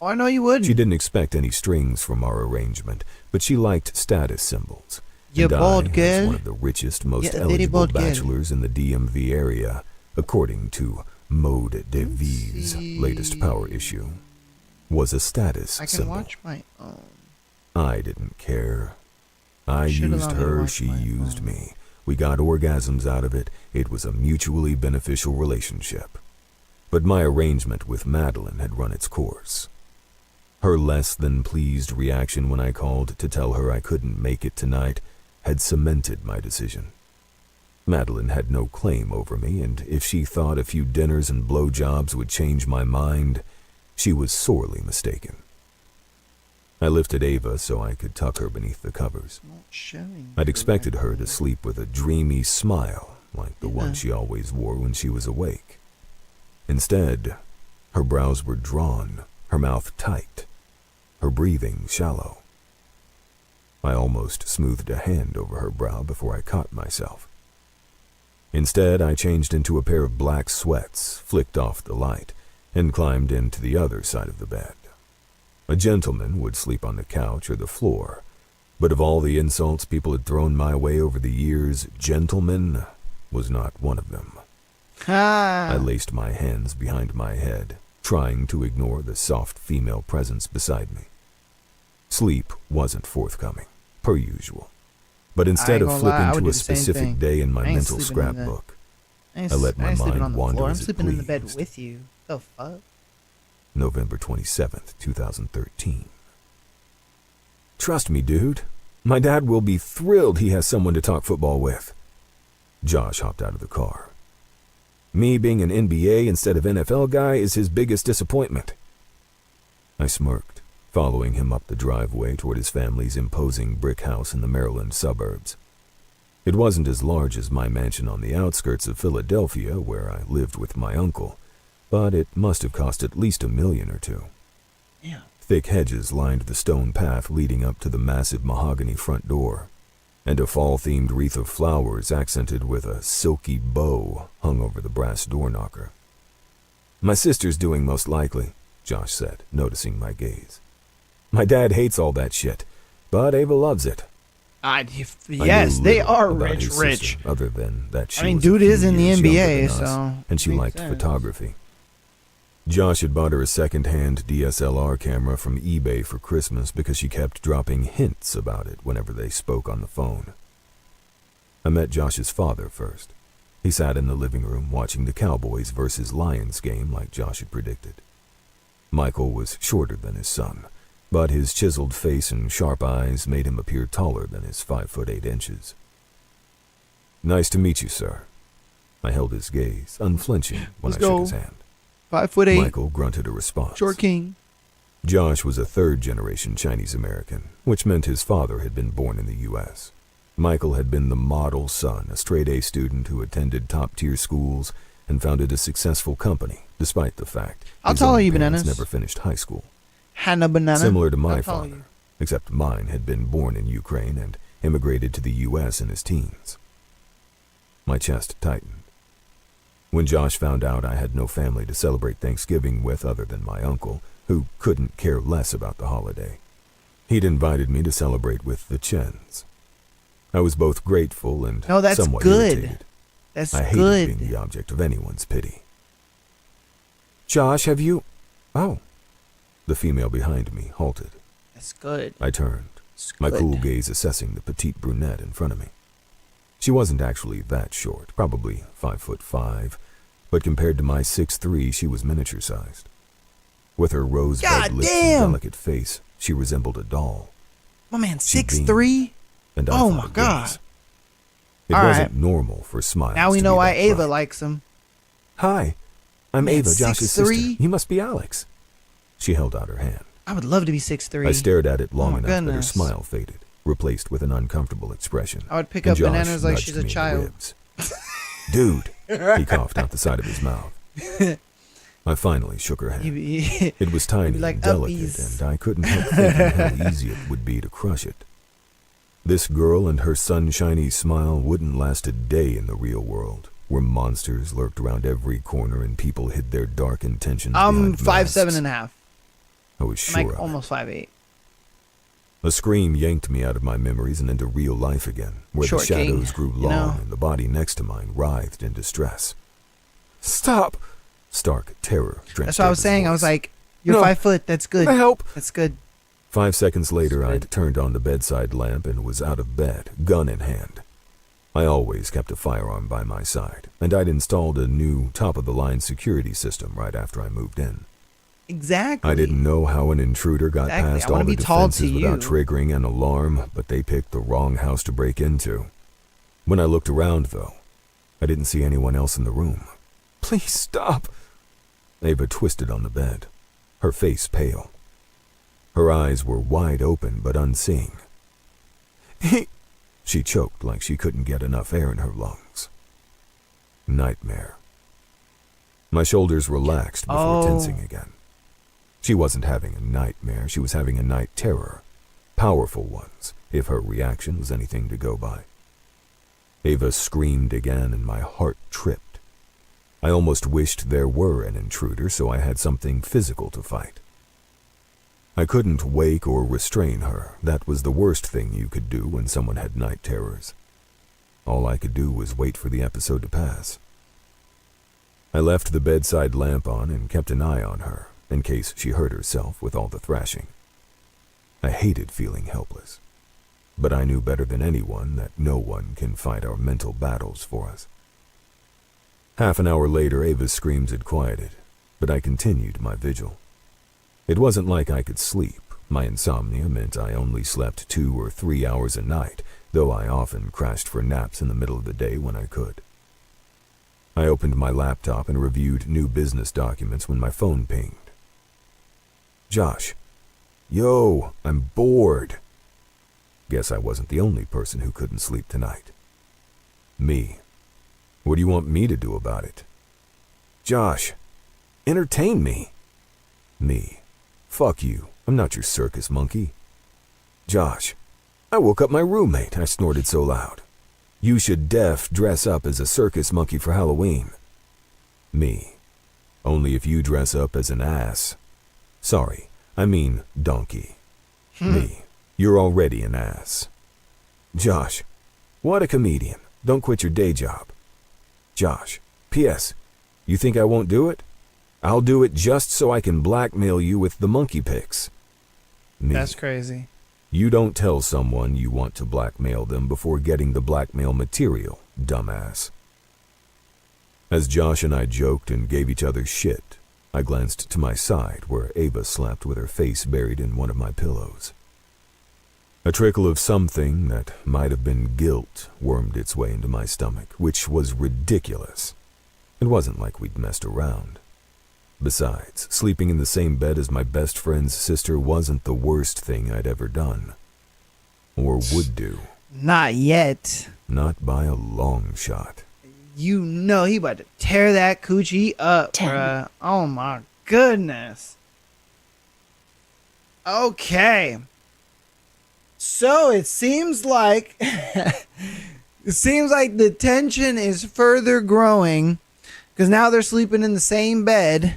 [SPEAKER 1] Oh, I know you would.
[SPEAKER 3] She didn't expect any strings from our arrangement, but she liked status symbols.
[SPEAKER 1] You
[SPEAKER 3] And
[SPEAKER 1] bald
[SPEAKER 3] I,
[SPEAKER 1] girl.
[SPEAKER 3] as one of the richest, most
[SPEAKER 1] Yeah, very
[SPEAKER 3] eligible
[SPEAKER 1] bald girl.
[SPEAKER 3] bachelors in the DMV area, according to Mode de V's latest power issue, was a status
[SPEAKER 1] I can
[SPEAKER 3] symbol.
[SPEAKER 1] watch my own.
[SPEAKER 3] I didn't care. I
[SPEAKER 1] Should've
[SPEAKER 3] used
[SPEAKER 1] allowed me to
[SPEAKER 3] her,
[SPEAKER 1] watch
[SPEAKER 3] she
[SPEAKER 1] my
[SPEAKER 3] used
[SPEAKER 1] phone.
[SPEAKER 3] me. We got orgasms out of it. It was a mutually beneficial relationship. But my arrangement with Madeline had run its course. Her less than pleased reaction when I called to tell her I couldn't make it tonight had cemented my decision. Madeline had no claim over me, and if she thought a few dinners and blowjobs would change my mind, she was sorely mistaken. I lifted Ava so I could tuck her beneath the covers.
[SPEAKER 1] Not showing.
[SPEAKER 3] I'd expected her to sleep with a dreamy smile like the one she always wore when she was awake. Instead, her brows were drawn, her mouth tight, her breathing shallow. I almost smoothed a hand over her brow before I caught myself. Instead, I changed into a pair of black sweats, flicked off the light, and climbed into the other side of the bed. A gentleman would sleep on the couch or the floor, but of all the insults people had thrown my way over the years, gentleman was not one of them. I laced my hands behind my head, trying to ignore the soft female presence beside me. Sleep wasn't forthcoming, per usual. But instead of flipping to a specific day in my mental scrapbook, I let my mind wander
[SPEAKER 1] I'm
[SPEAKER 3] as it
[SPEAKER 1] sleeping in the bed
[SPEAKER 3] pleased.
[SPEAKER 1] with you. The fuck?
[SPEAKER 3] November 27th, 2013. Trust me, dude. My dad will be thrilled he has someone to talk football with. Josh hopped out of the car. Me being an NBA instead of NFL guy is his biggest disappointment. I smirked, following him up the driveway toward his family's imposing brick house in the Maryland suburbs. It wasn't as large as my mansion on the outskirts of Philadelphia, where I lived with my uncle, but it must have cost at least $1 million or $2 million.
[SPEAKER 1] Yeah.
[SPEAKER 3] Thick hedges lined the stone path leading up to the massive mahogany front door, and a fall-themed wreath of flowers accented with a silky bow hung over the brass door knocker. My sister's doing most likely, Josh said, noticing my gaze. My dad hates all that shit, but Ava loves it.
[SPEAKER 1] Yes, they are
[SPEAKER 3] about his
[SPEAKER 1] rich.
[SPEAKER 3] sister, other than that she
[SPEAKER 1] I mean,
[SPEAKER 3] was a
[SPEAKER 1] dude
[SPEAKER 3] few
[SPEAKER 1] is in the
[SPEAKER 3] years younger
[SPEAKER 1] NBA,
[SPEAKER 3] than us,
[SPEAKER 1] so
[SPEAKER 3] and she
[SPEAKER 1] makes
[SPEAKER 3] liked
[SPEAKER 1] sense.
[SPEAKER 3] photography. Josh had bought her a second-hand DSLR camera from eBay for Christmas because she kept dropping hints about it whenever they spoke on the phone. I met Josh's father first. He sat in the living room watching the Cowboys versus Lions game like Josh had predicted. Michael was shorter than his son, but his chiseled face and sharp eyes made him appear taller than his 5'8". Nice to meet you, sir. I held his gaze, unflinching, when
[SPEAKER 1] Let's
[SPEAKER 3] I shook
[SPEAKER 1] go.
[SPEAKER 3] his hand.
[SPEAKER 1] 5'8".
[SPEAKER 3] Michael grunted a response.
[SPEAKER 1] Short king.
[SPEAKER 3] Josh was a third-generation Chinese-American, which meant his father had been born in the U.S. Michael had been the model son, a straight-A student who attended top-tier schools and founded a successful company, despite the fact
[SPEAKER 1] How
[SPEAKER 3] his
[SPEAKER 1] tall
[SPEAKER 3] own
[SPEAKER 1] are you,
[SPEAKER 3] parents
[SPEAKER 1] Bananas?
[SPEAKER 3] never finished high school.
[SPEAKER 1] Hannah Banana.
[SPEAKER 3] Similar to my
[SPEAKER 1] How tall are
[SPEAKER 3] father,
[SPEAKER 1] you?
[SPEAKER 3] except mine had been born in Ukraine and immigrated to the U.S. in his teens. My chest tightened. When Josh found out I had no family to celebrate Thanksgiving with other than my uncle, who couldn't care less about the holiday, he'd invited me to celebrate with the Chens. I was both grateful and
[SPEAKER 1] No, that's
[SPEAKER 3] somewhat
[SPEAKER 1] good.
[SPEAKER 3] irritated.
[SPEAKER 1] That's
[SPEAKER 3] I hated
[SPEAKER 1] good.
[SPEAKER 3] being the object of anyone's pity. Josh, have you... Oh. The female behind me halted.
[SPEAKER 1] That's good.
[SPEAKER 3] I turned,
[SPEAKER 1] That's
[SPEAKER 3] my
[SPEAKER 1] good.
[SPEAKER 3] cool gaze assessing the petite brunette in front of me. She wasn't actually that short, probably 5'5", but compared to my 6'3", she was miniature-sized. With her rosebud
[SPEAKER 1] God
[SPEAKER 3] lips
[SPEAKER 1] damn!
[SPEAKER 3] and delicate face, she resembled a doll.
[SPEAKER 1] My man,
[SPEAKER 3] She
[SPEAKER 1] 6'3".
[SPEAKER 3] And I
[SPEAKER 1] Oh
[SPEAKER 3] thought
[SPEAKER 1] my
[SPEAKER 3] it
[SPEAKER 1] God.
[SPEAKER 3] was. It
[SPEAKER 1] All
[SPEAKER 3] wasn't
[SPEAKER 1] right.
[SPEAKER 3] normal for smiles.
[SPEAKER 1] Now we
[SPEAKER 3] to
[SPEAKER 1] know
[SPEAKER 3] be
[SPEAKER 1] why
[SPEAKER 3] that
[SPEAKER 1] Ava
[SPEAKER 3] bright.
[SPEAKER 1] likes him.
[SPEAKER 3] Hi, I'm
[SPEAKER 1] Man,
[SPEAKER 3] Ava, Josh's
[SPEAKER 1] 6'3"?
[SPEAKER 3] sister. You must be Alex. She held out her hand.
[SPEAKER 1] I would love to be 6'3".
[SPEAKER 3] I stared at it long
[SPEAKER 1] my
[SPEAKER 3] enough that her
[SPEAKER 1] goodness.
[SPEAKER 3] smile faded, replaced with an uncomfortable expression.
[SPEAKER 1] I would pick
[SPEAKER 3] and
[SPEAKER 1] up
[SPEAKER 3] Josh
[SPEAKER 1] Bananas like
[SPEAKER 3] nudged
[SPEAKER 1] she's a
[SPEAKER 3] me in the
[SPEAKER 1] child.
[SPEAKER 3] ribs. Dude, he coughed out the side of his mouth. I finally shook her hand. It was tiny
[SPEAKER 1] like
[SPEAKER 3] and delicate,
[SPEAKER 1] uppies.
[SPEAKER 3] and I couldn't help thinking how easy it would be to crush it. This girl and her sunshiny smile wouldn't last a day in the real world, where monsters lurked around every corner and people hid their dark intentions
[SPEAKER 1] I'm
[SPEAKER 3] behind
[SPEAKER 1] 5'7" and
[SPEAKER 3] masks.
[SPEAKER 1] a half.
[SPEAKER 3] I was
[SPEAKER 1] I'm
[SPEAKER 3] sure
[SPEAKER 1] like
[SPEAKER 3] of it.
[SPEAKER 1] almost 5'8".
[SPEAKER 3] A scream yanked me out of my memories and into real life again, where
[SPEAKER 1] Short
[SPEAKER 3] the shadows
[SPEAKER 1] king,
[SPEAKER 3] grew
[SPEAKER 1] you
[SPEAKER 3] long
[SPEAKER 1] know?
[SPEAKER 3] and the body next to mine writhed in distress. Stop! Stark terror drenched
[SPEAKER 1] That's what I was
[SPEAKER 3] Ava's
[SPEAKER 1] saying. I was
[SPEAKER 3] voice.
[SPEAKER 1] like, you're
[SPEAKER 3] No.
[SPEAKER 1] 5 foot. That's good.
[SPEAKER 3] Help!
[SPEAKER 1] That's good.
[SPEAKER 3] 5 seconds later, I'd turned on the bedside lamp and was out of bed, gun in hand. I always kept a firearm by my side, and I'd installed a new top-of-the-line security system right after I moved in.
[SPEAKER 1] Exactly.
[SPEAKER 3] I didn't know how an intruder got past all the defenses without triggering an alarm, but they picked the wrong house to break into. When I looked around, though, I didn't see anyone else in the room. Please stop. Ava twisted on the bed, her face pale. Her eyes were wide open but unseeing. She choked like she couldn't get enough air in her lungs. Nightmare. My shoulders relaxed before tensing again. She wasn't having a nightmare, she was having a night terror. Powerful ones, if her reaction was anything to go by. Ava screamed again and my heart tripped. I almost wished there were an intruder so I had something physical to fight. I couldn't wake or restrain her. That was the worst thing you could do when someone had night terrors. All I could do was wait for the episode to pass. I left the bedside lamp on and kept an eye on her, in case she hurt herself with all the thrashing. I hated feeling helpless, but I knew better than anyone that no one can fight our mental battles for us. Half an hour later, Ava's screams had quieted, but I continued my vigil. It wasn't like I could sleep. My insomnia meant I only slept 2 or 3 hours a night, though I often crashed for naps in the middle of the day when I could. I opened my laptop and reviewed new business documents when my phone pinged. Josh. Yo, I'm bored. Guess I wasn't the only person who couldn't sleep tonight. Me. What do you want me to do about it? Josh. Entertain me. Me. Fuck you. I'm not your circus monkey. Josh. I woke up my roommate. I snorted so loud. You should dress up as a circus monkey for Halloween. Me. Only if you dress up as an ass. Sorry, I mean donkey. Me. You're already an ass. Josh. What a comedian. Don't quit your day job. Josh. P.S. You think I won't do it? I'll do it just so I can blackmail you with the monkey pics. Me.
[SPEAKER 1] That's crazy.
[SPEAKER 3] You don't tell someone you want to blackmail them before getting the blackmail material, dumbass. As Josh and I joked and gave each other shit, I glanced to my side where Ava slept with her face buried in one of my pillows. A trickle of something that might have been guilt wormed its way into my stomach, which was ridiculous. It wasn't like we'd messed around. Besides, sleeping in the same bed as my best friend's sister wasn't the worst thing I'd ever done. Or would do.
[SPEAKER 1] Not yet.
[SPEAKER 3] Not by a long shot.
[SPEAKER 1] You know he about to tear that coochie up,
[SPEAKER 2] 10.
[SPEAKER 1] bruh. Oh my goodness. Okay. So it seems like the tension is further growing because now they're sleeping in the same bed.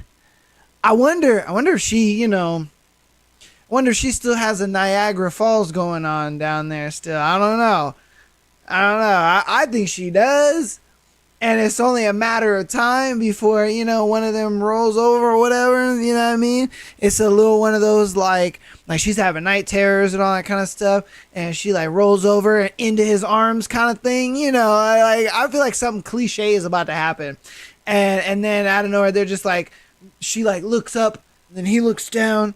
[SPEAKER 1] I wonder if she, I wonder if she still has a Niagara Falls going on down there still. I don't know. I think she does. And it's only a matter of time before, one of them rolls over or whatever, you know what I mean? It's a little one of those like she's having night terrors and all that kind of stuff. And she like rolls over into his arms kind of thing, I feel like something cliche is about to happen. And then out of nowhere, they're just like, she like looks up, and then he looks down,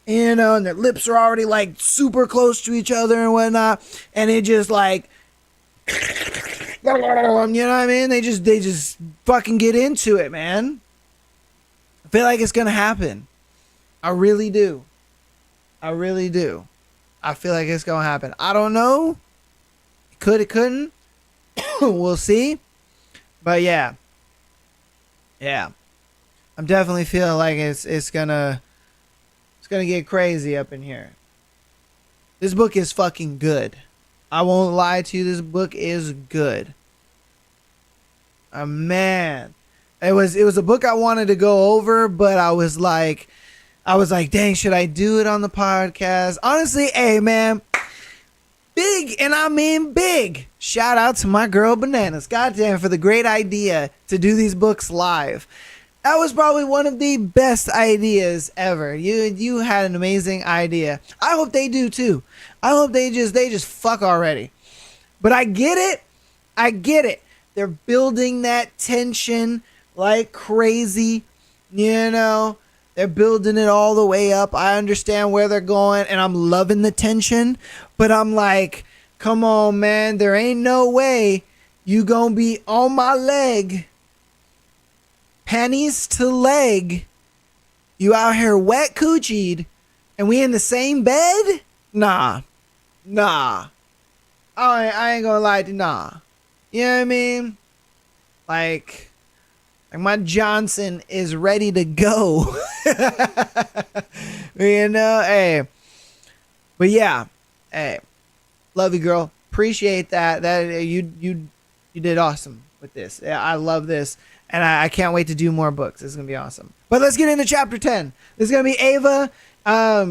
[SPEAKER 1] and their lips are already like super close to each other and whatnot. And it just like, you know what I mean? They just fucking get into it, man. I feel like it's gonna happen. I really do. I feel like it's gonna happen. I don't know. It couldn't. We'll see. But yeah. I'm definitely feeling like it's gonna get crazy up in here. This book is fucking good. I won't lie to you, this book is good. Man. It was a book I wanted to go over, but I was like, dang, should I do it on the podcast? Honestly, hey man, big, and I mean big, shout out to my girl Bananas, goddamn, for the great idea to do these books live. That was probably one of the best ideas ever. You had an amazing idea. I hope they do too. I hope they just fuck already. But I get it. I get it. They're building that tension like crazy. You know, they're building it all the way up. I understand where they're going, and I'm loving the tension. But I'm like, come on, man. There ain't no way you gonna be on my leg, panties to leg. You out here wet coochied, and we in the same bed? Nah. I ain't gonna lie to you, nah. You know what I mean? Like my Johnson is ready to go. You know, hey. But yeah, hey, love you, girl. Appreciate that. You did awesome with this. Yeah, I love this, and I can't wait to do more books. This is gonna be awesome. But let's get into chapter 10. This is gonna be Ava.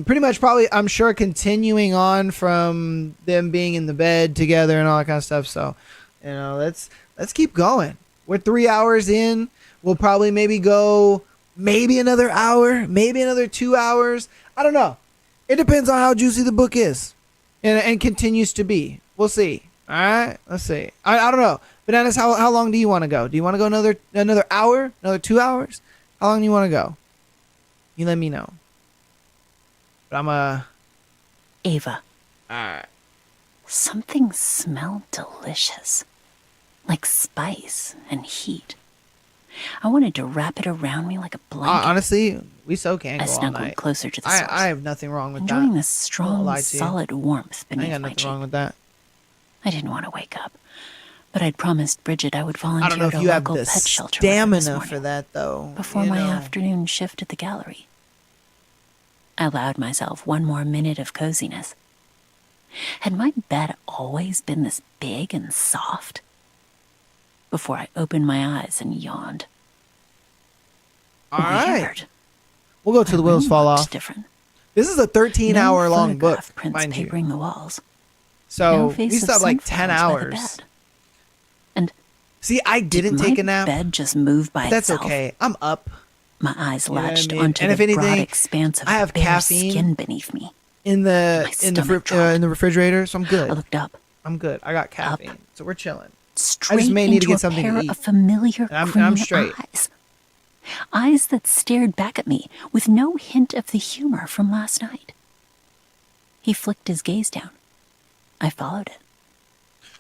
[SPEAKER 1] Pretty much, probably, I'm sure, continuing on from them being in the bed together and all that kind of stuff. So, you know, let's keep going. We're 3 hours in. We'll probably maybe go another hour, maybe another 2 hours. I don't know. It depends on how juicy the book is and continues to be. We'll see. All right, let's see. I don't know. Bananas, how long do you want to go? Do you want to go another hour, another 2 hours? How long do you want to go? You let me know. But I'm
[SPEAKER 2] Ava.
[SPEAKER 1] All right.
[SPEAKER 2] Something smelled delicious, like spice and heat. I wanted to wrap it around me like a blanket.
[SPEAKER 1] Honestly, we so can go
[SPEAKER 2] I
[SPEAKER 1] all
[SPEAKER 2] snuggled
[SPEAKER 1] night.
[SPEAKER 2] closer to the source,
[SPEAKER 1] I have nothing wrong with
[SPEAKER 2] enjoying
[SPEAKER 1] that.
[SPEAKER 2] the strong, solid warmth
[SPEAKER 1] I
[SPEAKER 2] beneath
[SPEAKER 1] ain't got
[SPEAKER 2] my
[SPEAKER 1] nothing
[SPEAKER 2] cheek.
[SPEAKER 1] wrong with that.
[SPEAKER 2] I didn't want to wake up, but I'd promised Bridget I would volunteer
[SPEAKER 1] I don't know
[SPEAKER 2] at
[SPEAKER 1] if
[SPEAKER 2] a
[SPEAKER 1] you have
[SPEAKER 2] local
[SPEAKER 1] the
[SPEAKER 2] pet shelter with her this
[SPEAKER 1] stamina
[SPEAKER 2] morning,
[SPEAKER 1] for that, though.
[SPEAKER 2] before
[SPEAKER 1] you
[SPEAKER 2] my
[SPEAKER 1] know.
[SPEAKER 2] afternoon shift at the gallery. I allowed myself one more minute of coziness. Had my bed always been this big and soft? Before I opened my eyes and yawned.
[SPEAKER 1] All right.
[SPEAKER 2] Weird.
[SPEAKER 1] We'll go till the wheels
[SPEAKER 2] room
[SPEAKER 1] fall
[SPEAKER 2] looked
[SPEAKER 1] off.
[SPEAKER 2] Different.
[SPEAKER 1] This is a 13-hour-long book,
[SPEAKER 2] photograph prints
[SPEAKER 1] mind you.
[SPEAKER 2] papering the walls.
[SPEAKER 1] So
[SPEAKER 2] No face
[SPEAKER 1] we
[SPEAKER 2] of
[SPEAKER 1] still have like 10
[SPEAKER 2] sunflowers by the
[SPEAKER 1] hours.
[SPEAKER 2] bed. And
[SPEAKER 1] See, I didn't
[SPEAKER 2] did
[SPEAKER 1] take a
[SPEAKER 2] my
[SPEAKER 1] nap.
[SPEAKER 2] bed just move by
[SPEAKER 1] But that's
[SPEAKER 2] itself?
[SPEAKER 1] okay. I'm up.
[SPEAKER 2] My eyes
[SPEAKER 1] You know what I
[SPEAKER 2] latched
[SPEAKER 1] mean?
[SPEAKER 2] onto
[SPEAKER 1] And if
[SPEAKER 2] the
[SPEAKER 1] anything,
[SPEAKER 2] broad expanse of
[SPEAKER 1] I have
[SPEAKER 2] bare
[SPEAKER 1] caffeine
[SPEAKER 2] skin beneath me.
[SPEAKER 1] in the
[SPEAKER 2] My stomach dropped.
[SPEAKER 1] in the refrigerator, so I'm
[SPEAKER 2] I
[SPEAKER 1] good.
[SPEAKER 2] looked up,
[SPEAKER 1] I'm good. I got caffeine, so we're chilling.
[SPEAKER 2] straight
[SPEAKER 1] may need to
[SPEAKER 2] into
[SPEAKER 1] get
[SPEAKER 2] a
[SPEAKER 1] something to
[SPEAKER 2] pair
[SPEAKER 1] eat.
[SPEAKER 2] of familiar
[SPEAKER 1] And I'm
[SPEAKER 2] green
[SPEAKER 1] straight.
[SPEAKER 2] eyes. Eyes that stared back at me with no hint of the humor from last night. He flicked his gaze down. I followed it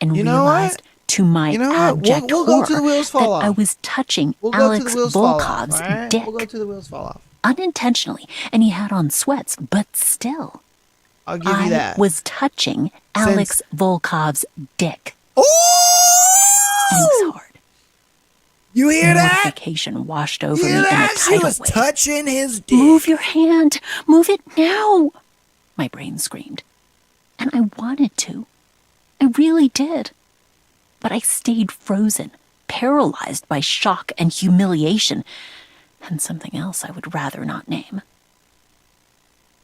[SPEAKER 2] and
[SPEAKER 1] You know
[SPEAKER 2] realized
[SPEAKER 1] what?
[SPEAKER 2] to my
[SPEAKER 1] You know what?
[SPEAKER 2] abject
[SPEAKER 1] We'll go till the
[SPEAKER 2] horror
[SPEAKER 1] wheels fall
[SPEAKER 2] that I
[SPEAKER 1] off.
[SPEAKER 2] was touching
[SPEAKER 1] We'll go till
[SPEAKER 2] Alex
[SPEAKER 1] the wheels fall off.
[SPEAKER 2] Volkov's
[SPEAKER 1] All right?
[SPEAKER 2] dick
[SPEAKER 1] We'll go till the wheels fall off.
[SPEAKER 2] unintentionally, and he had on sweats, but still.
[SPEAKER 1] I'll give you that.
[SPEAKER 2] I was touching Alex Volkov's dick,
[SPEAKER 1] Oh!
[SPEAKER 2] and it was hard.
[SPEAKER 1] You hear that?
[SPEAKER 2] Mortification washed over
[SPEAKER 1] You
[SPEAKER 2] me
[SPEAKER 1] hear
[SPEAKER 2] in a
[SPEAKER 1] that? She
[SPEAKER 2] tidal
[SPEAKER 1] was
[SPEAKER 2] wave.
[SPEAKER 1] touching his dick.
[SPEAKER 2] Move your hand. Move it now. My brain screamed. And I wanted to. I really did. But I stayed frozen, paralyzed by shock and humiliation, and something else I would rather not name.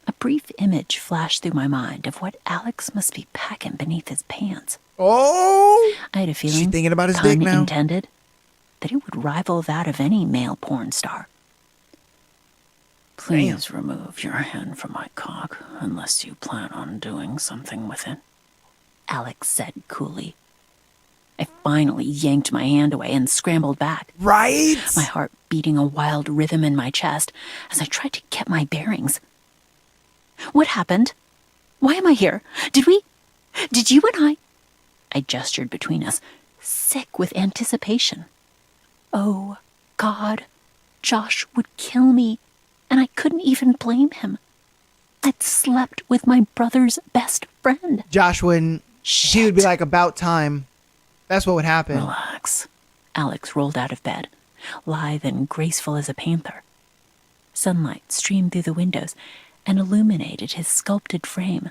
[SPEAKER 2] A brief image flashed through my mind of what Alex must be packing beneath his pants.
[SPEAKER 1] Oh!
[SPEAKER 2] I had a feeling,
[SPEAKER 1] She thinking about his
[SPEAKER 2] pun
[SPEAKER 1] dick now?
[SPEAKER 2] intended, that it would rival that of any male porn star. Please remove your hand from my cock, unless you plan on doing something with it, Alex said coolly. I finally yanked my hand away and scrambled back,
[SPEAKER 1] Right?
[SPEAKER 2] my heart beating a wild rhythm in my chest as I tried to get my bearings. What happened? Why am I here? Did you and I gestured between us, sick with anticipation. Oh, God, Josh would kill me, and I couldn't even blame him. I'd slept with my brother's best friend.
[SPEAKER 1] Josh wouldn't. He would be like, about time. That's what would happen.
[SPEAKER 2] Relax. Alex rolled out of bed, lithe and graceful as a panther. Sunlight streamed through the windows and illuminated his sculpted frame,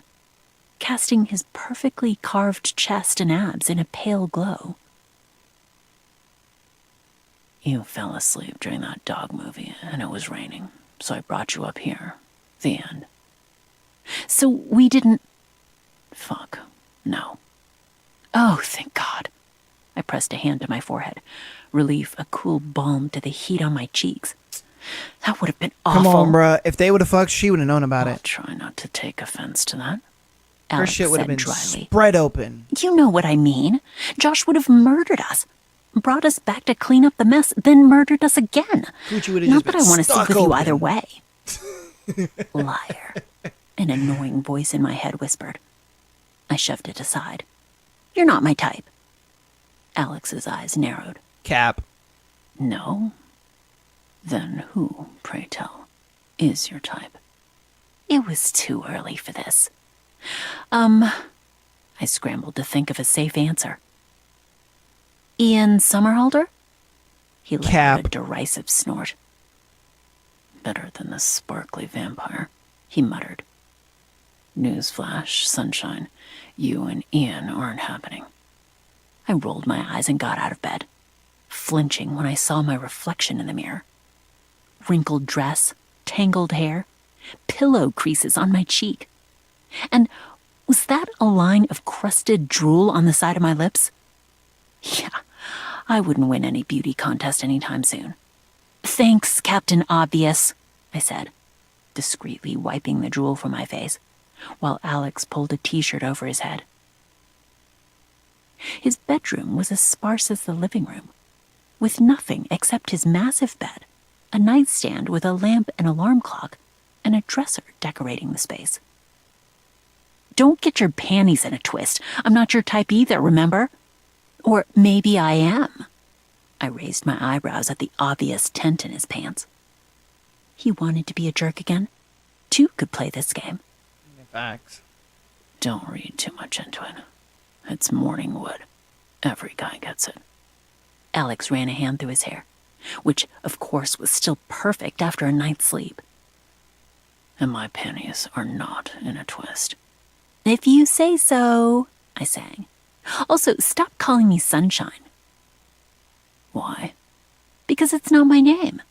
[SPEAKER 2] casting his perfectly carved chest and abs in a pale glow. You fell asleep during that dog movie, and it was raining, so I brought you up here. The end. So we didn't... Fuck. No. Oh, thank God. I pressed a hand to my forehead, relief a cool balm to the heat on my cheeks. That would have been awful.
[SPEAKER 1] Come on, bruh. If they would have fucked, she would have known about
[SPEAKER 2] I'll
[SPEAKER 1] it.
[SPEAKER 2] try not to take offense to that.
[SPEAKER 1] Her
[SPEAKER 2] Alex
[SPEAKER 1] shit would have
[SPEAKER 2] said
[SPEAKER 1] been
[SPEAKER 2] dryly.
[SPEAKER 1] spread open.
[SPEAKER 2] You know what I mean. Josh would have murdered us, brought us back to clean up the mess, then murdered us again.
[SPEAKER 1] Coochie would have
[SPEAKER 2] Not
[SPEAKER 1] just
[SPEAKER 2] that
[SPEAKER 1] been
[SPEAKER 2] I want to sleep
[SPEAKER 1] stuck
[SPEAKER 2] with you
[SPEAKER 1] open.
[SPEAKER 2] either way. Liar. An annoying voice in my head whispered. I shoved it aside. You're not my type. Alex's eyes narrowed.
[SPEAKER 1] Cap.
[SPEAKER 2] No? Then who, pray tell, is your type? It was too early for this. I scrambled to think of a safe answer. Ian Somerhalder? He let out a derisive snort. Better than the sparkly vampire, he muttered. Newsflash, sunshine, you and Ian aren't happening. I rolled my eyes and got out of bed, flinching when I saw my reflection in the mirror. Wrinkled dress, tangled hair, pillow creases on my cheek. And was that a line of crusted drool on the side of my lips? Yeah, I wouldn't win any beauty contest anytime soon. Thanks, Captain Obvious, I said, discreetly wiping the drool from my face, while Alex pulled a t-shirt over his head. His bedroom was as sparse as the living room, with nothing except his massive bed, a nightstand with a lamp and alarm clock, and a dresser decorating the space. Don't get your panties in a twist. I'm not your type either, remember? Or maybe I am. I raised my eyebrows at the obvious tent in his pants. He wanted to be a jerk again. Two could play this game.
[SPEAKER 1] Facts.
[SPEAKER 2] Don't read too much into it. It's morning wood. Every guy gets it. Alex ran a hand through his hair, which, of course, was still perfect after a night's sleep. And my panties are not in a twist. If you say so, I sang. Also, stop calling me Sunshine. Why? Because it's not my name.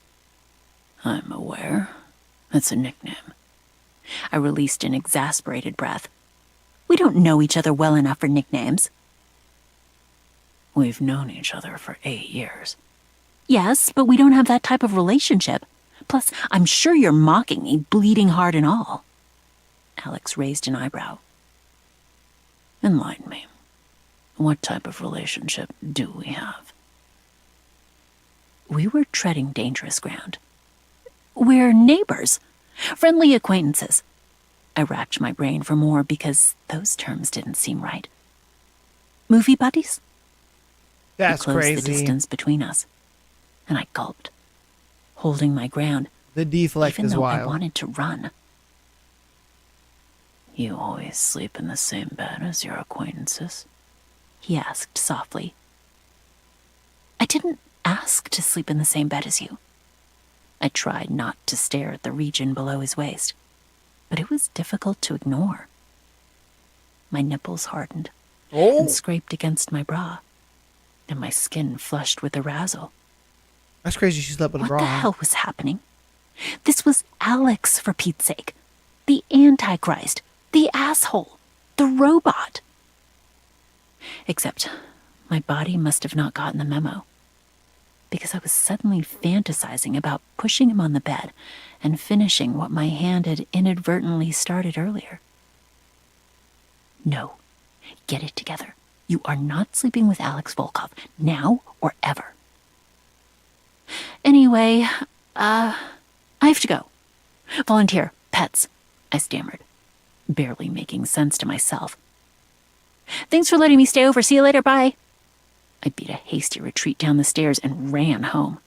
[SPEAKER 2] I'm aware. It's a nickname. I released an exasperated breath. We don't know each other well enough for nicknames. We've known each other for 8 years. Yes, but we don't have that type of relationship. Plus, I'm sure you're mocking me, bleeding heart and all. Alex raised an eyebrow. Enlighten me. What type of relationship do we have? We were treading dangerous ground. We're neighbors, friendly acquaintances. I racked my brain for more because those terms didn't seem right. Movie buddies?
[SPEAKER 1] That's
[SPEAKER 2] we closed
[SPEAKER 1] crazy.
[SPEAKER 2] the distance between us, and I gulped, holding my ground.
[SPEAKER 1] The deflect
[SPEAKER 2] even
[SPEAKER 1] is
[SPEAKER 2] though
[SPEAKER 1] wild.
[SPEAKER 2] I wanted to run. You always sleep in the same bed as your acquaintances? He asked softly. I didn't ask to sleep in the same bed as you. I tried not to stare at the region below his waist, but it was difficult to ignore. My nipples hardened and scraped against my bra, and my skin flushed with arousal.
[SPEAKER 1] That's crazy she slept with a bra.
[SPEAKER 2] What the hell was happening? This was Alex, for Pete's sake. The Antichrist. The asshole. The robot. Except my body must have not gotten the memo, because I was suddenly fantasizing about pushing him on the bed and finishing what my hand had inadvertently started earlier. No. Get it together. You are not sleeping with Alex Volkov, now or ever. Anyway, I have to go. Volunteer, pets, I stammered, barely making sense to myself. Thanks for letting me stay over. See you later, bye. I beat a hasty retreat down the stairs and ran home.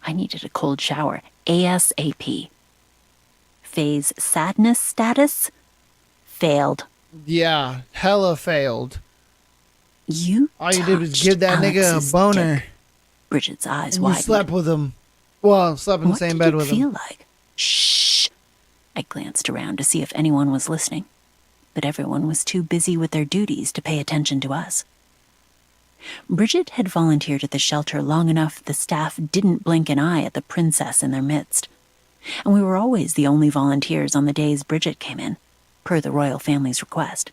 [SPEAKER 2] I needed a cold shower, ASAP. Phase sadness status? Failed.
[SPEAKER 1] Yeah, hella failed.
[SPEAKER 2] You
[SPEAKER 1] All you did was
[SPEAKER 2] touched
[SPEAKER 1] give that nigga
[SPEAKER 2] Alex's
[SPEAKER 1] a boner.
[SPEAKER 2] dick. Bridget's eyes
[SPEAKER 1] And you
[SPEAKER 2] widened.
[SPEAKER 1] slept with him. Well, slept in the same bed with
[SPEAKER 2] What did it
[SPEAKER 1] him.
[SPEAKER 2] feel like? Shh. I glanced around to see if anyone was listening, but everyone was too busy with their duties to pay attention to us. Bridget had volunteered at the shelter long enough the staff didn't blink an eye at the princess in their midst, and we were always the only volunteers on the days Bridget came in, per the royal family's request.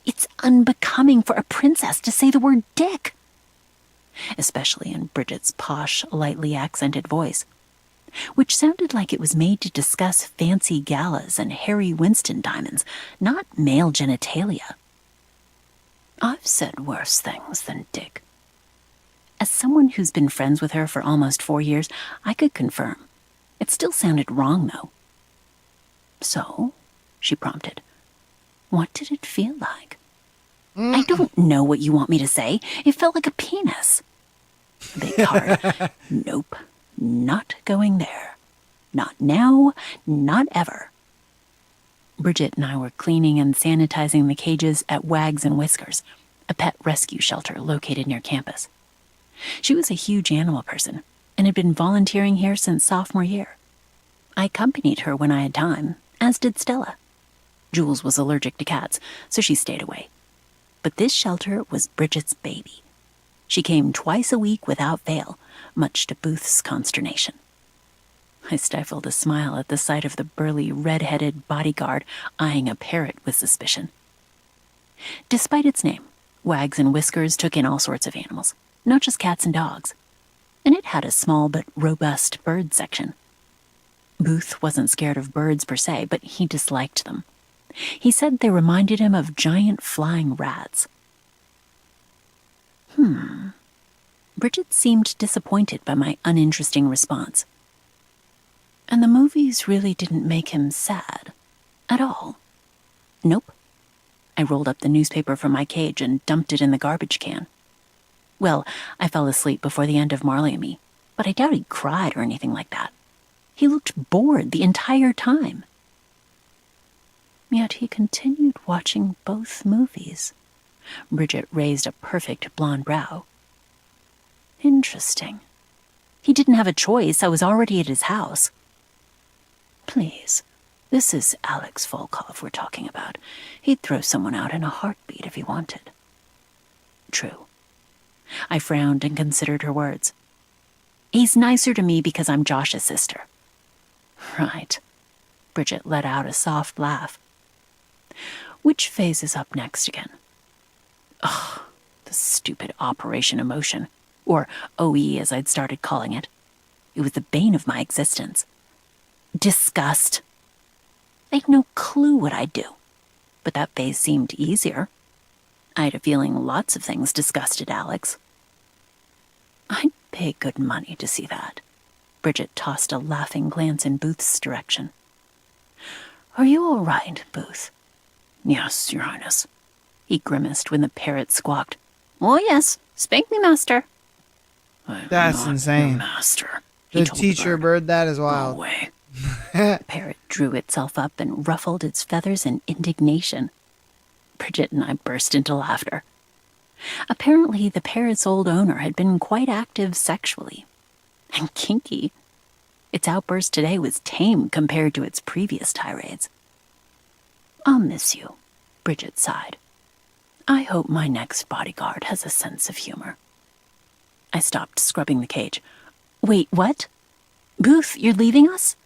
[SPEAKER 2] It's unbecoming for a princess to say the word dick. Especially in Bridget's posh, lightly accented voice, which sounded like it was made to discuss fancy galas and Harry Winston diamonds, not male genitalia. I've said worse things than dick. As someone who's been friends with her for almost 4 years, I could confirm. It still sounded wrong, though. So, she prompted, what did it feel like? I don't know what you want me to say. It felt like a penis. Big hard. Nope. Not going there. Not now. Not ever. Bridget and I were cleaning and sanitizing the cages at Wags and Whiskers, a pet rescue shelter located near campus. She was a huge animal person and had been volunteering here since sophomore year. I accompanied her when I had time, as did Stella. Jules was allergic to cats, so she stayed away. But this shelter was Bridget's baby. She came twice a week without fail, much to Booth's consternation. I stifled a smile at the sight of the burly, red-headed bodyguard eyeing a parrot with suspicion. Despite its name, Wags and Whiskers took in all sorts of animals, not just cats and dogs. And it had a small but robust bird section. Booth wasn't scared of birds per se, but he disliked them. He said they reminded him of giant flying rats. Bridget seemed disappointed by my uninteresting response. And the movies really didn't make him sad. At all. Nope. I rolled up the newspaper from my cage and dumped it in the garbage can. Well, I fell asleep before the end of Marley and Me, but I doubt he cried or anything like that. He looked bored the entire time. Yet he continued watching both movies. Bridget raised a perfect blonde brow. Interesting. He didn't have a choice. I was already at his house. Please, this is Alex Volkov we're talking about. He'd throw someone out in a heartbeat if he wanted. True. I frowned and considered her words. He's nicer to me because I'm Josh's sister. Right. Bridget let out a soft laugh. Which phase is up next again? Ugh, the stupid Operation Emotion, or OE as I'd started calling it. It was the bane of my existence. Disgust. I had no clue what I'd do, but that phase seemed easier. I had a feeling lots of things disgusted Alex. I'd pay good money to see that. Bridget tossed a laughing glance in Booth's direction. Are you all right, Booth? Yes, Your Highness. He grimaced when the parrot squawked. Oh, yes. Spank me, master.
[SPEAKER 1] That's insane.
[SPEAKER 2] Your master.
[SPEAKER 1] The teacher bird, that is wild.
[SPEAKER 2] Go away. The parrot drew itself up and ruffled its feathers in indignation. Bridget and I burst into laughter. Apparently, the parrot's old owner had been quite active sexually. And kinky. Its outburst today was tame compared to its previous tirades. I'll miss you, Bridget sighed. I hope my next bodyguard has a sense of humor. I stopped scrubbing the cage. Wait, what? Booth, you're leaving us?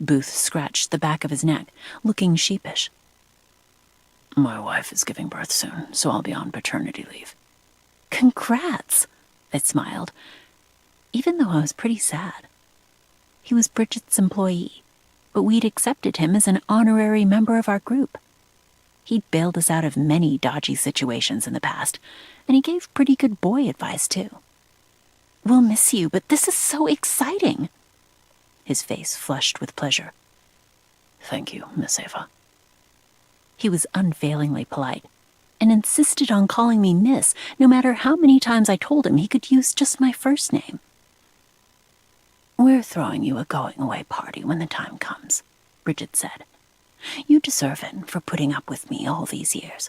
[SPEAKER 2] Booth scratched the back of his neck, looking sheepish. My wife is giving birth soon, so I'll be on paternity leave. Congrats, I smiled, even though I was pretty sad. He was Bridget's employee, but we'd accepted him as an honorary member of our group. He'd bailed us out of many dodgy situations in the past, and he gave pretty good boy advice, too. We'll miss you, but this is so exciting. His face flushed with pleasure. Thank you, Miss Ava. He was unfailingly polite, and insisted on calling me Miss, no matter how many times I told him he could use just my first name. We're throwing you a going-away party when the time comes, Bridget said. You deserve it for putting up with me all these years.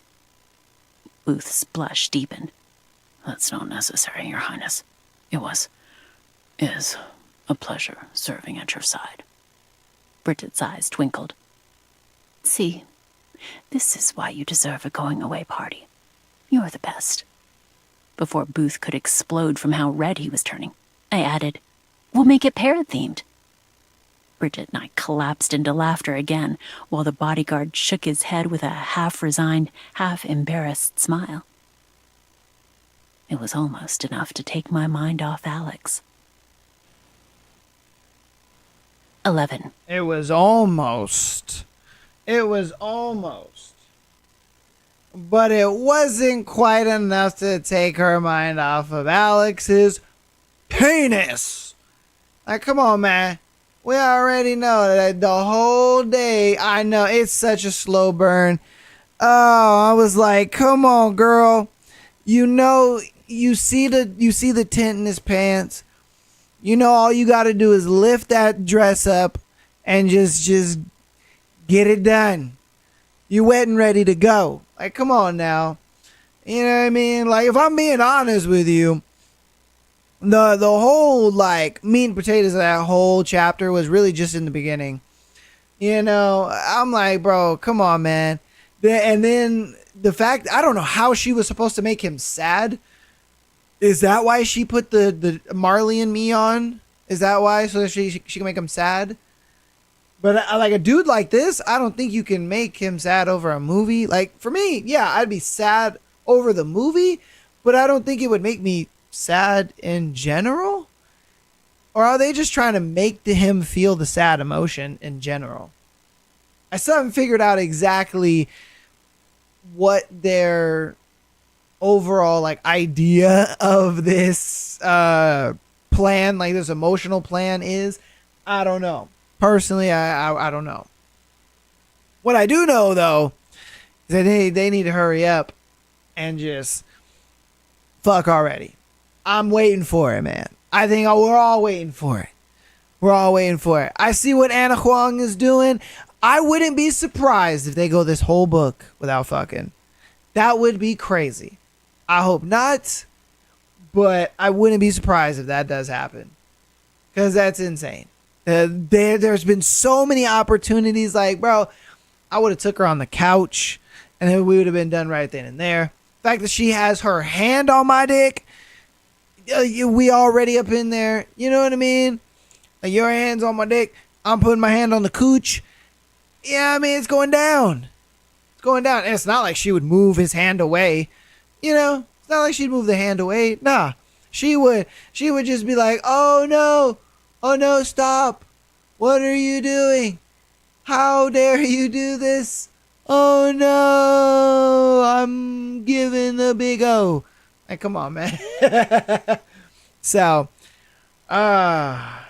[SPEAKER 2] Booth's blush deepened. That's not necessary, Your Highness. Is a pleasure serving at your side. Bridget's eyes twinkled. See, this is why you deserve a going-away party. You're the best. Before Booth could explode from how red he was turning, I added, we'll make it parrot-themed. Bridget and I collapsed into laughter again, while the bodyguard shook his head with a half-resigned, half-embarrassed smile. It was almost enough to take my mind off Alex. 11.
[SPEAKER 1] It was almost. It was almost. But it wasn't quite enough to take her mind off of Alex's penis. Like, come on, man. We already know that the whole day, I know it's such a slow burn. Oh, I was like, come on, girl. You know, you see the tent in his pants. You know, all you got to do is lift that dress up and just get it done. You wet and ready to go. Like, come on now. You know what I mean? Like, if I'm being honest with you, the whole, like, meat and potatoes of that whole chapter was really just in the beginning. You know, I'm like, bro, come on, man. And then the fact, I don't know how she was supposed to make him sad. Is that why she put the Marley and Me on? Is that why? So that she can make him sad? But like a dude like this, I don't think you can make him sad over a movie. Like, for me, yeah, I'd be sad over the movie, but I don't think it would make me sad in general. Or are they just trying to make him feel the sad emotion in general? I still haven't figured out exactly what their overall like idea of this plan, like this emotional plan is. I don't know. Personally, I don't know. What I do know though is that they need to hurry up and just fuck already. I'm waiting for it, man. I think we're all waiting for it. We're all waiting for it. I see what Anna Huang is doing. I wouldn't be surprised if they go this whole book without fucking. That would be crazy. I hope not, but I wouldn't be surprised if that does happen. Because that's insane. There's been so many opportunities. Like, bro, I would have took her on the couch and then we would have been done right then and there. The fact that she has her hand on my dick, we already up in there. You know what I mean? Like, your hand's on my dick, I'm putting my hand on the cooch. Yeah, I mean, it's going down. It's going down. And it's not like she would move his hand away. You know, it's not like she'd move the hand away. Nah, she would just be like, oh no, stop. What are you doing? How dare you do this? Oh no, I'm giving a big O. Like, come on, man. So, I'm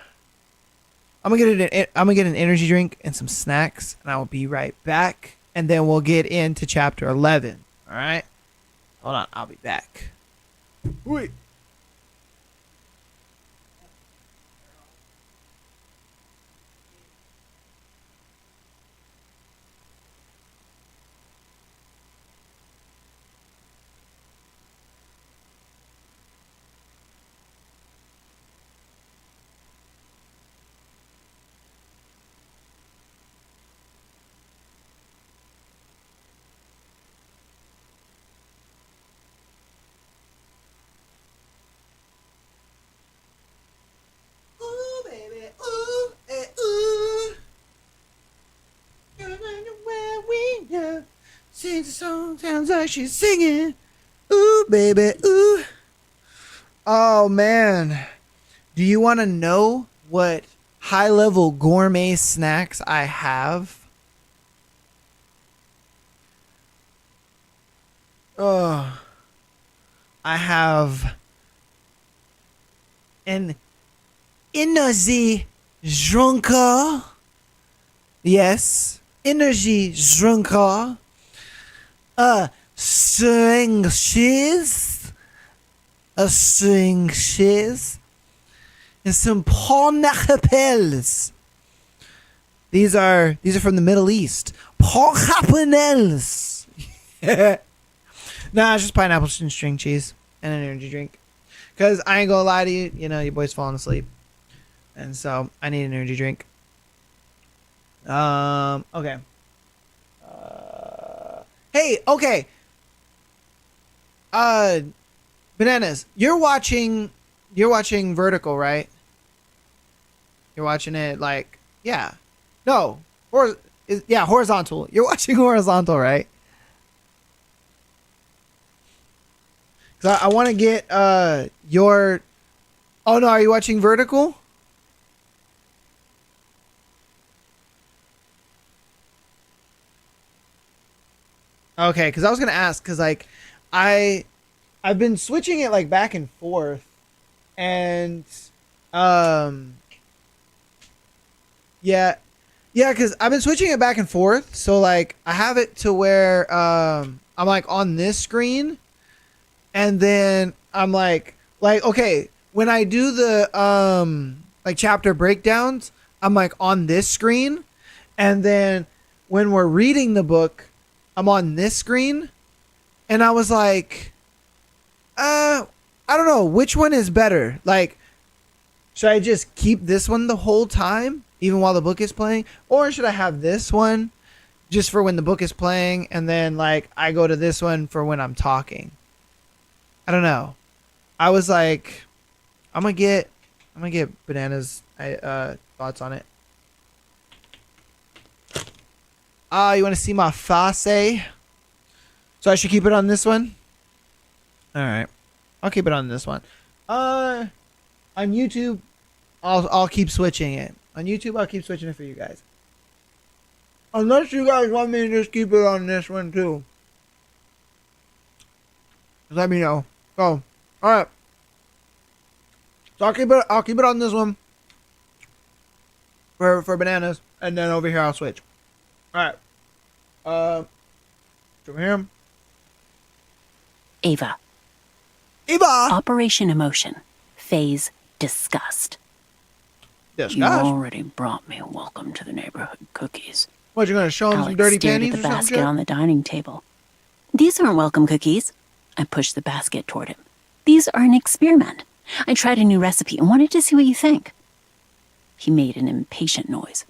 [SPEAKER 1] gonna get an energy drink and some snacks, and I will be right back. And then we'll get into chapter 11. All right, hold on, I'll be back. Wait. Ooh, baby, ooh, eh, ooh. Where we go. Sings a song, sounds like she's singing. Ooh, baby, ooh. Oh, man. Do you want to know what high-level gourmet snacks I have? Oh, I have an energy drunker. Yes, energy drunker. A string cheese. A string cheese. And some pineapples. These are from the Middle East. Pineapples. Nah, it's just pineapples and string cheese and an energy drink. Because I ain't gonna lie to you, you know, your boy's falling asleep. And so I need an energy drink. Okay. Hey, okay. Bananas, you're watching Vertical, right? You're watching it like Yeah. No. Yeah, horizontal. You're watching horizontal, right? Because I want to get your... Oh, no. Are you watching vertical? Okay, because I was going to ask, because, like, I've been switching it, like, back and forth. And, um... Yeah. Yeah, because I've been switching it back and forth. So, like, I have it to where I'm, like, on this screen. And then I'm like, okay, when I do the, like, chapter breakdowns, I'm, like, on this screen. And then when we're reading the book, I'm on this screen. And I was like, I don't know. Which one is better? Like, should I just keep this one the whole time, even while the book is playing? Or should I have this one just for when the book is playing, and then, like, I go to this one for when I'm talking? I don't know. I was like, I'm gonna get Banana's thoughts on it. You want to see my face? So I should keep it on this one? All right. I'll keep it on this one. On YouTube, I'll keep switching it. On YouTube, I'll keep switching it for you guys. Unless you guys want me to just keep it on this one too. Just let me know. Oh, all right. So I'll keep it on this one for Bananas, and then over here I'll switch. All right. From here.
[SPEAKER 2] Ava.
[SPEAKER 1] Eva.
[SPEAKER 2] Operation Emotion. Phase Disgust.
[SPEAKER 1] Yes,
[SPEAKER 2] You
[SPEAKER 1] gosh.
[SPEAKER 2] already brought me welcome to the neighborhood cookies.
[SPEAKER 1] What, you gonna show him some
[SPEAKER 2] Alex
[SPEAKER 1] dirty
[SPEAKER 2] stared
[SPEAKER 1] panties
[SPEAKER 2] at
[SPEAKER 1] or
[SPEAKER 2] the
[SPEAKER 1] something?
[SPEAKER 2] basket
[SPEAKER 1] Shit?
[SPEAKER 2] on the dining table. These aren't welcome cookies. I pushed the basket toward him. These are an experiment. I tried a new recipe and wanted to see what you think. He made an impatient noise.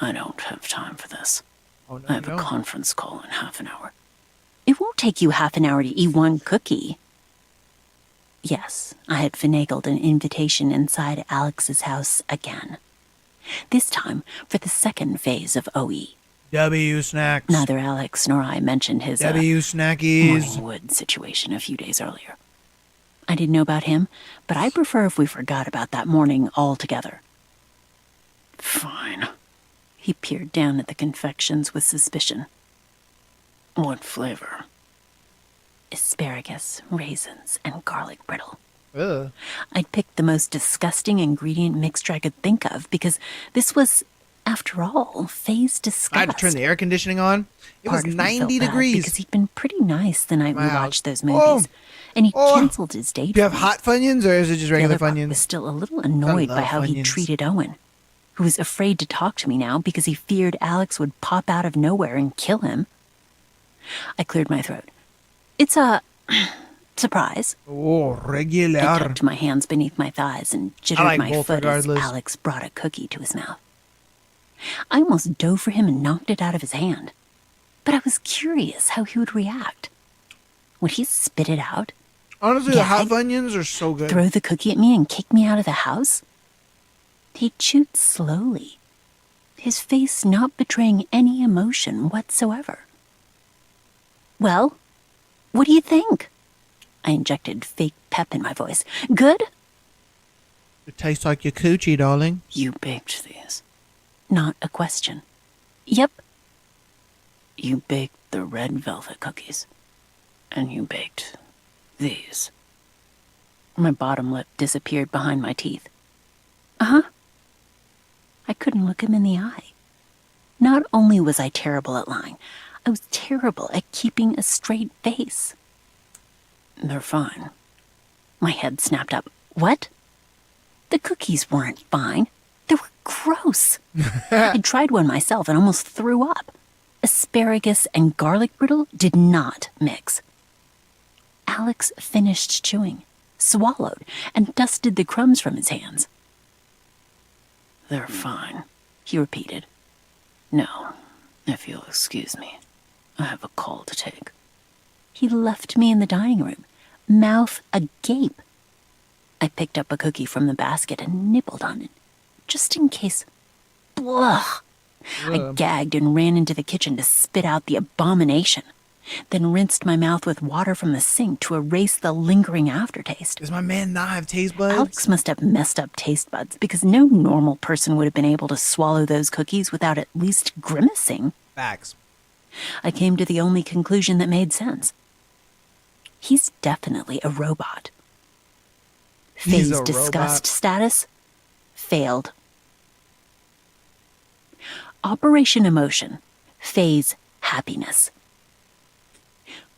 [SPEAKER 2] I don't have time for this.
[SPEAKER 1] Oh, no,
[SPEAKER 2] I have
[SPEAKER 1] you
[SPEAKER 2] a
[SPEAKER 1] don't.
[SPEAKER 2] conference call in half an hour. It won't take you half an hour to eat one cookie. Yes, I had finagled an invitation inside Alex's house again. This time for the second phase of OE.
[SPEAKER 1] W snacks.
[SPEAKER 2] Neither Alex nor I mentioned his
[SPEAKER 1] W snackies.
[SPEAKER 2] morning wood situation a few days earlier. I didn't know about him, but I'd prefer if we forgot about that morning altogether. Fine. He peered down at the confections with suspicion. What flavor? Asparagus, raisins, and garlic brittle.
[SPEAKER 1] Ugh.
[SPEAKER 2] I'd picked the most disgusting ingredient mixture I could think of because this was, after all, phase disgust.
[SPEAKER 1] I had to turn the air conditioning on. It was
[SPEAKER 2] Part of me felt
[SPEAKER 1] 90
[SPEAKER 2] bad
[SPEAKER 1] degrees.
[SPEAKER 2] because he'd been pretty nice the night we
[SPEAKER 1] Wow.
[SPEAKER 2] watched those movies, and he canceled his date.
[SPEAKER 1] Do you have
[SPEAKER 2] for me.
[SPEAKER 1] hot Funyuns or is it just
[SPEAKER 2] The
[SPEAKER 1] regular
[SPEAKER 2] other part was
[SPEAKER 1] Funyuns?
[SPEAKER 2] still a little annoyed by
[SPEAKER 1] love
[SPEAKER 2] how he
[SPEAKER 1] Funyuns.
[SPEAKER 2] treated Owen, who was afraid to talk to me now because he feared Alex would pop out of nowhere and kill him. I cleared my throat. It's a surprise.
[SPEAKER 1] Oh,
[SPEAKER 2] I
[SPEAKER 1] regular.
[SPEAKER 2] tucked my hands beneath my thighs and jittered
[SPEAKER 1] like
[SPEAKER 2] my
[SPEAKER 1] both
[SPEAKER 2] foot
[SPEAKER 1] regardless.
[SPEAKER 2] as Alex brought a cookie to his mouth. I almost dove for him and knocked it out of his hand. But I was curious how he would react. Would he spit it out,
[SPEAKER 1] Honestly, the hot
[SPEAKER 2] Gag?
[SPEAKER 1] Funyuns are so good.
[SPEAKER 2] throw the cookie at me, and kick me out of the house? He chewed slowly, his face not betraying any emotion whatsoever. Well, what do you think? I injected fake pep in my voice. Good?
[SPEAKER 1] It tastes like your coochie, darling.
[SPEAKER 2] You baked these. Not a question. Yep. You baked the red velvet cookies. And you baked these. My bottom lip disappeared behind my teeth. Uh-huh. I couldn't look him in the eye. Not only was I terrible at lying, I was terrible at keeping a straight face. They're fine. My head snapped up. What? The cookies weren't fine. They were gross. I tried one myself and almost threw up. Asparagus and garlic brittle did not mix. Alex finished chewing, swallowed, and dusted the crumbs from his hands. They're fine, he repeated. No, if you'll excuse me, I have a call to take. He left me in the dining room, mouth agape. I picked up a cookie from the basket and nibbled on it. just in case. Blah! I gagged and ran into the kitchen to spit out the abomination, then rinsed my mouth with water from the sink to erase the lingering aftertaste.
[SPEAKER 1] Does my man not have taste buds?
[SPEAKER 2] Alex must have messed up taste buds because no normal person would have been able to swallow those cookies without at least grimacing.
[SPEAKER 1] Facts.
[SPEAKER 2] I came to the only conclusion that made sense. He's definitely a robot.
[SPEAKER 1] He's
[SPEAKER 2] Faye's
[SPEAKER 1] a
[SPEAKER 2] disgust
[SPEAKER 1] robot.
[SPEAKER 2] status failed. Operation Emotion. Faye's happiness.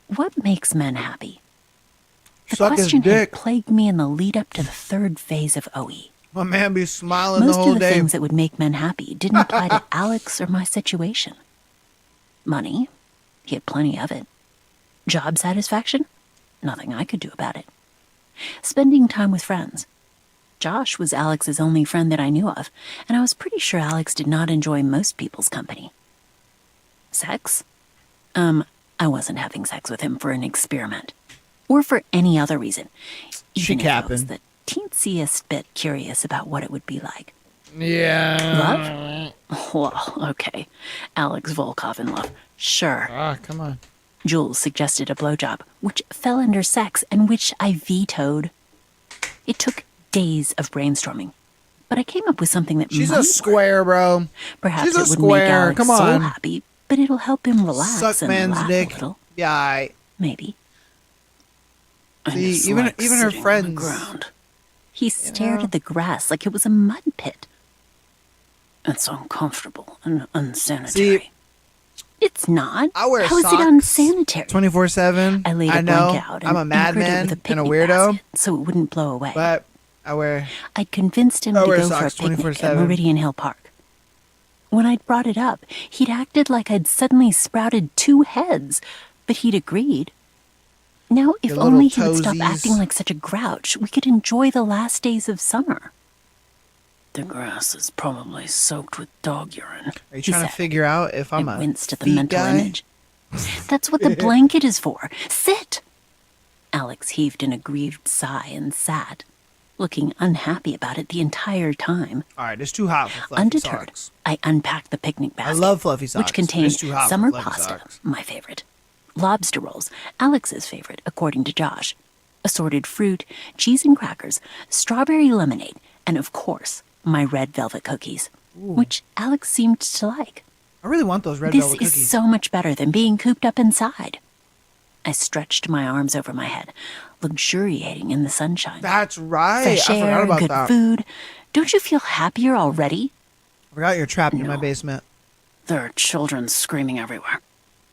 [SPEAKER 2] What makes men happy? The
[SPEAKER 1] Suck his
[SPEAKER 2] question
[SPEAKER 1] dick.
[SPEAKER 2] had plagued me in the lead up to the third phase of OE.
[SPEAKER 1] My man be smiling
[SPEAKER 2] Most
[SPEAKER 1] the whole
[SPEAKER 2] of the
[SPEAKER 1] day.
[SPEAKER 2] things that would make men happy didn't apply to Alex or my situation. Money, he had plenty of it. Job satisfaction, nothing I could do about it. Spending time with friends. Josh was Alex's only friend that I knew of, and I was pretty sure Alex did not enjoy most people's company. Sex? I wasn't having sex with him for an experiment. Or for any other reason.
[SPEAKER 1] She
[SPEAKER 2] Even if I
[SPEAKER 1] capping.
[SPEAKER 2] was the teensiest bit curious about what it would be like.
[SPEAKER 1] Yeah.
[SPEAKER 2] Love? Well, okay. Alex Volkov in love. Sure.
[SPEAKER 1] Ah, come on.
[SPEAKER 2] Jules suggested a blowjob, which fell under sex and which I vetoed. It took days of brainstorming, but I came up with something that
[SPEAKER 1] She's
[SPEAKER 2] might
[SPEAKER 1] a square, bro.
[SPEAKER 2] work. Perhaps
[SPEAKER 1] She's a
[SPEAKER 2] it wouldn't make
[SPEAKER 1] square.
[SPEAKER 2] Alex
[SPEAKER 1] Come
[SPEAKER 2] so
[SPEAKER 1] on.
[SPEAKER 2] happy, but it'll help him relax
[SPEAKER 1] Suck
[SPEAKER 2] and
[SPEAKER 1] man's
[SPEAKER 2] laugh
[SPEAKER 1] dick.
[SPEAKER 2] a little.
[SPEAKER 1] Yeah,
[SPEAKER 2] Maybe. I
[SPEAKER 1] See,
[SPEAKER 2] just
[SPEAKER 1] even-
[SPEAKER 2] like
[SPEAKER 1] even her
[SPEAKER 2] sitting on
[SPEAKER 1] friends,
[SPEAKER 2] the ground. He stared
[SPEAKER 1] know?
[SPEAKER 2] at the grass like it was a mud pit. It's uncomfortable and unsanitary. It's not.
[SPEAKER 1] I wear
[SPEAKER 2] How is it
[SPEAKER 1] socks
[SPEAKER 2] unsanitary?
[SPEAKER 1] 24/7.
[SPEAKER 2] I laid a
[SPEAKER 1] know
[SPEAKER 2] blanket out
[SPEAKER 1] I'm a
[SPEAKER 2] and anchored it
[SPEAKER 1] madman
[SPEAKER 2] with a
[SPEAKER 1] and a
[SPEAKER 2] picnic
[SPEAKER 1] weirdo,
[SPEAKER 2] basket so it wouldn't blow away.
[SPEAKER 1] but I wear.
[SPEAKER 2] I'd convinced him
[SPEAKER 1] I
[SPEAKER 2] to
[SPEAKER 1] wear
[SPEAKER 2] go for a
[SPEAKER 1] socks
[SPEAKER 2] picnic at
[SPEAKER 1] 24/7.
[SPEAKER 2] Meridian Hill Park. When I'd brought it up, he'd acted like I'd suddenly sprouted 2 heads, but he'd agreed. Now, if
[SPEAKER 1] Your little
[SPEAKER 2] only he would stop
[SPEAKER 1] toesies.
[SPEAKER 2] acting like such a grouch, we could enjoy the last days of summer. The grass is probably soaked with dog urine.
[SPEAKER 1] Are you
[SPEAKER 2] he
[SPEAKER 1] trying to
[SPEAKER 2] said.
[SPEAKER 1] figure out if I'm
[SPEAKER 2] I
[SPEAKER 1] a
[SPEAKER 2] winced at the
[SPEAKER 1] feet
[SPEAKER 2] mental
[SPEAKER 1] guy?
[SPEAKER 2] image. That's what the blanket is for. Sit! Alex heaved an aggrieved sigh and sat, looking unhappy about it the entire time.
[SPEAKER 1] All right, it's too hot for fluffy
[SPEAKER 2] Undeterred,
[SPEAKER 1] socks.
[SPEAKER 2] I unpacked the picnic basket.
[SPEAKER 1] love fluffy socks,
[SPEAKER 2] which
[SPEAKER 1] but
[SPEAKER 2] contained
[SPEAKER 1] it's too hot for
[SPEAKER 2] summer
[SPEAKER 1] fluffy
[SPEAKER 2] pasta,
[SPEAKER 1] socks.
[SPEAKER 2] my favorite, lobster rolls, Alex's favorite, according to Josh, assorted fruit, cheese and crackers, strawberry lemonade, and of course, my red velvet cookies, which Alex seemed to like.
[SPEAKER 1] I really want those red
[SPEAKER 2] This
[SPEAKER 1] velvet
[SPEAKER 2] is
[SPEAKER 1] cookies.
[SPEAKER 2] so much better than being cooped up inside. I stretched my arms over my head, luxuriating in the sunshine.
[SPEAKER 1] That's right.
[SPEAKER 2] Fresh
[SPEAKER 1] I forgot
[SPEAKER 2] air,
[SPEAKER 1] about
[SPEAKER 2] good
[SPEAKER 1] that.
[SPEAKER 2] food. Don't you feel happier already?
[SPEAKER 1] I forgot you're trapped in my
[SPEAKER 2] No.
[SPEAKER 1] basement.
[SPEAKER 2] There are children screaming everywhere,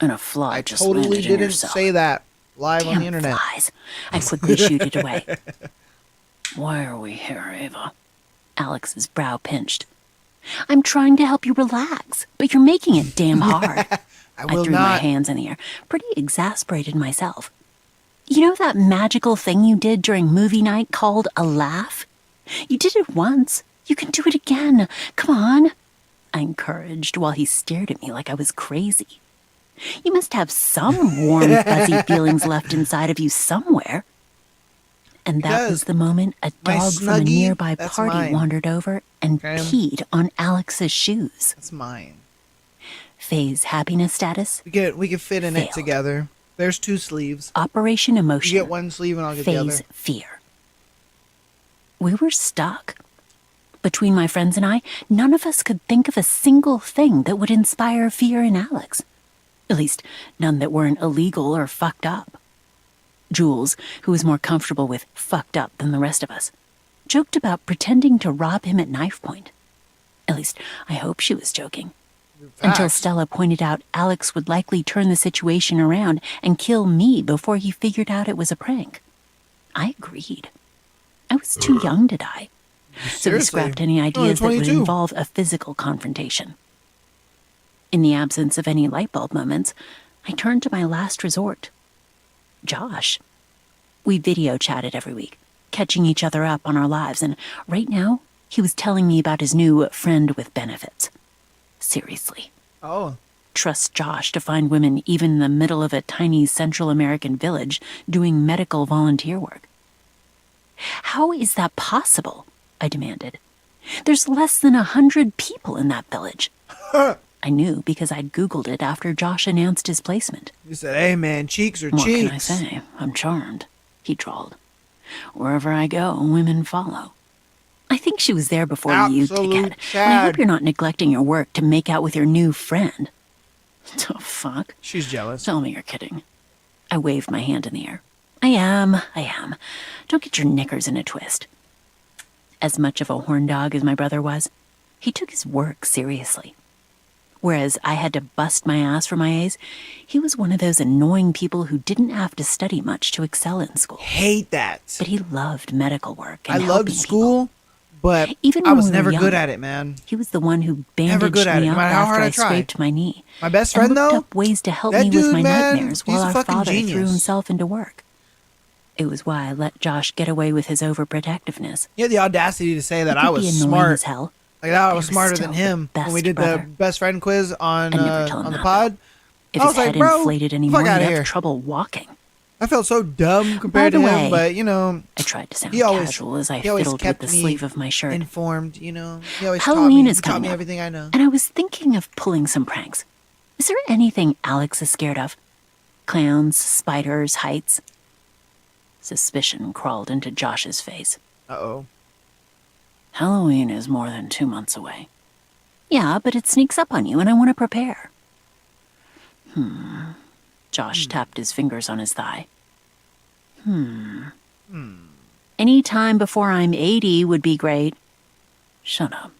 [SPEAKER 2] and a fly
[SPEAKER 1] I
[SPEAKER 2] just
[SPEAKER 1] totally
[SPEAKER 2] landed in
[SPEAKER 1] didn't
[SPEAKER 2] your cell.
[SPEAKER 1] say that live
[SPEAKER 2] Damn
[SPEAKER 1] on the internet.
[SPEAKER 2] flies. I quickly shooed it away. Why are we here, Ava? Alex's brow pinched. I'm trying to help you relax, but you're making it damn hard.
[SPEAKER 1] I will
[SPEAKER 2] threw my
[SPEAKER 1] not.
[SPEAKER 2] hands in the air, pretty exasperated myself. You know that magical thing you did during movie night called a laugh? You did it once. You can do it again. Come on. I encouraged while he stared at me like I was crazy. You must have some warm, fuzzy feelings left inside of you somewhere. And that
[SPEAKER 1] Because
[SPEAKER 2] was the moment a
[SPEAKER 1] my
[SPEAKER 2] dog from a
[SPEAKER 1] Snuggie,
[SPEAKER 2] nearby
[SPEAKER 1] that's
[SPEAKER 2] party
[SPEAKER 1] mine.
[SPEAKER 2] wandered over and
[SPEAKER 1] Okay.
[SPEAKER 2] peed on Alex's shoes.
[SPEAKER 1] That's mine.
[SPEAKER 2] Faye's happiness status,
[SPEAKER 1] We could fit in it
[SPEAKER 2] Failed.
[SPEAKER 1] together. There's 2 sleeves.
[SPEAKER 2] Operation
[SPEAKER 1] You
[SPEAKER 2] Emotion,
[SPEAKER 1] get one sleeve and I'll get the
[SPEAKER 2] Faye's
[SPEAKER 1] other.
[SPEAKER 2] fear. We were stuck. Between my friends and I, none of us could think of a single thing that would inspire fear in Alex. At least, none that weren't illegal or fucked up. Jules, who was more comfortable with fucked up than the rest of us, joked about pretending to rob him at knife point. At least, I hope she was joking. Until
[SPEAKER 1] Facts.
[SPEAKER 2] Stella pointed out Alex would likely turn the situation around and kill me before he figured out it was a prank. I agreed. I was too young to die, so we
[SPEAKER 1] Seriously.
[SPEAKER 2] scrapped any
[SPEAKER 1] Only
[SPEAKER 2] ideas that would
[SPEAKER 1] 22.
[SPEAKER 2] involve a physical confrontation. In the absence of any light bulb moments, I turned to my last resort. Josh. We video chatted every week, catching each other up on our lives, and right now, he was telling me about his new friend with benefits. Seriously.
[SPEAKER 1] Oh.
[SPEAKER 2] Trust Josh to find women even in the middle of a tiny Central American village doing medical volunteer work. How is that possible? I demanded. There's less than 100 people in that village. I knew because I'd Googled it after Josh announced his placement.
[SPEAKER 1] You said, hey man, cheeks are
[SPEAKER 2] What
[SPEAKER 1] cheeks.
[SPEAKER 2] can I say? I'm charmed, he drawled. Wherever I go, women follow. I think she was there before you,
[SPEAKER 1] Absolute
[SPEAKER 2] dickhead.
[SPEAKER 1] Chad.
[SPEAKER 2] And I hope you're not neglecting your work to make out with your new friend. The fuck?
[SPEAKER 1] She's jealous.
[SPEAKER 2] Tell me you're kidding. I waved my hand in the air. I am. Don't get your knickers in a twist. As much of a horn dog as my brother was, he took his work seriously. Whereas I had to bust my ass for my A's, he was one of those annoying people who didn't have to study much to excel in school.
[SPEAKER 1] Hate that.
[SPEAKER 2] But he loved medical work and
[SPEAKER 1] I loved
[SPEAKER 2] helping
[SPEAKER 1] school,
[SPEAKER 2] people.
[SPEAKER 1] but
[SPEAKER 2] Even
[SPEAKER 1] I
[SPEAKER 2] when
[SPEAKER 1] was
[SPEAKER 2] we were
[SPEAKER 1] never
[SPEAKER 2] young,
[SPEAKER 1] good at it, man.
[SPEAKER 2] He was the one who
[SPEAKER 1] Never good
[SPEAKER 2] bandaged
[SPEAKER 1] at it,
[SPEAKER 2] me
[SPEAKER 1] no
[SPEAKER 2] up
[SPEAKER 1] matter how
[SPEAKER 2] after
[SPEAKER 1] hard I
[SPEAKER 2] I
[SPEAKER 1] tried.
[SPEAKER 2] scraped my knee.
[SPEAKER 1] My best
[SPEAKER 2] And
[SPEAKER 1] friend,
[SPEAKER 2] looked
[SPEAKER 1] though,
[SPEAKER 2] up ways to help
[SPEAKER 1] that
[SPEAKER 2] me with
[SPEAKER 1] dude,
[SPEAKER 2] my
[SPEAKER 1] man,
[SPEAKER 2] nightmares
[SPEAKER 1] he's
[SPEAKER 2] while
[SPEAKER 1] a
[SPEAKER 2] our
[SPEAKER 1] fucking
[SPEAKER 2] father
[SPEAKER 1] genius.
[SPEAKER 2] threw himself into work. It was why I let Josh get away with his overprotectiveness.
[SPEAKER 1] He had the audacity to say that
[SPEAKER 2] He could
[SPEAKER 1] I was
[SPEAKER 2] be annoying
[SPEAKER 1] smart.
[SPEAKER 2] as hell.
[SPEAKER 1] Like that I
[SPEAKER 2] He
[SPEAKER 1] was
[SPEAKER 2] was
[SPEAKER 1] smarter
[SPEAKER 2] still
[SPEAKER 1] than him
[SPEAKER 2] the
[SPEAKER 1] when we
[SPEAKER 2] best
[SPEAKER 1] did
[SPEAKER 2] brother.
[SPEAKER 1] the best friend quiz on
[SPEAKER 2] I'd never tell him
[SPEAKER 1] the
[SPEAKER 2] that,
[SPEAKER 1] pod.
[SPEAKER 2] If
[SPEAKER 1] I
[SPEAKER 2] his
[SPEAKER 1] was like,
[SPEAKER 2] head
[SPEAKER 1] bro,
[SPEAKER 2] inflated anymore,
[SPEAKER 1] fuck
[SPEAKER 2] he'd
[SPEAKER 1] outta
[SPEAKER 2] have
[SPEAKER 1] here.
[SPEAKER 2] trouble walking.
[SPEAKER 1] I felt so dumb compared
[SPEAKER 2] By
[SPEAKER 1] to
[SPEAKER 2] the
[SPEAKER 1] him,
[SPEAKER 2] way,
[SPEAKER 1] but you know,
[SPEAKER 2] I tried to sound
[SPEAKER 1] he always
[SPEAKER 2] casual as I
[SPEAKER 1] he always
[SPEAKER 2] fiddled with
[SPEAKER 1] kept
[SPEAKER 2] the
[SPEAKER 1] me
[SPEAKER 2] sleeve of my shirt.
[SPEAKER 1] informed. You know, he always
[SPEAKER 2] Halloween
[SPEAKER 1] taught
[SPEAKER 2] is
[SPEAKER 1] he taught
[SPEAKER 2] coming
[SPEAKER 1] me
[SPEAKER 2] up,
[SPEAKER 1] everything I know.
[SPEAKER 2] and I was thinking of pulling some pranks. Is there anything Alex is scared of? Clowns, spiders, heights? Suspicion crawled into Josh's face.
[SPEAKER 1] Uh-oh.
[SPEAKER 2] Halloween is more than 2 months away. Yeah, but it sneaks up on you, and I want to prepare. Josh tapped his fingers on his thigh. Any time before I'm 80 would be great. Shut up.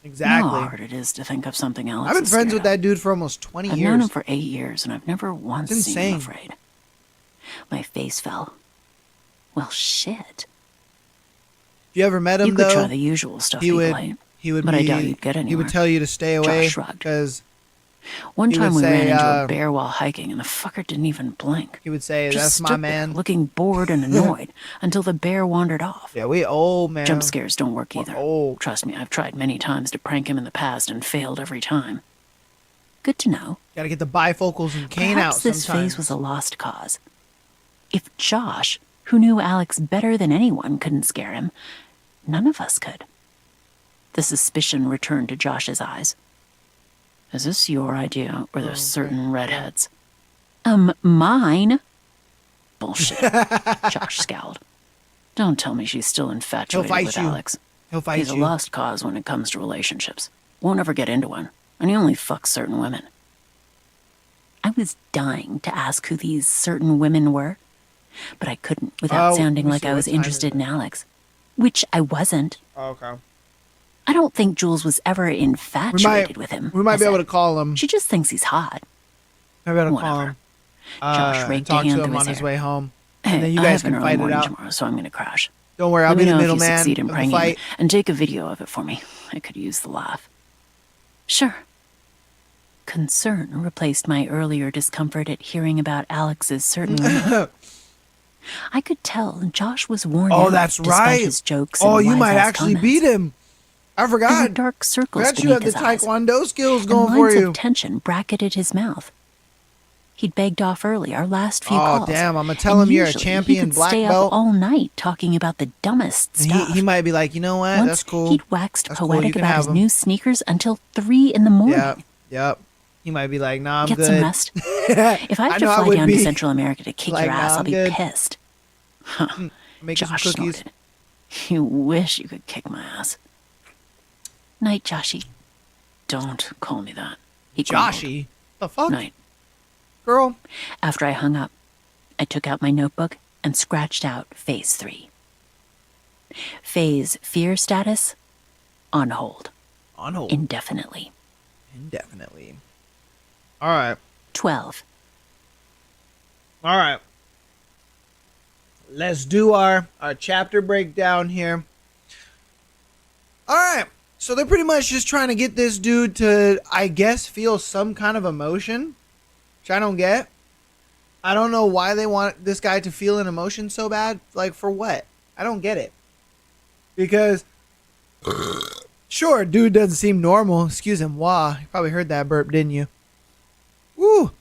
[SPEAKER 2] You know
[SPEAKER 1] Exactly.
[SPEAKER 2] how hard it is to think of something else.
[SPEAKER 1] I've been friends with that dude for almost 20
[SPEAKER 2] I've
[SPEAKER 1] years.
[SPEAKER 2] known him for 8 years, and I've never once
[SPEAKER 1] It's
[SPEAKER 2] seen him
[SPEAKER 1] insane.
[SPEAKER 2] afraid. My face fell. Well, shit.
[SPEAKER 1] If you ever met him,
[SPEAKER 2] You could
[SPEAKER 1] though,
[SPEAKER 2] try the usual stuff
[SPEAKER 1] he
[SPEAKER 2] he'd
[SPEAKER 1] would
[SPEAKER 2] like.
[SPEAKER 1] he would
[SPEAKER 2] but
[SPEAKER 1] be,
[SPEAKER 2] I doubt you'd get
[SPEAKER 1] He
[SPEAKER 2] anywhere.
[SPEAKER 1] would tell you to stay away
[SPEAKER 2] Josh shrugged.
[SPEAKER 1] because
[SPEAKER 2] One
[SPEAKER 1] he
[SPEAKER 2] time
[SPEAKER 1] would
[SPEAKER 2] we ran
[SPEAKER 1] say,
[SPEAKER 2] into a bear while hiking, and the fucker didn't even blink.
[SPEAKER 1] he would say,
[SPEAKER 2] Just
[SPEAKER 1] "That's my
[SPEAKER 2] stood there,
[SPEAKER 1] man."
[SPEAKER 2] looking bored and annoyed until the bear wandered off.
[SPEAKER 1] Yeah, we old, man.
[SPEAKER 2] Jump scares don't work
[SPEAKER 1] We're
[SPEAKER 2] either.
[SPEAKER 1] old.
[SPEAKER 2] Trust me, I've tried many times to prank him in the past and failed every time. Good to know.
[SPEAKER 1] Got to get the bifocals and cane out
[SPEAKER 2] Perhaps this
[SPEAKER 1] sometimes.
[SPEAKER 2] phase was a lost cause. If Josh, who knew Alex better than anyone, couldn't scare him, none of us could. The suspicion returned to Josh's eyes. Is this your idea, or there's certain redheads? Mine? Bullshit. Josh scowled. Don't tell me she's still infatuated
[SPEAKER 1] fight
[SPEAKER 2] with
[SPEAKER 1] you.
[SPEAKER 2] Alex.
[SPEAKER 1] He'll fight
[SPEAKER 2] He's a
[SPEAKER 1] you.
[SPEAKER 2] lost cause when it comes to relationships. Won't ever get into one, and he only fucks certain women. I was dying to ask who these certain women were, but I couldn't without
[SPEAKER 1] Oh,
[SPEAKER 2] sounding
[SPEAKER 1] let me
[SPEAKER 2] like
[SPEAKER 1] see,
[SPEAKER 2] I
[SPEAKER 1] what
[SPEAKER 2] was
[SPEAKER 1] time is
[SPEAKER 2] interested
[SPEAKER 1] it?
[SPEAKER 2] in Alex, which I wasn't.
[SPEAKER 1] Oh, okay.
[SPEAKER 2] I don't think Jules was ever infatuated with him.
[SPEAKER 1] We might
[SPEAKER 2] I
[SPEAKER 1] be able
[SPEAKER 2] said.
[SPEAKER 1] to call him.
[SPEAKER 2] She just thinks he's hot.
[SPEAKER 1] Maybe able to call
[SPEAKER 2] Whatever.
[SPEAKER 1] him.
[SPEAKER 2] Josh
[SPEAKER 1] And
[SPEAKER 2] raked a
[SPEAKER 1] talk
[SPEAKER 2] hand
[SPEAKER 1] to him
[SPEAKER 2] through
[SPEAKER 1] on
[SPEAKER 2] his
[SPEAKER 1] his
[SPEAKER 2] hair.
[SPEAKER 1] way home.
[SPEAKER 2] Hey,
[SPEAKER 1] And then you
[SPEAKER 2] I
[SPEAKER 1] guys
[SPEAKER 2] have an
[SPEAKER 1] can
[SPEAKER 2] early
[SPEAKER 1] fight it
[SPEAKER 2] morning
[SPEAKER 1] out.
[SPEAKER 2] tomorrow, so I'm going to crash.
[SPEAKER 1] Don't worry, I'll
[SPEAKER 2] Let
[SPEAKER 1] be
[SPEAKER 2] me
[SPEAKER 1] the
[SPEAKER 2] know if you
[SPEAKER 1] middleman
[SPEAKER 2] succeed in
[SPEAKER 1] of the
[SPEAKER 2] pranking him,
[SPEAKER 1] fight.
[SPEAKER 2] and take a video of it for me. I could use the laugh. Sure. Concern replaced my earlier discomfort at hearing about Alex's certain women. I could tell Josh was worn
[SPEAKER 1] Oh,
[SPEAKER 2] out
[SPEAKER 1] that's
[SPEAKER 2] despite
[SPEAKER 1] right.
[SPEAKER 2] his jokes
[SPEAKER 1] Oh,
[SPEAKER 2] and
[SPEAKER 1] you might
[SPEAKER 2] wise-ass
[SPEAKER 1] actually
[SPEAKER 2] comments.
[SPEAKER 1] beat him. I
[SPEAKER 2] There were
[SPEAKER 1] forgot.
[SPEAKER 2] dark circles
[SPEAKER 1] Forgot you
[SPEAKER 2] beneath
[SPEAKER 1] have the
[SPEAKER 2] his eyes,
[SPEAKER 1] Taekwondo skills
[SPEAKER 2] and
[SPEAKER 1] going for
[SPEAKER 2] lines
[SPEAKER 1] you.
[SPEAKER 2] of tension bracketed his mouth. He'd begged off early our last few
[SPEAKER 1] Oh,
[SPEAKER 2] calls.
[SPEAKER 1] damn, I'ma tell
[SPEAKER 2] and
[SPEAKER 1] him you're a
[SPEAKER 2] usually
[SPEAKER 1] champion
[SPEAKER 2] he could
[SPEAKER 1] black
[SPEAKER 2] stay
[SPEAKER 1] belt.
[SPEAKER 2] up all night talking about the dumbest
[SPEAKER 1] And
[SPEAKER 2] stuff.
[SPEAKER 1] he might be like, you know what?
[SPEAKER 2] Once
[SPEAKER 1] That's cool.
[SPEAKER 2] he'd waxed
[SPEAKER 1] That's cool,
[SPEAKER 2] poetic
[SPEAKER 1] you can
[SPEAKER 2] about
[SPEAKER 1] have
[SPEAKER 2] his
[SPEAKER 1] him.
[SPEAKER 2] new sneakers until 3 in the morning.
[SPEAKER 1] Yep. He might be like, nah, I'm
[SPEAKER 2] Get
[SPEAKER 1] good.
[SPEAKER 2] some rest. If I have to
[SPEAKER 1] know
[SPEAKER 2] fly
[SPEAKER 1] would
[SPEAKER 2] down
[SPEAKER 1] be.
[SPEAKER 2] to Central America to kick
[SPEAKER 1] Like,
[SPEAKER 2] your
[SPEAKER 1] nah,
[SPEAKER 2] ass,
[SPEAKER 1] I'm
[SPEAKER 2] I'll be
[SPEAKER 1] good.
[SPEAKER 2] pissed.
[SPEAKER 1] Make you some
[SPEAKER 2] Josh
[SPEAKER 1] cookies.
[SPEAKER 2] snorted. You wish you could kick my ass. Night, Joshy. Don't call me that. He grumbled.
[SPEAKER 1] Joshy? The fuck?
[SPEAKER 2] Night.
[SPEAKER 1] Girl?
[SPEAKER 2] After I hung up, I took out my notebook and scratched out Phase 3. Phase fear status, on hold,
[SPEAKER 1] On hold.
[SPEAKER 2] indefinitely.
[SPEAKER 1] Indefinitely. All right.
[SPEAKER 2] 12.
[SPEAKER 1] All right. Let's do our chapter breakdown here. All right. So they're pretty much just trying to get this dude to, I guess, feel some kind of emotion, which I don't get. I don't know why they want this guy to feel an emotion so bad. Like, for what? I don't get it. Because, sure, dude doesn't seem normal. Excuse him. Wow. You probably heard that burp, didn't you? Woo.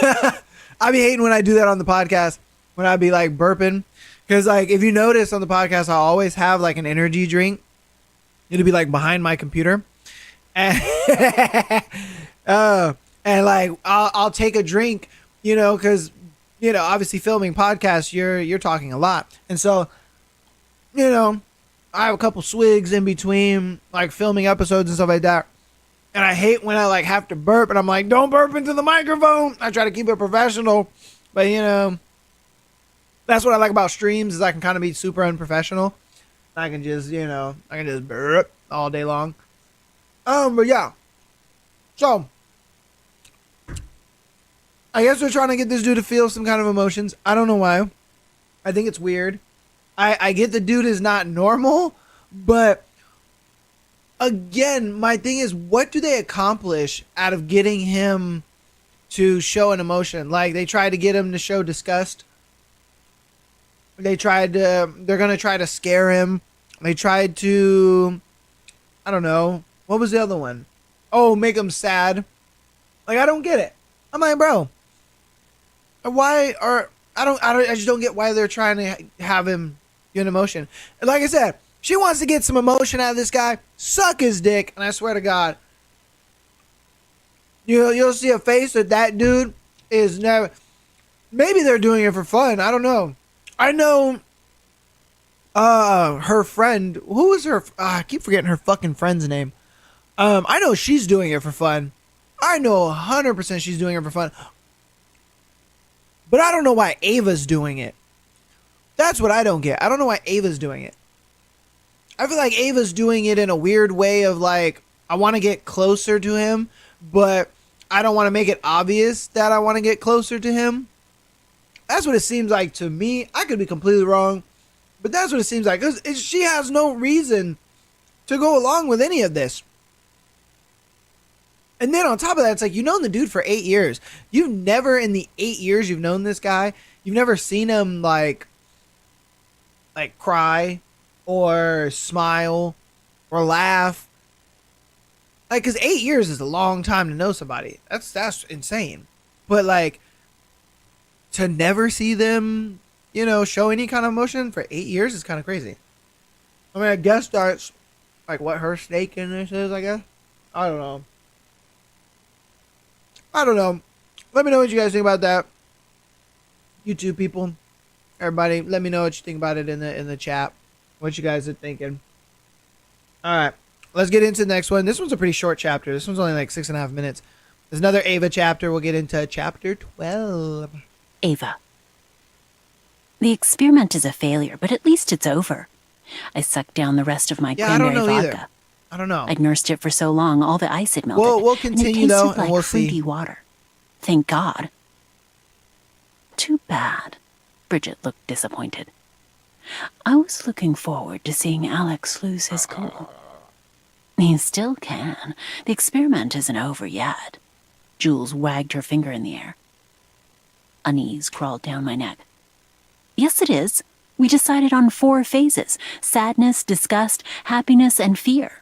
[SPEAKER 1] I be hating when I do that on the podcast, when I be like burping. Because, like, if you notice on the podcast, I always have like an energy drink. It'll be like behind my computer, and and like I'll take a drink, because obviously filming podcasts, you're talking a lot, and so I have a couple swigs in between like filming episodes and stuff like that. And I hate when I like have to burp, and I'm like, don't burp into the microphone. I try to keep it professional, but that's what I like about streams is I can kind of be super unprofessional. I can just burp all day long. But yeah. So I guess we're trying to get this dude to feel some kind of emotions. I don't know why. I think it's weird. I get the dude is not normal, but again, my thing is, what do they accomplish out of getting him to show an emotion? Like, they tried to get him to show disgust. They're going to try to scare him. They tried to, I don't know. What was the other one? Oh, make him sad. Like, I don't get it. I'm like, bro, I just don't get why they're trying to have him get an emotion. And like I said, she wants to get some emotion out of this guy. Suck his dick. And I swear to God, you'll see a face that dude is never. Maybe they're doing it for fun. I don't know. I know her friend. Who was her? I keep forgetting her fucking friend's name. I know she's doing it for fun. I know 100% she's doing it for fun. But I don't know why Ava's doing it. That's what I don't get. I don't know why Ava's doing it. I feel like Ava's doing it in a weird way of like, I want to get closer to him, but I don't want to make it obvious that I want to get closer to him. That's what it seems like to me. I could be completely wrong, but that's what it seems like. Because she has no reason to go along with any of this. And then on top of that, it's like, you've known the dude for 8 years. You've never, in the 8 years you've known this guy, you've never seen him like cry or smile or laugh. Like, because 8 years is a long time to know somebody. That's insane. But like, to never see them, show any kind of emotion for 8 years is kind of crazy. I mean, I guess that's like what her stake in this is, I guess. I don't know. Let me know what you guys think about that. YouTube people, everybody, let me know what you think about it in the chat. What you guys are thinking. All right, let's get into the next one. This one's a pretty short chapter. This one's only like 6.5 minutes. There's another Ava chapter. We'll get into chapter 12.
[SPEAKER 2] Ava. The experiment is a failure, but at least it's over. I sucked down the rest of my cranberry vodka.
[SPEAKER 1] Either. I don't know.
[SPEAKER 2] I'd nursed it for so long, all the ice had melted.
[SPEAKER 1] We'll continue,
[SPEAKER 2] and it tasted
[SPEAKER 1] though,
[SPEAKER 2] like
[SPEAKER 1] and we'll
[SPEAKER 2] fruity
[SPEAKER 1] see.
[SPEAKER 2] Water. Thank God. Too bad. Bridget looked disappointed. I was looking forward to seeing Alex lose his cool. He still can. The experiment isn't over yet. Jules wagged her finger in the air. Unease crawled down my neck. Yes, it is. We decided on 4 phases: sadness, disgust, happiness, and fear.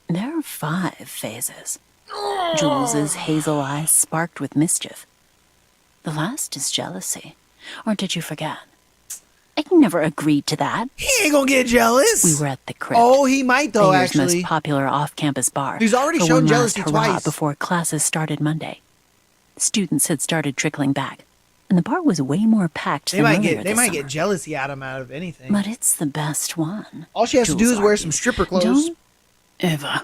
[SPEAKER 2] There are 5 phases. Jules's hazel eyes sparked with mischief. The last is jealousy. Or did you forget? I never agreed to that.
[SPEAKER 1] He ain't gonna get jealous.
[SPEAKER 2] We were at the crypt.
[SPEAKER 1] Oh, he might though,
[SPEAKER 2] the year's
[SPEAKER 1] actually.
[SPEAKER 2] most popular off-campus bar.
[SPEAKER 1] He's already
[SPEAKER 2] for
[SPEAKER 1] shown
[SPEAKER 2] one
[SPEAKER 1] jealousy
[SPEAKER 2] last hurrah
[SPEAKER 1] twice.
[SPEAKER 2] before classes started Monday. Students had started trickling back, and the bar was way more packed than earlier
[SPEAKER 1] They might
[SPEAKER 2] this
[SPEAKER 1] get jealousy out of anything.
[SPEAKER 2] But it's the best one.
[SPEAKER 1] All she has to do is wear some stripper clothes.
[SPEAKER 2] Don't ever.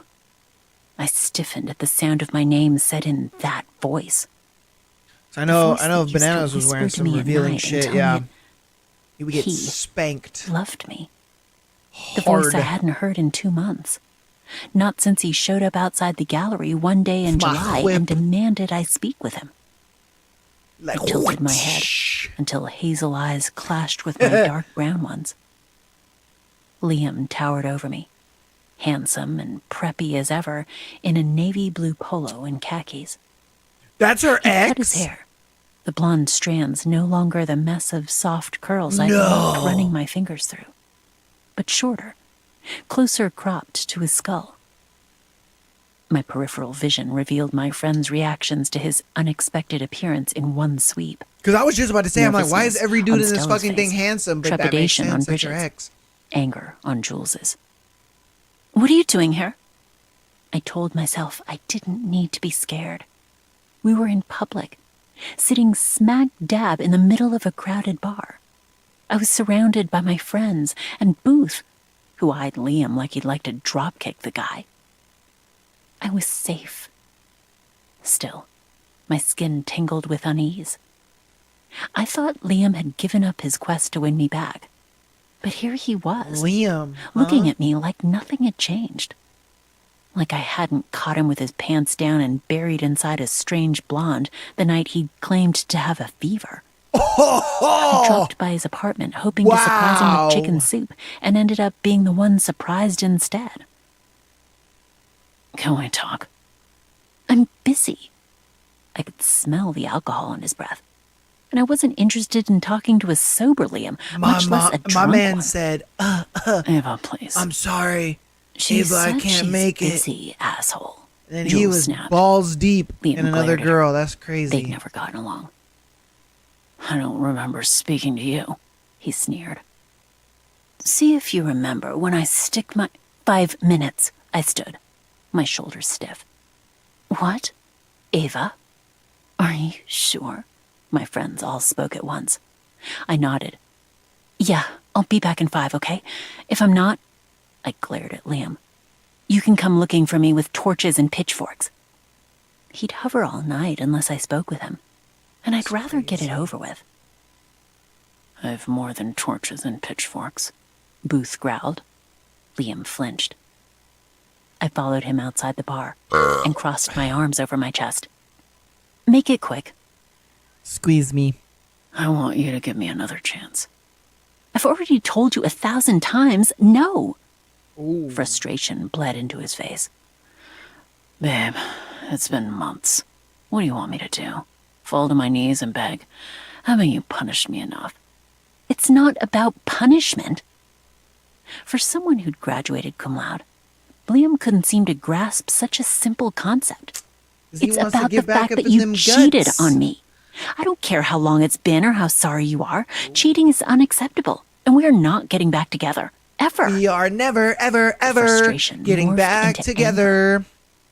[SPEAKER 2] I stiffened at the sound of my name said in that voice.
[SPEAKER 1] I know
[SPEAKER 2] The voice that
[SPEAKER 1] if
[SPEAKER 2] used to
[SPEAKER 1] Bananas was wearing
[SPEAKER 2] whisper to
[SPEAKER 1] some
[SPEAKER 2] me at
[SPEAKER 1] revealing
[SPEAKER 2] night
[SPEAKER 1] shit,
[SPEAKER 2] and tell
[SPEAKER 1] yeah.
[SPEAKER 2] me
[SPEAKER 1] He would get
[SPEAKER 2] he
[SPEAKER 1] spanked.
[SPEAKER 2] loved me. The voice I hadn't heard in 2 months. Not since he showed up outside the gallery one day in
[SPEAKER 1] My
[SPEAKER 2] July
[SPEAKER 1] whip.
[SPEAKER 2] and demanded I speak with him.
[SPEAKER 1] Like,
[SPEAKER 2] I tilted my head until hazel eyes clashed with my dark brown ones. Liam towered over me, handsome and preppy as ever, in a navy blue polo and khakis.
[SPEAKER 1] That's her
[SPEAKER 2] He
[SPEAKER 1] ex?
[SPEAKER 2] cut his hair, the blonde strands no longer the mess of soft curls I'd loved running my fingers through, but shorter, closer cropped to his skull. My peripheral vision revealed my friend's reactions to his unexpected appearance in one sweep.
[SPEAKER 1] Because I was just about to say, I'm like, why is
[SPEAKER 2] Nervousness
[SPEAKER 1] every dude
[SPEAKER 2] on
[SPEAKER 1] in this
[SPEAKER 2] Stella's
[SPEAKER 1] fucking thing
[SPEAKER 2] face,
[SPEAKER 1] handsome? But that makes
[SPEAKER 2] trepidation
[SPEAKER 1] sense.
[SPEAKER 2] on
[SPEAKER 1] That's your
[SPEAKER 2] Bridget's,
[SPEAKER 1] ex.
[SPEAKER 2] anger on Jules's. What are you doing here? I told myself I didn't need to be scared. We were in public, sitting smack dab in the middle of a crowded bar. I was surrounded by my friends and Booth, who eyed Liam like he'd like to dropkick the guy. I was safe. Still, my skin tingled with unease. I thought Liam had given up his quest to win me back, but here he was,
[SPEAKER 1] Liam,
[SPEAKER 2] looking at me like nothing had changed. Like I hadn't caught him with his pants down and buried inside a strange blonde the night he'd claimed to have a fever. I dropped by his apartment hoping to surprise him with chicken soup and ended up being the one surprised instead. Can we talk? I'm busy. I could smell the alcohol in his breath. And I wasn't interested in talking to a sober Liam, much less a drunk
[SPEAKER 1] my man
[SPEAKER 2] one.
[SPEAKER 1] said,
[SPEAKER 2] Ava, please.
[SPEAKER 1] I'm sorry.
[SPEAKER 2] She
[SPEAKER 1] Ava, I
[SPEAKER 2] said
[SPEAKER 1] can't
[SPEAKER 2] she's
[SPEAKER 1] make it.
[SPEAKER 2] busy, asshole.
[SPEAKER 1] And then
[SPEAKER 2] Jules
[SPEAKER 1] he was
[SPEAKER 2] snapped.
[SPEAKER 1] balls deep
[SPEAKER 2] Liam
[SPEAKER 1] in another
[SPEAKER 2] glared at her.
[SPEAKER 1] girl. That's
[SPEAKER 2] They'd
[SPEAKER 1] crazy.
[SPEAKER 2] never gotten along. I don't remember speaking to you, he sneered. See if you remember when I stick my... 5 minutes, I stood, my shoulders stiff. What? Ava? Are you sure? My friends all spoke at once. I nodded. Yeah, I'll be back in 5, okay? If I'm not... I glared at Liam. You can come looking for me with torches and pitchforks. He'd hover all night unless I spoke with him, and I'd rather get it over with. I've more than torches and pitchforks, Booth growled. Liam flinched. I followed him outside the bar and crossed my arms over my chest. Make it quick.
[SPEAKER 1] Squeeze me.
[SPEAKER 2] I want you to give me another chance. I've already told you 1,000 times, no.
[SPEAKER 1] Ooh.
[SPEAKER 2] Frustration bled into his face. Babe, it's been months. What do you want me to do? Fall to my knees and beg? Haven't you punished me enough? It's not about punishment. For someone who'd graduated cum laude, Liam couldn't seem to grasp such a simple concept.
[SPEAKER 1] 'Cause he
[SPEAKER 2] It's
[SPEAKER 1] wants to
[SPEAKER 2] about the
[SPEAKER 1] get back
[SPEAKER 2] fact
[SPEAKER 1] up
[SPEAKER 2] that
[SPEAKER 1] in
[SPEAKER 2] you
[SPEAKER 1] them
[SPEAKER 2] cheated
[SPEAKER 1] guts.
[SPEAKER 2] on me. I don't care how long it's been or how sorry you are. Cheating is unacceptable, and we are not getting back together. Ever.
[SPEAKER 1] We are never, ever, ever
[SPEAKER 2] Frustration
[SPEAKER 1] getting
[SPEAKER 2] morphed
[SPEAKER 1] back
[SPEAKER 2] into
[SPEAKER 1] together.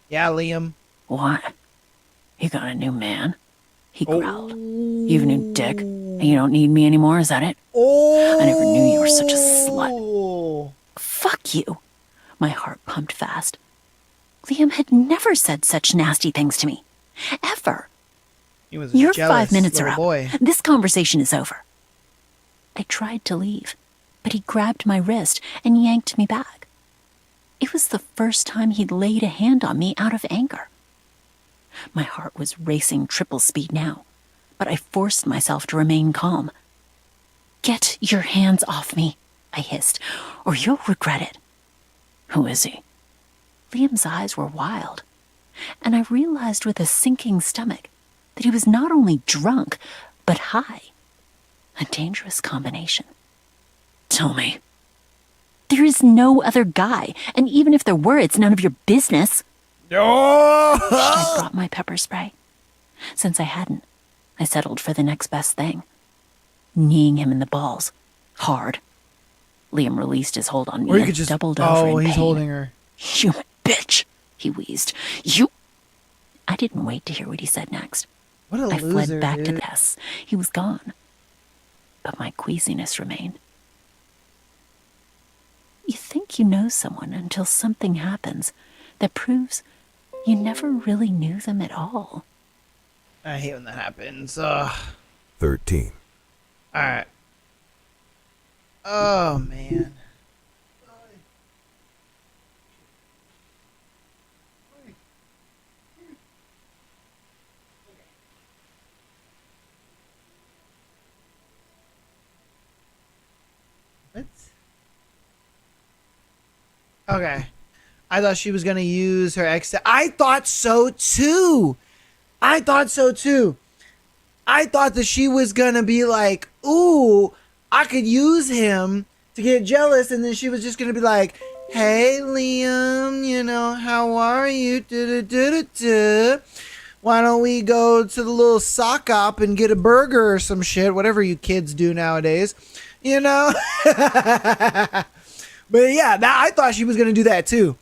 [SPEAKER 1] Yeah, Liam.
[SPEAKER 2] What? You got a new man? He growled. You have a new dick, and you don't need me anymore, is that it?
[SPEAKER 1] Oh.
[SPEAKER 2] I never knew you were such a slut. Fuck you. My heart pumped fast. Liam had never said such nasty things to me. Ever.
[SPEAKER 1] He was a
[SPEAKER 2] Your
[SPEAKER 1] jealous
[SPEAKER 2] 5 minutes are
[SPEAKER 1] little
[SPEAKER 2] up.
[SPEAKER 1] boy.
[SPEAKER 2] This conversation is over. I tried to leave, but he grabbed my wrist and yanked me back. It was the first time he'd laid a hand on me out of anger. My heart was racing triple speed now, but I forced myself to remain calm. Get your hands off me, I hissed, or you'll regret it. Who is he? Liam's eyes were wild, and I realized with a sinking stomach that he was not only drunk, but high. A dangerous combination. Tell me. There is no other guy, and even if there were, it's none of your business. Should I brought my pepper spray? Since I hadn't, I settled for the next best thing. Kneeing him in the balls. Hard. Liam released his hold on me
[SPEAKER 1] Or you
[SPEAKER 2] and
[SPEAKER 1] could just.
[SPEAKER 2] doubled over
[SPEAKER 1] Oh,
[SPEAKER 2] in
[SPEAKER 1] he's
[SPEAKER 2] pain.
[SPEAKER 1] holding her.
[SPEAKER 2] You bitch, he wheezed. You... I didn't wait to hear what he said next.
[SPEAKER 1] What a
[SPEAKER 2] I
[SPEAKER 1] loser,
[SPEAKER 2] fled back to
[SPEAKER 1] dude.
[SPEAKER 2] the house. He was gone. But my queasiness remained. You think you know someone until something happens that proves you never really knew them at all.
[SPEAKER 1] I hate when that happens.
[SPEAKER 3] 13.
[SPEAKER 1] Alright. Oh, man. What? Okay. I thought she was going to use her ex. I thought so too. I thought that she was going to be like, ooh, I could use him to get jealous. And then she was just going to be like, hey, Liam, you know, how are you? Da-da-da-da-da. Why don't we go to the little sock op and get a burger or some shit, whatever you kids do nowadays, you know? But yeah, I thought she was going to do that too.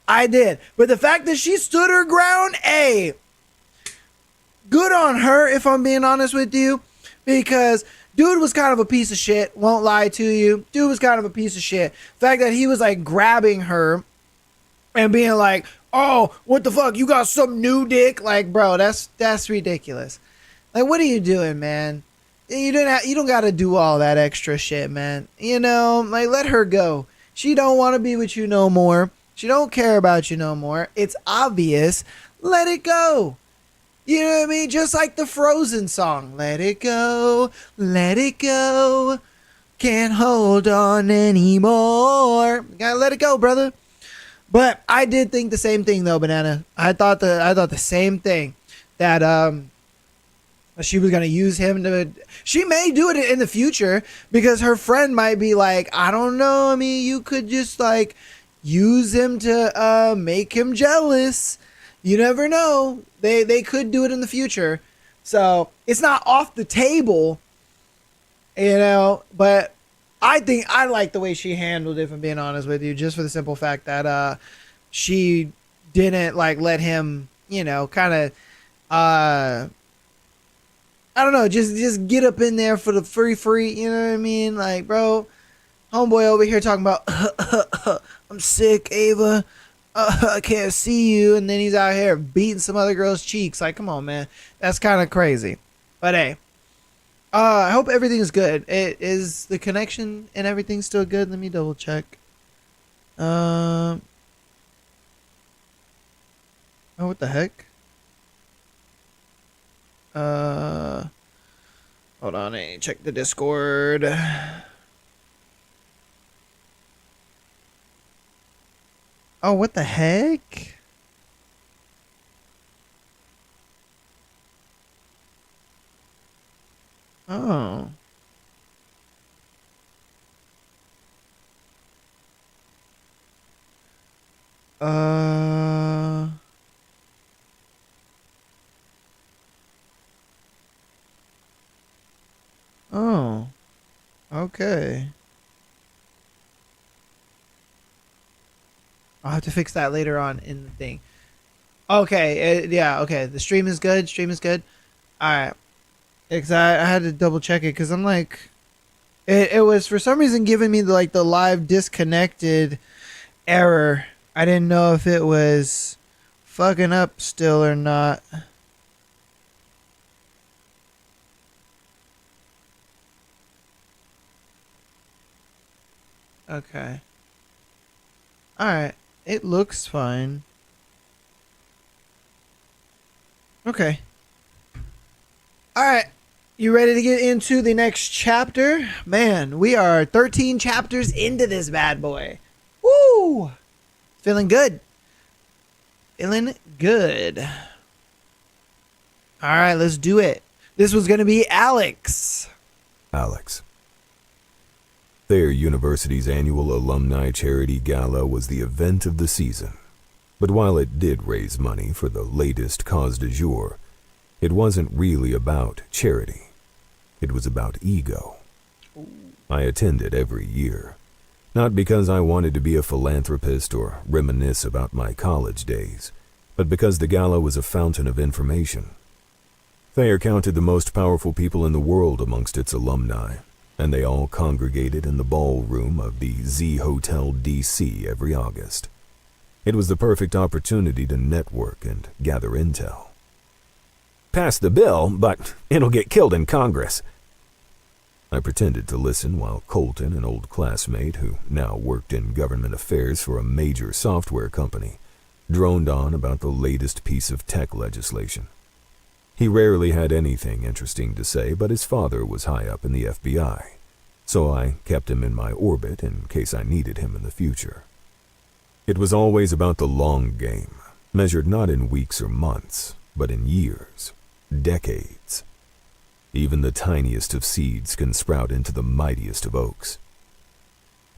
[SPEAKER 1] I did. But the fact that she stood her ground, hey, good on her, if I'm being honest with you. Because dude was kind of a piece of shit. Won't lie to you. Dude was kind of a piece of shit. The fact that he was like grabbing her and being like, oh, what the fuck? You got some new dick? Like, bro, that's ridiculous. Like, what are you doing, man? You don't got to do all that extra shit, man. You know, like, let her go. She don't want to be with you no more. She don't care about you no more. It's obvious. Let it go. You know what I mean? Just like the Frozen song. Let it go. Let it go. Can't hold on anymore. Gotta let it go, brother. But I did think the same thing though, Banana. I thought the same thing. That she was gonna use him to. She may do it in the future because her friend might be like, I don't know. I mean, you could just like use him to make him jealous. You never know. They could do it in the future. So it's not off the table, you know. But I think I like the way she handled it, if I'm being honest with you, just for the simple fact that she didn't like let him, you know, kind of I don't know, just get up in there for the free, you know what I mean? Like, bro, homeboy over here talking about, I'm sick, Ava. I can't see you. And then he's out here beating some other girl's cheeks. Like, come on, man. That's kind of crazy. But hey, I hope everything's good. Is the connection and everything still good? Let me double check. Oh, what the heck? Hold on, I need to check the Discord. Oh, what the heck? Oh. Oh. Okay. I'll have to fix that later on in the thing. Okay, yeah, okay. The stream is good. Stream is good. All right. Because I had to double check it because I'm like, it was for some reason giving me the live disconnected error. I didn't know if it was fucking up still or not. Okay. All right. It looks fine. Okay. All right. You ready to get into the next chapter? Man, we are 13 chapters into this bad boy. Woo! Feeling good. Feeling good. All right, let's do it. This was going to be Alex.
[SPEAKER 3] Alex. Thayer University's annual alumni charity gala was the event of the season. But while it did raise money for the latest cause du jour, it wasn't really about charity. It was about ego. I attended every year, not because I wanted to be a philanthropist or reminisce about my college days, but because the gala was a fountain of information. Thayer counted the most powerful people in the world amongst its alumni, and they all congregated in the ballroom of the Z Hotel DC every August. It was the perfect opportunity to network and gather intel. Pass the bill, but it'll get killed in Congress. I pretended to listen while Colton, an old classmate who now worked in government affairs for a major software company, droned on about the latest piece of tech legislation. He rarely had anything interesting to say, but his father was high up in the FBI, so I kept him in my orbit in case I needed him in the future. It was always about the long game, measured not in weeks or months, but in years, decades. Even the tiniest of seeds can sprout into the mightiest of oaks.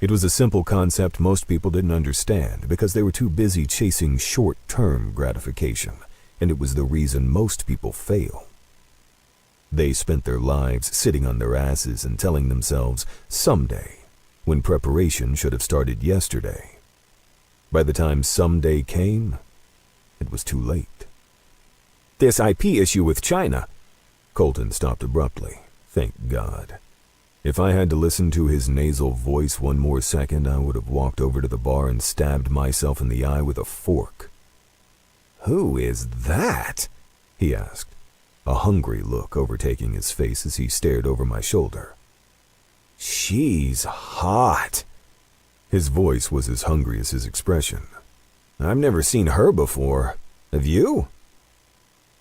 [SPEAKER 3] It was a simple concept most people didn't understand because they were too busy chasing short-term gratification, and it was the reason most people fail. They spent their lives sitting on their asses and telling themselves, someday, when preparation should have started yesterday. By the time someday came, it was too late. This IP issue with China. Colton stopped abruptly. Thank God. If I had to listen to his nasal voice one more second, I would have walked over to the bar and stabbed myself in the eye with a fork. Who is that? He asked, a hungry look overtaking his face as he stared over my shoulder. She's hot. His voice was as hungry as his expression. I've never seen her before. Have you?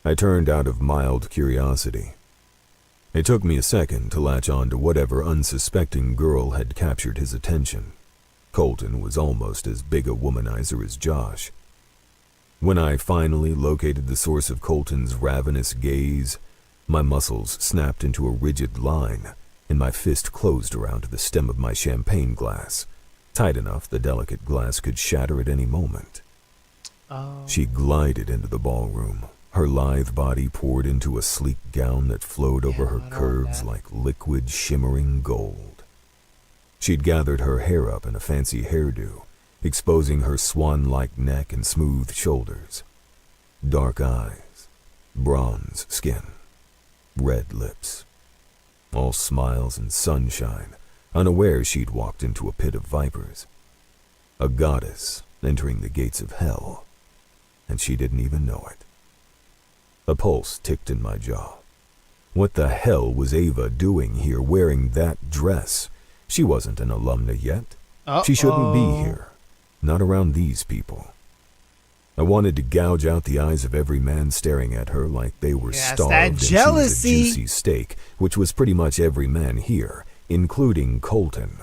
[SPEAKER 3] I turned out of mild curiosity. It took me a second to latch on to whatever unsuspecting girl had captured his attention. Colton was almost as big a womanizer as Josh. When I finally located the source of Colton's ravenous gaze, my muscles snapped into a rigid line, and my fist closed around the stem of my champagne glass, tight enough the delicate glass could shatter at any moment.
[SPEAKER 1] Oh.
[SPEAKER 3] She glided into the ballroom. Her lithe body poured into a sleek gown that flowed over her curves like liquid, shimmering gold. She'd gathered her hair up in a fancy hairdo, exposing her swan-like neck and smooth shoulders. Dark eyes, bronze skin, red lips. All smiles and sunshine, unaware she'd walked into a pit of vipers. A goddess entering the gates of hell, and she didn't even know it. A pulse ticked in my jaw. What the hell was Ava doing here wearing that dress? She wasn't an alumna yet. She shouldn't be here. Not around these people. I wanted to gouge out the eyes of every man staring at her like they were starved and she was a juicy steak, which was pretty much every man here, including Colton.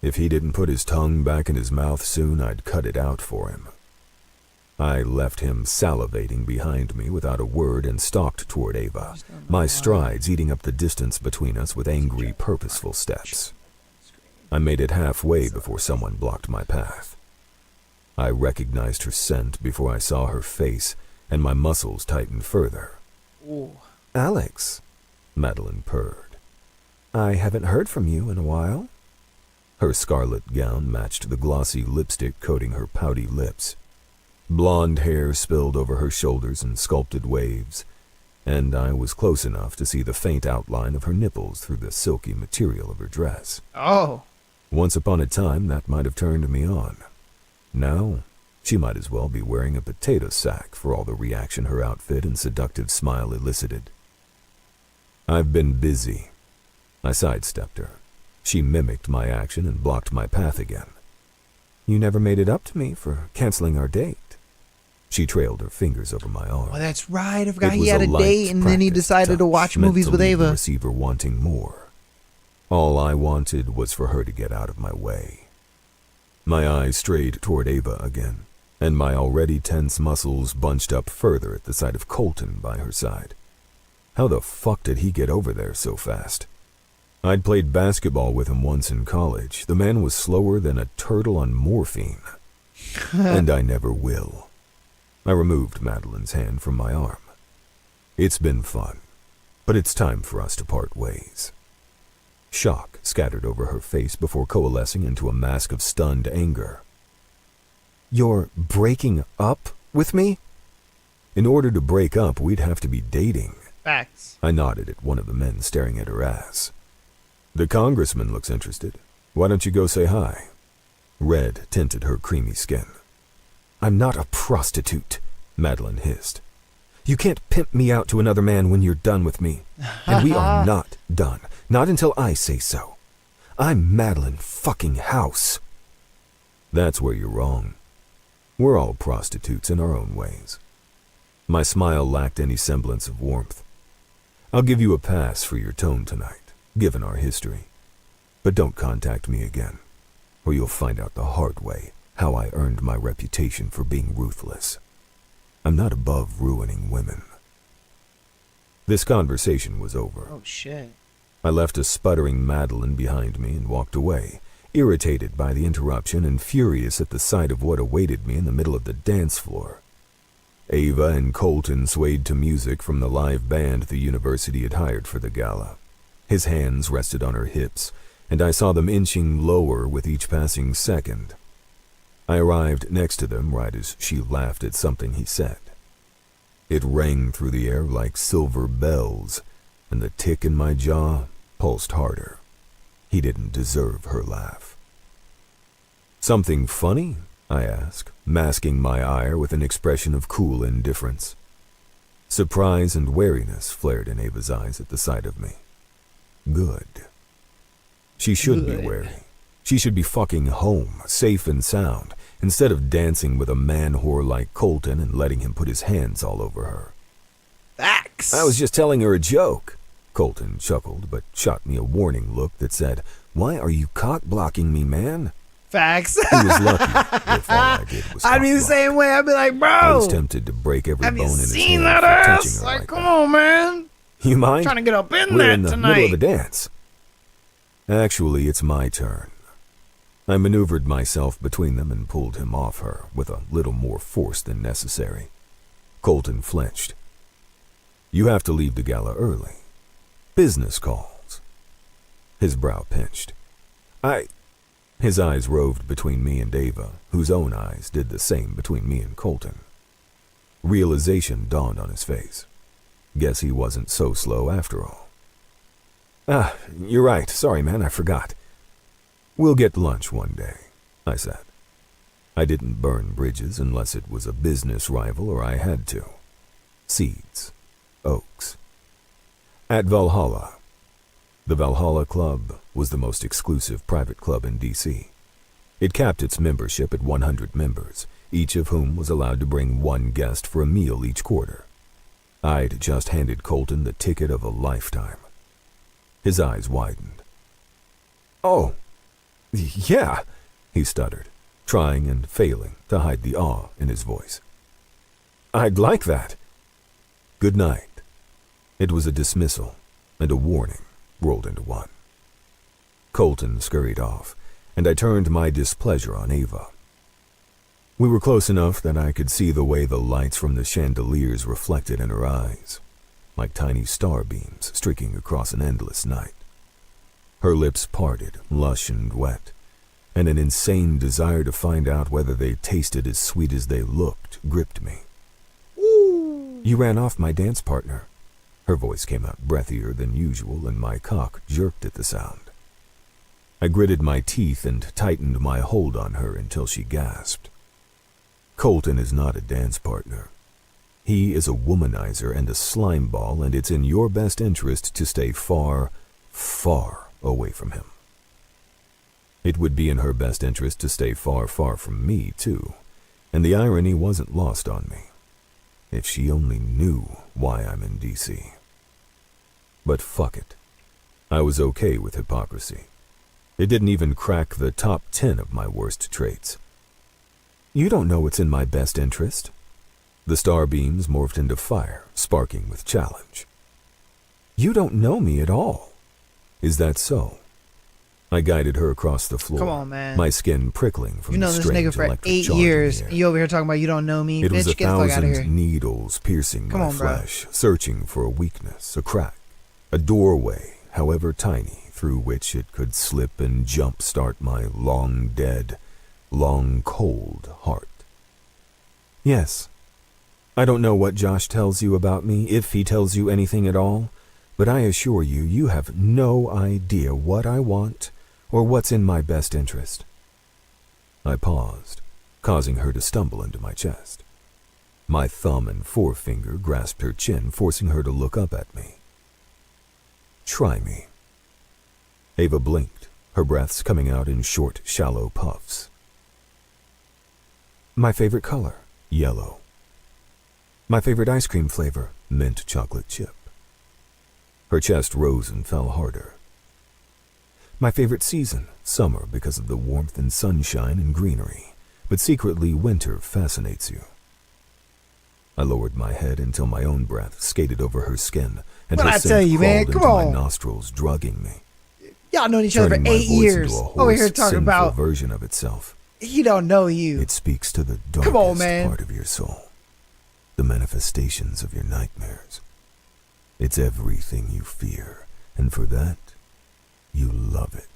[SPEAKER 3] If he didn't put his tongue back in his mouth soon, I'd cut it out for him. I left him salivating behind me without a word and stalked toward Ava, my strides eating up the distance between us with angry, purposeful steps. I made it halfway before someone blocked my path. I recognized her scent before I saw her face, and my muscles tightened further.
[SPEAKER 1] Ooh.
[SPEAKER 3] Alex, Madeline purred. I haven't heard from you in a while. Her scarlet gown matched the glossy lipstick coating her pouty lips. Blonde hair spilled over her shoulders in sculpted waves, and I was close enough to see the faint outline of her nipples through the silky material of her dress.
[SPEAKER 1] Oh.
[SPEAKER 3] Once upon a time, that might have turned me on. Now, she might as well be wearing a potato sack for all the reaction her outfit and seductive smile elicited. I've been busy. I sidestepped her. She mimicked my action and blocked my path again. You never made it up to me for canceling our date. She trailed her fingers over my arm.
[SPEAKER 1] Oh, that's right. I forgot he had a date and then he decided to watch movies with Ava.
[SPEAKER 3] The receiver wanting more. All I wanted was for her to get out of my way. My eyes strayed toward Ava again, and my already tense muscles bunched up further at the sight of Colton by her side. How the fuck did he get over there so fast? I'd played basketball with him once in college. The man was slower than a turtle on morphine. And I never will. I removed Madeline's hand from my arm. It's been fun, but it's time for us to part ways. Shock scattered over her face before coalescing into a mask of stunned anger. You're breaking up with me? In order to break up, we'd have to be dating.
[SPEAKER 1] Facts.
[SPEAKER 3] I nodded at one of the men staring at her ass. The congressman looks interested. Why don't you go say hi? Red tinted her creamy skin. I'm not a prostitute, Madeline hissed. You can't pimp me out to another man when you're done with me. And we are not done. Not until I say so. I'm Madeline fucking House. That's where you're wrong. We're all prostitutes in our own ways. My smile lacked any semblance of warmth. I'll give you a pass for your tone tonight, given our history. But don't contact me again, or you'll find out the hard way how I earned my reputation for being ruthless. I'm not above ruining women. This conversation was over.
[SPEAKER 1] Oh, shit.
[SPEAKER 3] I left a sputtering Madeline behind me and walked away, irritated by the interruption and furious at the sight of what awaited me in the middle of the dance floor. Ava and Colton swayed to music from the live band the university had hired for the gala. His hands rested on her hips, and I saw them inching lower with each passing second. I arrived next to them right as she laughed at something he said. It rang through the air like silver bells, and the tick in my jaw pulsed harder. He didn't deserve her laugh. "Something funny?" I asked, masking my ire with an expression of cool indifference. Surprise and wariness flared in Ava's eyes at the sight of me. Good. She should be wary. She should be fucking home, safe and sound, instead of dancing with a man-whore like Colton and letting him put his hands all over her.
[SPEAKER 1] Facts.
[SPEAKER 3] "I was just telling her a joke." Colton chuckled, but shot me a warning look that said, "Why are you cock-blocking me, man?"
[SPEAKER 1] Facts.
[SPEAKER 3] He was lucky if all I did was
[SPEAKER 1] I'd be the
[SPEAKER 3] cock-block.
[SPEAKER 1] same way. I'd be like, bro.
[SPEAKER 3] I was tempted to break every
[SPEAKER 1] Have
[SPEAKER 3] bone
[SPEAKER 1] you
[SPEAKER 3] in his
[SPEAKER 1] seen
[SPEAKER 3] hand
[SPEAKER 1] that
[SPEAKER 3] for touching
[SPEAKER 1] ass?
[SPEAKER 3] her
[SPEAKER 1] Like,
[SPEAKER 3] like
[SPEAKER 1] come
[SPEAKER 3] that.
[SPEAKER 1] on, man.
[SPEAKER 3] You mind?
[SPEAKER 1] Trying to get up in
[SPEAKER 3] We're
[SPEAKER 1] that
[SPEAKER 3] in the
[SPEAKER 1] tonight.
[SPEAKER 3] middle of the dance. Actually, it's my turn. I maneuvered myself between them and pulled him off her with a little more force than necessary. Colton flinched. "You have to leave the gala early. Business calls." His brow pinched. His eyes roved between me and Ava, whose own eyes did the same between me and Colton. Realization dawned on his face. Guess he wasn't so slow after all. You're right. Sorry, man, I forgot. "We'll get lunch one day," I said. I didn't burn bridges unless it was a business rival or I had to. Seeds. Oaks. At Valhalla. The Valhalla Club was the most exclusive private club in D.C. It capped its membership at 100 members, each of whom was allowed to bring one guest for a meal each quarter. I'd just handed Colton the ticket of a lifetime. His eyes widened. "Oh, yeah," he stuttered, trying and failing to hide the awe in his voice. "I'd like that." "Good night." It was a dismissal and a warning rolled into one. Colton scurried off, and I turned my displeasure on Ava. We were close enough that I could see the way the lights from the chandeliers reflected in her eyes, like tiny star beams streaking across an endless night. Her lips parted, lush and wet, and an insane desire to find out whether they tasted as sweet as they looked gripped me.
[SPEAKER 1] Ooh.
[SPEAKER 3] "You ran off my dance partner." Her voice came out breathier than usual, and my cock jerked at the sound. I gritted my teeth and tightened my hold on her until she gasped. "Colton is not a dance partner. He is a womanizer and a slimeball, and it's in your best interest to stay far, far away from him." It would be in her best interest to stay far, far from me, too, and the irony wasn't lost on me. If she only knew why I'm in D.C. But fuck it. I was okay with hypocrisy. It didn't even crack the top 10 of my worst traits. "You don't know what's in my best interest." The star beams morphed into fire, sparking with challenge. "You don't know me at all." "Is that so?" I guided her across the floor.
[SPEAKER 1] Come on, man.
[SPEAKER 3] My skin prickling from
[SPEAKER 1] You know
[SPEAKER 3] the
[SPEAKER 1] this
[SPEAKER 3] strange
[SPEAKER 1] nigga for
[SPEAKER 3] electric
[SPEAKER 1] 8
[SPEAKER 3] charge in the
[SPEAKER 1] years.
[SPEAKER 3] air.
[SPEAKER 1] You over here talking about you don't know me.
[SPEAKER 3] It
[SPEAKER 1] Bitch,
[SPEAKER 3] was
[SPEAKER 1] get the fuck out of here.
[SPEAKER 3] 1,000 needles piercing
[SPEAKER 1] Come
[SPEAKER 3] my
[SPEAKER 1] on, bro.
[SPEAKER 3] flesh, searching for a weakness, a crack, a doorway, however tiny, through which it could slip and jumpstart my long dead, long cold heart. "Yes. I don't know what Josh tells you about me, if he tells you anything at all, but I assure you, you have no idea what I want or what's in my best interest." I paused, causing her to stumble into my chest. My thumb and forefinger grasped her chin, forcing her to look up at me. "Try me." Ava blinked, her breaths coming out in short, shallow puffs. "My favorite color, yellow. My favorite ice cream flavor, mint chocolate chip." Her chest rose and fell harder. "My favorite season, summer because of the warmth and sunshine and greenery, but secretly winter fascinates you." I lowered my head until my own breath skated over her skin, and
[SPEAKER 1] What
[SPEAKER 3] her
[SPEAKER 1] I
[SPEAKER 3] scent
[SPEAKER 1] tell you, man?
[SPEAKER 3] crawled
[SPEAKER 1] Come
[SPEAKER 3] into
[SPEAKER 1] on.
[SPEAKER 3] my nostrils, drugging me,
[SPEAKER 1] Y'all known each other for
[SPEAKER 3] turning my
[SPEAKER 1] 8
[SPEAKER 3] voice
[SPEAKER 1] years.
[SPEAKER 3] into a
[SPEAKER 1] Over here
[SPEAKER 3] hoarse,
[SPEAKER 1] talking
[SPEAKER 3] sinful
[SPEAKER 1] about
[SPEAKER 3] version of itself.
[SPEAKER 1] he don't know you.
[SPEAKER 3] It speaks to the
[SPEAKER 1] Come on,
[SPEAKER 3] darkest
[SPEAKER 1] man.
[SPEAKER 3] part of your soul, the manifestations of your nightmares. It's everything you fear, and for that, you love it.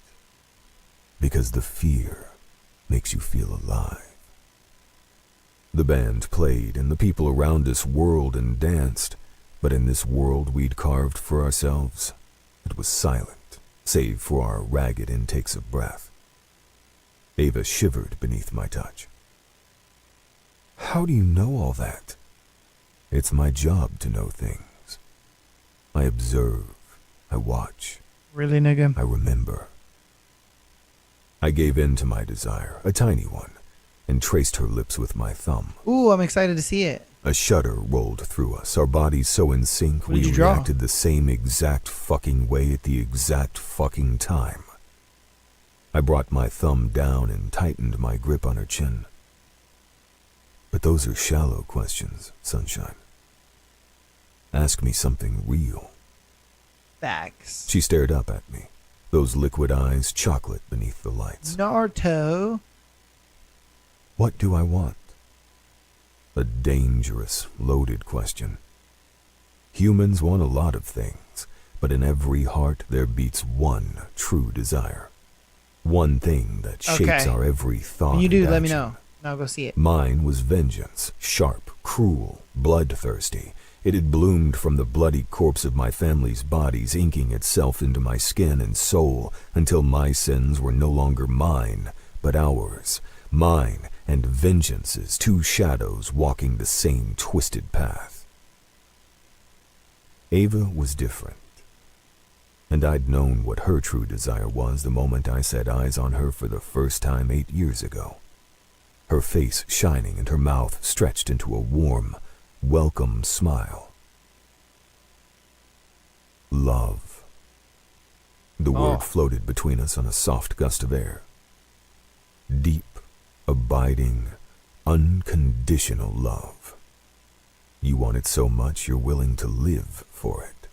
[SPEAKER 3] because the fear makes you feel alive. The band played and the people around us whirled and danced, but in this world we'd carved for ourselves, it was silent, save for our ragged intakes of breath. Ava shivered beneath my touch. How do you know all that? It's my job to know things. I observe, I watch,
[SPEAKER 1] Really, nigga?
[SPEAKER 3] I remember. I gave in to my desire, a tiny one, and traced her lips with my thumb.
[SPEAKER 1] Ooh, I'm excited to see it.
[SPEAKER 3] A shudder rolled through us, our bodies so in sync
[SPEAKER 1] What did
[SPEAKER 3] we
[SPEAKER 1] you draw?
[SPEAKER 3] reacted the same exact fucking way at the exact fucking time. I brought my thumb down and tightened my grip on her chin. But those are shallow questions, Sunshine. Ask me something real.
[SPEAKER 1] Facts.
[SPEAKER 3] She stared up at me, those liquid eyes chocolate beneath the lights.
[SPEAKER 1] Naruto.
[SPEAKER 3] What do I want? A dangerous, loaded question. Humans want a lot of things, but in every heart there beats one true desire. One thing that shapes
[SPEAKER 1] Okay.
[SPEAKER 3] our every thought
[SPEAKER 1] When you do,
[SPEAKER 3] and
[SPEAKER 1] let me
[SPEAKER 3] action.
[SPEAKER 1] know. And I'll go see it.
[SPEAKER 3] Mine was vengeance, sharp, cruel, bloodthirsty. It had bloomed from the bloody corpse of my family's bodies, inking itself into my skin and soul until my sins were no longer mine, but ours. Mine and vengeance's, two shadows walking the same twisted path. Ava was different, and I'd known what her true desire was the moment I set eyes on her for the first time 8 years ago. Her face shining and her mouth stretched into a warm, welcome smile. Love. The word floated between us on a soft gust of air. Deep, abiding, unconditional love. You want it so much you're willing to live for it.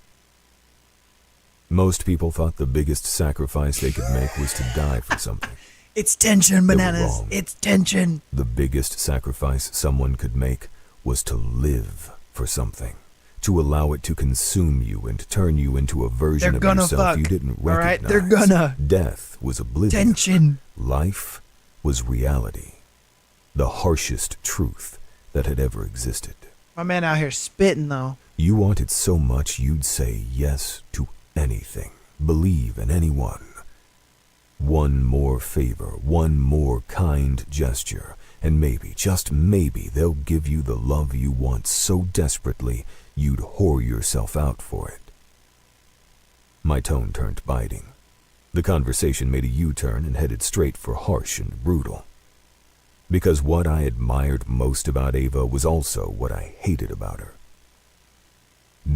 [SPEAKER 3] Most people thought the biggest sacrifice they could make was to die for something.
[SPEAKER 1] It's tension,
[SPEAKER 3] They were
[SPEAKER 1] bananas.
[SPEAKER 3] wrong.
[SPEAKER 1] It's tension.
[SPEAKER 3] The biggest sacrifice someone could make was to live for something, to allow it to consume you and turn you into a version
[SPEAKER 1] They're
[SPEAKER 3] of
[SPEAKER 1] gonna
[SPEAKER 3] yourself
[SPEAKER 1] fuck.
[SPEAKER 3] you didn't
[SPEAKER 1] All right?
[SPEAKER 3] recognize.
[SPEAKER 1] They're gonna.
[SPEAKER 3] Death was oblivion.
[SPEAKER 1] Tension.
[SPEAKER 3] Life was reality, the harshest truth that had ever existed.
[SPEAKER 1] My man out here spitting, though.
[SPEAKER 3] You wanted so much you'd say yes to anything, believe in anyone. One more favor, one more kind gesture, and maybe, just maybe, they'll give you the love you want so desperately you'd whore yourself out for it. My tone turned biting. The conversation made a U-turn and headed straight for harsh and brutal. Because what I admired most about Ava was also what I hated about her.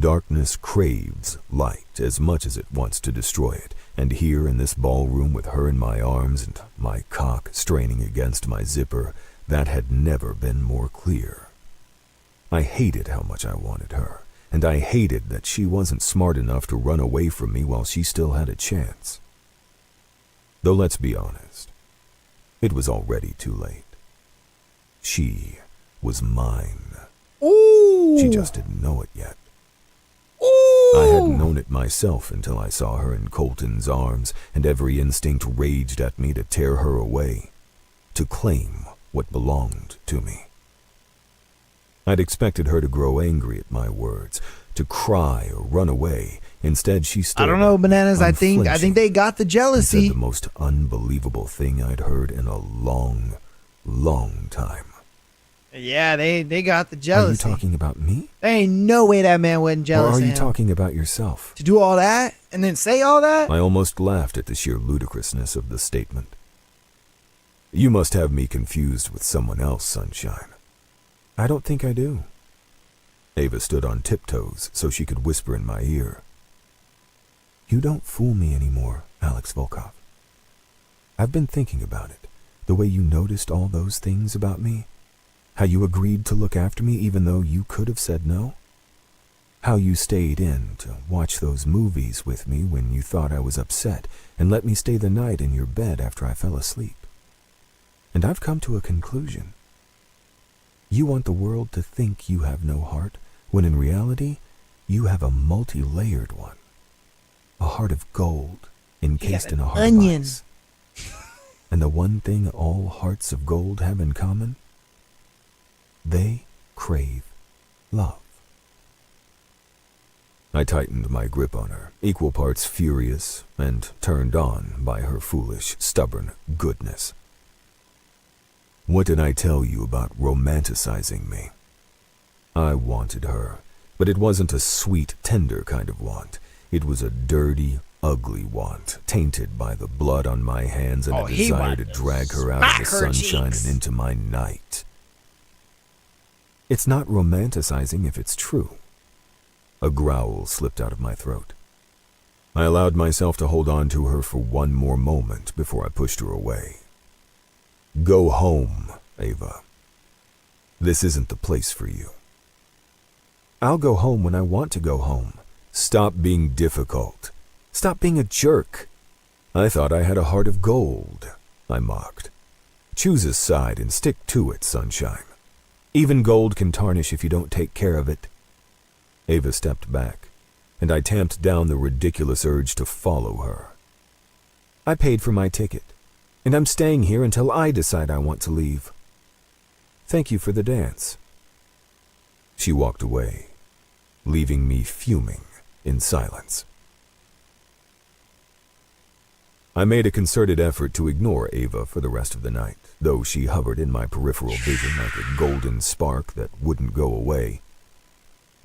[SPEAKER 3] Darkness craves light as much as it wants to destroy it, and here in this ballroom with her in my arms and my cock straining against my zipper, that had never been more clear. I hated how much I wanted her, and I hated that she wasn't smart enough to run away from me while she still had a chance. Though let's be honest, it was already too late. She was mine.
[SPEAKER 1] Ooh.
[SPEAKER 3] She just didn't know it yet.
[SPEAKER 1] Ooh.
[SPEAKER 3] I hadn't known it myself until I saw her in Colton's arms, and every instinct raged at me to tear her away, to claim what belonged to me. I'd expected her to grow angry at my words, to cry or run away. Instead, she stood
[SPEAKER 1] I don't know, bananas. I think
[SPEAKER 3] unflinching,
[SPEAKER 1] they got the
[SPEAKER 3] and
[SPEAKER 1] jealousy.
[SPEAKER 3] said the most unbelievable thing I'd heard in a long, long time.
[SPEAKER 1] Yeah, they got the
[SPEAKER 3] Are you
[SPEAKER 1] jealousy.
[SPEAKER 3] talking about me?
[SPEAKER 1] There ain't no way that man wasn't
[SPEAKER 3] Or
[SPEAKER 1] jealous
[SPEAKER 3] are
[SPEAKER 1] of
[SPEAKER 3] you
[SPEAKER 1] him.
[SPEAKER 3] talking about yourself?
[SPEAKER 1] To do all that and then say all that?
[SPEAKER 3] I almost laughed at the sheer ludicrousness of the statement. You must have me confused with someone else, Sunshine. I don't think I do. Ava stood on tiptoes so she could whisper in my ear. You don't fool me anymore, Alex Volkov. I've been thinking about it. The way you noticed all those things about me. How you agreed to look after me even though you could have said no. How you stayed in to watch those movies with me when you thought I was upset and let me stay the night in your bed after I fell asleep. And I've come to a conclusion. You want the world to think you have no heart, when in reality, you have a multi-layered one. A heart of gold encased in a heart
[SPEAKER 1] onion.
[SPEAKER 3] of ice. And the one thing all hearts of gold have in common? They crave love. I tightened my grip on her, equal parts furious and turned on by her foolish, stubborn goodness. What did I tell you about romanticizing me? I wanted her, but it wasn't a sweet, tender kind of want. It was a dirty, ugly want, tainted by the blood on my hands and a desire to drag her out of the sunshine and into my night. It's not romanticizing if it's true. A growl slipped out of my throat. I allowed myself to hold on to her for one more moment before I pushed her away. Go home, Ava. This isn't the place for you. I'll go home when I want to go home. Stop being difficult. Stop being a jerk. I thought I had a heart of gold, I mocked. Choose a side and stick to it, sunshine. Even gold can tarnish if you don't take care of it. Ava stepped back, and I tamped down the ridiculous urge to follow her. I paid for my ticket, and I'm staying here until I decide I want to leave. Thank you for the dance. She walked away, leaving me fuming in silence. I made a concerted effort to ignore Ava for the rest of the night, though she hovered in my peripheral vision like a golden spark that wouldn't go away.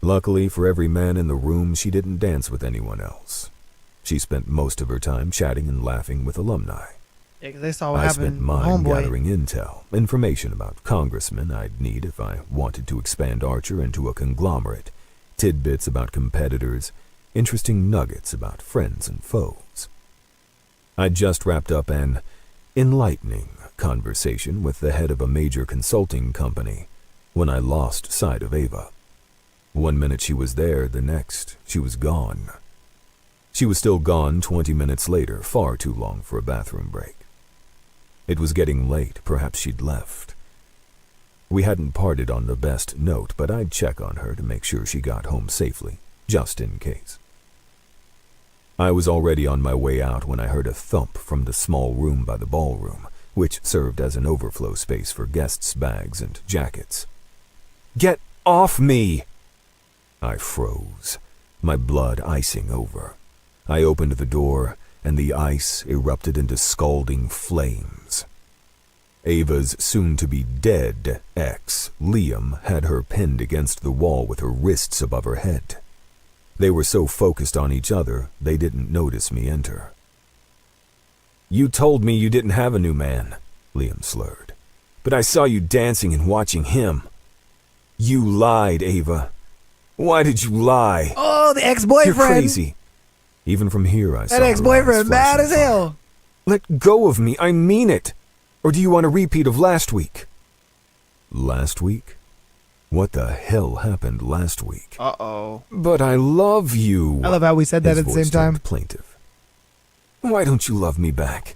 [SPEAKER 3] Luckily for every man in the room, she didn't dance with anyone else. She spent most of her time chatting and laughing with alumni.
[SPEAKER 1] Yeah, 'cause they saw what
[SPEAKER 3] I
[SPEAKER 1] happened.
[SPEAKER 3] spent mine
[SPEAKER 1] Homeboy.
[SPEAKER 3] gathering intel, information about congressmen I'd need if I wanted to expand Archer into a conglomerate, tidbits about competitors, interesting nuggets about friends and foes. I'd just wrapped up an enlightening conversation with the head of a major consulting company when I lost sight of Ava. One minute she was there, the next she was gone. She was still gone 20 minutes later, far too long for a bathroom break. It was getting late, perhaps she'd left. We hadn't parted on the best note, but I'd check on her to make sure she got home safely, just in case. I was already on my way out when I heard a thump from the small room by the ballroom, which served as an overflow space for guests' bags and jackets. "Get off me!" I froze, my blood icing over. I opened the door, and the ice erupted into scalding flames. Ava's soon-to-be-dead ex, Liam, had her pinned against the wall with her wrists above her head. They were so focused on each other, they didn't notice me enter. "You told me you didn't have a new man," Liam slurred. "But I saw you dancing and watching him. You lied, Ava. Why did you lie?
[SPEAKER 1] Oh, the ex-boyfriend.
[SPEAKER 3] You're crazy." Even from here, I saw
[SPEAKER 1] That
[SPEAKER 3] her eyes
[SPEAKER 1] ex-boyfriend, mad
[SPEAKER 3] flashing
[SPEAKER 1] as hell.
[SPEAKER 3] fire. "Let go of me, I mean it. Or do you want a repeat of last week?" Last week? What the hell happened last week?
[SPEAKER 1] Uh-oh.
[SPEAKER 3] "But I love you."
[SPEAKER 1] I love how we said that
[SPEAKER 3] His
[SPEAKER 1] at the
[SPEAKER 3] voice
[SPEAKER 1] same time.
[SPEAKER 3] turned plaintive. "Why don't you love me back?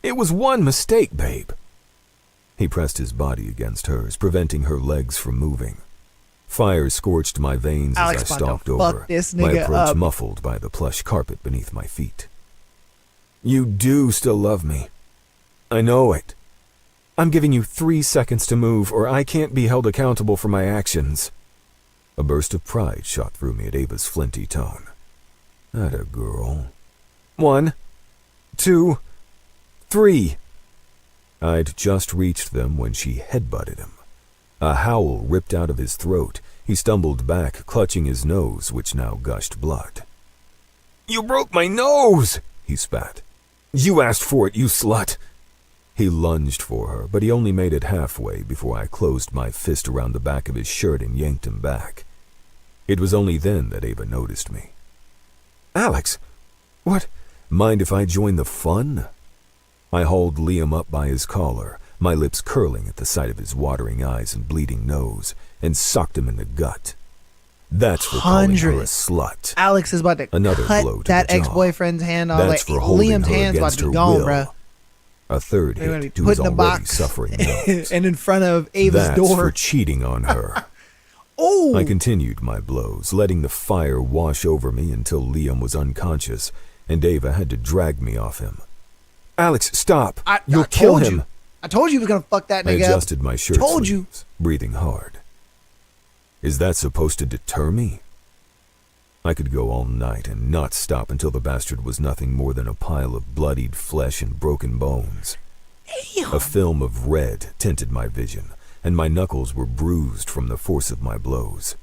[SPEAKER 3] It was one mistake, babe." He pressed his body against hers, preventing her legs from moving. Fire scorched my veins
[SPEAKER 1] Alex
[SPEAKER 3] as I
[SPEAKER 1] about to
[SPEAKER 3] stalked
[SPEAKER 1] fuck
[SPEAKER 3] over,
[SPEAKER 1] this
[SPEAKER 3] my
[SPEAKER 1] nigga
[SPEAKER 3] approach
[SPEAKER 1] up.
[SPEAKER 3] muffled by the plush carpet beneath my feet. "You do still love me. I know it. I'm giving you 3 seconds to move, or I can't be held accountable for my actions." A burst of pride shot through me at Ava's flinty tone. Atta girl. 1, 2, 3. I'd just reached them when she headbutted him. A howl ripped out of his throat. He stumbled back, clutching his nose, which now gushed blood. "You broke my nose!" he spat. "You asked for it, you slut!" He lunged for her, but he only made it halfway before I closed my fist around the back of his shirt and yanked him back. It was only then that Ava noticed me. "Alex, what? Mind if I join the fun?" I hauled Liam up by his collar, my lips curling at the sight of his watering eyes and bleeding nose, and socked him in the gut. That's for calling her a
[SPEAKER 1] Hundreds.
[SPEAKER 3] slut.
[SPEAKER 1] Alex is about to
[SPEAKER 3] Another
[SPEAKER 1] cut
[SPEAKER 3] blow to
[SPEAKER 1] that
[SPEAKER 3] the jaw.
[SPEAKER 1] ex-boyfriend's hand off.
[SPEAKER 3] That's for holding
[SPEAKER 1] Liam's
[SPEAKER 3] her
[SPEAKER 1] hand's about
[SPEAKER 3] against
[SPEAKER 1] to
[SPEAKER 3] her
[SPEAKER 1] be gone,
[SPEAKER 3] will.
[SPEAKER 1] bruh.
[SPEAKER 3] A third
[SPEAKER 1] They're gonna be
[SPEAKER 3] hit to
[SPEAKER 1] put
[SPEAKER 3] his
[SPEAKER 1] in a
[SPEAKER 3] already
[SPEAKER 1] box
[SPEAKER 3] suffering nose.
[SPEAKER 1] and in front of Ava's
[SPEAKER 3] That's
[SPEAKER 1] door.
[SPEAKER 3] for cheating on her.
[SPEAKER 1] Oh!
[SPEAKER 3] I continued my blows, letting the fire wash over me until Liam was unconscious, and Ava had to drag me off him. Alex, stop. You'll
[SPEAKER 1] I
[SPEAKER 3] kill
[SPEAKER 1] told
[SPEAKER 3] him.
[SPEAKER 1] you. I told you he was gonna fuck that
[SPEAKER 3] I
[SPEAKER 1] nigga up.
[SPEAKER 3] adjusted my shirt
[SPEAKER 1] Told you.
[SPEAKER 3] sleeves, breathing hard. Is that supposed to deter me? I could go all night and not stop until the bastard was nothing more than a pile of bloodied flesh and broken bones.
[SPEAKER 1] Damn.
[SPEAKER 3] A film of red tinted my vision, and my knuckles were bruised from the force of my blows.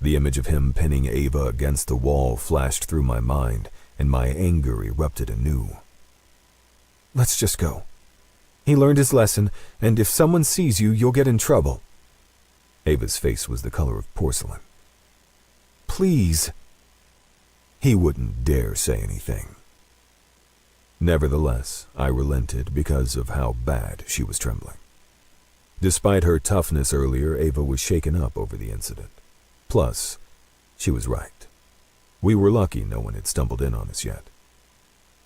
[SPEAKER 3] The image of him pinning Ava against the wall flashed through my mind, and my anger erupted anew. Let's just go. He learned his lesson, and if someone sees you, you'll get in trouble. Ava's face was the color of porcelain. Please. He wouldn't dare say anything. Nevertheless, I relented because of how bad she was trembling. Despite her toughness earlier, Ava was shaken up over the incident. Plus, she was right. We were lucky no one had stumbled in on us yet.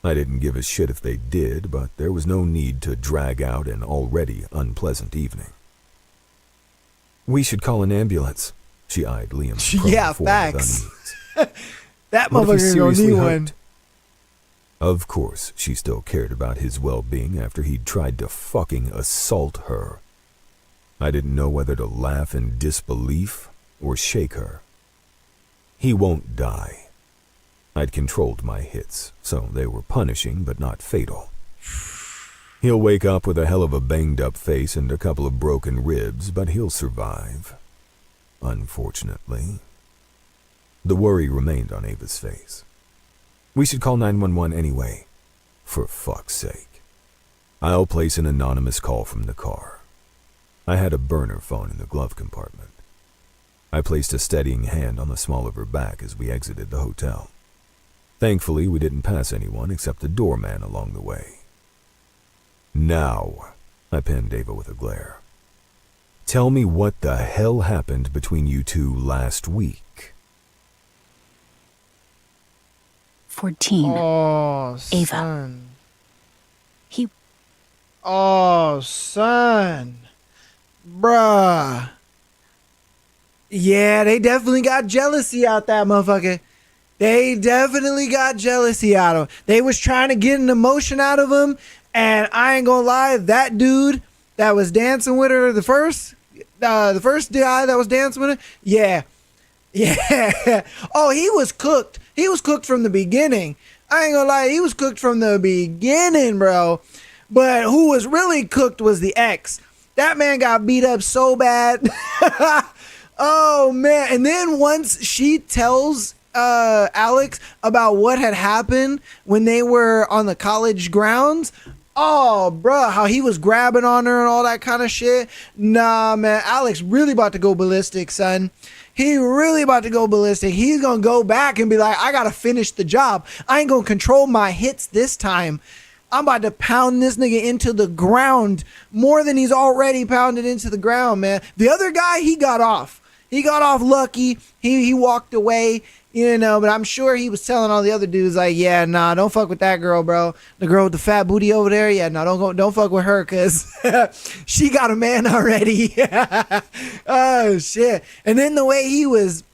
[SPEAKER 3] I didn't give a shit if they did, but there was no need to drag out an already unpleasant evening. We should call an ambulance. She eyed Liam's prone
[SPEAKER 1] Yeah,
[SPEAKER 3] form
[SPEAKER 1] facts.
[SPEAKER 3] with unease.
[SPEAKER 1] That
[SPEAKER 3] What if he's
[SPEAKER 1] motherfucker gonna
[SPEAKER 3] seriously
[SPEAKER 1] need
[SPEAKER 3] hurt?
[SPEAKER 1] one.
[SPEAKER 3] Of course, she still cared about his well-being after he'd tried to fucking assault her. I didn't know whether to laugh in disbelief or shake her. He won't die. I'd controlled my hits, so they were punishing but not fatal. He'll wake up with a hell of a banged-up face and a couple of broken ribs, but he'll survive. Unfortunately. The worry remained on Ava's face. We should call 911 anyway. For fuck's sake. I'll place an anonymous call from the car. I had a burner phone in the glove compartment. I placed a steadying hand on the small of her back as we exited the hotel. Thankfully, we didn't pass anyone except the doorman along the way. Now, I pinned Ava with a glare. Tell me what the hell happened between you two last week.
[SPEAKER 2] 14.
[SPEAKER 1] Oh,
[SPEAKER 2] Ava.
[SPEAKER 1] son.
[SPEAKER 2] He
[SPEAKER 1] Oh, son. Bruh. Yeah, they definitely got jealousy out that motherfucker. They definitely got jealousy out of him. They was trying to get an emotion out of him, and I ain't gonna lie, that dude that was dancing with her, the first guy that was dancing with her, yeah. Oh, he was cooked. He was cooked from the beginning. I ain't gonna lie, he was cooked from the beginning, bro. But who was really cooked was the ex. That man got beat up so bad. Oh, man. And then once she tells Alex about what had happened when they were on the college grounds, oh, bro, how he was grabbing on her and all that kind of shit. Nah, man, Alex really about to go ballistic, son. He really about to go ballistic. He's going to go back and be like, I got to finish the job. I ain't going to control my hits this time. I'm about to pound this nigga into the ground more than he's already pounded into the ground, man. The other guy, he got off. He got off lucky. He walked away, you know, but I'm sure he was telling all the other dudes like, yeah, nah, don't fuck with that girl, bro. The girl with the fat booty over there, yeah, no, don't fuck with her, cause she got a man already. Oh shit. And then the way he was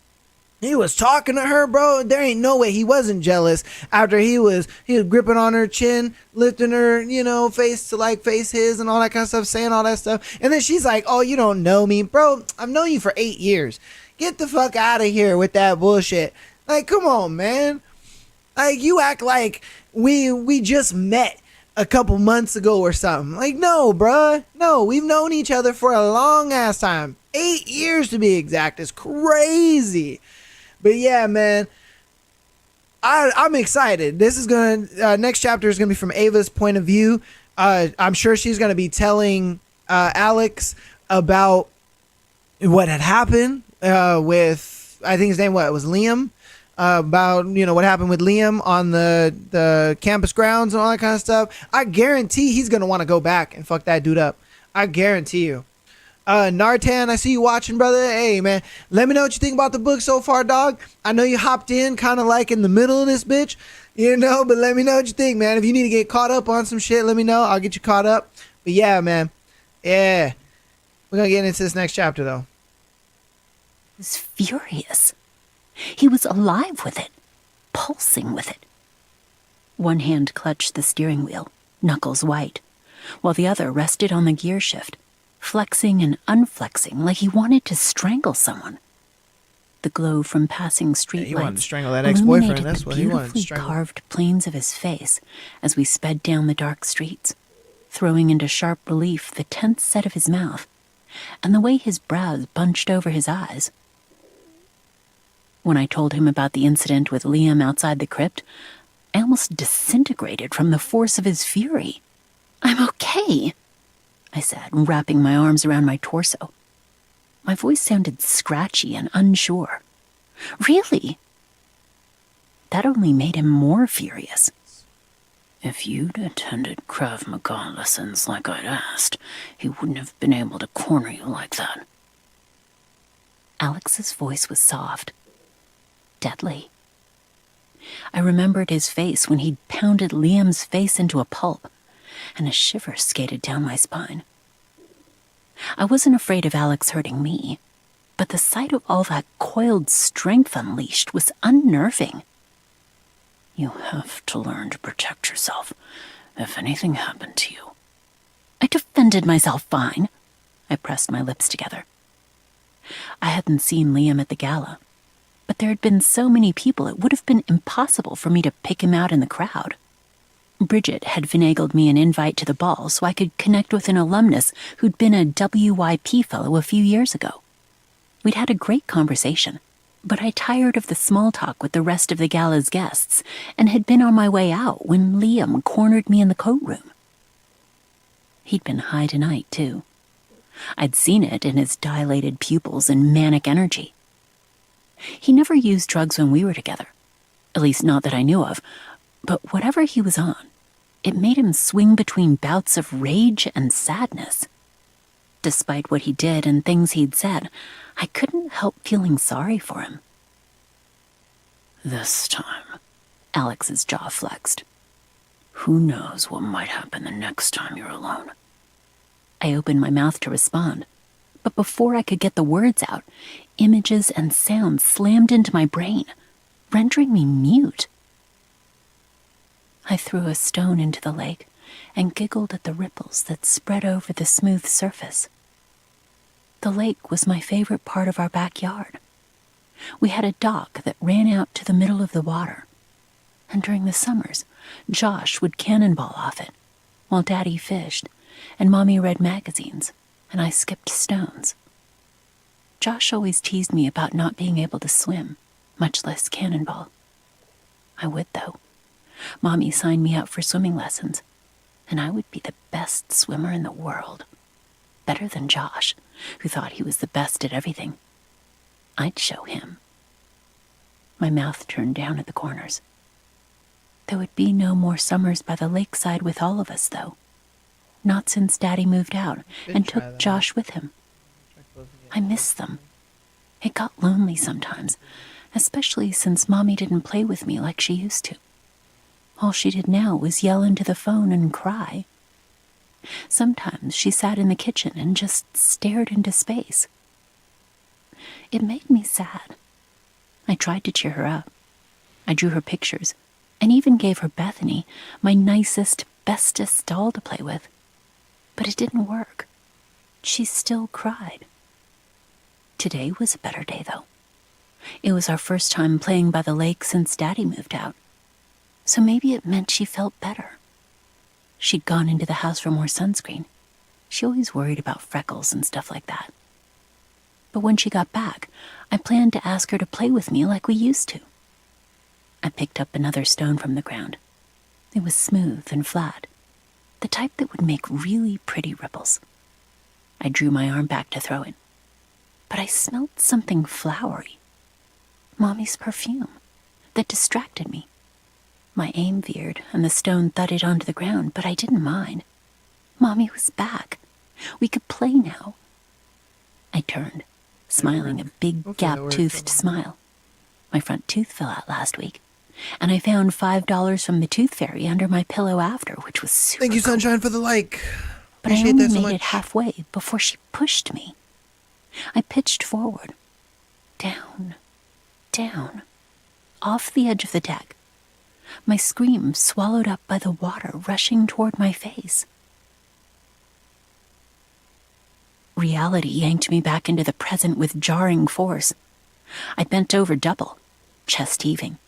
[SPEAKER 1] talking to her, bro, there ain't no way he wasn't jealous after he was gripping on her chin, lifting her, you know, face to like face his and all that kind of stuff, saying all that stuff. And then she's like, oh, you don't know me. Bro, I've known you for 8 years. Get the fuck out of here with that bullshit. Like, come on, man. Like, you act like we just met a couple months ago or something. Like, no, bruh. No, we've known each other for a long ass time. 8 years to be exact. It's crazy. But yeah, man, I'm excited. This is next chapter is gonna be from Ava's point of view. I'm sure she's gonna be telling Alex about what had happened with, I think his name was Liam, about, you know, what happened with Liam on the campus grounds and all that kind of stuff. I guarantee he's gonna want to go back and fuck that dude up. I guarantee you. Nartan, I see you watching, brother. Hey, man, let me know what you think about the book so far, dog. I know you hopped in kind of like in the middle of this bitch, you know, but let me know what you think, man. If you need to get caught up on some shit, let me know. I'll get you caught up. But yeah, man. Yeah. We're going to get into this next chapter, though.
[SPEAKER 2] was furious. He was alive with it, pulsing with it. One hand clutched the steering wheel, knuckles white, while the other rested on the gear shift, flexing and unflexing like he wanted to strangle someone. The glow from passing
[SPEAKER 1] He wanted to
[SPEAKER 2] streetlights
[SPEAKER 1] strangle that ex-boyfriend.
[SPEAKER 2] illuminated
[SPEAKER 1] That's
[SPEAKER 2] the
[SPEAKER 1] what he wanted to
[SPEAKER 2] beautifully
[SPEAKER 1] strangle.
[SPEAKER 2] carved planes of his face as we sped down the dark streets, throwing into sharp relief the tense set of his mouth and the way his brows bunched over his eyes. When I told him about the incident with Liam outside the crypt, I almost disintegrated from the force of his fury. "I'm okay," I said, wrapping my arms around my torso. My voice sounded scratchy and unsure. "Really?" That only made him more furious. "If you'd attended Krav Maga lessons like I'd asked, he wouldn't have been able to corner you like that." Alex's voice was soft, deadly. I remembered his face when he'd pounded Liam's face into a pulp, and a shiver skated down my spine. I wasn't afraid of Alex hurting me, but the sight of all that coiled strength unleashed was unnerving. "You have to learn to protect yourself if anything happened to you." I defended myself fine. I pressed my lips together. I hadn't seen Liam at the gala, but there had been so many people it would have been impossible for me to pick him out in the crowd. Bridget had finagled me an invite to the ball so I could connect with an alumnus who'd been a WYP fellow a few years ago. We'd had a great conversation, but I tired of the small talk with the rest of the gala's guests and had been on my way out when Liam cornered me in the coat room. He'd been high tonight, too. I'd seen it in his dilated pupils and manic energy. He never used drugs when we were together, at least not that I knew of, but whatever he was on, it made him swing between bouts of rage and sadness. Despite what he did and things he'd said, I couldn't help feeling sorry for him. "This time," Alex's jaw flexed. "Who knows what might happen the next time you're alone?" I opened my mouth to respond, but before I could get the words out, images and sounds slammed into my brain, rendering me mute. I threw a stone into the lake and giggled at the ripples that spread over the smooth surface. The lake was my favorite part of our backyard. We had a dock that ran out to the middle of the water, and during the summers, Josh would cannonball off it, while Daddy fished, and Mommy read magazines, and I skipped stones. Josh always teased me about not being able to swim, much less cannonball. I would, though. Mommy signed me up for swimming lessons, and I would be the best swimmer in the world. Better than Josh, who thought he was the best at everything. I'd show him. My mouth turned down at the corners. There would be no more summers by the lakeside with all of us, though. Not since Daddy moved out and took Josh with him. I miss them. It got lonely sometimes, especially since Mommy didn't play with me like she used to. All she did now was yell into the phone and cry. Sometimes she sat in the kitchen and just stared into space. It made me sad. I tried to cheer her up. I drew her pictures and even gave her Bethany, my nicest, bestest doll to play with. But it didn't work. She still cried. Today was a better day, though. It was our first time playing by the lake since Daddy moved out. So maybe it meant she felt better. She'd gone into the house for more sunscreen. She always worried about freckles and stuff like that. But when she got back, I planned to ask her to play with me like we used to. I picked up another stone from the ground. It was smooth and flat, the type that would make really pretty ripples. I drew my arm back to throw it, but I smelled something flowery. Mommy's perfume that distracted me. My aim veered and the stone thudded onto the ground, but I didn't mind. Mommy was back. We could play now. I turned, smiling a big gap-toothed smile. My front tooth fell out last week, and I found $5 from the tooth fairy under my pillow after, which was super
[SPEAKER 1] Thank you,
[SPEAKER 2] cool.
[SPEAKER 1] Sunshine, for the like.
[SPEAKER 2] But I
[SPEAKER 1] Appreciate
[SPEAKER 2] only
[SPEAKER 1] that so
[SPEAKER 2] made it
[SPEAKER 1] much.
[SPEAKER 2] halfway before she pushed me. I pitched forward, down, down, off the edge of the deck. my scream swallowed up by the water rushing toward my face. Reality yanked me back into the present with jarring force. I bent over double, chest heaving,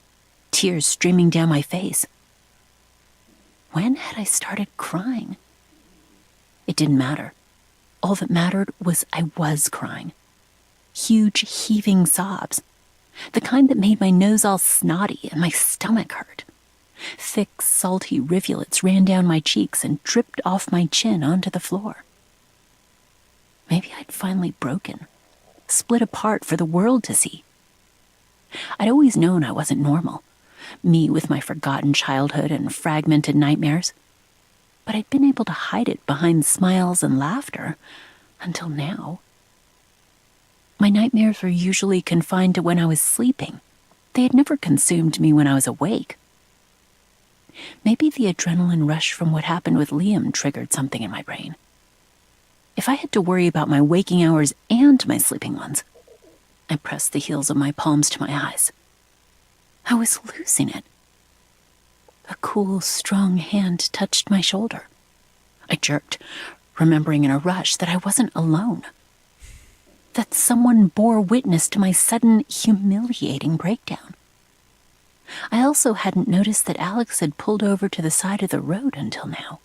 [SPEAKER 2] tears streaming down my face. When had I started crying? It didn't matter. All that mattered was I was crying. Huge, heaving sobs. The kind that made my nose all snotty and my stomach hurt. Thick, salty rivulets ran down my cheeks and dripped off my chin onto the floor. Maybe I'd finally broken, split apart for the world to see. I'd always known I wasn't normal, me with my forgotten childhood and fragmented nightmares. But I'd been able to hide it behind smiles and laughter until now. My nightmares were usually confined to when I was sleeping. They had never consumed me when I was awake. Maybe the adrenaline rush from what happened with Liam triggered something in my brain. If I had to worry about my waking hours and my sleeping ones, I pressed the heels of my palms to my eyes. I was losing it. A cool, strong hand touched my shoulder. I jerked, remembering in a rush that I wasn't alone. That someone bore witness to my sudden, humiliating breakdown. I also hadn't noticed that Alex had pulled over to the side of the road until now.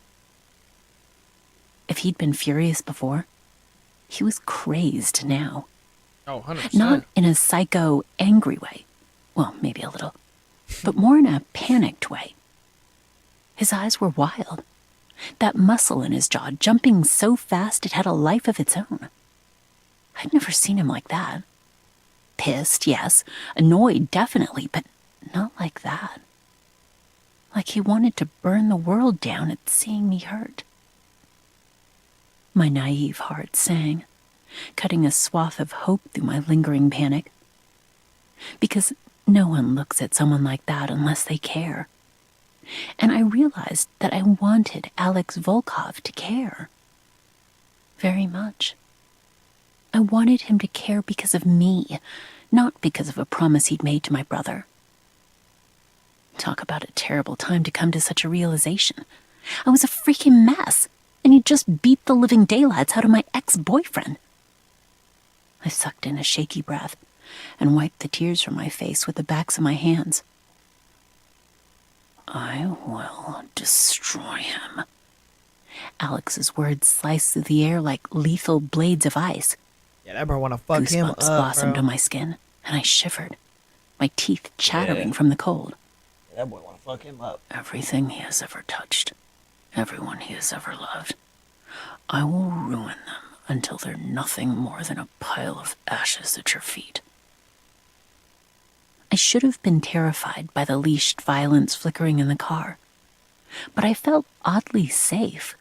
[SPEAKER 2] If he'd been furious before, he was crazed now.
[SPEAKER 1] Oh, 100%.
[SPEAKER 2] Not in a psycho, angry way. Well, maybe a little. But more in a panicked way. His eyes were wild. That muscle in his jaw jumping so fast it had a life of its own. I'd never seen him like that. Pissed, yes. Annoyed, definitely, but not like that. Like he wanted to burn the world down at seeing me hurt. My naive heart sang, cutting a swath of hope through my lingering panic. Because no one looks at someone like that unless they care. And I realized that I wanted Alex Volkov to care. Very much. I wanted him to care because of me, not because of a promise he'd made to my brother. Talk about a terrible time to come to such a realization. I was a freaking mess, and he'd just beat the living daylights out of my ex-boyfriend. I sucked in a shaky breath and wiped the tears from my face with the backs of my hands. I will destroy him. Alex's words sliced through the air like lethal blades of ice.
[SPEAKER 1] Yeah, that bro wanna fuck him up,
[SPEAKER 2] Goosebumps blossomed
[SPEAKER 1] bro.
[SPEAKER 2] on my skin, and I shivered, my teeth chattering from the cold.
[SPEAKER 1] Yeah, that boy wanna fuck him up.
[SPEAKER 2] Everything he has ever touched, everyone he has ever loved, I will ruin them until they're nothing more than a pile of ashes at your feet. I should have been terrified by the leashed violence flickering in the car, but I felt oddly safe.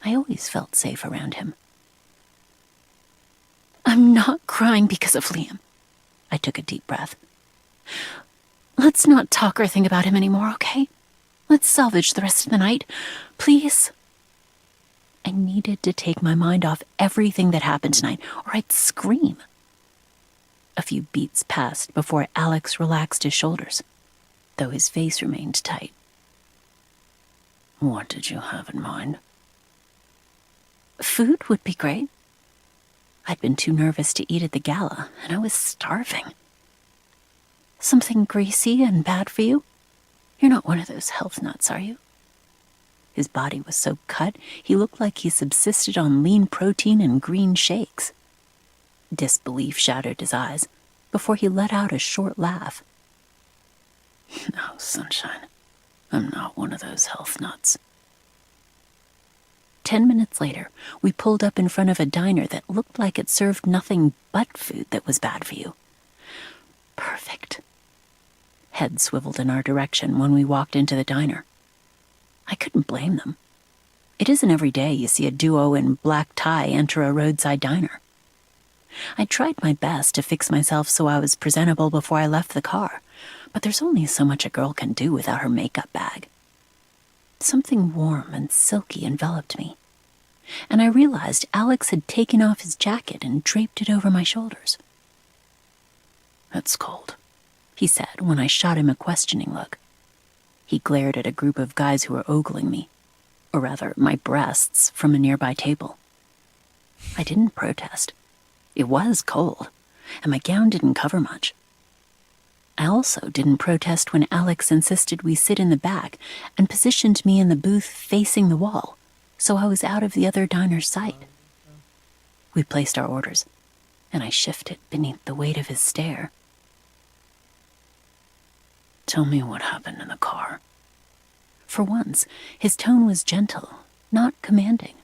[SPEAKER 2] I always felt safe around him. I'm not crying because of Liam. I took a deep breath. Let's not talk or think about him anymore, okay? Let's salvage the rest of the night, please. I needed to take my mind off everything that happened tonight, or I'd scream. A few beats passed before Alex relaxed his shoulders, though his face remained tight. What did you have in mind? Food would be great. I'd been too nervous to eat at the gala, and I was starving. Something greasy and bad for you? You're not one of those health nuts, are you? His body was so cut, he looked like he subsisted on lean protein and green shakes. Disbelief shadowed his eyes before he let out a short laugh. No, sunshine. I'm not one of those health nuts. 10 minutes later, we pulled up in front of a diner that looked like it served nothing but food that was bad for you. Perfect. Heads swiveled in our direction when we walked into the diner. I couldn't blame them. It isn't every day you see a duo in black tie enter a roadside diner. I tried my best to fix myself so I was presentable before I left the car, but there's only so much a girl can do without her makeup bag. Something warm and silky enveloped me, and I realized Alex had taken off his jacket and draped it over my shoulders. It's cold, he said when I shot him a questioning look. He glared at a group of guys who were ogling me, or rather, my breasts, from a nearby table. I didn't protest. It was cold, and my gown didn't cover much. I also didn't protest when Alex insisted we sit in the back and positioned me in the booth facing the wall, so I was out of the other diner's sight. We placed our orders, and I shifted beneath the weight of his stare. Tell me what happened in the car. For once, his tone was gentle, not commanding.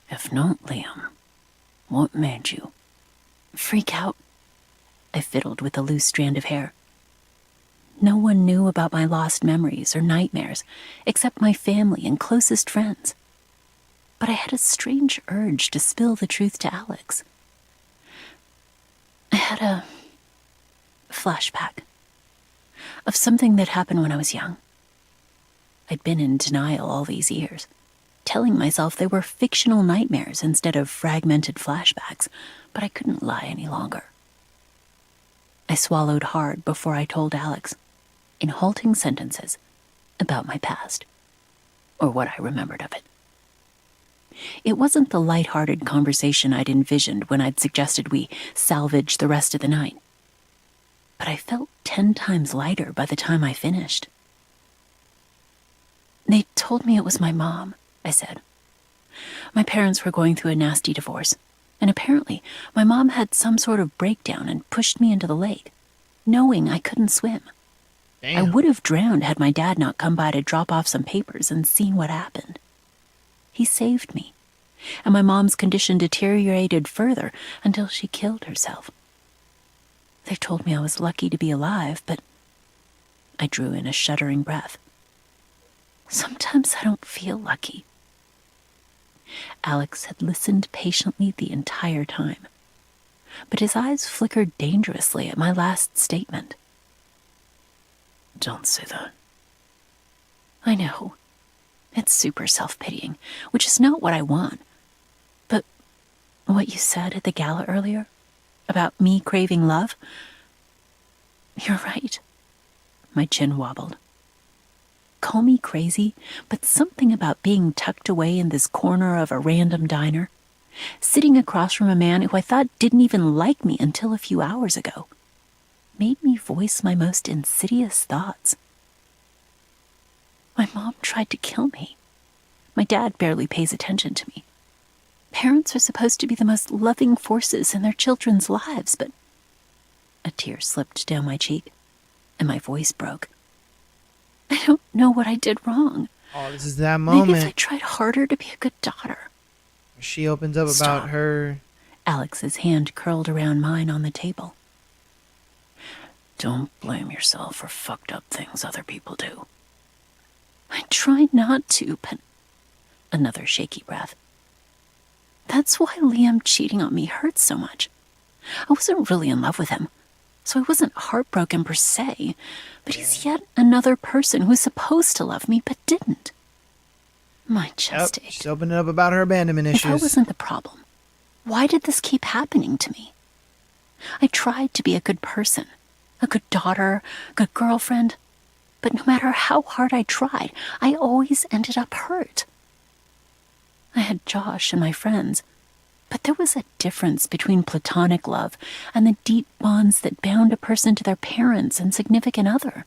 [SPEAKER 2] If not Liam, what made you? Freak out. I fiddled with a loose strand of hair. No one knew about my lost memories or nightmares, except my family and closest friends. But I had a strange urge to spill the truth to Alex. I had a flashback of something that happened when I was young. I'd been in denial all these years, telling myself they were fictional nightmares instead of fragmented flashbacks, but I couldn't lie any longer. I swallowed hard before I told Alex, in halting sentences, about my past, or what I remembered of it. It wasn't the light-hearted conversation I'd envisioned when I'd suggested we salvage the rest of the night, but I felt 10 times lighter by the time I finished. They told me it was my mom, I said. My parents were going through a nasty divorce, and apparently my mom had some sort of breakdown and pushed me into the lake, knowing I couldn't swim.
[SPEAKER 1] Damn.
[SPEAKER 2] I would have drowned had my dad not come by to drop off some papers and seen what happened. He saved me, and my mom's condition deteriorated further until she killed herself. They told me I was lucky to be alive, but I drew in a shuddering breath. Sometimes I don't feel lucky. Alex had listened patiently the entire time, but his eyes flickered dangerously at my last statement. Don't say that. I know. It's super self-pitying, which is not what I want. But what you said at the gala earlier, about me craving love, you're right. My chin wobbled. Call me crazy, but something about being tucked away in this corner of a random diner, sitting across from a man who I thought didn't even like me until a few hours ago, made me voice my most insidious thoughts. My mom tried to kill me. My dad barely pays attention to me. Parents are supposed to be the most loving forces in their children's lives, but... A tear slipped down my cheek, and my voice broke. I don't know what I did wrong.
[SPEAKER 1] Oh, this is that moment.
[SPEAKER 2] Maybe if I tried harder to be a good daughter.
[SPEAKER 1] She opens up
[SPEAKER 2] Stop.
[SPEAKER 1] about her.
[SPEAKER 2] Alex's hand curled around mine on the table. Don't blame yourself for fucked up things other people do. I try not to, but... Another shaky breath. That's why Liam cheating on me hurts so much. I wasn't really in love with him, so I wasn't heartbroken per se, but he's yet another person who's supposed to love me but didn't. My chest ached.
[SPEAKER 1] She's opening up about her abandonment issues.
[SPEAKER 2] If I wasn't the problem, why did this keep happening to me? I tried to be a good person, a good daughter, good girlfriend, but no matter how hard I tried, I always ended up hurt. I had Josh and my friends, but there was a difference between platonic love and the deep bonds that bound a person to their parents and significant other.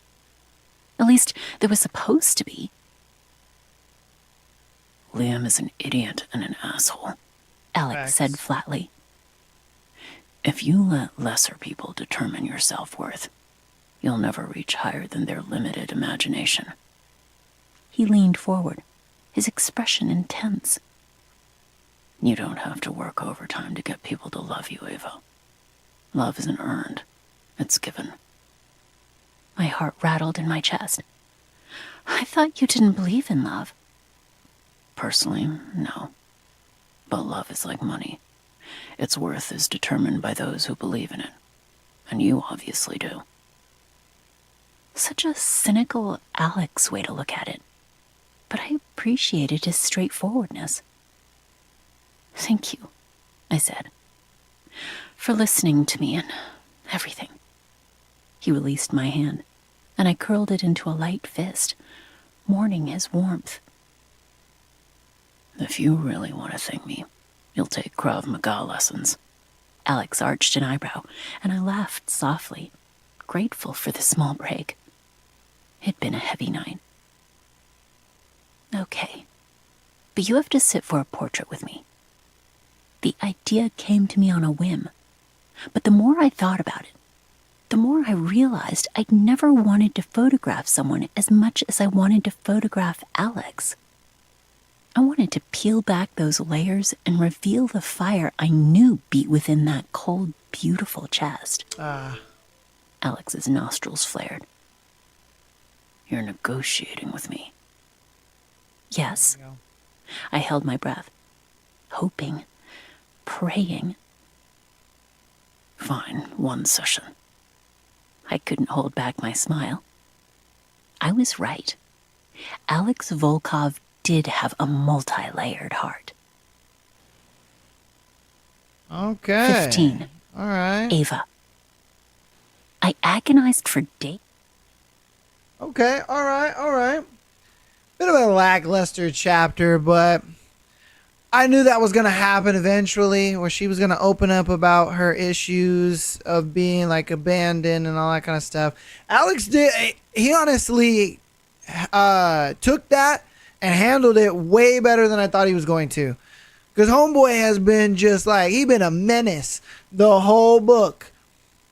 [SPEAKER 2] At least, there was supposed to be. Liam is an idiot and an asshole, Alex said flatly. If you let lesser people determine your self-worth, you'll never reach higher than their limited imagination. He leaned forward, his expression intense. You don't have to work overtime to get people to love you, Ava. Love isn't earned, it's given. My heart rattled in my chest. I thought you didn't believe in love. Personally, no. But love is like money. Its worth is determined by those who believe in it. And you obviously do. Such a cynical Alex way to look at it. But I appreciated his straightforwardness. Thank you, I said, for listening to me and everything. He released my hand, and I curled it into a light fist, mourning his warmth. "If you really want to thank me, you'll take Krav Maga lessons." Alex arched an eyebrow, and I laughed softly, grateful for the small break. It'd been a heavy night. "Okay, but you have to sit for a portrait with me." The idea came to me on a whim, but the more I thought about it, the more I realized I'd never wanted to photograph someone as much as I wanted to photograph Alex. I wanted to peel back those layers and reveal the fire I knew beat within that cold, beautiful chest. Alex's nostrils flared. "You're negotiating with me." "Yes." I held my breath, hoping, praying. "Fine, one session." I couldn't hold back my smile. I was right. Alex Volkov did have a multi-layered heart.
[SPEAKER 1] Okay.
[SPEAKER 2] 15.
[SPEAKER 1] All right.
[SPEAKER 2] Ava. I agonized for days.
[SPEAKER 1] Okay. All right. All right. Bit of a lackluster chapter, but I knew that was going to happen eventually, where she was going to open up about her issues of being like abandoned and all that kind of stuff. Alex did. He honestly took that and handled it way better than I thought he was going to. Because Homeboy has been just like, he been a menace the whole book.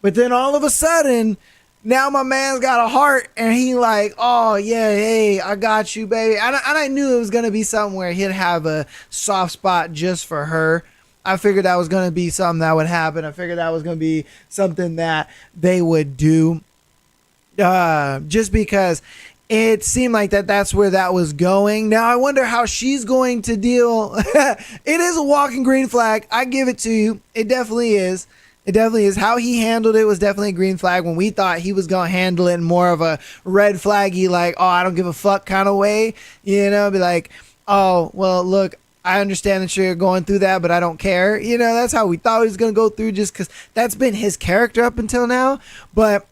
[SPEAKER 1] But then all of a sudden, now my man's got a heart and he like, "Oh yeah, hey, I got you, baby." And I knew it was going to be something where he'd have a soft spot just for her. I figured that was going to be something that would happen. I figured that was going to be something that they would do. Just because it seemed like that's where that was going. Now I wonder how she's going to deal. It is a walking green flag. I give it to you. It definitely is. It definitely is. How he handled it was definitely a green flag when we thought he was going to handle it in more of a red flaggy, like, "Oh, I don't give a fuck" kind of way. You know, be like, "Oh, well, look, I understand that you're going through that, but I don't care." You know, that's how we thought he was going to go through, just because that's been his character up until now. But,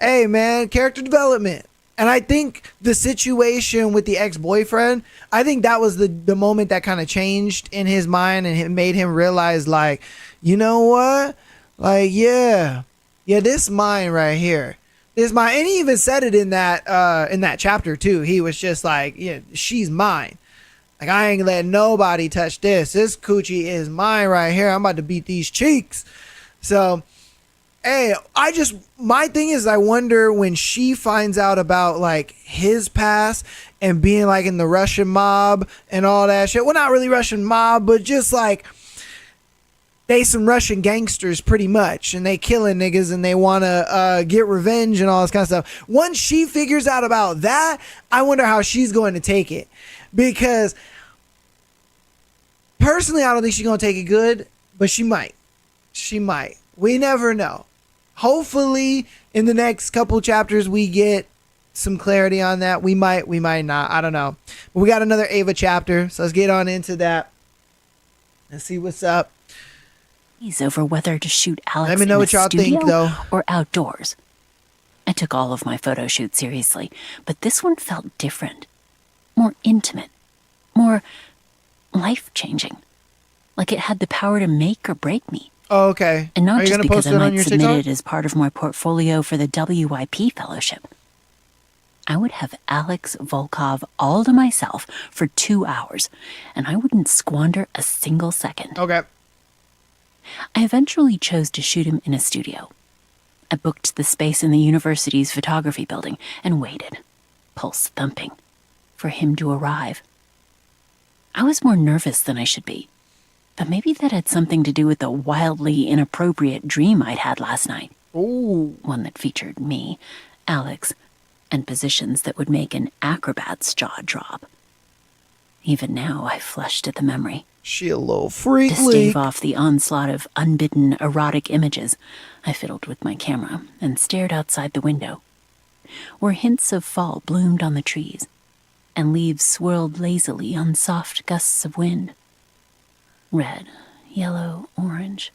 [SPEAKER 1] hey, man, character development. And I think the situation with the ex-boyfriend, I think that was the moment that kind of changed in his mind and it made him realize, like, you know what? Like, yeah, this mine right here. This mine. And he even said it in that chapter too. He was just like, "Yeah, she's mine. Like, I ain't letting nobody touch this. This coochie is mine right here. I'm about to beat these cheeks." So, hey, my thing is, I wonder when she finds out about like his past and being like in the Russian mob and all that shit. Well, not really Russian mob, but just like they some Russian gangsters pretty much, and they killing niggas and they want to get revenge and all this kind of stuff. Once she figures out about that, I wonder how she's going to take it, because personally, I don't think she's going to take it good, but she might. She might. We never know. Hopefully, in the next couple chapters, we get some clarity on that. We might not. I don't know. But we got another Ava chapter, so let's get on into that. Let's see what's up.
[SPEAKER 2] He's over whether to shoot Alex
[SPEAKER 1] Let me know
[SPEAKER 2] in
[SPEAKER 1] what y'all
[SPEAKER 2] a studio
[SPEAKER 1] think, though.
[SPEAKER 2] or outdoors. I took all of my photo shoots seriously, but this one felt different. More intimate. More life-changing. Like it had the power to make or break me.
[SPEAKER 1] Oh, okay.
[SPEAKER 2] And not
[SPEAKER 1] Are you
[SPEAKER 2] just
[SPEAKER 1] gonna
[SPEAKER 2] because
[SPEAKER 1] post
[SPEAKER 2] I
[SPEAKER 1] it on
[SPEAKER 2] might
[SPEAKER 1] your
[SPEAKER 2] submit
[SPEAKER 1] TikTok?
[SPEAKER 2] it as part of my portfolio for the WIP fellowship. I would have Alex Volkov all to myself for 2 hours, and I wouldn't squander a single second.
[SPEAKER 1] Okay.
[SPEAKER 2] I eventually chose to shoot him in a studio. I booked the space in the university's photography building and waited, pulse thumping, for him to arrive. I was more nervous than I should be, but maybe that had something to do with the wildly inappropriate dream I'd had last night.
[SPEAKER 1] Ooh.
[SPEAKER 2] One that featured me, Alex, and positions that would make an acrobat's jaw drop. Even now, I flushed at the memory.
[SPEAKER 1] She a little freak
[SPEAKER 2] To stave off the onslaught of unbidden erotic images, I fiddled with my camera and stared outside the window, where hints of fall bloomed on the trees, and leaves swirled lazily on soft gusts of wind. Red, yellow, orange.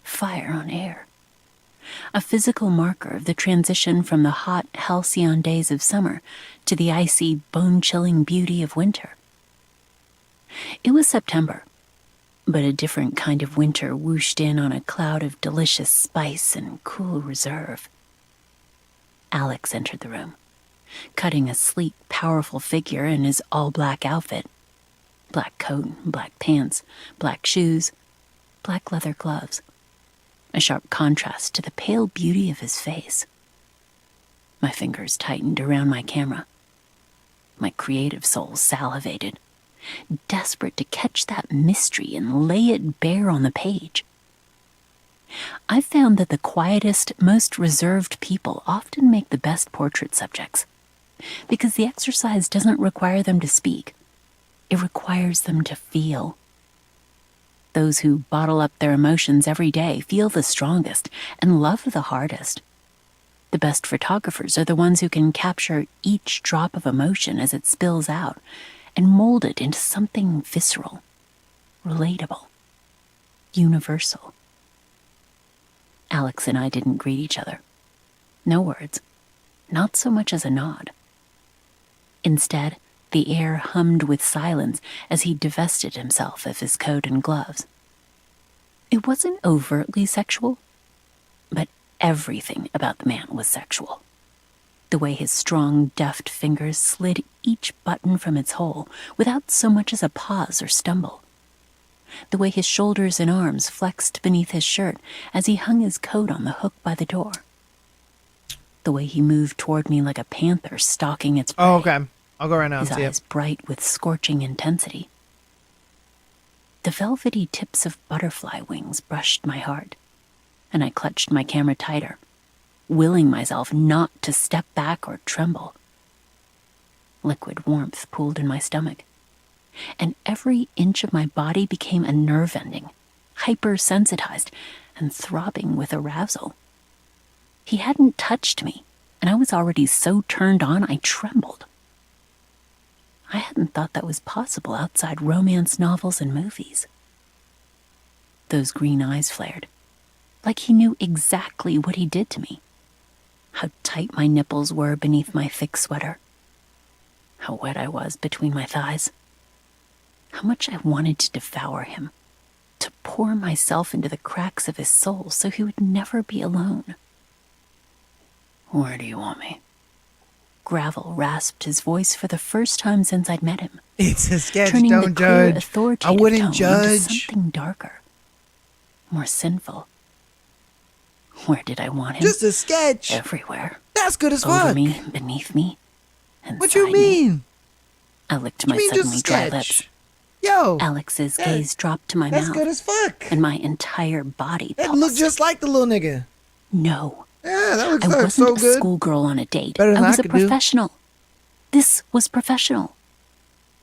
[SPEAKER 2] Fire on air. a physical marker of the transition from the hot, halcyon days of summer to the icy, bone-chilling beauty of winter. It was September, but a different kind of winter whooshed in on a cloud of delicious spice and cool reserve. Alex entered the room, cutting a sleek, powerful figure in his all-black outfit. Black coat, black pants, black shoes, black leather gloves. A sharp contrast to the pale beauty of his face. My fingers tightened around my camera. My creative soul salivated, desperate to catch that mystery and lay it bare on the page. I've found that the quietest, most reserved people often make the best portrait subjects, because the exercise doesn't require them to speak. It requires them to feel. Those who bottle up their emotions every day feel the strongest and love the hardest. The best photographers are the ones who can capture each drop of emotion as it spills out and mold it into something visceral, relatable, universal. Alex and I didn't greet each other. No words, not so much as a nod. Instead, the air hummed with silence as he divested himself of his coat and gloves. It wasn't overtly sexual, but everything about the man was sexual. The way his strong, deft fingers slid each button from its hole without so much as a pause or stumble. The way his shoulders and arms flexed beneath his shirt as he hung his coat on the hook by the door. The way he moved toward me like a panther stalking its prey.
[SPEAKER 1] Oh, okay. I'll go right now and
[SPEAKER 2] His
[SPEAKER 1] see
[SPEAKER 2] eyes
[SPEAKER 1] it.
[SPEAKER 2] bright with scorching intensity. The velvety tips of butterfly wings brushed my heart, and I clutched my camera tighter, willing myself not to step back or tremble. Liquid warmth pooled in my stomach, and every inch of my body became a nerve ending, hypersensitized and throbbing with arousal. He hadn't touched me, and I was already so turned on I trembled. I hadn't thought that was possible outside romance novels and movies. Those green eyes flared, like he knew exactly what he did to me. How tight my nipples were beneath my thick sweater. How wet I was between my thighs. How much I wanted to devour him, to pour myself into the cracks of his soul so he would never be alone. "Where do you want me?" Gravel rasped his voice for the first time since I'd met him,
[SPEAKER 1] It's a sketch.
[SPEAKER 2] turning the
[SPEAKER 1] Don't
[SPEAKER 2] clear,
[SPEAKER 1] judge. I
[SPEAKER 2] authoritative
[SPEAKER 1] wouldn't
[SPEAKER 2] tone into
[SPEAKER 1] judge.
[SPEAKER 2] something darker, more sinful. Where did I want him?
[SPEAKER 1] Just a sketch.
[SPEAKER 2] Everywhere.
[SPEAKER 1] That's good as
[SPEAKER 2] Over
[SPEAKER 1] fuck.
[SPEAKER 2] me, beneath me, and
[SPEAKER 1] What you mean?
[SPEAKER 2] I licked
[SPEAKER 1] What
[SPEAKER 2] my
[SPEAKER 1] you mean just a
[SPEAKER 2] suddenly dry
[SPEAKER 1] sketch?
[SPEAKER 2] lips.
[SPEAKER 1] Yo,
[SPEAKER 2] Alex's
[SPEAKER 1] that-
[SPEAKER 2] gaze dropped to my
[SPEAKER 1] that's
[SPEAKER 2] mouth,
[SPEAKER 1] good as fuck.
[SPEAKER 2] and my entire body
[SPEAKER 1] That
[SPEAKER 2] pulsed.
[SPEAKER 1] looked just like the little nigga.
[SPEAKER 2] No,
[SPEAKER 1] Yeah, that looks
[SPEAKER 2] I
[SPEAKER 1] like
[SPEAKER 2] wasn't
[SPEAKER 1] so
[SPEAKER 2] a
[SPEAKER 1] good.
[SPEAKER 2] schoolgirl on a date.
[SPEAKER 1] Better than
[SPEAKER 2] I was
[SPEAKER 1] I
[SPEAKER 2] a
[SPEAKER 1] could do.
[SPEAKER 2] professional. This was professional.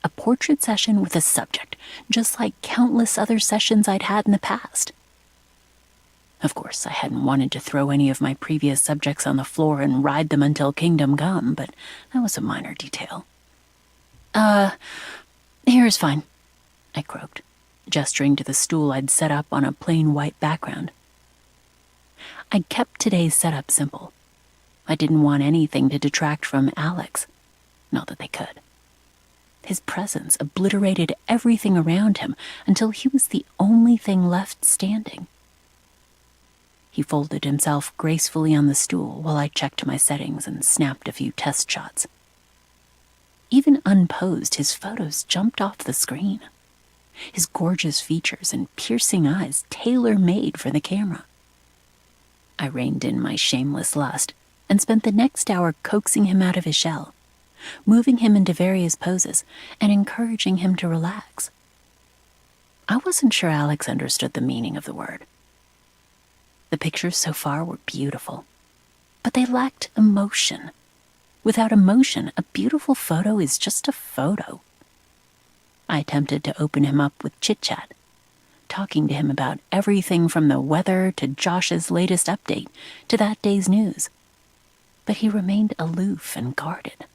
[SPEAKER 2] A portrait session with a subject, just like countless other sessions I'd had in the past. Of course, I hadn't wanted to throw any of my previous subjects on the floor and ride them until kingdom come, but that was a minor detail. Here is fine, I croaked, gesturing to the stool I'd set up on a plain white background. I'd kept today's setup simple. I didn't want anything to detract from Alex. Not that they could. His presence obliterated everything around him until he was the only thing left standing. He folded himself gracefully on the stool while I checked my settings and snapped a few test shots. Even unposed, his photos jumped off the screen. His gorgeous features and piercing eyes tailor-made for the camera. I reined in my shameless lust and spent the next hour coaxing him out of his shell, moving him into various poses and encouraging him to relax. I wasn't sure Alex understood the meaning of the word. The pictures so far were beautiful, but they lacked emotion. Without emotion, a beautiful photo is just a photo. I attempted to open him up with chit-chat, talking to him about everything from the weather to Josh's latest update to that day's news. But he remained aloof and guarded.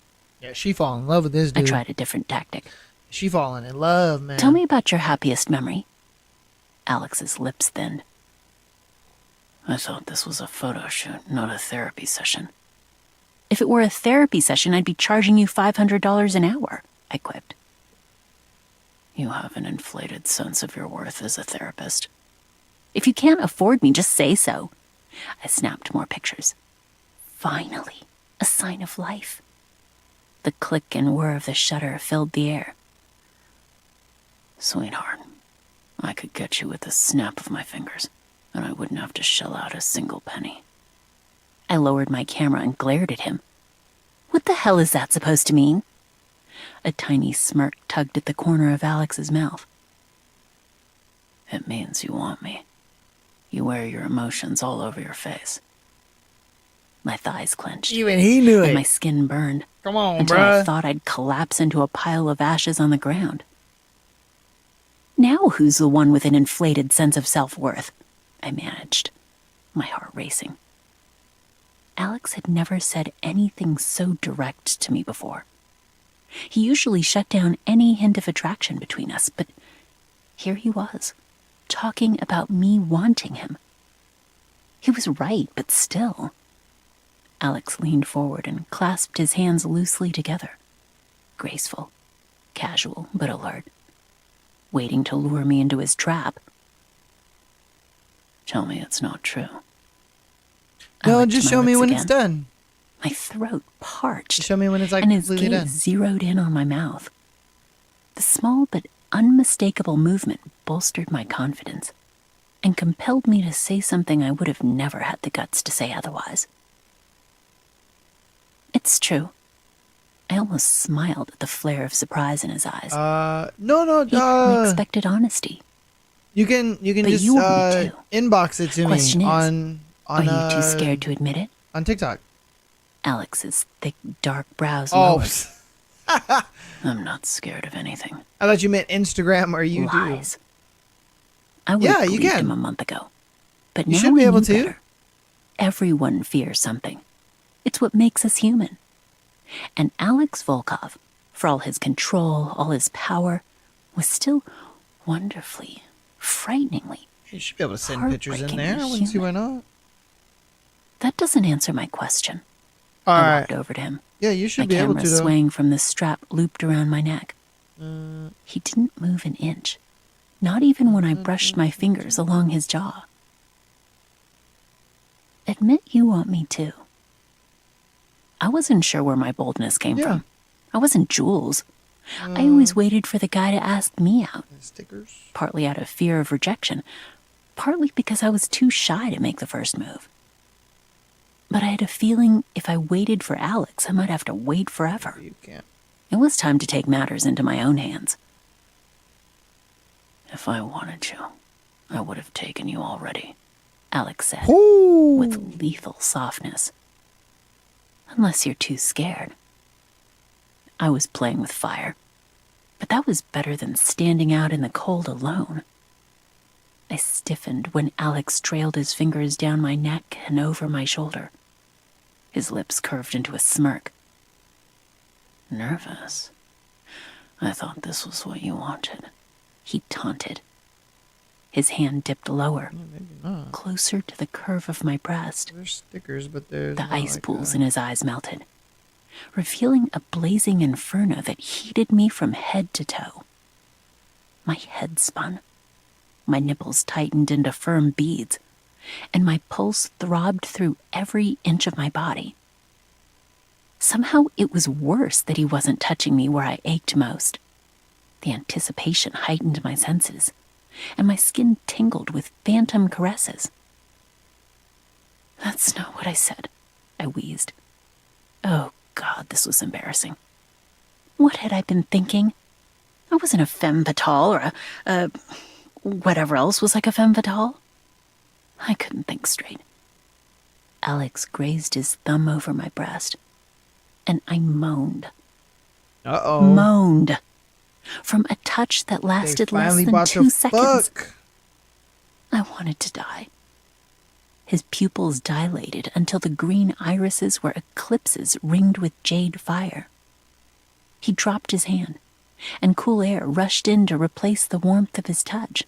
[SPEAKER 1] Yeah, she fall in love with this
[SPEAKER 2] I
[SPEAKER 1] dude.
[SPEAKER 2] tried a different tactic.
[SPEAKER 1] She falling in love, man.
[SPEAKER 2] Tell me about your happiest memory. Alex's lips thinned. I thought this was a photo shoot, not a therapy session. If it were a therapy session, I'd be charging you $500 an hour, I quipped. You have an inflated sense of your worth as a therapist. If you can't afford me, just say so. I snapped more pictures. Finally, a sign of life. The click and whir of the shutter filled the air. Sweetheart, I could get you with the snap of my fingers, and I wouldn't have to shell out a single penny. I lowered my camera and glared at him. What the hell is that supposed to mean? A tiny smirk tugged at the corner of Alex's mouth. It means you want me. You wear your emotions all over your face. My thighs clenched.
[SPEAKER 1] Even he knew
[SPEAKER 2] and
[SPEAKER 1] it.
[SPEAKER 2] my skin burned.
[SPEAKER 1] Come on,
[SPEAKER 2] until I
[SPEAKER 1] bruh.
[SPEAKER 2] thought I'd collapse into a pile of ashes on the ground. Now who's the one with an inflated sense of self-worth? I managed, my heart racing. Alex had never said anything so direct to me before. He usually shut down any hint of attraction between us, but here he was, talking about me wanting him. He was right, but still. Alex leaned forward and clasped his hands loosely together. Graceful, casual, but alert. Waiting to lure me into his trap. Tell me it's not true.
[SPEAKER 1] No, just show me when it's done.
[SPEAKER 2] My throat parched.
[SPEAKER 1] Just show me when it's like
[SPEAKER 2] and his
[SPEAKER 1] completely
[SPEAKER 2] gaze
[SPEAKER 1] done.
[SPEAKER 2] zeroed in on my mouth. The small but unmistakable movement bolstered my confidence and compelled me to say something I would have never had the guts to say otherwise. It's true. I almost smiled at the flare of surprise in his eyes.
[SPEAKER 1] No,
[SPEAKER 2] He hadn't expected honesty.
[SPEAKER 1] You can
[SPEAKER 2] But
[SPEAKER 1] just
[SPEAKER 2] you want me to.
[SPEAKER 1] inbox it to
[SPEAKER 2] Question
[SPEAKER 1] me
[SPEAKER 2] is,
[SPEAKER 1] on
[SPEAKER 2] Are you too scared to admit it?
[SPEAKER 1] on TikTok.
[SPEAKER 2] Alex's thick, dark brows
[SPEAKER 1] Oh,
[SPEAKER 2] lowered. I'm not scared of anything.
[SPEAKER 1] I thought you meant Instagram or YouTube.
[SPEAKER 2] Lies. I would
[SPEAKER 1] Yeah,
[SPEAKER 2] have
[SPEAKER 1] you
[SPEAKER 2] believed
[SPEAKER 1] can.
[SPEAKER 2] him a month ago. But
[SPEAKER 1] You
[SPEAKER 2] now
[SPEAKER 1] should be
[SPEAKER 2] I
[SPEAKER 1] able
[SPEAKER 2] knew
[SPEAKER 1] to.
[SPEAKER 2] better. Everyone fears something. It's what makes us human. And Alex Volkov, for all his control, all his power, was still wonderfully, frighteningly.
[SPEAKER 1] You should be able to send pictures in there. I
[SPEAKER 2] Heartbreakingly
[SPEAKER 1] wouldn't see why
[SPEAKER 2] human.
[SPEAKER 1] not.
[SPEAKER 2] That doesn't answer my question.
[SPEAKER 1] All
[SPEAKER 2] I
[SPEAKER 1] right.
[SPEAKER 2] walked over to him.
[SPEAKER 1] Yeah, you
[SPEAKER 2] My
[SPEAKER 1] should be able
[SPEAKER 2] camera
[SPEAKER 1] to, though.
[SPEAKER 2] swaying from the strap looped around my neck. He didn't move an inch, not even when I brushed my fingers along his jaw. Admit you want me too. I wasn't sure where my boldness came
[SPEAKER 1] Yeah.
[SPEAKER 2] from. I wasn't Jules. I always waited for the guy to ask me out,
[SPEAKER 1] Stickers.
[SPEAKER 2] partly out of fear of rejection, partly because I was too shy to make the first move. But I had a feeling if I waited for Alex, I might have to wait forever.
[SPEAKER 1] You can't.
[SPEAKER 2] It was time to take matters into my own hands. If I wanted you, I would have taken you already, Alex said,
[SPEAKER 1] Ooh.
[SPEAKER 2] with lethal softness. Unless you're too scared. I was playing with fire, but that was better than standing out in the cold alone. I stiffened when Alex trailed his fingers down my neck and over my shoulder. His lips curved into a smirk. Nervous? I thought this was what you wanted, he taunted. His hand dipped lower,
[SPEAKER 1] Maybe not.
[SPEAKER 2] closer to the curve of my breast.
[SPEAKER 1] There's stickers, but there's
[SPEAKER 2] The
[SPEAKER 1] not
[SPEAKER 2] ice
[SPEAKER 1] like
[SPEAKER 2] pools
[SPEAKER 1] a-
[SPEAKER 2] in his eyes melted, revealing a blazing inferno that heated me from head to toe. My head spun. My nipples tightened into firm beads, and my pulse throbbed through every inch of my body. Somehow it was worse that he wasn't touching me where I ached most. The anticipation heightened my senses, and my skin tingled with phantom caresses. That's not what I said, I wheezed. Oh, God, this was embarrassing. What had I been thinking? I wasn't a femme fatale or a whatever else was like a femme fatale. I couldn't think straight. Alex grazed his thumb over my breast, and I moaned.
[SPEAKER 1] Uh-oh.
[SPEAKER 2] Moaned. From a touch that
[SPEAKER 1] They
[SPEAKER 2] lasted less
[SPEAKER 1] finally
[SPEAKER 2] than
[SPEAKER 1] bought
[SPEAKER 2] 2
[SPEAKER 1] the
[SPEAKER 2] seconds.
[SPEAKER 1] book.
[SPEAKER 2] I wanted to die. His pupils dilated until the green irises were eclipses ringed with jade fire. He dropped his hand, and cool air rushed in to replace the warmth of his touch.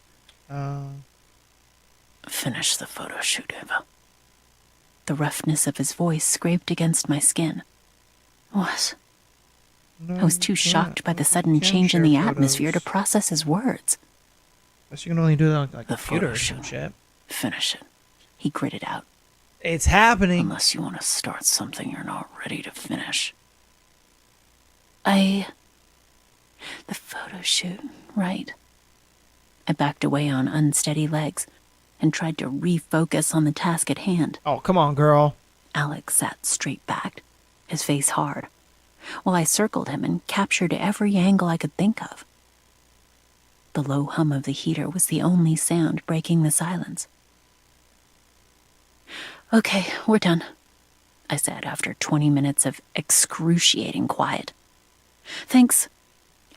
[SPEAKER 2] Finish the photo shoot, Ava. The roughness of his voice scraped against my skin. What? I was too shocked by the sudden change in the atmosphere to process his words.
[SPEAKER 1] Guess you can only do that on like
[SPEAKER 2] The
[SPEAKER 1] computer
[SPEAKER 2] photo
[SPEAKER 1] or some
[SPEAKER 2] shoot.
[SPEAKER 1] shit.
[SPEAKER 2] Finish it. He gritted out.
[SPEAKER 1] It's happening.
[SPEAKER 2] Unless you want to start something you're not ready to finish. The photo shoot, right. I backed away on unsteady legs and tried to refocus on the task at hand.
[SPEAKER 1] Oh, come on, girl.
[SPEAKER 2] Alex sat straight-backed, his face hard, while I circled him and captured every angle I could think of. The low hum of the heater was the only sound breaking the silence. Okay, we're done, I said after 20 minutes of excruciating quiet. Thanks.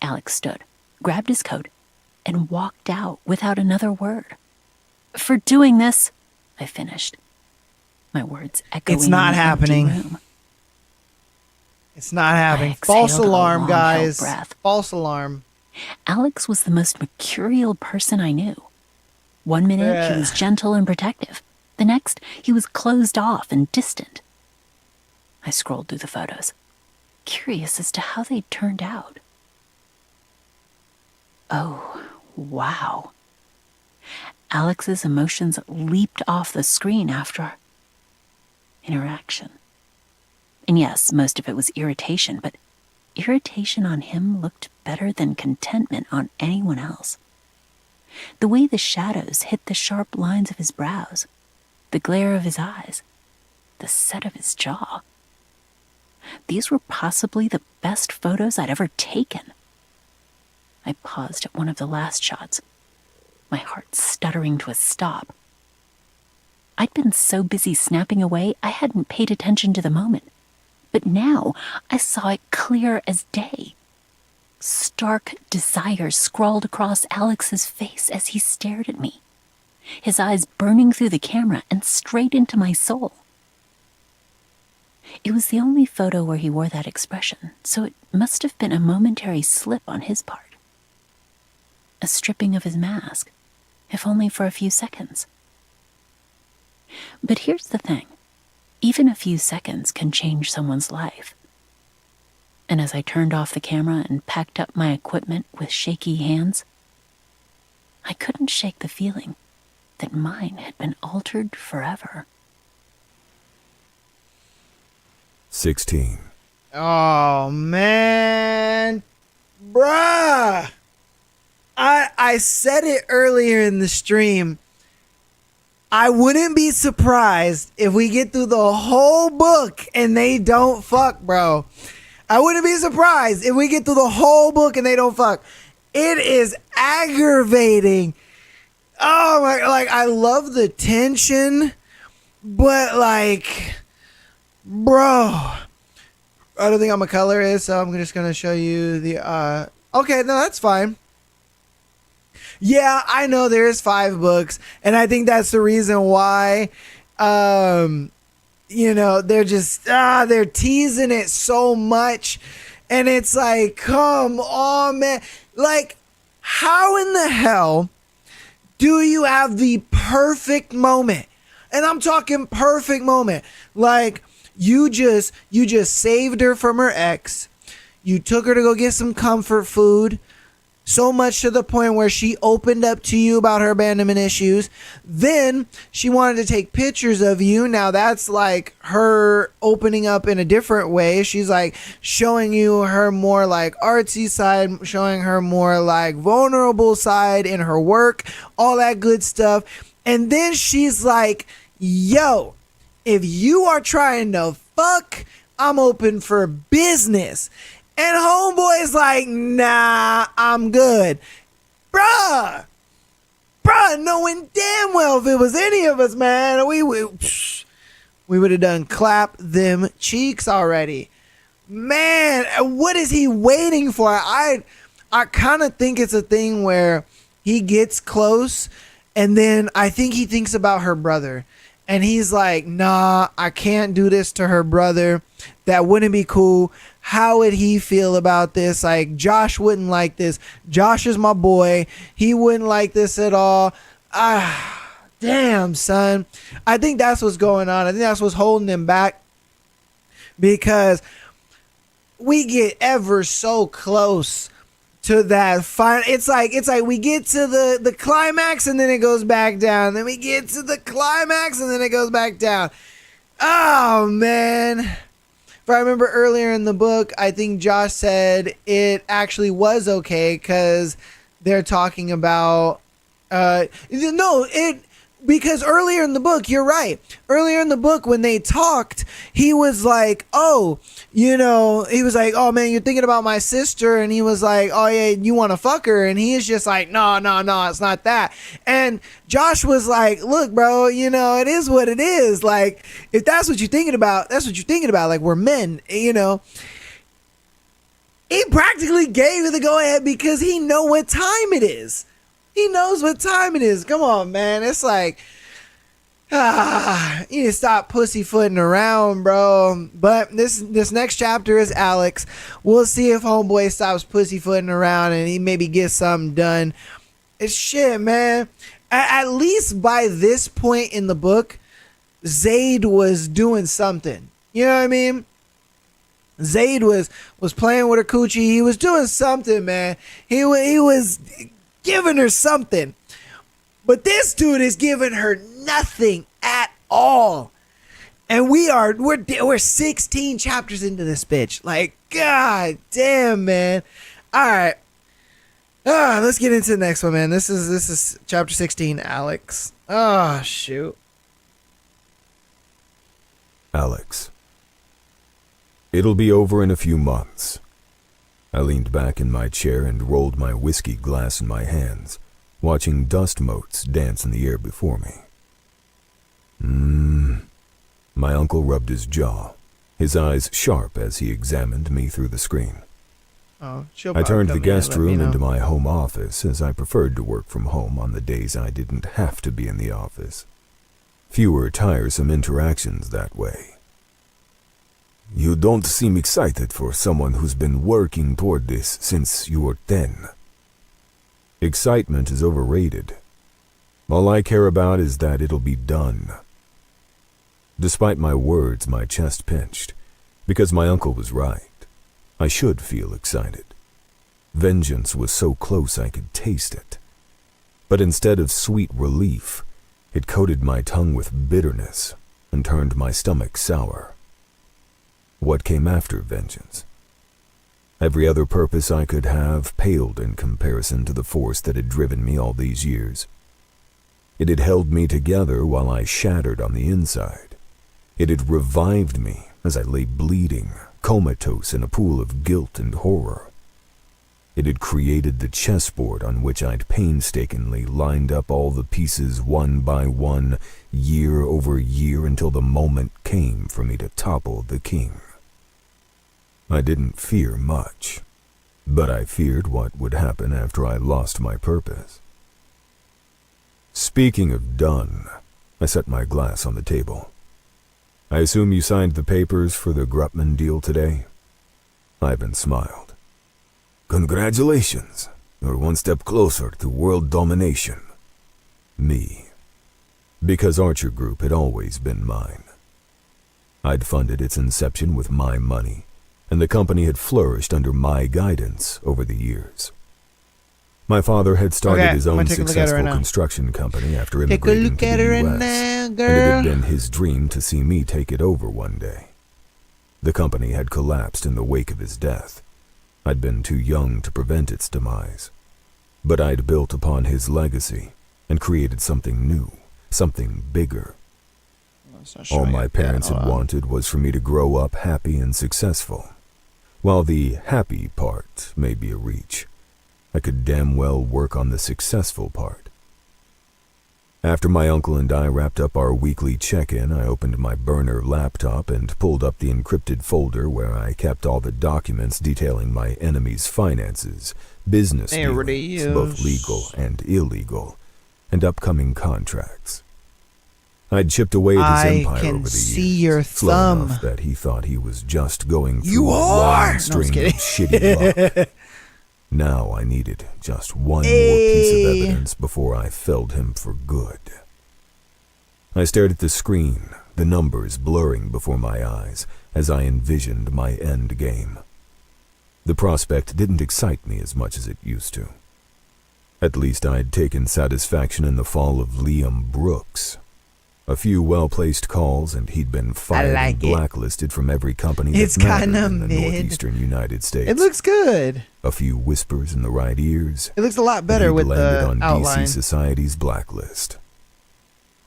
[SPEAKER 2] Alex stood, grabbed his coat, and walked out without another word. For doing this, I finished, my words echoing
[SPEAKER 1] It's not
[SPEAKER 2] in the empty
[SPEAKER 1] happening.
[SPEAKER 2] room.
[SPEAKER 1] It's not happening.
[SPEAKER 2] I exhaled
[SPEAKER 1] False
[SPEAKER 2] a
[SPEAKER 1] alarm,
[SPEAKER 2] long-held
[SPEAKER 1] guys.
[SPEAKER 2] breath.
[SPEAKER 1] False alarm.
[SPEAKER 2] Alex was the most mercurial person I knew. One minute he was gentle and protective. The next, he was closed off and distant. I scrolled through the photos, curious as to how they'd turned out. Oh, wow. Alex's emotions leaped off the screen after our interaction. And yes, most of it was irritation, but irritation on him looked better than contentment on anyone else. The way the shadows hit the sharp lines of his brows, the glare of his eyes, the set of his jaw. These were possibly the best photos I'd ever taken. I paused at one of the last shots, my heart stuttering to a stop. I'd been so busy snapping away, I hadn't paid attention to the moment. But now I saw it clear as day. Stark desire scrawled across Alex's face as he stared at me, his eyes burning through the camera and straight into my soul. It was the only photo where he wore that expression, so it must have been a momentary slip on his part. A stripping of his mask, if only for a few seconds. But here's the thing. Even a few seconds can change someone's life. And as I turned off the camera and packed up my equipment with shaky hands, I couldn't shake the feeling that mine had been altered forever.
[SPEAKER 3] 16.
[SPEAKER 1] Oh, man. Bruh. I said it earlier in the stream. I wouldn't be surprised if we get through the whole book and they don't fuck, bro. I wouldn't be surprised if we get through the whole book and they don't fuck. It is aggravating. Oh my, like, I love the tension, but like, bro, I don't think I'm a colorist, so I'm just gonna show you the, okay, no, that's fine. Yeah, I know there's 5 books, and I think that's the reason why, you know, they're just, they're teasing it so much, and it's like, come on, man. Like, how in the hell do you have the perfect moment? And I'm talking perfect moment. Like, you just saved her from her ex. You took her to go get some comfort food. So much to the point where she opened up to you about her abandonment issues. Then she wanted to take pictures of you. Now that's like her opening up in a different way. She's like showing you her more like artsy side, showing her more like vulnerable side in her work, all that good stuff. And then she's like, yo, if you are trying to fuck, I'm open for business. And homeboy is like, nah, I'm good. Bruh, knowing damn well if it was any of us, man, we would have done clap them cheeks already. Man, what is he waiting for? I kind of think it's a thing where he gets close and then I think he thinks about her brother. And he's like, nah, I can't do this to her brother. That wouldn't be cool. How would he feel about this? Like, Josh wouldn't like this. Josh is my boy. He wouldn't like this at all. damn, son. I think that's what's going on. I think that's what's holding him back, because we get ever so close to that final. It's like we get to the climax and then it goes back down. Then we get to the climax and then it goes back down. Oh man. If I remember earlier in the book, I think Josh said it actually was okay because they're talking about because earlier in the book, you're right. Earlier in the book, when they talked, he was like, oh, he was like, oh man, you're thinking about my sister. And he was like, oh yeah, you want to fuck her? And he is just like, no, it's not that. And Josh was like, look, bro, it is what it is. Like, if that's what you're thinking about, that's what you're thinking about. Like, we're men, He practically gave you the go ahead because he know what time it is. He knows what time it is. Come on, man. It's like, you need to stop pussyfooting around, bro. But this next chapter is Alex. We'll see if homeboy stops pussyfooting around and he maybe gets something done. It's shit, man. At least by this point in the book, Zaid was doing something. You know what I mean? Zaid was playing with her coochie. He was doing something, man. He was giving her something. But this dude is giving her nothing at all. And we're 16 chapters into this bitch. Like, god damn, man. All right. Let's get into the next one, man. This is chapter 16, Alex. Oh, shoot.
[SPEAKER 3] Alex. It'll be over in a few months. I leaned back in my chair and rolled my whiskey glass in my hands, watching dust motes dance in the air before me. My uncle rubbed his jaw, his eyes sharp as he examined me through the screen.
[SPEAKER 1] I
[SPEAKER 3] turned the guest room into my home office, as I preferred to work from home on the days I didn't have to be in the office. Fewer tiresome interactions that way. You don't seem excited for someone who's been working toward this since you were 10. Excitement is overrated. All I care about is that it'll be done. Despite my words, my chest pinched, because my uncle was right. I should feel excited. Vengeance was so close I could taste it. But instead of sweet relief, it coated my tongue with bitterness and turned my stomach sour. What came after vengeance? Every other purpose I could have paled in comparison to the force that had driven me all these years. It had held me together while I shattered on the inside. It had revived me as I lay bleeding, comatose in a pool of guilt and horror. It had created the chessboard on which I'd painstakingly lined up all the pieces one by one, year over year, until the moment came for me to topple the king. I didn't fear much, but I feared what would happen after I lost my purpose. Speaking of done, I set my glass on the table. I assume you signed the papers for the Grutman deal today? Ivan smiled. Congratulations. You're one step closer to world domination. Me. Because Archer Group had always been mine. I'd funded its inception with my money, and the company had flourished under my guidance over the years. My father had started his own successful construction company after immigrating to the U.S., and it had been his dream to see me take it over one day. The company had collapsed in the wake of his death. I'd been too young to prevent its demise, but I'd built upon his legacy and created something new, something bigger. All my parents had wanted was for me to grow up happy and successful. While the happy part may be a reach, I could damn well work on the successful part. After my uncle and I wrapped up our weekly check-in, I opened my burner laptop and pulled up the encrypted folder where I kept all the documents detailing my enemy's finances, business dealings, both legal and illegal, and upcoming contracts. I'd chipped away at his empire over the years, slow enough that he thought he was just going through a long string of shitty luck. Now I needed just one more piece of evidence before I felled him for good. I stared at the screen, the numbers blurring before my eyes as I envisioned my end game. The prospect didn't excite me as much as it used to. At least I'd taken satisfaction in the fall of Liam Brooks. A few well-placed calls and he'd been fired and blacklisted from every company that mattered in the northeastern United States.
[SPEAKER 1] It looks good.
[SPEAKER 3] A few whispers in the right ears.
[SPEAKER 1] It looks a lot better with
[SPEAKER 3] landed
[SPEAKER 1] the
[SPEAKER 3] on
[SPEAKER 1] outline.
[SPEAKER 3] DC Society's blacklist.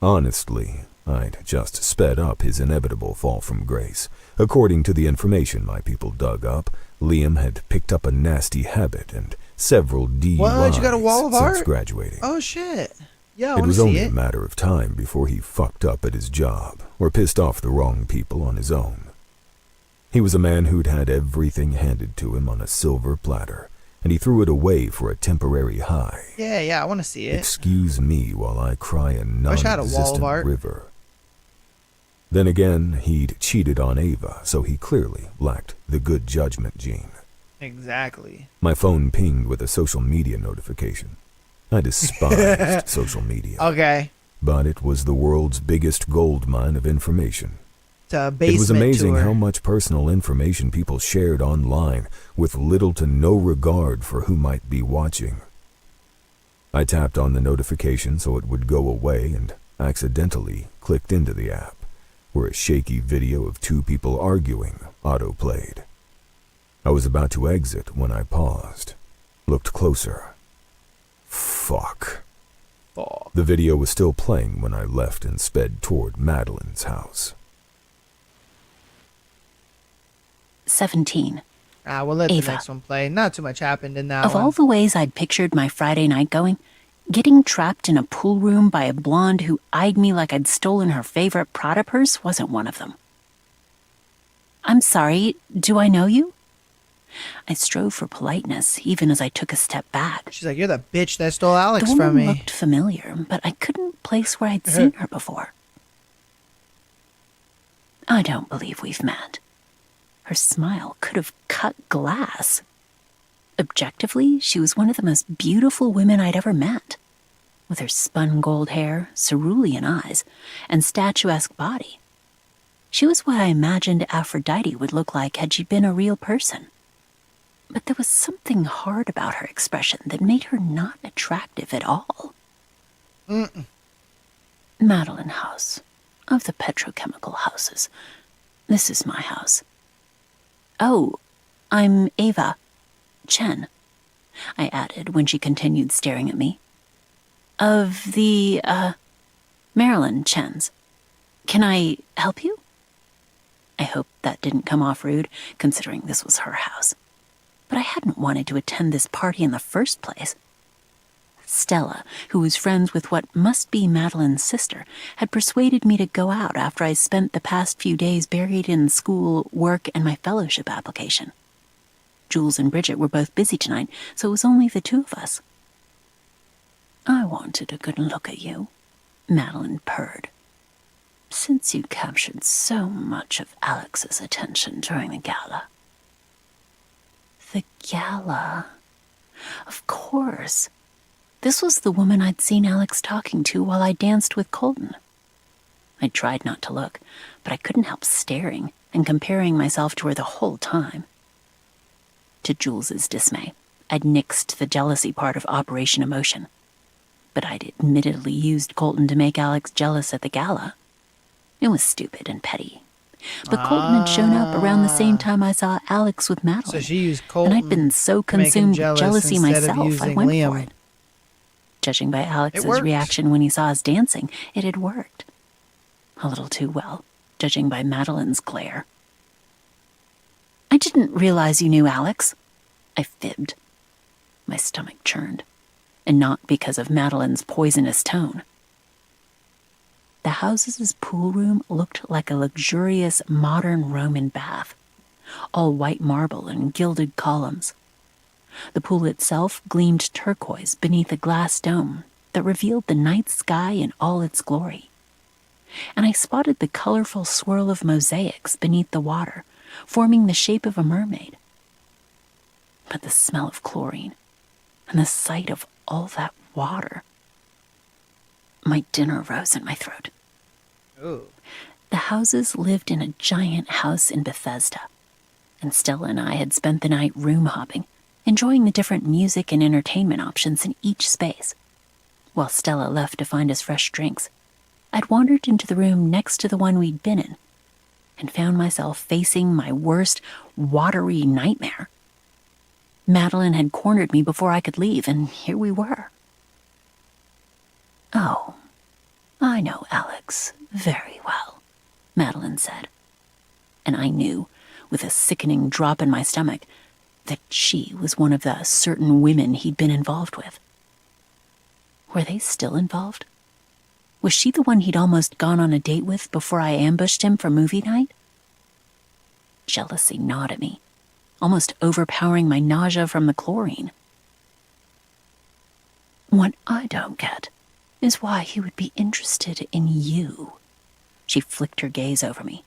[SPEAKER 3] Honestly, I'd just sped up his inevitable fall from grace. According to the information my people dug up, Liam had picked up a nasty habit and several DUIs
[SPEAKER 1] What? You got a wall of
[SPEAKER 3] since
[SPEAKER 1] art?
[SPEAKER 3] graduating.
[SPEAKER 1] Oh shit! Yeah, I
[SPEAKER 3] It
[SPEAKER 1] want
[SPEAKER 3] was
[SPEAKER 1] to see
[SPEAKER 3] only
[SPEAKER 1] it.
[SPEAKER 3] a matter of time before he fucked up at his job or pissed off the wrong people on his own. He was a man who'd had everything handed to him on a silver platter, and he threw it away for a temporary high.
[SPEAKER 1] Yeah, I want to see it.
[SPEAKER 3] Excuse me while I cry a
[SPEAKER 1] Wish I had a wall of
[SPEAKER 3] non-existent
[SPEAKER 1] art.
[SPEAKER 3] river. Then again, he'd cheated on Ava, so he clearly lacked the good judgment gene.
[SPEAKER 1] Exactly.
[SPEAKER 3] My phone pinged with a social media notification. I despised social media,
[SPEAKER 1] Okay.
[SPEAKER 3] but it was the world's biggest gold mine of information.
[SPEAKER 1] It's a basement
[SPEAKER 3] It was amazing
[SPEAKER 1] tour.
[SPEAKER 3] how much personal information people shared online with little to no regard for who might be watching. I tapped on the notification so it would go away and accidentally clicked into the app, where a shaky video of two people arguing auto-played. I was about to exit when I paused, looked closer. Fuck. The video was still playing when I left and sped toward Madeline's house.
[SPEAKER 2] 17.
[SPEAKER 1] We'll let
[SPEAKER 2] Ava.
[SPEAKER 1] the next one play. Not too much happened in that
[SPEAKER 2] Of
[SPEAKER 1] one.
[SPEAKER 2] all the ways I'd pictured my Friday night going, getting trapped in a pool room by a blonde who eyed me like I'd stolen her favorite Prada purse wasn't one of them. I'm sorry, do I know you? I strove for politeness, even as I took a step back.
[SPEAKER 1] She's like, you're the bitch that stole Alex
[SPEAKER 2] The
[SPEAKER 1] from
[SPEAKER 2] woman
[SPEAKER 1] me.
[SPEAKER 2] looked familiar, but I couldn't place where I'd seen her before. I don't believe we've met. Her smile could have cut glass. Objectively, she was one of the most beautiful women I'd ever met. With her spun gold hair, cerulean eyes, and statuesque body. She was what I imagined Aphrodite would look like had she been a real person. But there was something hard about her expression that made her not attractive at all. Madeline House, of the petrochemical houses. This is my house. Oh, I'm Ava. Chen, I added when she continued staring at me. Of the, Marilyn Chens. Can I help you? I hoped that didn't come off rude, considering this was her house. But I hadn't wanted to attend this party in the first place. Stella, who was friends with what must be Madeline's sister, had persuaded me to go out after I spent the past few days buried in school, work, and my fellowship application. Jules and Bridget were both busy tonight, so it was only the two of us. I wanted a good look at you, Madeline purred. Since you captured so much of Alex's attention during the gala. The gala? Of course. This was the woman I'd seen Alex talking to while I danced with Colton. I tried not to look, but I couldn't help staring and comparing myself to her the whole time. To Jules's dismay, I'd nixed the jealousy part of Operation Emotion. But I'd admittedly used Colton to make Alex jealous at the gala. It was stupid and petty. But Colton had shown up around the same time I saw Alex with Madeline.
[SPEAKER 1] So she used Colton.
[SPEAKER 2] And I'd been so
[SPEAKER 1] to make him
[SPEAKER 2] consumed with
[SPEAKER 1] jealous
[SPEAKER 2] jealousy
[SPEAKER 1] instead of
[SPEAKER 2] myself, I
[SPEAKER 1] using
[SPEAKER 2] went
[SPEAKER 1] Liam.
[SPEAKER 2] for it. Judging by Alex's
[SPEAKER 1] worked.
[SPEAKER 2] reaction when he saw us dancing, it had worked. A little too well, judging by Madeline's glare. I didn't realize you knew Alex. I fibbed. My stomach churned, and not because of Madeline's poisonous tone. The house's pool room looked like a luxurious modern Roman bath, all white marble and gilded columns. The pool itself gleamed turquoise beneath a glass dome that revealed the night sky in all its glory. And I spotted the colorful swirl of mosaics beneath the water, forming the shape of a mermaid. But the smell of chlorine and the sight of all that water. My dinner rose in my throat.
[SPEAKER 1] Oh.
[SPEAKER 2] The houses lived in a giant house in Bethesda, and Stella and I had spent the night room hopping, enjoying the different music and entertainment options in each space. While Stella left to find us fresh drinks, I'd wandered into the room next to the one we'd been in, and found myself facing my worst watery nightmare. Madeline had cornered me before I could leave, and here we were. "Oh, I know Alex very well," Madeline said. And I knew, with a sickening drop in my stomach, that she was one of the certain women he'd been involved with. Were they still involved? Was she the one he'd almost gone on a date with before I ambushed him for movie night? Jealousy gnawed at me, almost overpowering my nausea from the chlorine. "What I don't get is why he would be interested in you." She flicked her gaze over me.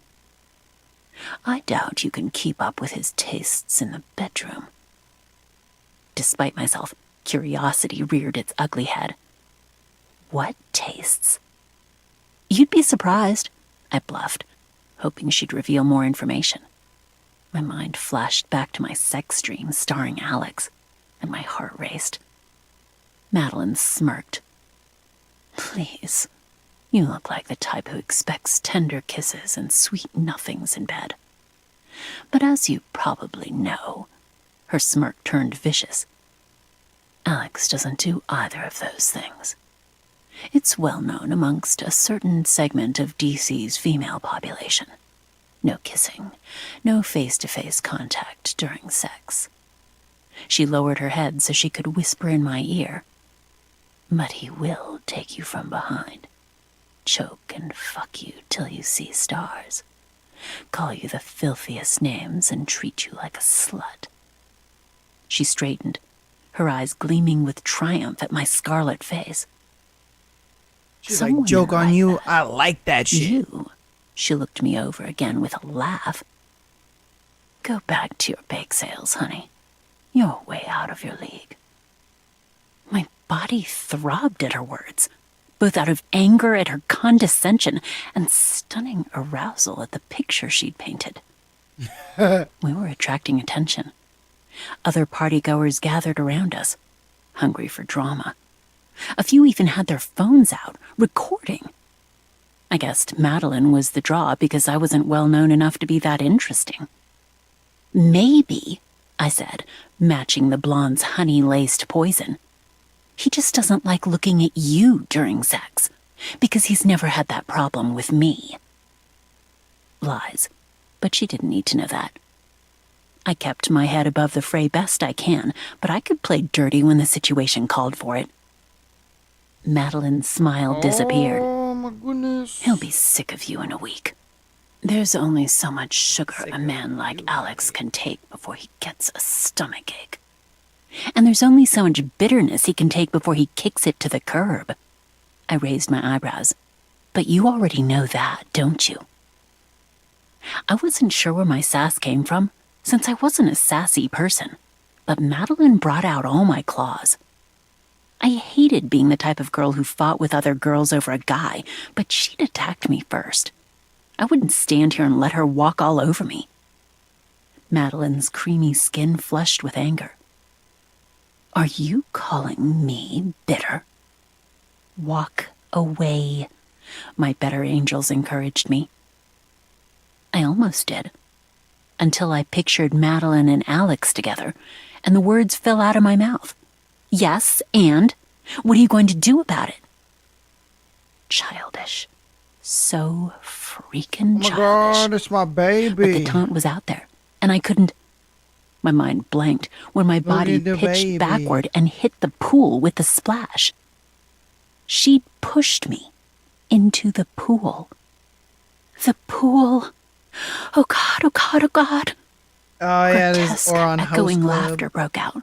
[SPEAKER 2] "I doubt you can keep up with his tastes in the bedroom." Despite myself, curiosity reared its ugly head. "What tastes?" "You'd be surprised," I bluffed, hoping she'd reveal more information. My mind flashed back to my sex dream starring Alex, and my heart raced. Madeline smirked. "Please, you look like the type who expects tender kisses and sweet nothings in bed." But as you probably know, her smirk turned vicious, Alex doesn't do either of those things. It's well known amongst a certain segment of DC's female population. No kissing, no face-to-face contact during sex. She lowered her head so she could whisper in my ear. "But he will take you from behind, choke and fuck you till you see stars, call you the filthiest names and treat you like a slut." She straightened, her eyes gleaming with triumph at my scarlet face.
[SPEAKER 1] She's
[SPEAKER 2] "Some
[SPEAKER 1] like, "Joke
[SPEAKER 2] women
[SPEAKER 1] on
[SPEAKER 2] like
[SPEAKER 1] you.
[SPEAKER 2] that.
[SPEAKER 1] I like that shit."
[SPEAKER 2] You?" She looked me over again with a laugh. "Go back to your bake sales, honey. You're way out of your league." My body throbbed at her words, both out of anger at her condescension and stunning arousal at the picture she'd painted. We were attracting attention. Other partygoers gathered around us, hungry for drama. A few even had their phones out, recording. I guessed Madeline was the draw because I wasn't well known enough to be that interesting. "Maybe," I said, matching the blonde's honey-laced poison, "he just doesn't like looking at you during sex, because he's never had that problem with me." Lies, but she didn't need to know that. I kept my head above the fray best I can, but I could play dirty when the situation called for it. Madeline's smile disappeared.
[SPEAKER 1] Oh my goodness.
[SPEAKER 2] "He'll be sick of you in a week. There's only so much sugar a man like Alex can take before he gets a stomachache. And there's only so much bitterness he can take before he kicks it to the curb." I raised my eyebrows. "But you already know that, don't you?" I wasn't sure where my sass came from, since I wasn't a sassy person, but Madeline brought out all my claws. I hated being the type of girl who fought with other girls over a guy, but she'd attacked me first. I wouldn't stand here and let her walk all over me. Madeline's creamy skin flushed with anger. "Are you calling me bitter?" "Walk away," my better angels encouraged me. I almost did, until I pictured Madeline and Alex together, and the words fell out of my mouth. "Yes, and? What are you going to do about it?" Childish. So freaking childish.
[SPEAKER 1] Oh my God, it's my baby.
[SPEAKER 2] But the taunt was out there, and I couldn't. My mind blanked when my body
[SPEAKER 1] at the
[SPEAKER 2] pitched
[SPEAKER 1] baby.
[SPEAKER 2] backward and hit the pool with the splash. She'd pushed me into the pool. The pool. Oh God, oh God, oh God.
[SPEAKER 1] Oh yeah, there's
[SPEAKER 2] Grotesque,
[SPEAKER 1] Oron House
[SPEAKER 2] echoing
[SPEAKER 1] Club.
[SPEAKER 2] laughter broke out,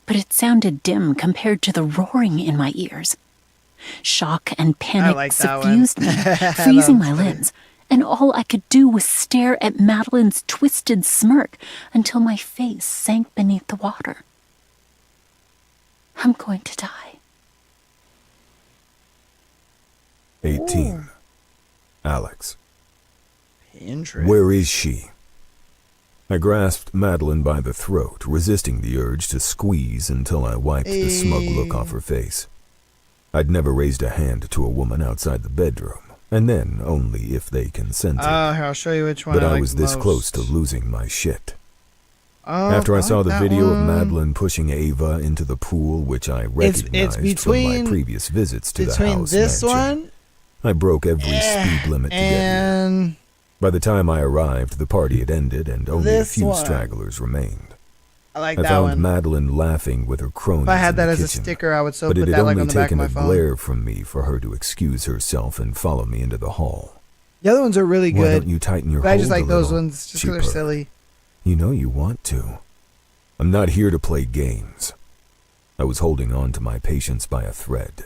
[SPEAKER 2] but it sounded dim compared to the roaring in my ears. Shock and panic
[SPEAKER 1] like that
[SPEAKER 2] suffused
[SPEAKER 1] one.
[SPEAKER 2] me,
[SPEAKER 1] That
[SPEAKER 2] freezing
[SPEAKER 1] was
[SPEAKER 2] my
[SPEAKER 1] funny.
[SPEAKER 2] limbs, and all I could do was stare at Madeline's twisted smirk until my face sank beneath the water. I'm going to die.
[SPEAKER 3] 18. Alex.
[SPEAKER 1] Pinterest.
[SPEAKER 3] Where is she? I grasped Madeline by the throat, resisting the urge to squeeze until I wiped the smug look off her face. I'd never raised a hand to a woman outside the bedroom, and then only if they consented.
[SPEAKER 1] Here, I'll show you which one.
[SPEAKER 3] But I
[SPEAKER 1] like
[SPEAKER 3] was this
[SPEAKER 1] most.
[SPEAKER 3] close to losing my shit. After I saw the video of Madeline pushing Ava into the pool, which I recognized from my previous visits to the house
[SPEAKER 1] this
[SPEAKER 3] mansion,
[SPEAKER 1] one,
[SPEAKER 3] I broke every speed limit to get here.
[SPEAKER 1] and
[SPEAKER 3] By the time I arrived, the party had ended and only a
[SPEAKER 1] this
[SPEAKER 3] few
[SPEAKER 1] one.
[SPEAKER 3] stragglers remained.
[SPEAKER 1] I like
[SPEAKER 3] I
[SPEAKER 1] that
[SPEAKER 3] found
[SPEAKER 1] one.
[SPEAKER 3] Madeline laughing with her cronies
[SPEAKER 1] If I had
[SPEAKER 3] in
[SPEAKER 1] that
[SPEAKER 3] the
[SPEAKER 1] as a
[SPEAKER 3] kitchen,
[SPEAKER 1] sticker, I would so
[SPEAKER 3] but
[SPEAKER 1] put
[SPEAKER 3] it had
[SPEAKER 1] that like
[SPEAKER 3] only
[SPEAKER 1] on the back of
[SPEAKER 3] taken
[SPEAKER 1] my
[SPEAKER 3] a
[SPEAKER 1] phone.
[SPEAKER 3] glare from me for her to excuse herself and follow me into the hall.
[SPEAKER 1] The other ones are really
[SPEAKER 3] Why
[SPEAKER 1] good.
[SPEAKER 3] don't you tighten your
[SPEAKER 1] But I
[SPEAKER 3] hold
[SPEAKER 1] just
[SPEAKER 3] a
[SPEAKER 1] like those
[SPEAKER 3] little?
[SPEAKER 1] ones just
[SPEAKER 3] She
[SPEAKER 1] because they're
[SPEAKER 3] purred.
[SPEAKER 1] silly.
[SPEAKER 3] You know you want to. I'm not here to play games. I was holding on to my patience by a thread.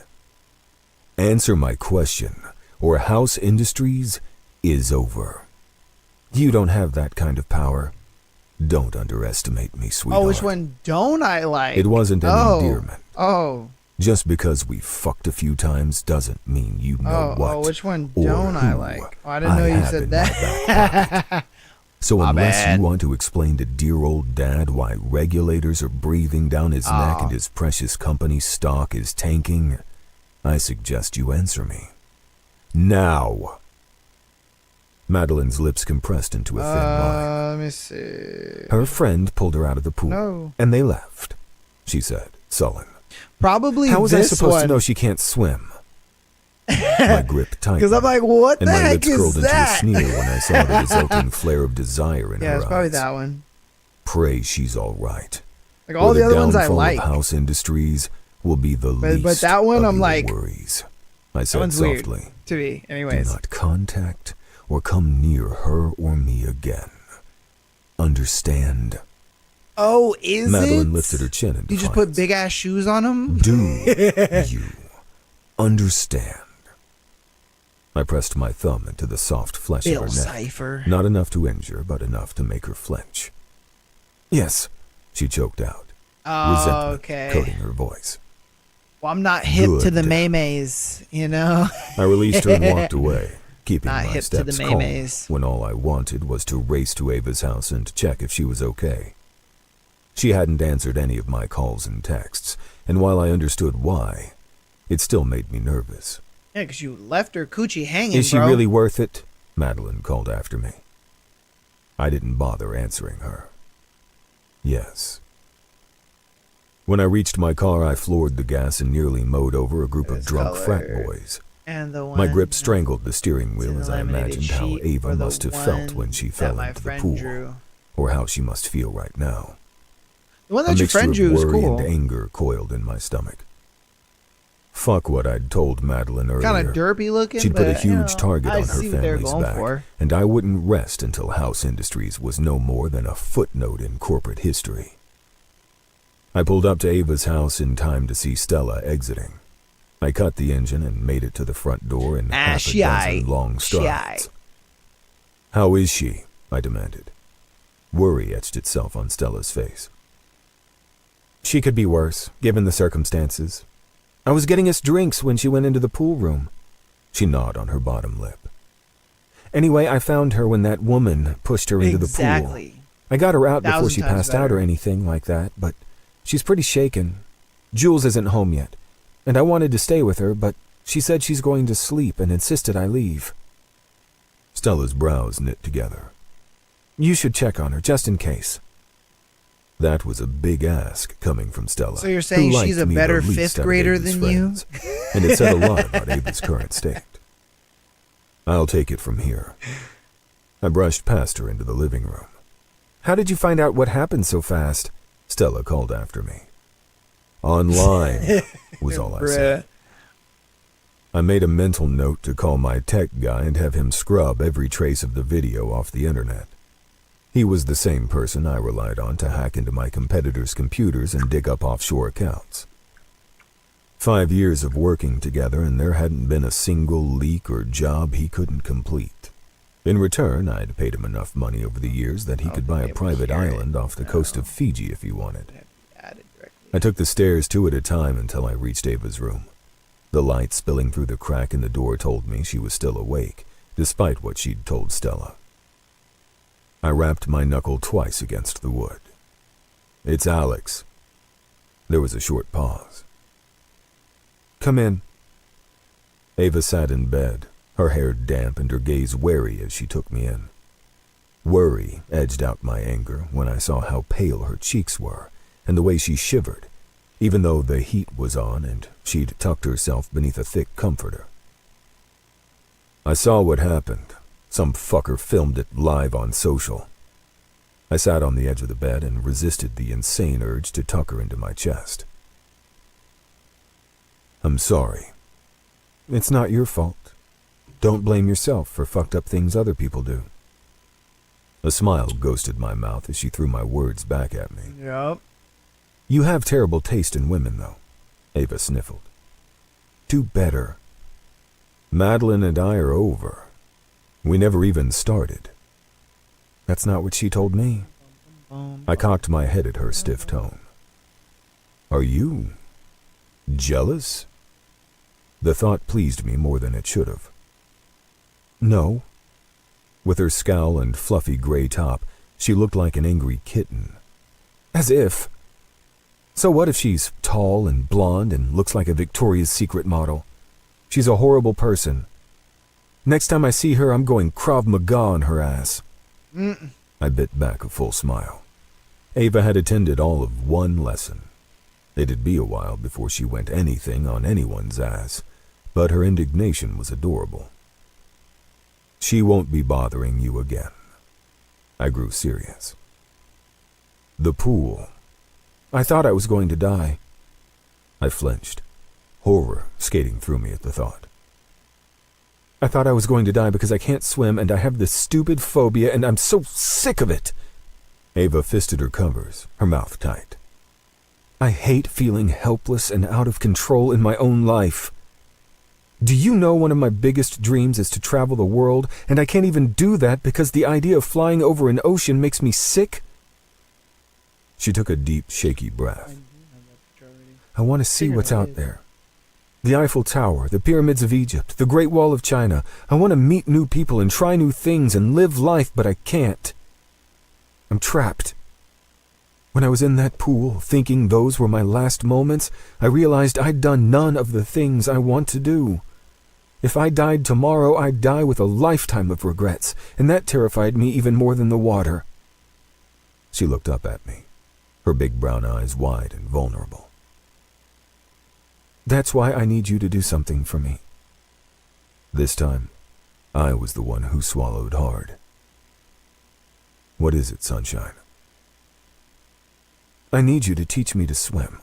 [SPEAKER 3] Answer my question, or House Industries is over. You don't have that kind of power. Don't underestimate me, sweetheart.
[SPEAKER 1] Oh, which one don't I like?
[SPEAKER 3] It wasn't an endearment.
[SPEAKER 1] Oh,
[SPEAKER 3] Just because we fucked a few times doesn't mean you know what.
[SPEAKER 1] oh, which one
[SPEAKER 3] or
[SPEAKER 1] don't I
[SPEAKER 3] who
[SPEAKER 1] like? Oh, I didn't know you
[SPEAKER 3] have
[SPEAKER 1] said
[SPEAKER 3] in my back
[SPEAKER 1] that.
[SPEAKER 3] pocket. So
[SPEAKER 1] My
[SPEAKER 3] unless
[SPEAKER 1] bad.
[SPEAKER 3] you want to explain to dear old dad why regulators are breathing down his neck and his precious company stock is tanking, I suggest you answer me. Now. Madeline's lips compressed into a thin line.
[SPEAKER 1] Let me see.
[SPEAKER 3] Her friend pulled her out of the pool,
[SPEAKER 1] No.
[SPEAKER 3] and they left, she said, sullen.
[SPEAKER 1] Probably
[SPEAKER 3] How was I
[SPEAKER 1] this
[SPEAKER 3] supposed
[SPEAKER 1] one.
[SPEAKER 3] to know she can't swim? My grip tightened.
[SPEAKER 1] Because I'm like, what
[SPEAKER 3] and
[SPEAKER 1] the
[SPEAKER 3] my
[SPEAKER 1] heck
[SPEAKER 3] lips curled
[SPEAKER 1] is that?
[SPEAKER 3] into a sneer when I saw the resulting flare of desire in
[SPEAKER 1] Yeah,
[SPEAKER 3] her
[SPEAKER 1] it's probably
[SPEAKER 3] eyes.
[SPEAKER 1] that one.
[SPEAKER 3] Pray she's all right.
[SPEAKER 1] Like all
[SPEAKER 3] Or
[SPEAKER 1] the other ones I
[SPEAKER 3] downfall
[SPEAKER 1] like.
[SPEAKER 3] of House Industries will be the
[SPEAKER 1] But
[SPEAKER 3] least
[SPEAKER 1] that one,
[SPEAKER 3] of
[SPEAKER 1] I'm
[SPEAKER 3] your
[SPEAKER 1] like,
[SPEAKER 3] worries. I
[SPEAKER 1] That
[SPEAKER 3] said
[SPEAKER 1] one's weird
[SPEAKER 3] softly.
[SPEAKER 1] to me.
[SPEAKER 3] Do
[SPEAKER 1] Anyways.
[SPEAKER 3] not contact or come near her or me again. Understand?
[SPEAKER 1] Oh, is
[SPEAKER 3] Madeline
[SPEAKER 1] it?
[SPEAKER 3] lifted her chin in
[SPEAKER 1] You just
[SPEAKER 3] defiance.
[SPEAKER 1] put big ass shoes on them?
[SPEAKER 3] Do you understand? I pressed my thumb into the soft flesh
[SPEAKER 1] Bill
[SPEAKER 3] of her neck.
[SPEAKER 1] Cipher.
[SPEAKER 3] Not enough to injure, but enough to make her flinch. Yes, she choked out,
[SPEAKER 1] Oh,
[SPEAKER 3] resentment
[SPEAKER 1] okay.
[SPEAKER 3] coating her voice.
[SPEAKER 1] Well, I'm not hip to the
[SPEAKER 3] Good.
[SPEAKER 1] maymays, you know?
[SPEAKER 3] I released her and walked away, keeping
[SPEAKER 1] Not
[SPEAKER 3] my
[SPEAKER 1] hip to the
[SPEAKER 3] steps calm
[SPEAKER 1] maymays.
[SPEAKER 3] when all I wanted was to race to Ava's house and check if she was okay. She hadn't answered any of my calls and texts, and while I understood why, it still made me nervous.
[SPEAKER 1] Yeah, because you left her coochie hanging,
[SPEAKER 3] Is she
[SPEAKER 1] bro.
[SPEAKER 3] really worth it? Madeline called after me. I didn't bother answering her. Yes. When I reached my car, I floored the gas and nearly mowed over a group of
[SPEAKER 1] It's
[SPEAKER 3] drunk frat
[SPEAKER 1] colored.
[SPEAKER 3] boys.
[SPEAKER 1] And the one
[SPEAKER 3] My grip strangled the steering
[SPEAKER 1] in
[SPEAKER 3] wheel
[SPEAKER 1] the
[SPEAKER 3] as I
[SPEAKER 1] laminated
[SPEAKER 3] imagined how
[SPEAKER 1] sheet, or
[SPEAKER 3] Ava
[SPEAKER 1] the
[SPEAKER 3] must have felt
[SPEAKER 1] one
[SPEAKER 3] when she
[SPEAKER 1] that
[SPEAKER 3] fell
[SPEAKER 1] my
[SPEAKER 3] into the
[SPEAKER 1] friend
[SPEAKER 3] pool,
[SPEAKER 1] drew.
[SPEAKER 3] or how she must feel right now.
[SPEAKER 1] The one
[SPEAKER 3] A
[SPEAKER 1] that your
[SPEAKER 3] mixture
[SPEAKER 1] friend
[SPEAKER 3] of
[SPEAKER 1] drew is
[SPEAKER 3] worry
[SPEAKER 1] cool.
[SPEAKER 3] and anger coiled in my stomach. Fuck what I'd told Madeline earlier.
[SPEAKER 1] Kind of derpy looking.
[SPEAKER 3] She'd put a
[SPEAKER 1] but,
[SPEAKER 3] huge target
[SPEAKER 1] I
[SPEAKER 3] on her
[SPEAKER 1] see what they're
[SPEAKER 3] family's
[SPEAKER 1] going
[SPEAKER 3] back,
[SPEAKER 1] for.
[SPEAKER 3] and I wouldn't rest until House Industries was no more than a footnote in corporate history. I pulled up to Ava's house in time to see Stella exiting. I cut the engine and made it to the front door in half a
[SPEAKER 1] she
[SPEAKER 3] dozen
[SPEAKER 1] aight.
[SPEAKER 3] long
[SPEAKER 1] She
[SPEAKER 3] strides. How is she? I demanded. Worry etched itself on Stella's face. She could be worse, given the circumstances. I was getting us drinks when she went into the pool room. She gnawed on her bottom lip. Anyway, I found her when that woman pushed her into the pool.
[SPEAKER 1] Exactly.
[SPEAKER 3] I got her out before
[SPEAKER 1] 1,000
[SPEAKER 3] she
[SPEAKER 1] times
[SPEAKER 3] passed out
[SPEAKER 1] better.
[SPEAKER 3] or anything like that, but she's pretty shaken. Jules isn't home yet, and I wanted to stay with her, but she said she's going to sleep and insisted I leave. Stella's brows knit together. You should check on her, just in case. That was a big ask coming from Stella.
[SPEAKER 1] So you're saying
[SPEAKER 3] who
[SPEAKER 1] she's
[SPEAKER 3] liked
[SPEAKER 1] a
[SPEAKER 3] me the
[SPEAKER 1] better
[SPEAKER 3] least
[SPEAKER 1] fifth
[SPEAKER 3] out of
[SPEAKER 1] grader
[SPEAKER 3] Ava's
[SPEAKER 1] than you?
[SPEAKER 3] friends, and it said a lot about Ava's current state. I'll take it from here. I brushed past her into the living room. How did you find out what happened so fast? Stella called after me. Online, was all I said. I made a mental note to call my tech guy and have him scrub every trace of the video off the internet. He was the same person I relied on to hack into my competitors' computers and dig up offshore accounts. 5 years of working together, and there hadn't been a single leak or job he couldn't complete. In return, I'd paid him enough money over the years that he could buy a private island off the coast of Fiji if he wanted. I took the stairs 2 at a time until I reached Ava's room. The light spilling through the crack in the door told me she was still awake, despite what she'd told Stella. I rapped my knuckle twice against the wood. "It's Alex." There was a short pause. "Come in." Ava sat in bed, her hair damp and her gaze wary as she took me in. Worry edged out my anger when I saw how pale her cheeks were and the way she shivered, even though the heat was on and she'd tucked herself beneath a thick comforter. "I saw what happened. Some fucker filmed it live on social." I sat on the edge of the bed and resisted the insane urge to tuck her into my chest. "I'm sorry. It's not your fault. Don't blame yourself for fucked up things other people do." A smile ghosted my mouth as she threw my words back at me.
[SPEAKER 1] Yep.
[SPEAKER 3] "You have terrible taste in women, though," Ava sniffled. "Do better. Madeline and I are over. We never even started." "That's not what she told me." I cocked my head at her stiff tone. "Are you jealous?" The thought pleased me more than it should have. "No." With her scowl and fluffy gray top, she looked like an angry kitten. "As if. So what if she's tall and blonde and looks like a Victoria's Secret model? She's a horrible person. Next time I see her, I'm going Krav Maga on her ass." I bit back a full smile. Ava had attended all of one lesson. It'd be a while before she went anything on anyone's ass, but her indignation was adorable. "She won't be bothering you again." I grew serious. "The pool. I thought I was going to die." I flinched, horror skating through me at the thought. "I thought I was going to die because I can't swim and I have this stupid phobia and I'm so sick of it." Ava fisted her covers, her mouth tight. "I hate feeling helpless and out of control in my own life. Do you know one of my biggest dreams is to travel the world, and I can't even do that because the idea of flying over an ocean makes me sick?" She took a deep, shaky breath. "I want to see what's out there. The Eiffel Tower, the pyramids of Egypt, the Great Wall of China. I want to meet new people and try new things and live life, but I can't. I'm trapped. When I was in that pool, thinking those were my last moments, I realized I'd done none of the things I want to do. If I died tomorrow, I'd die with a lifetime of regrets, and that terrified me even more than the water." She looked up at me, her big brown eyes wide and vulnerable. "That's why I need you to do something for me." This time, I was the one who swallowed hard. "What is it, sunshine?" "I need you to teach me to swim."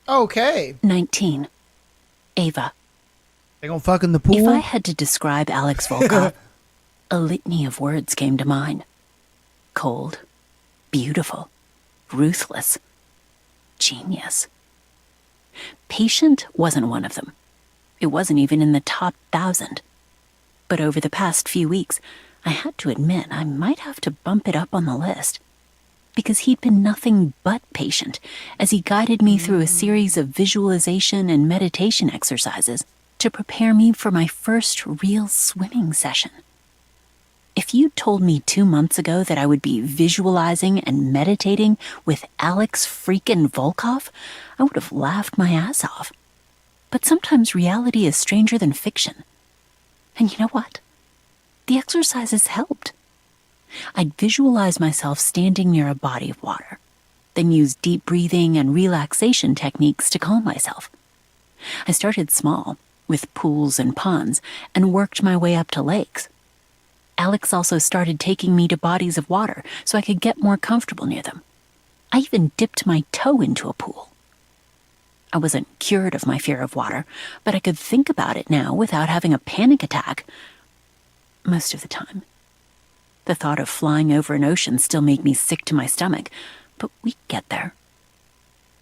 [SPEAKER 1] Okay.
[SPEAKER 2] 19. Ava.
[SPEAKER 1] They gonna fuck in the pool?
[SPEAKER 2] If I had to describe Alex Volkov, a litany of words came to mind. Cold, beautiful, ruthless, genius. Patient wasn't one of them. It wasn't even in the top 1,000. But over the past few weeks, I had to admit I might have to bump it up on the list. Because he'd been nothing but patient as he guided me through a series of visualization and meditation exercises to prepare me for my first real swimming session. If you'd told me 2 months ago that I would be visualizing and meditating with Alex freaking Volkov, I would have laughed my ass off. But sometimes reality is stranger than fiction. And you know what? The exercises helped. I'd visualize myself standing near a body of water, then use deep breathing and relaxation techniques to calm myself. I started small, with pools and ponds, and worked my way up to lakes. Alex also started taking me to bodies of water so I could get more comfortable near them. I even dipped my toe into a pool. I wasn't cured of my fear of water, but I could think about it now without having a panic attack. Most of the time. The thought of flying over an ocean still made me sick to my stomach, but we'd get there.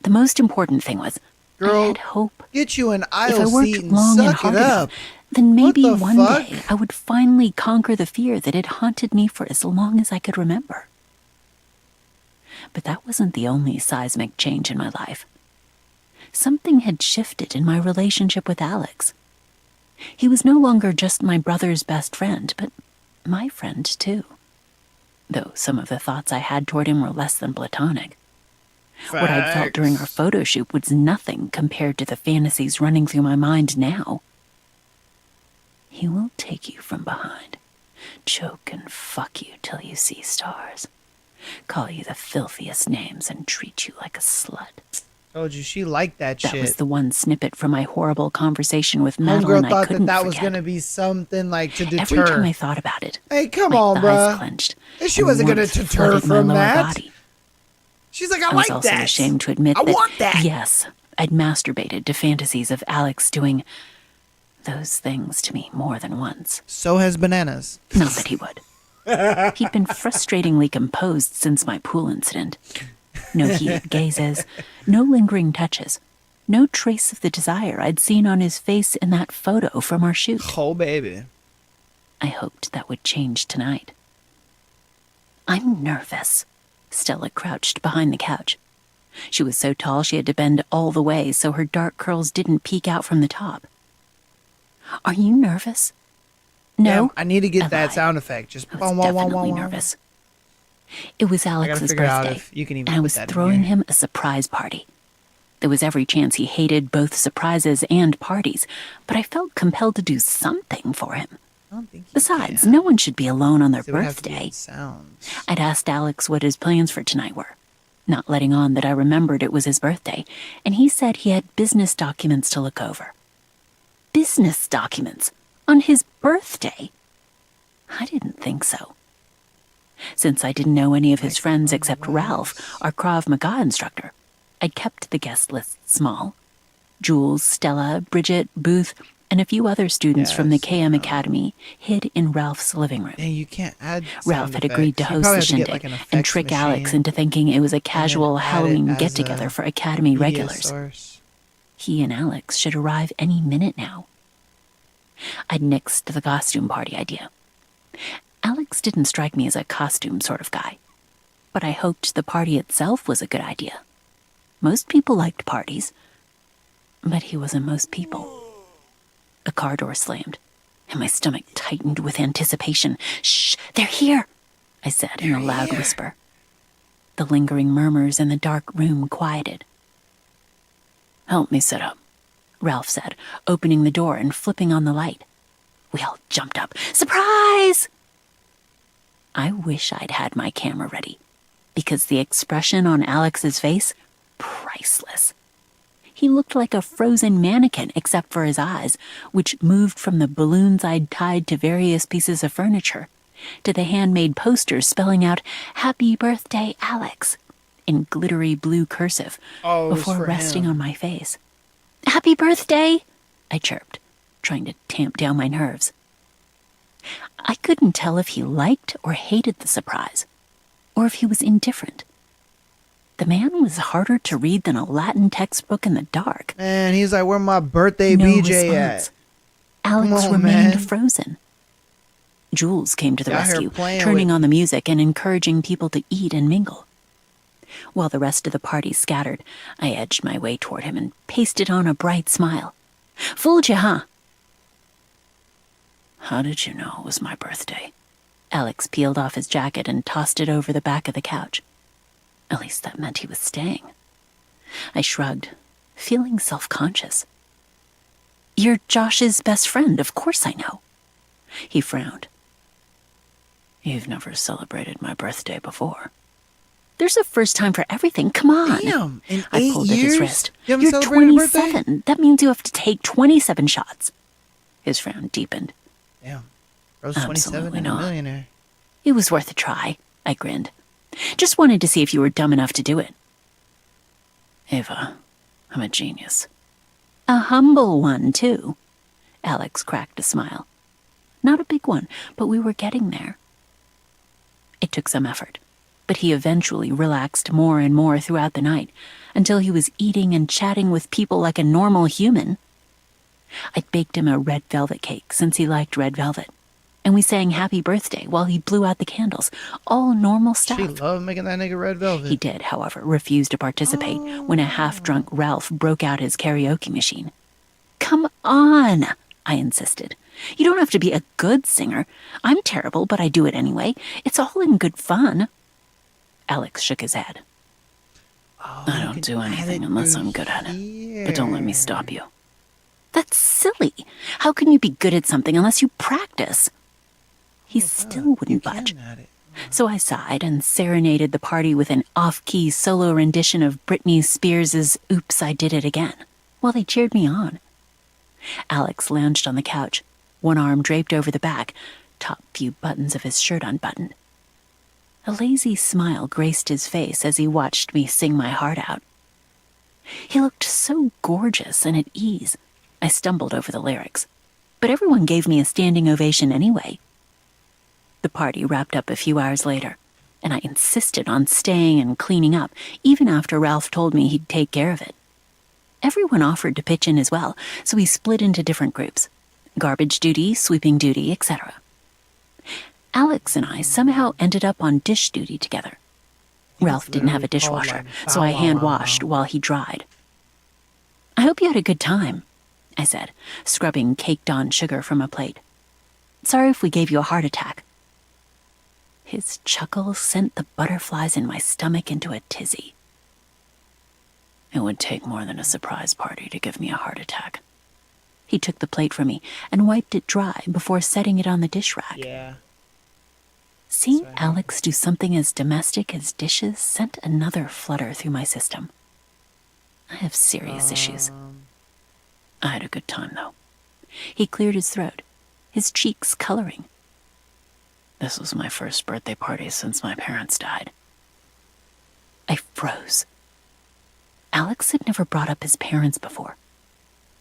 [SPEAKER 2] The most important thing was,
[SPEAKER 1] Girl,
[SPEAKER 2] I had hope.
[SPEAKER 1] Get you an aisle
[SPEAKER 2] If I worked
[SPEAKER 1] seat and
[SPEAKER 2] long and
[SPEAKER 1] suck
[SPEAKER 2] hard
[SPEAKER 1] it up.
[SPEAKER 2] enough, then maybe
[SPEAKER 1] What the
[SPEAKER 2] one
[SPEAKER 1] fuck?
[SPEAKER 2] day I would finally conquer the fear that had haunted me for as long as I could remember. But that wasn't the only seismic change in my life. Something had shifted in my relationship with Alex. He was no longer just my brother's best friend, but my friend, too. Though some of the thoughts I had toward him were less than platonic. What I'd felt during our photo shoot was nothing compared to the fantasies running through my mind now. He will take you from behind, choke and fuck you till you see stars, call you the filthiest names and treat you like a slut.
[SPEAKER 1] Told you she liked that shit.
[SPEAKER 2] That was the one snippet from my horrible conversation with Madeline I couldn't
[SPEAKER 1] that
[SPEAKER 2] forget.
[SPEAKER 1] was gonna be something like to deter.
[SPEAKER 2] Every time I thought about it,
[SPEAKER 1] hey, come
[SPEAKER 2] my
[SPEAKER 1] on,
[SPEAKER 2] thighs
[SPEAKER 1] bruh.
[SPEAKER 2] clenched.
[SPEAKER 1] She wasn't gonna deter from that.
[SPEAKER 2] Body.
[SPEAKER 1] She's like, I
[SPEAKER 2] was
[SPEAKER 1] like
[SPEAKER 2] also
[SPEAKER 1] that.
[SPEAKER 2] ashamed to admit
[SPEAKER 1] I want that.
[SPEAKER 2] Yes, I'd masturbated to fantasies of Alex doing those things to me more than once.
[SPEAKER 1] So has Bananas.
[SPEAKER 2] Not that he would. He'd been frustratingly composed since my pool incident. No heated gazes, no lingering touches, no trace of the desire I'd seen on his face in that photo from our shoot.
[SPEAKER 1] Oh, baby.
[SPEAKER 2] I hoped that would change tonight. I'm nervous. Stella crouched behind the couch. She was so tall she had to bend all the way so her dark curls didn't peek out from the top. Are you nervous? No.
[SPEAKER 1] Yeah, I need to get that
[SPEAKER 2] lied.
[SPEAKER 1] sound effect. Just
[SPEAKER 2] I was definitely nervous. It was Alex's birthday,
[SPEAKER 1] you can even
[SPEAKER 2] and I was throwing him a surprise party. There was every chance he hated both surprises and parties, but I felt compelled to do something for him. Besides, no one should be alone on their birthday. I'd asked Alex what his plans for tonight were, not letting on that I remembered it was his birthday, and he said he had business documents to look over. Business documents? On his birthday? I didn't think so. Since I didn't know any of his friends except Ralph, our Krav Maga instructor, I'd kept the guest list small. Jules, Stella, Bridget, Booth, and a few other students from the KM Academy hid in Ralph's living room.
[SPEAKER 1] Yeah, you can't add
[SPEAKER 2] Ralph had agreed to host the shindig and trick Alex into thinking it was a casual Halloween get-together for Academy regulars. He and Alex should arrive any minute now. I'd nixed the costume party idea. Alex didn't strike me as a costume sort of guy, but I hoped the party itself was a good idea. Most people liked parties, but he wasn't most people. A car door slammed, and my stomach tightened with anticipation. Shh, they're here, I said in a loud whisper. The lingering murmurs in the dark room quieted. Help me sit up, Ralph said, opening the door and flipping on the light. We all jumped up. Surprise! I wish I'd had my camera ready, because the expression on Alex's face, priceless. He looked like a frozen mannequin except for his eyes, which moved from the balloons I'd tied to various pieces of furniture to the handmade posters spelling out, Happy Birthday, Alex, in glittery blue cursive before resting on my face. Happy birthday, I chirped, trying to tamp down my nerves. I couldn't tell if he liked or hated the surprise, or if he was indifferent. The man was harder to read than a Latin textbook in the dark.
[SPEAKER 1] And he's like, where my birthday
[SPEAKER 2] no
[SPEAKER 1] BJ
[SPEAKER 2] response.
[SPEAKER 1] at?
[SPEAKER 2] Alex remained frozen. Jules came to the rescue, turning on the music and encouraging people to eat and mingle. While the rest of the party scattered, I edged my way toward him and pasted on a bright smile. Fooled you, huh? How did you know it was my birthday? Alex peeled off his jacket and tossed it over the back of the couch. At least that meant he was staying. I shrugged, feeling self-conscious. You're Josh's best friend, of course I know. He frowned. You've never celebrated my birthday before. There's a first time for everything. Come on.
[SPEAKER 1] Damn, in
[SPEAKER 2] I
[SPEAKER 1] 8
[SPEAKER 2] pulled at
[SPEAKER 1] years,
[SPEAKER 2] his wrist.
[SPEAKER 1] you haven't
[SPEAKER 2] You're
[SPEAKER 1] celebrated a birthday?
[SPEAKER 2] 27. That means you have to take 27 shots. His frown deepened.
[SPEAKER 1] Damn, bro's 27 and a millionaire.
[SPEAKER 2] It was worth a try, I grinned. Just wanted to see if you were dumb enough to do it. Ava, I'm a genius. A humble one, too. Alex cracked a smile. Not a big one, but we were getting there. It took some effort, but he eventually relaxed more and more throughout the night, until he was eating and chatting with people like a normal human. I'd baked him a red velvet cake since he liked red velvet, and we sang Happy Birthday while he blew out the candles, all normal stuff.
[SPEAKER 1] She loved making that nigga red velvet.
[SPEAKER 2] He did, however, refuse to participate when a half-drunk Ralph broke out his karaoke machine. Come on, I insisted. You don't have to be a good singer. I'm terrible, but I do it anyway. It's all in good fun. Alex shook his head.
[SPEAKER 1] Oh,
[SPEAKER 2] I
[SPEAKER 1] you
[SPEAKER 2] don't
[SPEAKER 1] can
[SPEAKER 2] do
[SPEAKER 1] add
[SPEAKER 2] anything
[SPEAKER 1] it
[SPEAKER 2] unless
[SPEAKER 1] through
[SPEAKER 2] I'm good at it.
[SPEAKER 1] here.
[SPEAKER 2] But don't let me stop you. That's silly. How can you be good at something unless you practice? He still wouldn't budge.
[SPEAKER 1] You can add it.
[SPEAKER 2] So I sighed and serenaded the party with an off-key solo rendition of Britney Spears' Oops, I Did It Again, while they cheered me on. Alex lounged on the couch, one arm draped over the back, top few buttons of his shirt unbuttoned. A lazy smile graced his face as he watched me sing my heart out. He looked so gorgeous and at ease, I stumbled over the lyrics, but everyone gave me a standing ovation anyway. The party wrapped up a few hours later, and I insisted on staying and cleaning up, even after Ralph told me he'd take care of it. Everyone offered to pitch in as well, so we split into different groups: garbage duty, sweeping duty, etc. Alex and I somehow ended up on dish duty together. Ralph didn't have a dishwasher, so I hand-washed while he dried. I hope you had a good time, I said, scrubbing caked-on sugar from a plate. Sorry if we gave you a heart attack. His chuckle sent the butterflies in my stomach into a tizzy. It would take more than a surprise party to give me a heart attack. He took the plate from me and wiped it dry before setting it on the dish rack.
[SPEAKER 1] Yeah.
[SPEAKER 2] Seeing Alex do something as domestic as dishes sent another flutter through my system. I have serious issues. I had a good time, though. He cleared his throat, his cheeks coloring. This was my first birthday party since my parents died. I froze. Alex had never brought up his parents before,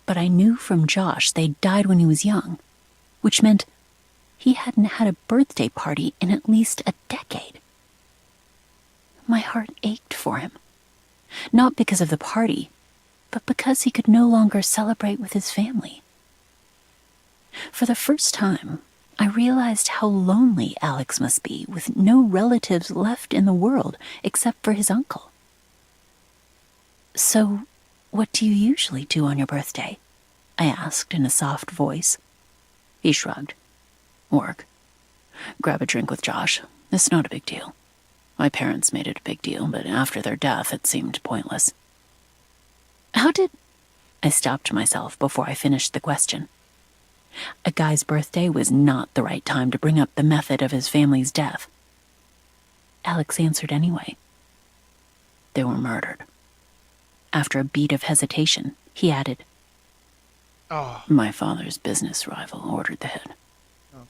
[SPEAKER 2] but I knew from Josh they'd died when he was young, which meant he hadn't had a birthday party in at least a decade. My heart ached for him, not because of the party, but because he could no longer celebrate with his family. For the first time, I realized how lonely Alex must be with no relatives left in the world except for his uncle. So, what do you usually do on your birthday? I asked in a soft voice. He shrugged. Work. Grab a drink with Josh. It's not a big deal. My parents made it a big deal, but after their death it seemed pointless. How did... I stopped myself before I finished the question. A guy's birthday was not the right time to bring up the method of his family's death. Alex answered anyway. They were murdered. After a beat of hesitation, he added, My father's business rival ordered the hit.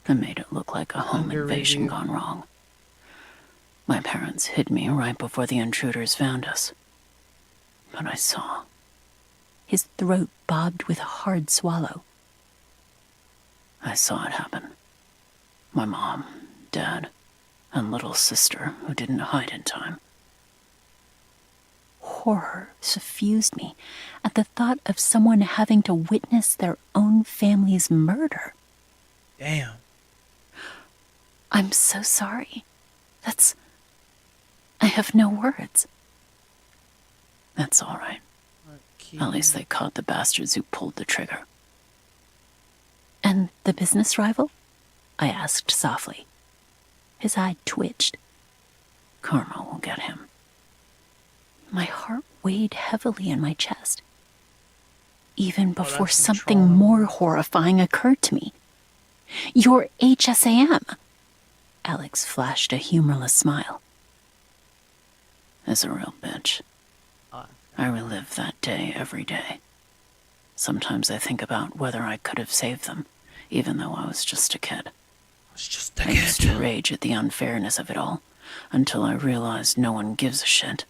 [SPEAKER 2] And made it look like a home invasion gone wrong. My parents hid me right before the intruders found us. But I saw. His throat bobbed with a hard swallow. I saw it happen. My mom, dad, and little sister who didn't hide in time. Horror suffused me at the thought of someone having to witness their own family's murder.
[SPEAKER 1] Damn.
[SPEAKER 2] I'm so sorry. I have no words. That's all right. At least they caught the bastards who pulled the trigger. And the business rival? I asked softly. His eye twitched. Karma will get him. My heart weighed heavily in my chest. Even before something more horrifying occurred to me. Your HSAM! Alex flashed a humorless smile. As a real bitch. I relive that day every day. Sometimes I think about whether I could have saved them, even though I was just a kid. I used to rage at the unfairness of it all, until I realized no one gives a shit.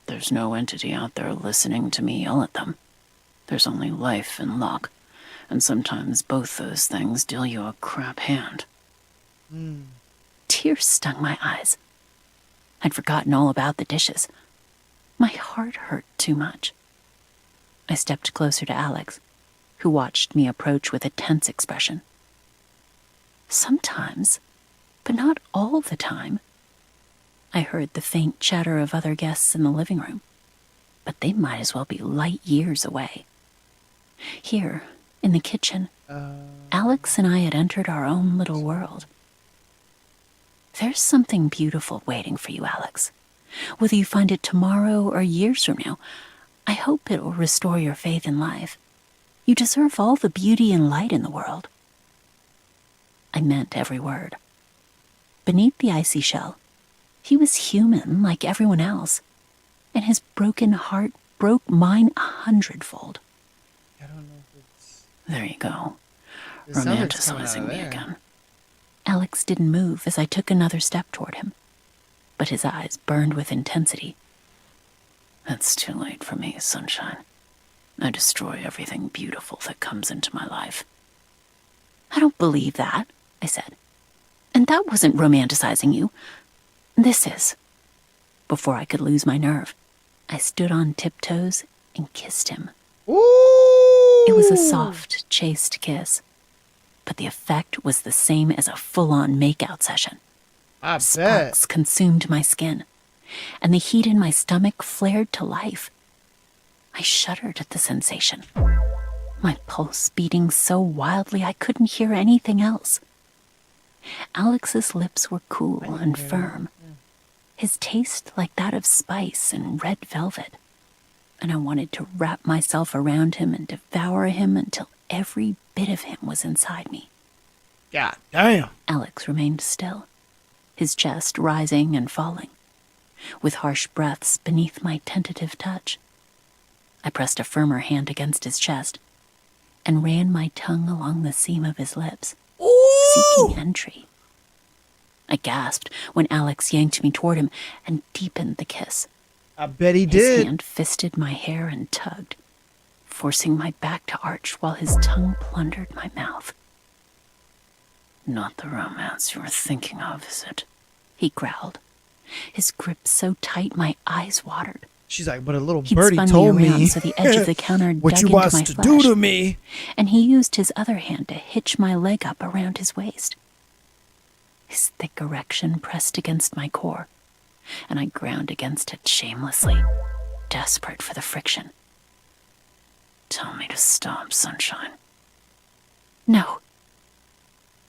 [SPEAKER 2] There's no entity out there listening to me yell at them. There's only life and luck, and sometimes both those things deal you a crap hand. Tears stung my eyes. I'd forgotten all about the dishes. My heart hurt too much. I stepped closer to Alex, who watched me approach with a tense expression. Sometimes, but not all the time. I heard the faint chatter of other guests in the living room, but they might as well be light years away. Here, In the kitchen, Alex and I had entered our own little world. There's something beautiful waiting for you, Alex. Whether you find it tomorrow or years from now, I hope it will restore your faith in life. You deserve all the beauty and light in the world. I meant every word. Beneath the icy shell, he was human like everyone else, and his broken heart broke mine 100-fold.
[SPEAKER 1] I don't know if it's...
[SPEAKER 2] There you go.
[SPEAKER 1] It sounds like it's coming out
[SPEAKER 2] Romanticizing
[SPEAKER 1] of
[SPEAKER 2] me
[SPEAKER 1] there.
[SPEAKER 2] again. Alex didn't move as I took another step toward him, but his eyes burned with intensity. It's too late for me, sunshine. I destroy everything beautiful that comes into my life. I don't believe that, I said. And that wasn't romanticizing you. This is. Before I could lose my nerve, I stood on tiptoes and kissed him.
[SPEAKER 1] Ooh!
[SPEAKER 2] It was a soft, chaste kiss, but the effect was the same as a full-on makeout session.
[SPEAKER 1] I bet.
[SPEAKER 2] Sparks consumed my skin, and the heat in my stomach flared to life. I shuddered at the sensation, my pulse beating so wildly I couldn't hear anything else. Alex's lips were cool and firm, his taste like that of spice and red velvet, and I wanted to wrap myself around him and devour him until every bit of him was inside me.
[SPEAKER 1] God damn.
[SPEAKER 2] Alex remained still, his chest rising and falling, with harsh breaths beneath my tentative touch. I pressed a firmer hand against his chest and ran my tongue along the seam of his lips, seeking entry. I gasped when Alex yanked me toward him and deepened the kiss.
[SPEAKER 1] I bet he
[SPEAKER 2] His
[SPEAKER 1] did.
[SPEAKER 2] hand fisted my hair and tugged, forcing my back to arch while his tongue plundered my mouth. Not the romance you were thinking of, is it? He growled, his grip so tight my eyes watered.
[SPEAKER 1] She's like, but a little
[SPEAKER 2] He'd
[SPEAKER 1] birdie
[SPEAKER 2] spun
[SPEAKER 1] told
[SPEAKER 2] me around
[SPEAKER 1] me
[SPEAKER 2] so the edge of the counter
[SPEAKER 1] what
[SPEAKER 2] dug
[SPEAKER 1] you
[SPEAKER 2] into
[SPEAKER 1] wants
[SPEAKER 2] my
[SPEAKER 1] to
[SPEAKER 2] flesh,
[SPEAKER 1] do to me.
[SPEAKER 2] and he used his other hand to hitch my leg up around his waist. His thick erection pressed against my core, and I ground against it shamelessly, desperate for the friction. Tell me to stop, sunshine. No.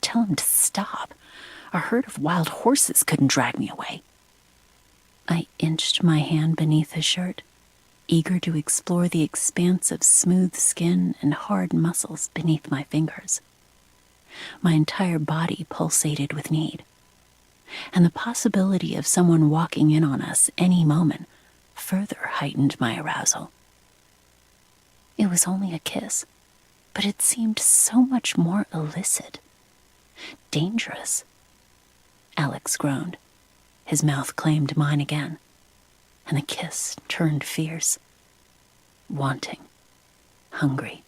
[SPEAKER 2] Tell him to stop. A herd of wild horses couldn't drag me away. I inched my hand beneath his shirt, eager to explore the expanse of smooth skin and hard muscles beneath my fingers. My entire body pulsated with need, and the possibility of someone walking in on us any moment further heightened my arousal. It was only a kiss, but it seemed so much more illicit, dangerous. Alex groaned. His mouth claimed mine again, and the kiss turned fierce, wanting, hungry.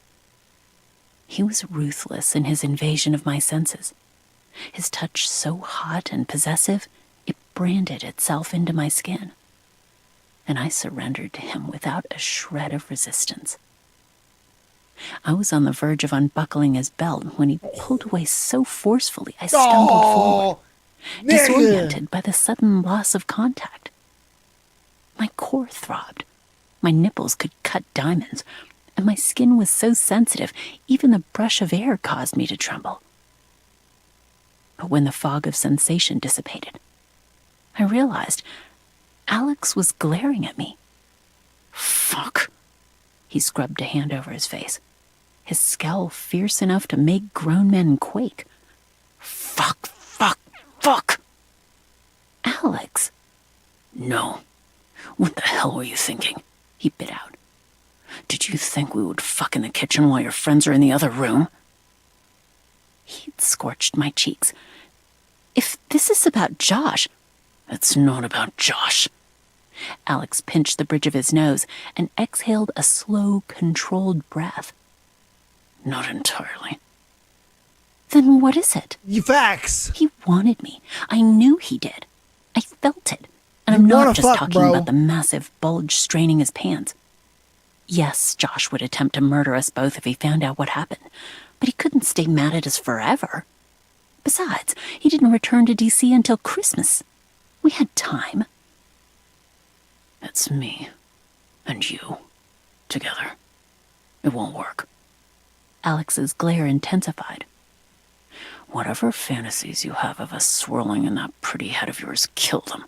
[SPEAKER 2] He was ruthless in his invasion of my senses, his touch so hot and possessive it branded itself into my skin, and I surrendered to him without a shred of resistance. I was on the verge of unbuckling his belt when he pulled away so forcefully I stumbled forward, disoriented by the sudden loss of contact. My core throbbed, my nipples could cut diamonds, and my skin was so sensitive even the brush of air caused me to tremble. But when the fog of sensation dissipated, I realized Alex was glaring at me. Fuck. He scrubbed a hand over his face, his scowl fierce enough to make grown men quake. Fuck, fuck, fuck! Alex! No. What the hell were you thinking? He bit out. Did you think we would fuck in the kitchen while your friends are in the other room? He'd scorched my cheeks. If this is about Josh... It's not about Josh. Alex pinched the bridge of his nose and exhaled a slow, controlled breath. Not entirely. Then what is it?
[SPEAKER 1] You facts.
[SPEAKER 2] He wanted me. I knew he did. I felt it. And
[SPEAKER 1] You
[SPEAKER 2] I'm
[SPEAKER 1] wanna
[SPEAKER 2] not just
[SPEAKER 1] fuck,
[SPEAKER 2] talking
[SPEAKER 1] bro.
[SPEAKER 2] about the massive bulge straining his pants. Yes, Josh would attempt to murder us both if he found out what happened, but he couldn't stay mad at us forever. Besides, he didn't return to D.C. until Christmas. We had time. It's me and you together. It won't work. Alex's glare intensified. Whatever fantasies you have of us swirling in that pretty head of yours, kill them.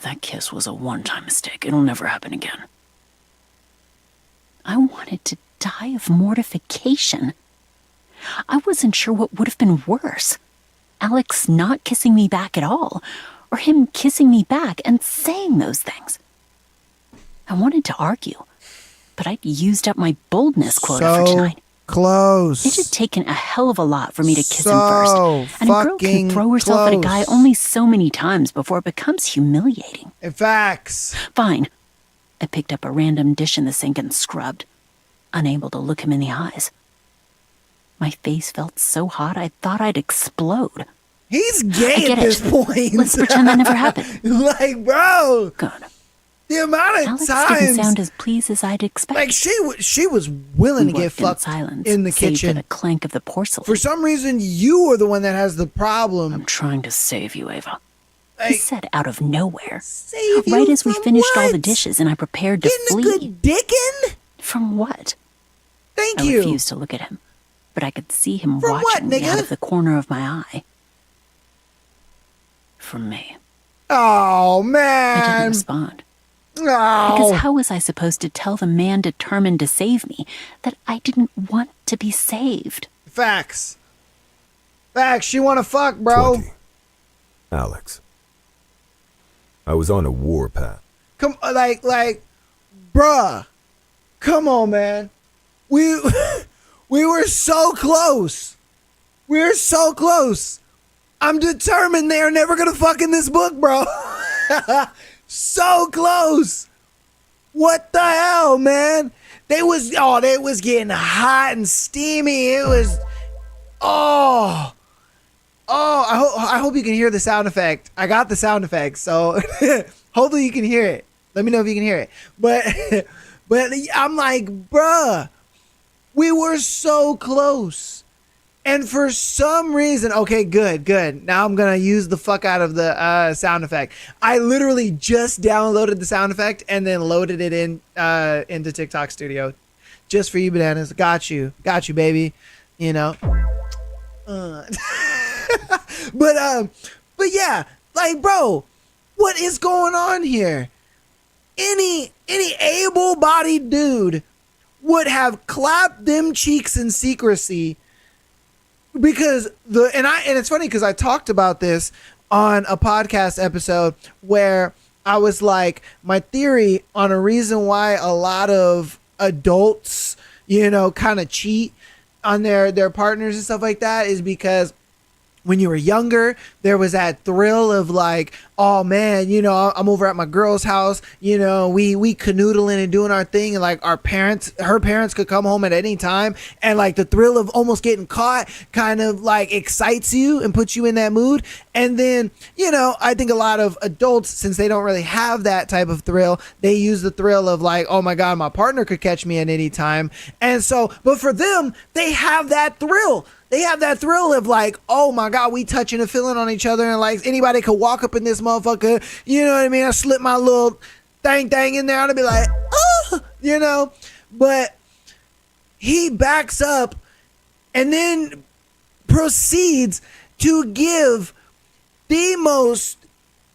[SPEAKER 2] That kiss was a one-time mistake. It'll never happen again. I wanted to die of mortification. I wasn't sure what would have been worse. Alex not kissing me back at all, or him kissing me back and saying those things. I wanted to argue, but I'd used up my boldness quota for tonight.
[SPEAKER 1] Close.
[SPEAKER 2] It had taken a hell of a lot for me to kiss him first. And a girl can throw herself
[SPEAKER 1] close.
[SPEAKER 2] at a guy only so many times before it becomes humiliating.
[SPEAKER 1] Facts.
[SPEAKER 2] Fine. I picked up a random dish in the sink and scrubbed, unable to look him in the eyes. My face felt so hot I thought I'd explode.
[SPEAKER 1] He's gay at this point.
[SPEAKER 2] Let's pretend that never happened.
[SPEAKER 1] Like, bro.
[SPEAKER 2] Good.
[SPEAKER 1] The amount of
[SPEAKER 2] Alex
[SPEAKER 1] times
[SPEAKER 2] didn't sound as pleased as I'd expected.
[SPEAKER 1] like she was willing to get fucked in the
[SPEAKER 2] save
[SPEAKER 1] kitchen.
[SPEAKER 2] for the clank of the porcelain.
[SPEAKER 1] For some reason, you are the one that has the problem.
[SPEAKER 2] I'm trying to save you, Ava.
[SPEAKER 1] Like,
[SPEAKER 2] He said out of nowhere.
[SPEAKER 1] save you
[SPEAKER 2] Right as we
[SPEAKER 1] from
[SPEAKER 2] finished all
[SPEAKER 1] what?
[SPEAKER 2] the dishes and I prepared to
[SPEAKER 1] Getting
[SPEAKER 2] flee.
[SPEAKER 1] a good dickin'?
[SPEAKER 2] From what?
[SPEAKER 1] Thank
[SPEAKER 2] I
[SPEAKER 1] you.
[SPEAKER 2] refused to look at him, but I could see him
[SPEAKER 1] From what,
[SPEAKER 2] watching me
[SPEAKER 1] nigga?
[SPEAKER 2] out of the corner of my eye. From me.
[SPEAKER 1] Oh
[SPEAKER 2] I didn't
[SPEAKER 1] man.
[SPEAKER 2] respond. Because
[SPEAKER 1] Oh.
[SPEAKER 2] how was I supposed to tell the man determined to save me that I didn't want to be saved?
[SPEAKER 1] Facts. Facts. You want to fuck, bro?
[SPEAKER 3] 20. Alex. I was on a warpath.
[SPEAKER 1] Come, like, bruh. Come on, man. We were so close. We're so close. I'm determined they are never gonna fuck in this book, bro. So close. What the hell, man? They was getting hot and steamy. It was I hope you can hear the sound effect. I got the sound effect, so hopefully you can hear it. Let me know if you can hear it. But I'm like, bruh, we were so close. And for some reason, okay, good. Now I'm going to use the fuck out of the sound effect. I literally just downloaded the sound effect and then loaded it into TikTok Studio. Just for you, bananas. Got you, baby. You know. But yeah, like, bro, what is going on here? Any able-bodied dude would have clapped them cheeks in secrecy. Because and it's funny because I talked about this on a podcast episode where I was like, my theory on a reason why a lot of adults, kind of cheat on their partners and stuff like that is because when you were younger, there was that thrill of like, oh man, I'm over at my girl's house, we canoodling and doing our thing, and like her parents could come home at any time, and like the thrill of almost getting caught kind of like excites you and puts you in that mood. And then, I think a lot of adults, since they don't really have that type of thrill, they use the thrill of like, oh my God, my partner could catch me at any time. And so, but for them, they have that thrill. They have that thrill of like, oh my God, we touching and feeling on each other, and like anybody could walk up in this motherfucker, you know what I mean? I slip my little thing in there and I'd be like, oh, but he backs up and then proceeds to give the most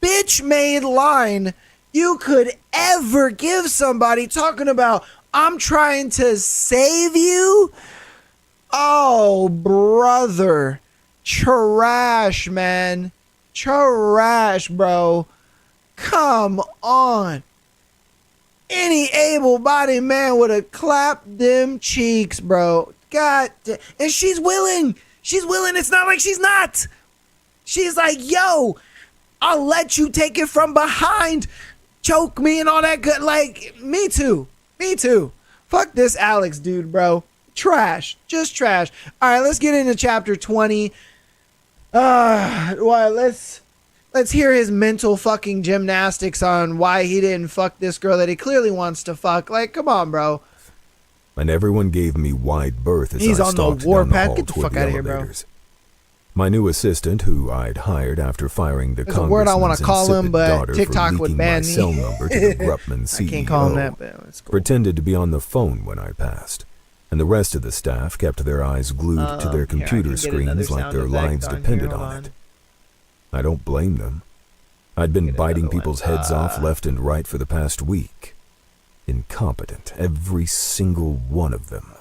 [SPEAKER 1] bitch-made line you could ever give somebody, talking about, I'm trying to save you. Oh, brother. Trash, man. Trash, bro. Come on. Any able-bodied man would have clapped them cheeks, bro. God damn. And she's willing. She's willing. It's not like she's not. She's like, yo, I'll let you take it from behind. Choke me and all that good. Like, me too. Fuck this Alex dude, bro. Trash. Just trash. All right, let's get into chapter 20. Well, let's hear his mental fucking gymnastics on why he didn't fuck this girl that he clearly wants to fuck. Like, come on, bro.
[SPEAKER 3] And everyone gave me wide berth as
[SPEAKER 1] He's
[SPEAKER 3] I
[SPEAKER 1] on the
[SPEAKER 3] stalked down
[SPEAKER 1] warpath.
[SPEAKER 3] hall
[SPEAKER 1] Get the
[SPEAKER 3] toward
[SPEAKER 1] fuck out of here, bro.
[SPEAKER 3] elevators. My new assistant, who I'd hired after firing the
[SPEAKER 1] There's a word I want to
[SPEAKER 3] congressman's
[SPEAKER 1] call him,
[SPEAKER 3] insipid
[SPEAKER 1] but
[SPEAKER 3] daughter
[SPEAKER 1] TikTok
[SPEAKER 3] for
[SPEAKER 1] would
[SPEAKER 3] leaking
[SPEAKER 1] ban
[SPEAKER 3] my
[SPEAKER 1] me.
[SPEAKER 3] cell number to the Grupman CEO,
[SPEAKER 1] I can't call him that, but it's cool.
[SPEAKER 3] pretended to be on the phone when I passed. and the rest of the staff kept their eyes glued to their
[SPEAKER 1] Here, I
[SPEAKER 3] computer
[SPEAKER 1] can get another
[SPEAKER 3] screens like
[SPEAKER 1] sound
[SPEAKER 3] their
[SPEAKER 1] effect
[SPEAKER 3] lives
[SPEAKER 1] on here.
[SPEAKER 3] depended
[SPEAKER 1] Hold
[SPEAKER 3] on
[SPEAKER 1] on.
[SPEAKER 3] it. I don't blame them. I'd been
[SPEAKER 1] Get
[SPEAKER 3] biting
[SPEAKER 1] another
[SPEAKER 3] people's
[SPEAKER 1] one.
[SPEAKER 3] heads off left and right for the past week. Incompetent, every single one of them.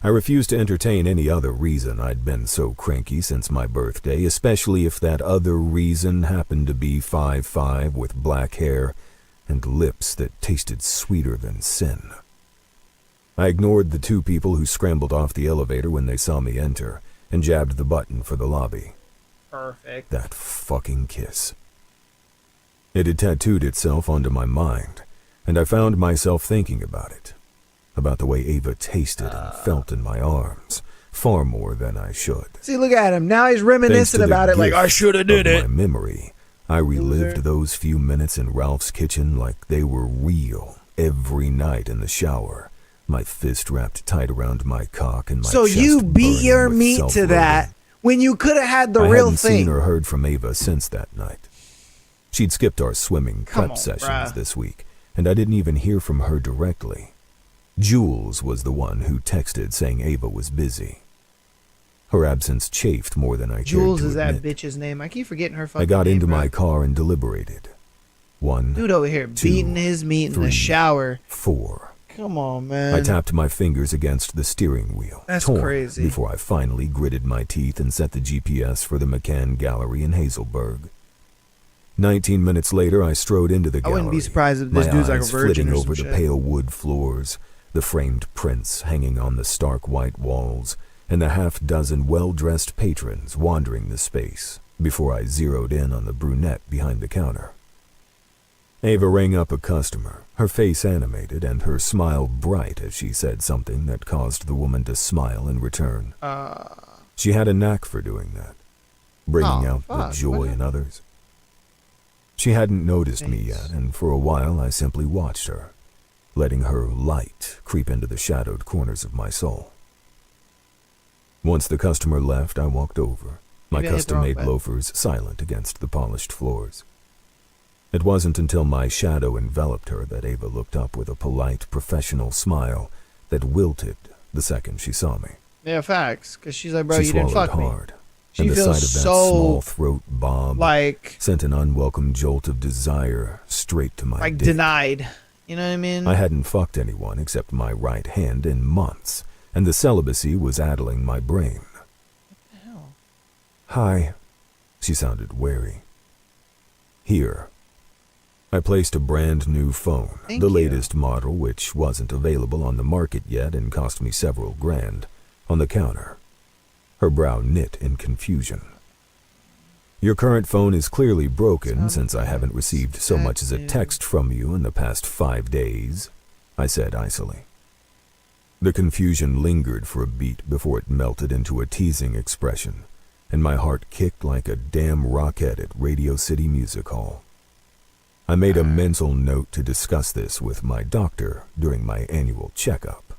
[SPEAKER 3] I refused to entertain any other reason I'd been so cranky since my birthday, especially if that other reason happened to be 5'5" with black hair and lips that tasted sweeter than sin. I ignored the two people who scrambled off the elevator when they saw me enter and jabbed the button for the lobby.
[SPEAKER 1] Perfect.
[SPEAKER 3] That fucking kiss. It had tattooed itself onto my mind, and I found myself thinking about it. About the way Ava tasted and felt in my arms, far more than I should.
[SPEAKER 1] See, look at him. Now he's
[SPEAKER 3] Thanks
[SPEAKER 1] reminiscing
[SPEAKER 3] to the
[SPEAKER 1] about it like,
[SPEAKER 3] gift
[SPEAKER 1] I should have did
[SPEAKER 3] of
[SPEAKER 1] it.
[SPEAKER 3] my memory, I relived
[SPEAKER 1] Loser.
[SPEAKER 3] those few minutes in Ralph's kitchen like they were real every night in the shower. My fist wrapped tight around my cock and my
[SPEAKER 1] So
[SPEAKER 3] chest
[SPEAKER 1] you beat
[SPEAKER 3] burning
[SPEAKER 1] your
[SPEAKER 3] with
[SPEAKER 1] meat to
[SPEAKER 3] self-loathing.
[SPEAKER 1] that when you could have had the
[SPEAKER 3] I
[SPEAKER 1] real
[SPEAKER 3] hadn't
[SPEAKER 1] thing.
[SPEAKER 3] seen or heard from Ava since that night. She'd skipped our swimming
[SPEAKER 1] Come
[SPEAKER 3] prep
[SPEAKER 1] on,
[SPEAKER 3] sessions
[SPEAKER 1] bruh.
[SPEAKER 3] this week, and I didn't even hear from her directly. Jules was the one who texted saying Ava was busy. Her absence chafed more than I
[SPEAKER 1] Jules
[SPEAKER 3] cared
[SPEAKER 1] is
[SPEAKER 3] to
[SPEAKER 1] that
[SPEAKER 3] admit.
[SPEAKER 1] bitch's name. I keep forgetting her fucking
[SPEAKER 3] I got
[SPEAKER 1] name,
[SPEAKER 3] into
[SPEAKER 1] bro.
[SPEAKER 3] my car and deliberated. 1,
[SPEAKER 1] Dude over here
[SPEAKER 3] two,
[SPEAKER 1] beating his meat in the
[SPEAKER 3] 3,
[SPEAKER 1] shower.
[SPEAKER 3] 4.
[SPEAKER 1] Come on, man.
[SPEAKER 3] I tapped my fingers against the steering wheel,
[SPEAKER 1] That's
[SPEAKER 3] torn,
[SPEAKER 1] crazy.
[SPEAKER 3] before I finally gritted my teeth and set the GPS for the McCann Gallery in Hazelburg. 19 minutes later, I strode into the
[SPEAKER 1] I
[SPEAKER 3] gallery.
[SPEAKER 1] wouldn't be surprised if this
[SPEAKER 3] my
[SPEAKER 1] dude's like a
[SPEAKER 3] eyes
[SPEAKER 1] virgin
[SPEAKER 3] flitting
[SPEAKER 1] or
[SPEAKER 3] over
[SPEAKER 1] some
[SPEAKER 3] the
[SPEAKER 1] shit.
[SPEAKER 3] pale wood floors, the framed prints hanging on the stark white walls, and the half-dozen well-dressed patrons wandering the space, before I zeroed in on the brunette behind the counter. Ava rang up a customer, her face animated and her smile bright as she said something that caused the woman to smile in return. She had a knack for doing that, bringing
[SPEAKER 1] Oh,
[SPEAKER 3] out
[SPEAKER 1] fuck,
[SPEAKER 3] the joy
[SPEAKER 1] what
[SPEAKER 3] in others. She hadn't noticed me
[SPEAKER 1] Thanks.
[SPEAKER 3] yet, and for a while I simply watched her, letting her light creep into the shadowed corners of my soul. Once the customer left, I walked over, my
[SPEAKER 1] Maybe I hit the wrong
[SPEAKER 3] custom-made
[SPEAKER 1] button.
[SPEAKER 3] loafers silent against the polished floors. It wasn't until my shadow enveloped her that Ava looked up with a polite, professional smile that wilted the second she saw me.
[SPEAKER 1] Yeah, facts. Because she's like, bro,
[SPEAKER 3] She
[SPEAKER 1] you didn't
[SPEAKER 3] swallowed
[SPEAKER 1] fuck me.
[SPEAKER 3] hard,
[SPEAKER 1] She
[SPEAKER 3] and the
[SPEAKER 1] feels
[SPEAKER 3] sight of that
[SPEAKER 1] so,
[SPEAKER 3] small throat bob
[SPEAKER 1] like
[SPEAKER 3] sent an unwelcome jolt of desire straight to my dick.
[SPEAKER 1] denied. You know what I mean?
[SPEAKER 3] I hadn't fucked anyone except my right hand in months, and the celibacy was addling my brain.
[SPEAKER 1] Hell.
[SPEAKER 3] Hi. She sounded wary. Here. I placed a brand new phone,
[SPEAKER 1] Thank
[SPEAKER 3] the
[SPEAKER 1] you.
[SPEAKER 3] latest model, which wasn't available on the market yet and cost me several grand, on the counter. Her brow knit in confusion. Your current phone is clearly broken since I haven't received so much as a text from you in the past 5 days, I said icily. The confusion lingered for a beat before it melted into a teasing expression, and my heart kicked like a damn rocket at Radio City Music Hall. I made a mental note to discuss this with my doctor during my annual checkup.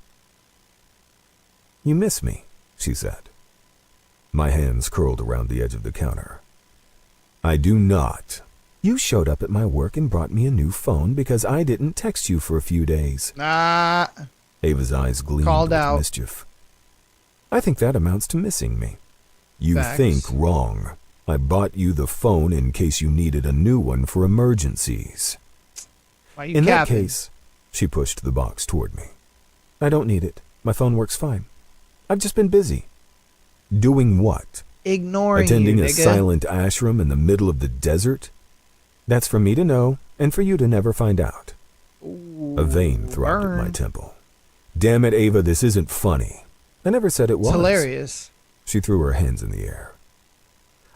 [SPEAKER 3] You miss me, she said. My hands curled around the edge of the counter. I do not. You showed up at my work and brought me a new phone because I didn't text you for a few days. Ava's eyes gleamed
[SPEAKER 1] Called
[SPEAKER 3] with
[SPEAKER 1] out.
[SPEAKER 3] mischief. I think that amounts to missing me. You
[SPEAKER 1] Facts.
[SPEAKER 3] think wrong. I bought you the phone in case you needed a new one for emergencies.
[SPEAKER 1] Why you
[SPEAKER 3] In that
[SPEAKER 1] capping?
[SPEAKER 3] case, she pushed the box toward me. I don't need it. My phone works fine. I've just been busy. Doing what?
[SPEAKER 1] Ignoring
[SPEAKER 3] Attending
[SPEAKER 1] you,
[SPEAKER 3] a
[SPEAKER 1] nigga.
[SPEAKER 3] silent ashram in the middle of the desert? That's for me to know, and for you to never find out. A vein throbbed at my
[SPEAKER 1] burned.
[SPEAKER 3] temple. Damn it, Ava, this isn't funny. I never said it was.
[SPEAKER 1] It's hilarious.
[SPEAKER 3] She threw her hands in the air.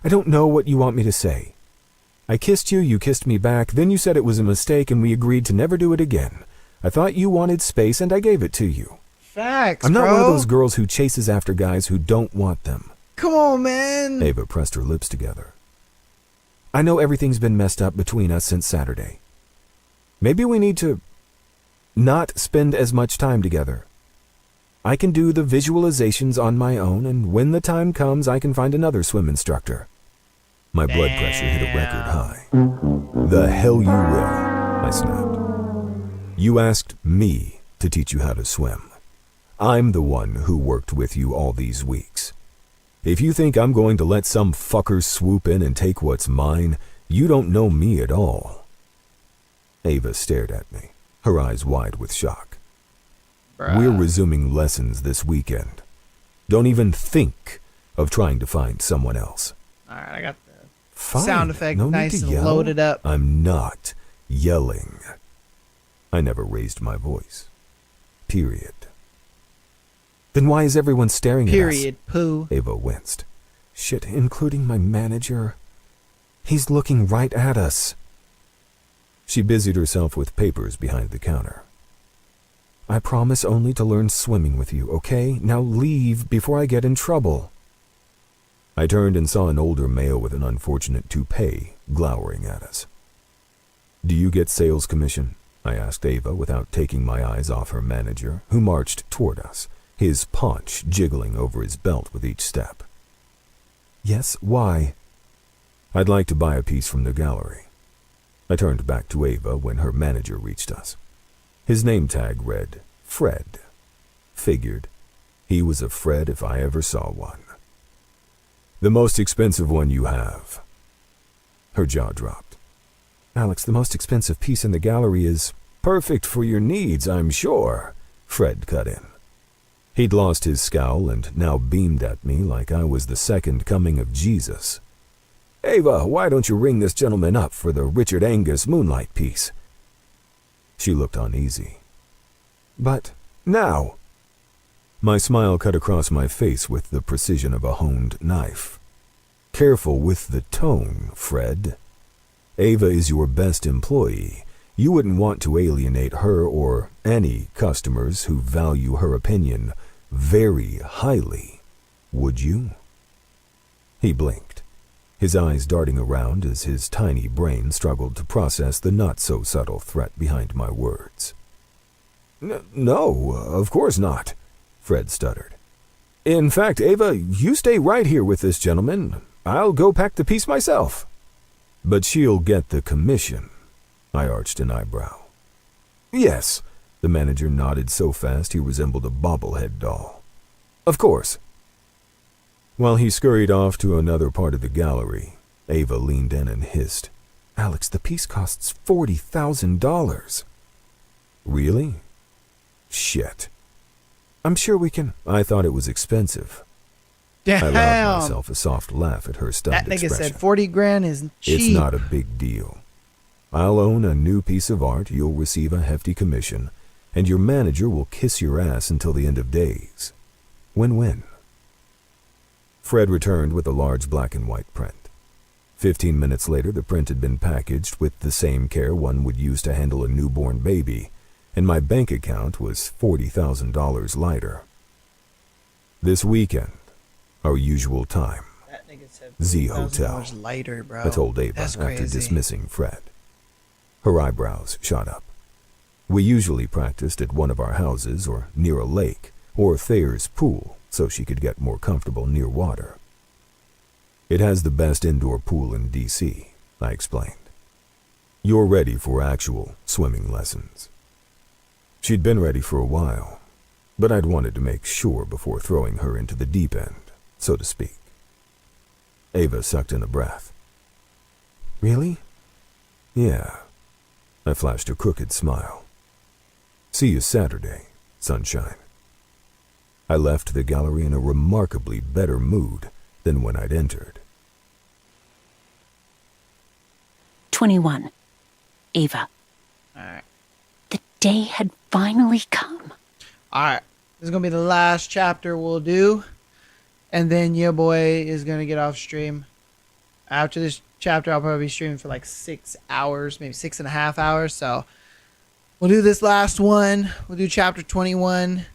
[SPEAKER 3] I don't know what you want me to say. I kissed you, you kissed me back, then you said it was a mistake and we agreed to never do it again. I thought you wanted space and I gave it to you.
[SPEAKER 1] Facts,
[SPEAKER 3] I'm not
[SPEAKER 1] bro.
[SPEAKER 3] one of those girls who chases after guys who don't want them.
[SPEAKER 1] Come on, man.
[SPEAKER 3] Ava pressed her lips together. I know everything's been messed up between us since Saturday. Maybe we need to not spend as much time together. I can do the visualizations on my own, and when the time comes, I can find another swim instructor. My blood pressure hit a record high. The hell you will, I snapped. You asked me to teach you how to swim. I'm the one who worked with you all these weeks. If you think I'm going to let some fucker swoop in and take what's mine, you don't know me at all." Ava stared at me, her eyes wide with shock.
[SPEAKER 1] Bruh.
[SPEAKER 3] "We're resuming lessons this weekend. Don't even think of trying to find someone else."
[SPEAKER 1] All right, I got the
[SPEAKER 3] Fine.
[SPEAKER 1] sound effect
[SPEAKER 3] No need
[SPEAKER 1] nice
[SPEAKER 3] to
[SPEAKER 1] and
[SPEAKER 3] yell.
[SPEAKER 1] loaded up.
[SPEAKER 3] I'm not yelling. I never raised my voice. Period. "Then why is everyone staring at us?"
[SPEAKER 1] Period. Poo.
[SPEAKER 3] Ava winced. "Shit, including my manager. He's looking right at us." She busied herself with papers behind the counter. "I promise only to learn swimming with you, okay? Now leave before I get in trouble." I turned and saw an older male with an unfortunate toupee glowering at us. "Do you get sales commission?" I asked Ava without taking my eyes off her manager, who marched toward us, his paunch jiggling over his belt with each step. "Yes, why?" "I'd like to buy a piece from the gallery." I turned back to Ava when her manager reached us. His name tag read, Fred. Figured. He was a Fred if I ever saw one. "The most expensive one you have." Her jaw dropped. "Alex, the most expensive piece in the gallery is perfect for your needs, I'm sure," Fred cut in. He'd lost his scowl and now beamed at me like I was the second coming of Jesus. "Ava, why don't you ring this gentleman up for the Richard Angus Moonlight piece?" She looked uneasy. "But now." My smile cut across my face with the precision of a honed knife. "Careful with the tone, Fred. Ava is your best employee. You wouldn't want to alienate her or any customers who value her opinion very highly, would you?" He blinked, his eyes darting around as his tiny brain struggled to process the not-so-subtle threat behind my words. No, of course not," Fred stuttered. "In fact, Ava, you stay right here with this gentleman. I'll go pack the piece myself." "But she'll get the commission." I arched an eyebrow. "Yes," the manager nodded so fast he resembled a bobblehead doll. "Of course." While he scurried off to another part of the gallery, Ava leaned in and hissed, "Alex, the piece costs $40,000. "Really? Shit. I'm sure we can." I thought it was expensive.
[SPEAKER 1] Damn.
[SPEAKER 3] I allowed myself a soft laugh at her stunned
[SPEAKER 1] That nigga
[SPEAKER 3] expression.
[SPEAKER 1] said 40 grand is cheap.
[SPEAKER 3] "It's not a big deal. I'll own a new piece of art, you'll receive a hefty commission, and your manager will kiss your ass until the end of days. Win-win." Fred returned with a large black and white print. 15 minutes later, the print had been packaged with the same care one would use to handle a newborn baby, and my bank account was $40,000 lighter. "This weekend, our usual time,
[SPEAKER 1] That nigga said
[SPEAKER 3] Z
[SPEAKER 1] $40,000
[SPEAKER 3] Hotel,"
[SPEAKER 1] lighter, bro.
[SPEAKER 3] I told Ava
[SPEAKER 1] That's
[SPEAKER 3] after
[SPEAKER 1] crazy.
[SPEAKER 3] dismissing Fred. Her eyebrows shot up. We usually practiced at one of our houses or near a lake or Thayer's pool so she could get more comfortable near water. "It has the best indoor pool in D.C., I explained. "You're ready for actual swimming lessons." She'd been ready for a while, but I'd wanted to make sure before throwing her into the deep end, so to speak. Ava sucked in a breath. "Really?" "Yeah." I flashed a crooked smile. "See you Saturday, sunshine." I left the gallery in a remarkably better mood than when I'd entered.
[SPEAKER 2] 21. Ava.
[SPEAKER 1] All right.
[SPEAKER 2] The day had finally come.
[SPEAKER 1] All right. This is going to be the last chapter we'll do. And then your boy is going to get off stream. After this chapter, I'll probably be streaming for like 6 hours, maybe 6.5 hours. So we'll do this last one. We'll do chapter 21.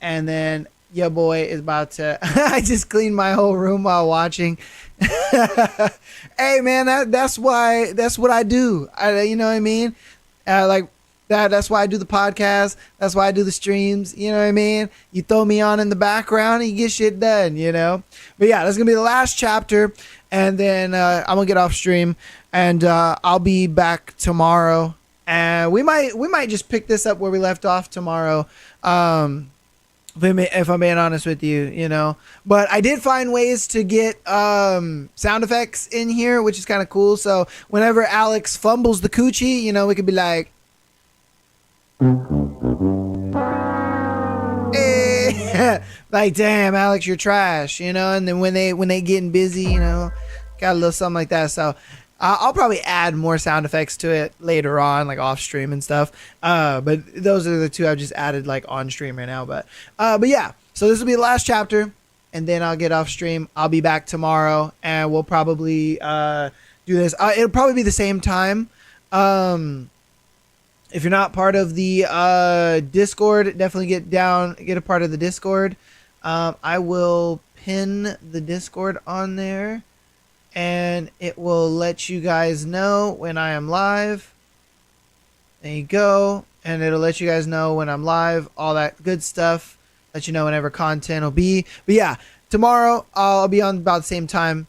[SPEAKER 1] And then your boy is about to... I just cleaned my whole room while watching. Hey, man, that's what I do. You know what I mean? That's why I do the podcast. That's why I do the streams. You know what I mean? You throw me on in the background and you get shit done, you know? But yeah, that's going to be the last chapter. And then I'm going to get off stream. And I'll be back tomorrow. And we might just pick this up where we left off tomorrow. If I'm being honest with you, you know. But I did find ways to get sound effects in here, which is kind of cool. So whenever Alex fumbles the coochie, you know, we could be like, eh. Like, damn, Alex, you're trash, you know. And then when they getting busy, you know, got a little something like that. So I'll probably add more sound effects to it later on, like off stream and stuff. But those are the two I've just added like on stream right now. But yeah, so this will be the last chapter, and then I'll get off stream. I'll be back tomorrow, and we'll probably do this. It'll probably be the same time. If you're not part of the Discord, definitely get a part of the Discord. I will pin the Discord on there, and it will let you guys know when I am live. There you go. And it'll let you guys know when I'm live, all that good stuff. Let you know whenever content will be. But yeah, tomorrow I'll be on about the same time.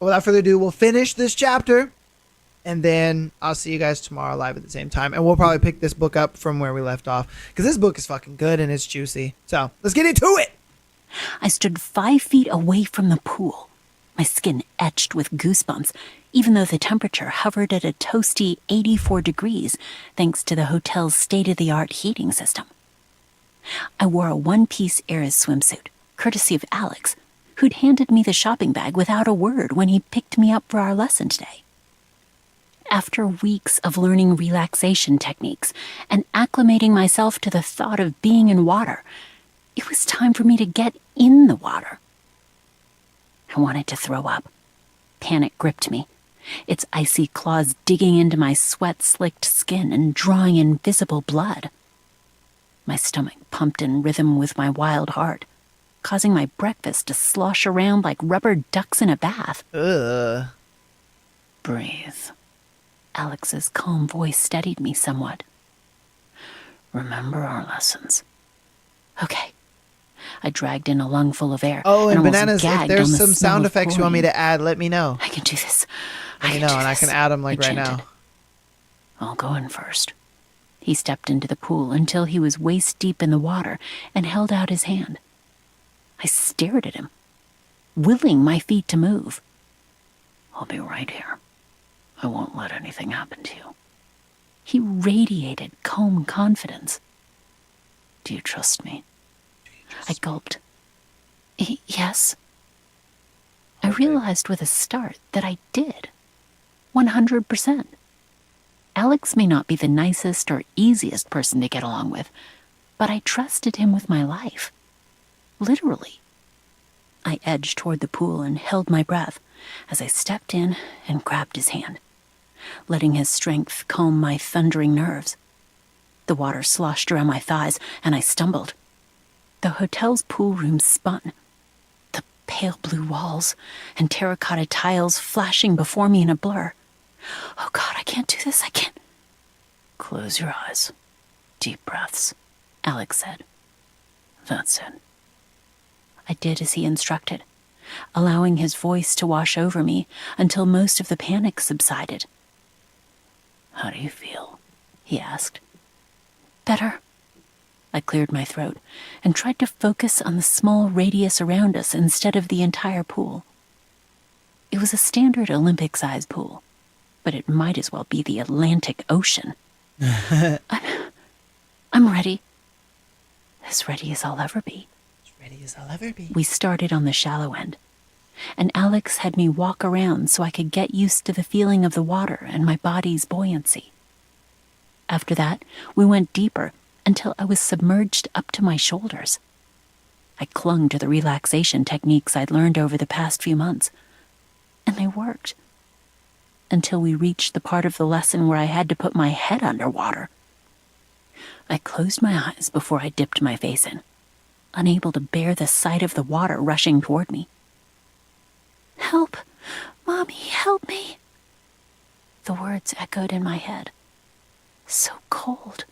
[SPEAKER 1] But without further ado, we'll finish this chapter, and then I'll see you guys tomorrow live at the same time. And we'll probably pick this book up from where we left off, because this book is fucking good and it's juicy. So let's get into it.
[SPEAKER 2] I stood 5 feet away from the pool, my skin etched with goosebumps, even though the temperature hovered at a toasty 84 degrees thanks to the hotel's state-of-the-art heating system. I wore a one-piece Eris swimsuit, courtesy of Alex, who'd handed me the shopping bag without a word when he picked me up for our lesson today. After weeks of learning relaxation techniques and acclimating myself to the thought of being in water, it was time for me to get in the water. I wanted to throw up. Panic gripped me, its icy claws digging into my sweat-slicked skin and drawing invisible blood. My stomach pumped in rhythm with my wild heart, causing my breakfast to slosh around like rubber ducks in a bath.
[SPEAKER 1] Ugh.
[SPEAKER 2] Breathe. Alex's calm voice steadied me somewhat. Remember our lessons. Okay. I dragged in a lungful of air.
[SPEAKER 1] Oh, and
[SPEAKER 2] almost
[SPEAKER 1] Bananas, if
[SPEAKER 2] gagged on
[SPEAKER 1] there's
[SPEAKER 2] the
[SPEAKER 1] some
[SPEAKER 2] smell
[SPEAKER 1] sound
[SPEAKER 2] of
[SPEAKER 1] effects you want me
[SPEAKER 2] chlorine.
[SPEAKER 1] to add, let me know.
[SPEAKER 2] I can do this.
[SPEAKER 1] Let me know, and I can add them like right now.
[SPEAKER 2] I'll go in first. He stepped into the pool until he was waist deep in the water and held out his hand. I stared at him, willing my feet to move. I'll be right here. I won't let anything happen to you. He radiated calm confidence. Do you trust me? I gulped. Yes. I realized with a start that I did. 100%. Alex may not be the nicest or easiest person to get along with, but I trusted him with my life. Literally. I edged toward the pool and held my breath as I stepped in and grabbed his hand, letting his strength calm my thundering nerves. The water sloshed around my thighs, and I stumbled. The hotel's pool room spun, the pale blue walls and terracotta tiles flashing before me in a blur. Oh God, I can't do this, I can't. Close your eyes. Deep breaths, Alex said. That's it. I did as he instructed, allowing his voice to wash over me until most of the panic subsided. How do you feel? He asked. Better. I cleared my throat and tried to focus on the small radius around us instead of the entire pool. It was a standard Olympic-sized pool, but it might as well be the Atlantic Ocean. I'm ready. As ready as I'll ever be.
[SPEAKER 1] As ready as I'll ever be.
[SPEAKER 2] We started on the shallow end, and Alex had me walk around so I could get used to the feeling of the water and my body's buoyancy. After that, we went deeper until I was submerged up to my shoulders. I clung to the relaxation techniques I'd learned over the past few months, and they worked. Until we reached the part of the lesson where I had to put my head underwater. I closed my eyes before I dipped my face in, unable to bear the sight of the water rushing toward me. Help! Mommy, help me! The words echoed in my head. So cold,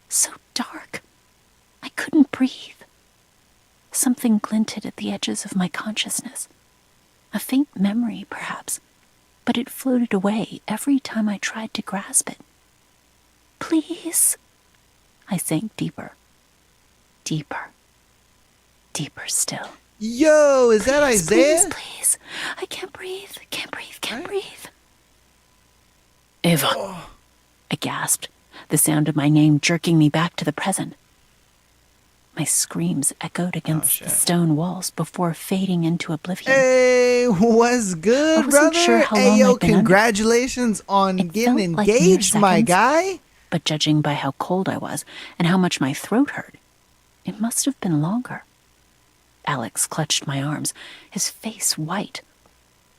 [SPEAKER 2] so dark. I couldn't breathe. Something glinted at the edges of my consciousness. A faint memory, perhaps, but it floated away every time I tried to grasp it. Please. I sank deeper, deeper, Deeper still.
[SPEAKER 1] Yo, is that
[SPEAKER 2] Please,
[SPEAKER 1] Isaiah?
[SPEAKER 2] Please, please. I can't breathe. Can't breathe. Ava.
[SPEAKER 1] Oh.
[SPEAKER 2] I gasped, the sound of my name jerking me back to the present. My screams echoed against the stone walls before fading into oblivion.
[SPEAKER 1] Hey, what's good,
[SPEAKER 2] I wasn't
[SPEAKER 1] brother?
[SPEAKER 2] sure how
[SPEAKER 1] Hey,
[SPEAKER 2] long
[SPEAKER 1] yo,
[SPEAKER 2] I'd been under.
[SPEAKER 1] congratulations on
[SPEAKER 2] It
[SPEAKER 1] getting
[SPEAKER 2] felt like mere
[SPEAKER 1] engaged, my
[SPEAKER 2] seconds.
[SPEAKER 1] guy.
[SPEAKER 2] But judging by how cold I was and how much my throat hurt, it must have been longer. Alex clutched my arms, his face white.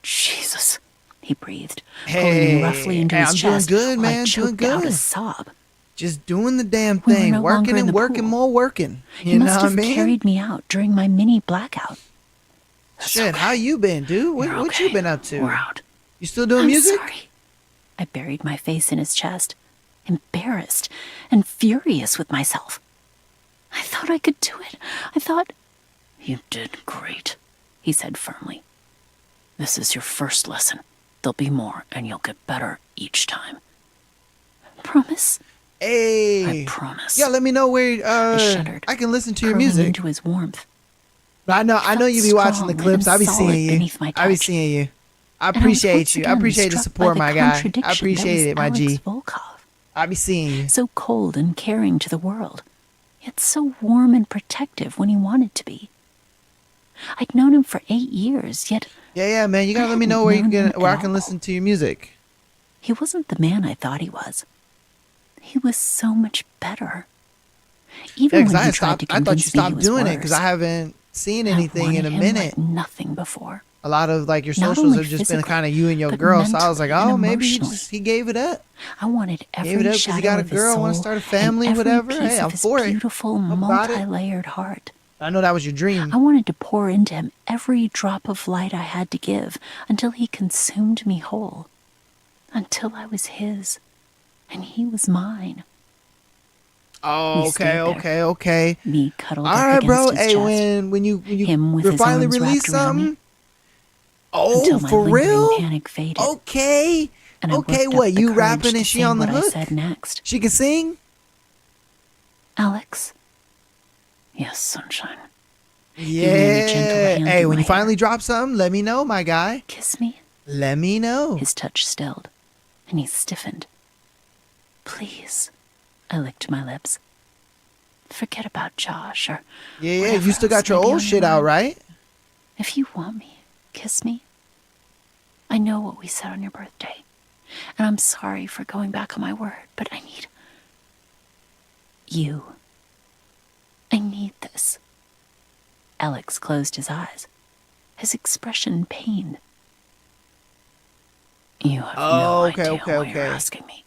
[SPEAKER 2] Jesus, he breathed, pulling me roughly into his
[SPEAKER 1] I'm
[SPEAKER 2] chest
[SPEAKER 1] doing good,
[SPEAKER 2] while
[SPEAKER 1] man.
[SPEAKER 2] I
[SPEAKER 1] Doing
[SPEAKER 2] choked out a
[SPEAKER 1] good.
[SPEAKER 2] sob.
[SPEAKER 1] Just doing the damn
[SPEAKER 2] We were
[SPEAKER 1] thing,
[SPEAKER 2] no longer
[SPEAKER 1] working
[SPEAKER 2] in
[SPEAKER 1] and
[SPEAKER 2] the
[SPEAKER 1] working,
[SPEAKER 2] pool.
[SPEAKER 1] more working.
[SPEAKER 2] He
[SPEAKER 1] You know
[SPEAKER 2] must
[SPEAKER 1] what I
[SPEAKER 2] have
[SPEAKER 1] mean?
[SPEAKER 2] carried me out during my mini blackout. That's
[SPEAKER 1] Shit,
[SPEAKER 2] okay.
[SPEAKER 1] how you been, dude? What
[SPEAKER 2] You're
[SPEAKER 1] you
[SPEAKER 2] okay.
[SPEAKER 1] been up to?
[SPEAKER 2] We're out.
[SPEAKER 1] You still doing
[SPEAKER 2] I'm
[SPEAKER 1] music?
[SPEAKER 2] sorry. I buried my face in his chest, embarrassed and furious with myself. I thought I could do it. I thought... You did great, he said firmly. This is your first lesson. There'll be more, and you'll get better each time. Promise?
[SPEAKER 1] Hey.
[SPEAKER 2] I promise.
[SPEAKER 1] Yeah, let me know where
[SPEAKER 2] I shuddered,
[SPEAKER 1] I can listen to your
[SPEAKER 2] curling
[SPEAKER 1] music.
[SPEAKER 2] into his warmth.
[SPEAKER 1] But I know you be watching the
[SPEAKER 2] strong
[SPEAKER 1] clips.
[SPEAKER 2] and
[SPEAKER 1] I be
[SPEAKER 2] solid
[SPEAKER 1] seeing you.
[SPEAKER 2] beneath my
[SPEAKER 1] I be
[SPEAKER 2] touch.
[SPEAKER 1] seeing you. I
[SPEAKER 2] And I was
[SPEAKER 1] appreciate
[SPEAKER 2] once
[SPEAKER 1] you. I
[SPEAKER 2] again
[SPEAKER 1] appreciate the
[SPEAKER 2] struck by
[SPEAKER 1] support, my guy. I
[SPEAKER 2] contradiction that
[SPEAKER 1] appreciate
[SPEAKER 2] was
[SPEAKER 1] it, my
[SPEAKER 2] Alex
[SPEAKER 1] G.
[SPEAKER 2] Volkov.
[SPEAKER 1] I be seeing you.
[SPEAKER 2] So cold and caring to the world, yet so warm and protective when he wanted to be. I'd known him for 8 years, yet
[SPEAKER 1] Yeah, man. You gotta
[SPEAKER 2] I
[SPEAKER 1] let me know
[SPEAKER 2] hadn't
[SPEAKER 1] where you
[SPEAKER 2] known
[SPEAKER 1] can
[SPEAKER 2] him
[SPEAKER 1] where I
[SPEAKER 2] at
[SPEAKER 1] can
[SPEAKER 2] all.
[SPEAKER 1] listen to your music.
[SPEAKER 2] he wasn't the man I thought he was. He was so much better. Even
[SPEAKER 1] Yeah,
[SPEAKER 2] when
[SPEAKER 1] because
[SPEAKER 2] he tried to
[SPEAKER 1] I thought you
[SPEAKER 2] convince me he
[SPEAKER 1] stopped
[SPEAKER 2] was
[SPEAKER 1] doing it
[SPEAKER 2] worse,
[SPEAKER 1] because I haven't seen
[SPEAKER 2] I
[SPEAKER 1] anything in
[SPEAKER 2] wanted
[SPEAKER 1] a
[SPEAKER 2] him
[SPEAKER 1] minute.
[SPEAKER 2] like nothing before.
[SPEAKER 1] A lot of like your
[SPEAKER 2] Not
[SPEAKER 1] socials
[SPEAKER 2] only
[SPEAKER 1] have just been
[SPEAKER 2] physically,
[SPEAKER 1] kind of you and your
[SPEAKER 2] but
[SPEAKER 1] girl. So I was like,
[SPEAKER 2] mentally and
[SPEAKER 1] oh, maybe
[SPEAKER 2] emotionally.
[SPEAKER 1] he gave it up.
[SPEAKER 2] I wanted
[SPEAKER 1] Gave
[SPEAKER 2] every
[SPEAKER 1] it up because
[SPEAKER 2] shadow
[SPEAKER 1] he got a
[SPEAKER 2] of his
[SPEAKER 1] girl, want to
[SPEAKER 2] soul
[SPEAKER 1] start a family,
[SPEAKER 2] and every
[SPEAKER 1] whatever.
[SPEAKER 2] piece
[SPEAKER 1] Hey,
[SPEAKER 2] of
[SPEAKER 1] I'm
[SPEAKER 2] his
[SPEAKER 1] for it.
[SPEAKER 2] beautiful,
[SPEAKER 1] I'm about it.
[SPEAKER 2] multi-layered heart.
[SPEAKER 1] I know that was your dream.
[SPEAKER 2] I wanted to pour into him every drop of light I had to give until he consumed me whole. Until I was his, and he was mine.
[SPEAKER 1] Oh,
[SPEAKER 2] We stayed
[SPEAKER 1] okay,
[SPEAKER 2] there.
[SPEAKER 1] okay.
[SPEAKER 2] Me cuddled
[SPEAKER 1] All
[SPEAKER 2] up
[SPEAKER 1] right,
[SPEAKER 2] against
[SPEAKER 1] bro.
[SPEAKER 2] his
[SPEAKER 1] Hey,
[SPEAKER 2] chest,
[SPEAKER 1] when you
[SPEAKER 2] him with his
[SPEAKER 1] finally
[SPEAKER 2] arms
[SPEAKER 1] release
[SPEAKER 2] wrapped around me,
[SPEAKER 1] something. Oh,
[SPEAKER 2] until my
[SPEAKER 1] for
[SPEAKER 2] lingering
[SPEAKER 1] real?
[SPEAKER 2] panic faded.
[SPEAKER 1] Okay.
[SPEAKER 2] And I
[SPEAKER 1] Okay,
[SPEAKER 2] worked
[SPEAKER 1] what?
[SPEAKER 2] up the
[SPEAKER 1] You
[SPEAKER 2] courage
[SPEAKER 1] rapping
[SPEAKER 2] to
[SPEAKER 1] and she
[SPEAKER 2] say
[SPEAKER 1] on the
[SPEAKER 2] what I
[SPEAKER 1] hook?
[SPEAKER 2] said next.
[SPEAKER 1] She can sing?
[SPEAKER 2] Alex. Yes, sunshine.
[SPEAKER 1] Yeah.
[SPEAKER 2] ran a gentle hand
[SPEAKER 1] Hey,
[SPEAKER 2] through
[SPEAKER 1] when
[SPEAKER 2] my
[SPEAKER 1] you finally
[SPEAKER 2] hair.
[SPEAKER 1] drop something, let me know, my guy.
[SPEAKER 2] Kiss me.
[SPEAKER 1] Let me know.
[SPEAKER 2] His touch stilled, and he stiffened. Please. I licked my lips. Forget about Josh or
[SPEAKER 1] Yeah,
[SPEAKER 2] whatever
[SPEAKER 1] you still got
[SPEAKER 2] else
[SPEAKER 1] your
[SPEAKER 2] may be
[SPEAKER 1] old
[SPEAKER 2] on
[SPEAKER 1] shit out,
[SPEAKER 2] mind.
[SPEAKER 1] right?
[SPEAKER 2] If you want me, kiss me. I know what we said on your birthday, and I'm sorry for going back on my word, but I need you. I need this. Alex closed his eyes, his expression pained. You have no idea what you're asking me.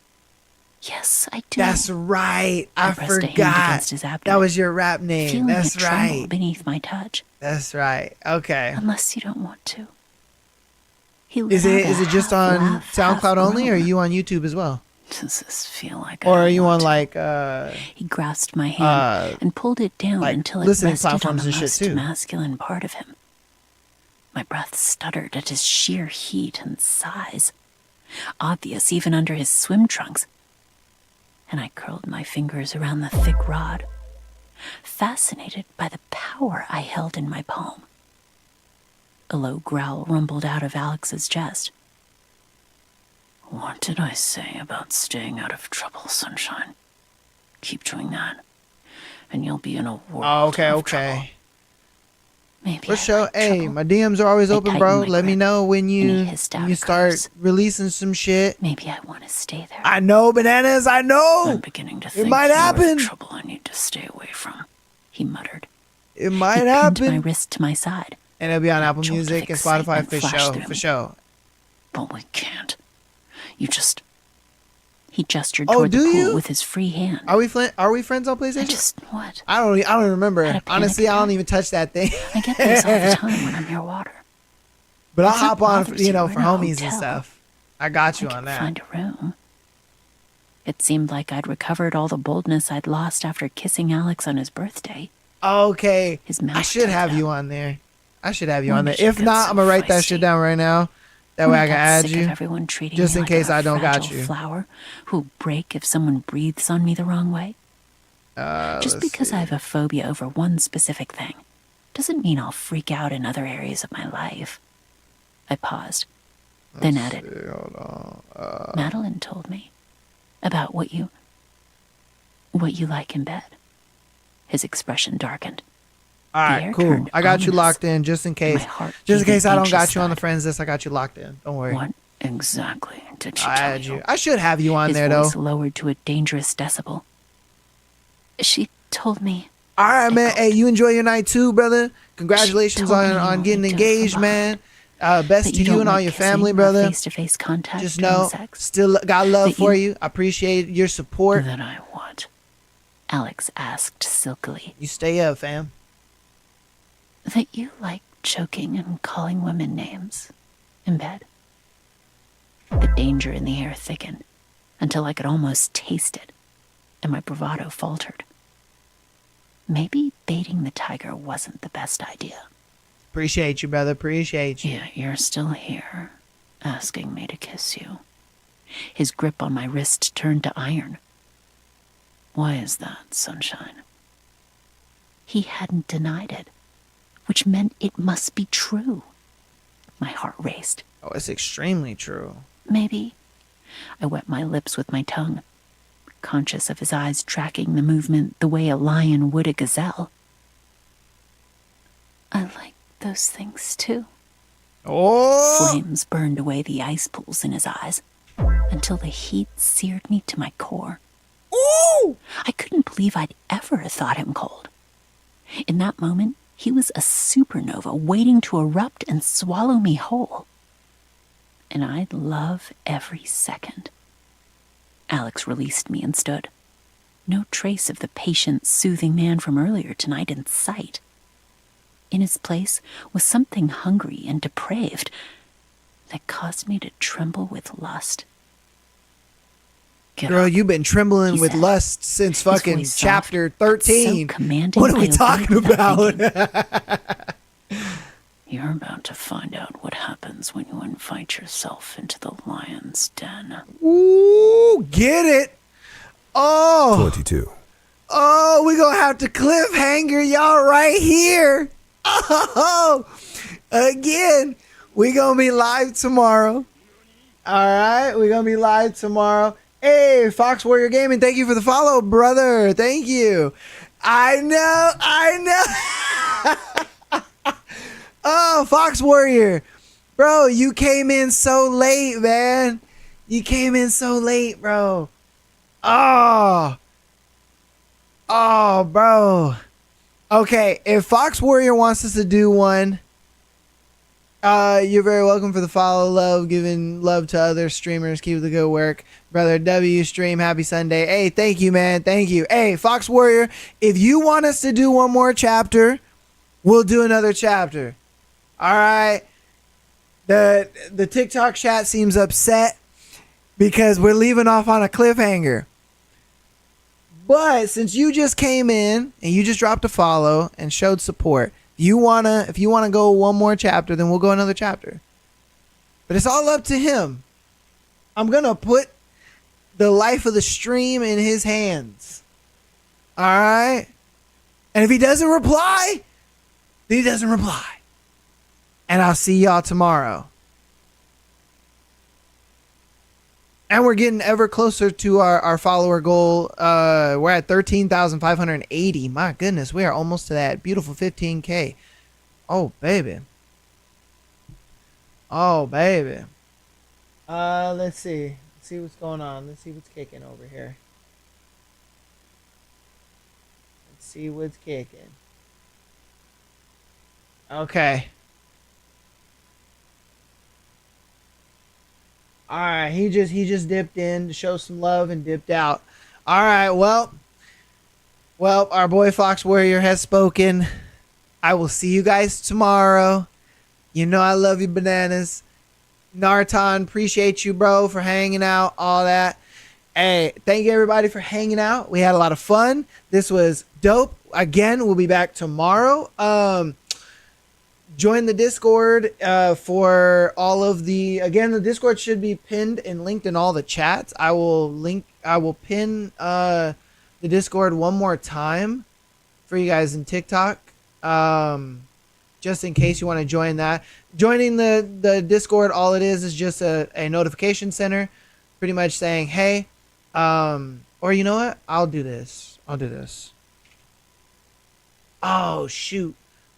[SPEAKER 2] Yes, I do.
[SPEAKER 1] That's right. I
[SPEAKER 2] pressed a hand
[SPEAKER 1] forgot.
[SPEAKER 2] against his
[SPEAKER 1] That
[SPEAKER 2] abdomen,
[SPEAKER 1] was your rap name.
[SPEAKER 2] feeling
[SPEAKER 1] That's
[SPEAKER 2] it tremble
[SPEAKER 1] right.
[SPEAKER 2] beneath my touch.
[SPEAKER 1] That's right. Okay.
[SPEAKER 2] Unless you don't want to. He
[SPEAKER 1] Is
[SPEAKER 2] let
[SPEAKER 1] it
[SPEAKER 2] out a
[SPEAKER 1] just
[SPEAKER 2] half
[SPEAKER 1] on
[SPEAKER 2] laugh, half
[SPEAKER 1] SoundCloud only, or are
[SPEAKER 2] groan.
[SPEAKER 1] you on YouTube as well?
[SPEAKER 2] Does this feel like
[SPEAKER 1] Or
[SPEAKER 2] I
[SPEAKER 1] are
[SPEAKER 2] don't
[SPEAKER 1] you
[SPEAKER 2] want
[SPEAKER 1] on
[SPEAKER 2] to?
[SPEAKER 1] like
[SPEAKER 2] He grasped my hand and pulled it down
[SPEAKER 1] like
[SPEAKER 2] until it
[SPEAKER 1] listening
[SPEAKER 2] rested on
[SPEAKER 1] platforms
[SPEAKER 2] the
[SPEAKER 1] and shit
[SPEAKER 2] most
[SPEAKER 1] too?
[SPEAKER 2] masculine part of him. My breath stuttered at his sheer heat and size, obvious even under his swim trunks. And I curled my fingers around the thick rod, fascinated by the power I held in my palm. A low growl rumbled out of Alex's chest. What did I say about staying out of trouble, sunshine? Keep doing that, and you'll be in a world of trouble. Maybe
[SPEAKER 1] For
[SPEAKER 2] I
[SPEAKER 1] sure.
[SPEAKER 2] like
[SPEAKER 1] Hey,
[SPEAKER 2] trouble.
[SPEAKER 1] my DMs are always
[SPEAKER 2] I
[SPEAKER 1] open,
[SPEAKER 2] tightened
[SPEAKER 1] bro.
[SPEAKER 2] my
[SPEAKER 1] Let me
[SPEAKER 2] grip,
[SPEAKER 1] know when
[SPEAKER 2] and he
[SPEAKER 1] you
[SPEAKER 2] hissed out a
[SPEAKER 1] start
[SPEAKER 2] curse.
[SPEAKER 1] releasing some shit.
[SPEAKER 2] Maybe I want to stay there.
[SPEAKER 1] I know, bananas. I
[SPEAKER 2] I'm
[SPEAKER 1] know.
[SPEAKER 2] beginning to
[SPEAKER 1] It
[SPEAKER 2] think
[SPEAKER 1] might
[SPEAKER 2] you're
[SPEAKER 1] happen.
[SPEAKER 2] the trouble I need to stay away from, he muttered.
[SPEAKER 1] It might
[SPEAKER 2] He pinned my
[SPEAKER 1] happen.
[SPEAKER 2] wrist to my side.
[SPEAKER 1] And it'll be on
[SPEAKER 2] A
[SPEAKER 1] Apple
[SPEAKER 2] jolt of
[SPEAKER 1] Music and Spotify
[SPEAKER 2] excitement
[SPEAKER 1] for
[SPEAKER 2] flashed
[SPEAKER 1] sure.
[SPEAKER 2] through
[SPEAKER 1] For
[SPEAKER 2] me.
[SPEAKER 1] sure.
[SPEAKER 2] But we can't. You just... He gestured
[SPEAKER 1] Oh,
[SPEAKER 2] toward the
[SPEAKER 1] do
[SPEAKER 2] pool
[SPEAKER 1] you?
[SPEAKER 2] with his free hand.
[SPEAKER 1] Are we friends on PlayStation?
[SPEAKER 2] I just... What?
[SPEAKER 1] I don't even remember.
[SPEAKER 2] Had a panic
[SPEAKER 1] Honestly, I don't
[SPEAKER 2] attack?
[SPEAKER 1] even touch that thing.
[SPEAKER 2] I get those all the time when I'm near water.
[SPEAKER 1] But I'll
[SPEAKER 2] If that
[SPEAKER 1] hop on,
[SPEAKER 2] bothers you,
[SPEAKER 1] for
[SPEAKER 2] we're in a
[SPEAKER 1] homies and
[SPEAKER 2] hotel.
[SPEAKER 1] stuff. I got you
[SPEAKER 2] I
[SPEAKER 1] on
[SPEAKER 2] could
[SPEAKER 1] that.
[SPEAKER 2] find a room. It seemed like I'd recovered all the boldness I'd lost after kissing Alex on his birthday.
[SPEAKER 1] Okay.
[SPEAKER 2] His mouth
[SPEAKER 1] I should have
[SPEAKER 2] tightened
[SPEAKER 1] you
[SPEAKER 2] up.
[SPEAKER 1] on there. I should have you
[SPEAKER 2] When
[SPEAKER 1] on there.
[SPEAKER 2] did you
[SPEAKER 1] If
[SPEAKER 2] get
[SPEAKER 1] not,
[SPEAKER 2] so
[SPEAKER 1] I'm going to write that
[SPEAKER 2] feisty?
[SPEAKER 1] shit down right now. That way I can
[SPEAKER 2] got
[SPEAKER 1] add
[SPEAKER 2] sick
[SPEAKER 1] you.
[SPEAKER 2] of everyone treating
[SPEAKER 1] just
[SPEAKER 2] me
[SPEAKER 1] in
[SPEAKER 2] like
[SPEAKER 1] case
[SPEAKER 2] a
[SPEAKER 1] I don't got
[SPEAKER 2] fragile
[SPEAKER 1] you.
[SPEAKER 2] flower who'll break if someone breathes on me the wrong way. Just
[SPEAKER 1] Let's
[SPEAKER 2] because
[SPEAKER 1] see.
[SPEAKER 2] I have a phobia over one specific thing doesn't mean I'll freak out in other areas of my life. I paused, then added,
[SPEAKER 1] Hold on.
[SPEAKER 2] Madeline told me about what you like in bed. His expression darkened.
[SPEAKER 1] All
[SPEAKER 2] The
[SPEAKER 1] right,
[SPEAKER 2] air
[SPEAKER 1] cool.
[SPEAKER 2] turned
[SPEAKER 1] I got you
[SPEAKER 2] ominous.
[SPEAKER 1] locked in just in case.
[SPEAKER 2] My heart
[SPEAKER 1] Just in
[SPEAKER 2] gave
[SPEAKER 1] case
[SPEAKER 2] an
[SPEAKER 1] I don't got
[SPEAKER 2] anxious
[SPEAKER 1] you on the
[SPEAKER 2] thud.
[SPEAKER 1] friends list, I got you locked in. Don't worry.
[SPEAKER 2] What exactly did she
[SPEAKER 1] I
[SPEAKER 2] tell
[SPEAKER 1] added
[SPEAKER 2] you?
[SPEAKER 1] you. I should have you on
[SPEAKER 2] His
[SPEAKER 1] there though.
[SPEAKER 2] voice lowered to a dangerous decibel. She told me.
[SPEAKER 1] All right, man.
[SPEAKER 2] gulped.
[SPEAKER 1] Hey, you enjoy your night too, brother. Congratulations
[SPEAKER 2] told me
[SPEAKER 1] on
[SPEAKER 2] you
[SPEAKER 1] on
[SPEAKER 2] only
[SPEAKER 1] getting
[SPEAKER 2] do it for
[SPEAKER 1] engaged,
[SPEAKER 2] love.
[SPEAKER 1] man. Best
[SPEAKER 2] That
[SPEAKER 1] to you
[SPEAKER 2] don't
[SPEAKER 1] and all
[SPEAKER 2] like
[SPEAKER 1] your
[SPEAKER 2] kissing
[SPEAKER 1] family,
[SPEAKER 2] or
[SPEAKER 1] brother.
[SPEAKER 2] face-to-face contact
[SPEAKER 1] Just
[SPEAKER 2] during
[SPEAKER 1] know,
[SPEAKER 2] sex.
[SPEAKER 1] still got love
[SPEAKER 2] That
[SPEAKER 1] for
[SPEAKER 2] you-
[SPEAKER 1] you. I appreciate your support.
[SPEAKER 2] That I what? Alex asked silkily.
[SPEAKER 1] You stay up, fam.
[SPEAKER 2] That you like choking and calling women names in bed. The danger in the air thickened until I could almost taste it, and my bravado faltered. Maybe baiting the tiger wasn't the best idea.
[SPEAKER 1] Appreciate you, brother. Appreciate you.
[SPEAKER 2] Yeah, you're still here, asking me to kiss you. His grip on my wrist turned to iron. Why is that, sunshine? He hadn't denied it, which meant it must be true. My heart raced.
[SPEAKER 1] Oh, it's extremely true.
[SPEAKER 2] Maybe. I wet my lips with my tongue, conscious of his eyes tracking the movement the way a lion would a gazelle. I like those things too.
[SPEAKER 1] Oh,
[SPEAKER 2] Flames burned away the ice pools in his eyes until the heat seared me to my core.
[SPEAKER 1] ooh!
[SPEAKER 2] I couldn't believe I'd ever thought him cold. In that moment, he was a supernova waiting to erupt and swallow me whole. And I'd love every second. Alex released me and stood. No trace of the patient, soothing man from earlier tonight in sight. In his place was something hungry and depraved that caused me to tremble with lust. Get
[SPEAKER 1] Girl,
[SPEAKER 2] up.
[SPEAKER 1] you've been trembling
[SPEAKER 2] He
[SPEAKER 1] with
[SPEAKER 2] said,
[SPEAKER 1] lust since
[SPEAKER 2] his
[SPEAKER 1] fucking
[SPEAKER 2] voice
[SPEAKER 1] chapter
[SPEAKER 2] soft, but so
[SPEAKER 1] 13.
[SPEAKER 2] commanding
[SPEAKER 1] What are we
[SPEAKER 2] I obeyed
[SPEAKER 1] talking
[SPEAKER 2] without
[SPEAKER 1] about?
[SPEAKER 2] thinking. You're about to find out what happens when you invite yourself into the lion's den.
[SPEAKER 1] Ooh, get it. Oh,
[SPEAKER 3] 22.
[SPEAKER 1] oh, we gonna have to cliffhanger y'all right here. Oh, again, we gonna be live tomorrow. All right, we gonna be live tomorrow. Hey, Fox Warrior Gaming, thank you for the follow, brother. Thank you. I know. Oh, Fox Warrior, bro, you came in so late, man. You came in so late, bro. Oh, bro. Okay, if Fox Warrior wants us to do one, you're very welcome for the follow, love, giving love to other streamers. Keep the good work, brother. W stream, happy Sunday. Hey, thank you, man. Thank you. Hey, Fox Warrior, if you want us to do one more chapter, we'll do another chapter. All right. The TikTok chat seems upset because we're leaving off on a cliffhanger. But since you just came in and you just dropped a follow and showed support, if you wanna go one more chapter, then we'll go another chapter. But it's all up to him. I'm gonna put the life of the stream in his hands. All right. And if he doesn't reply, then he doesn't reply. And I'll see y'all tomorrow. And we're getting ever closer to our follower goal. We're at 13,580. My goodness, we are almost to that beautiful 15K. Oh, baby. Oh, baby. Let's see. Let's see what's going on. Let's see what's kicking over here. Let's see what's kicking. Okay. All right, he just dipped in to show some love and dipped out. All right, well, our boy Fox Warrior has spoken. I will see you guys tomorrow. You know I love you, bananas. Narton, appreciate you, bro, for hanging out, all that. Hey, thank you everybody for hanging out. We had a lot of fun. This was dope. Again, we'll be back tomorrow. Join the Discord for all of the Discord should be pinned and linked in all the chats. I will pin the Discord one more time for you guys in TikTok just in case you want to join that. Joining the Discord, all it is just a notification center, pretty much saying, hey, or you know what? I'll do this. Oh, shoot.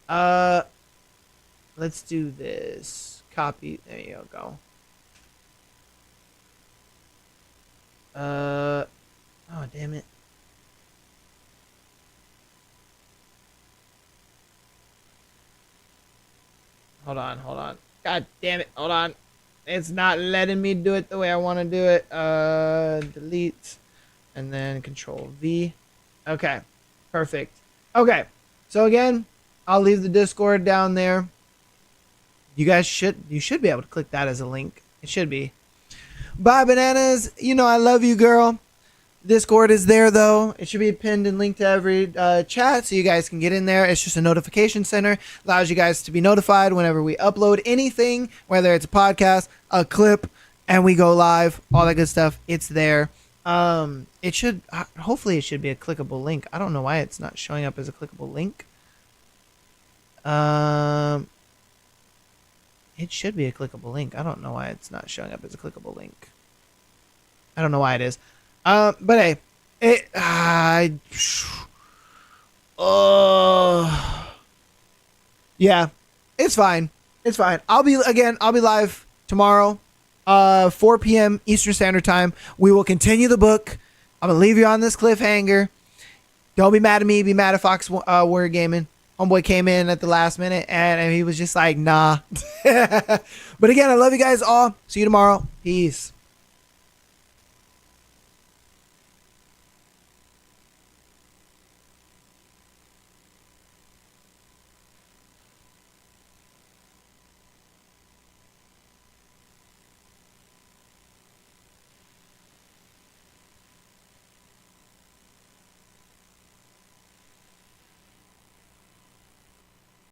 [SPEAKER 1] Let's do this. Copy. There you go. Oh, damn it. Hold on. God damn it. Hold on. It's not letting me do it the way I want to do it. Delete. And then Control V. Okay. Perfect. Okay. So again, I'll leave the Discord down there. You should be able to click that as a link. It should be. Bye, bananas. You know I love you, girl. Discord is there, though. It should be pinned and linked to every chat so you guys can get in there. It's just a notification center. Allows you guys to be notified whenever we upload anything, whether it's a podcast, a clip, and we go live, all that good stuff. It's there. It should, hopefully it should be a clickable link. I don't know why it's not showing up as a clickable link. It should be a clickable link. I don't know why it's not showing up as a clickable link. I don't know why it is. But hey, yeah, it's fine. I'll be live tomorrow, 4 p.m. Eastern Standard Time. We will continue the book. I'm gonna leave you on this cliffhanger. Don't be mad at me. Be mad at Fox Warrior Gaming. Homeboy came in at the last minute and he was just like, nah. But again, I love you guys all. See you tomorrow. Peace.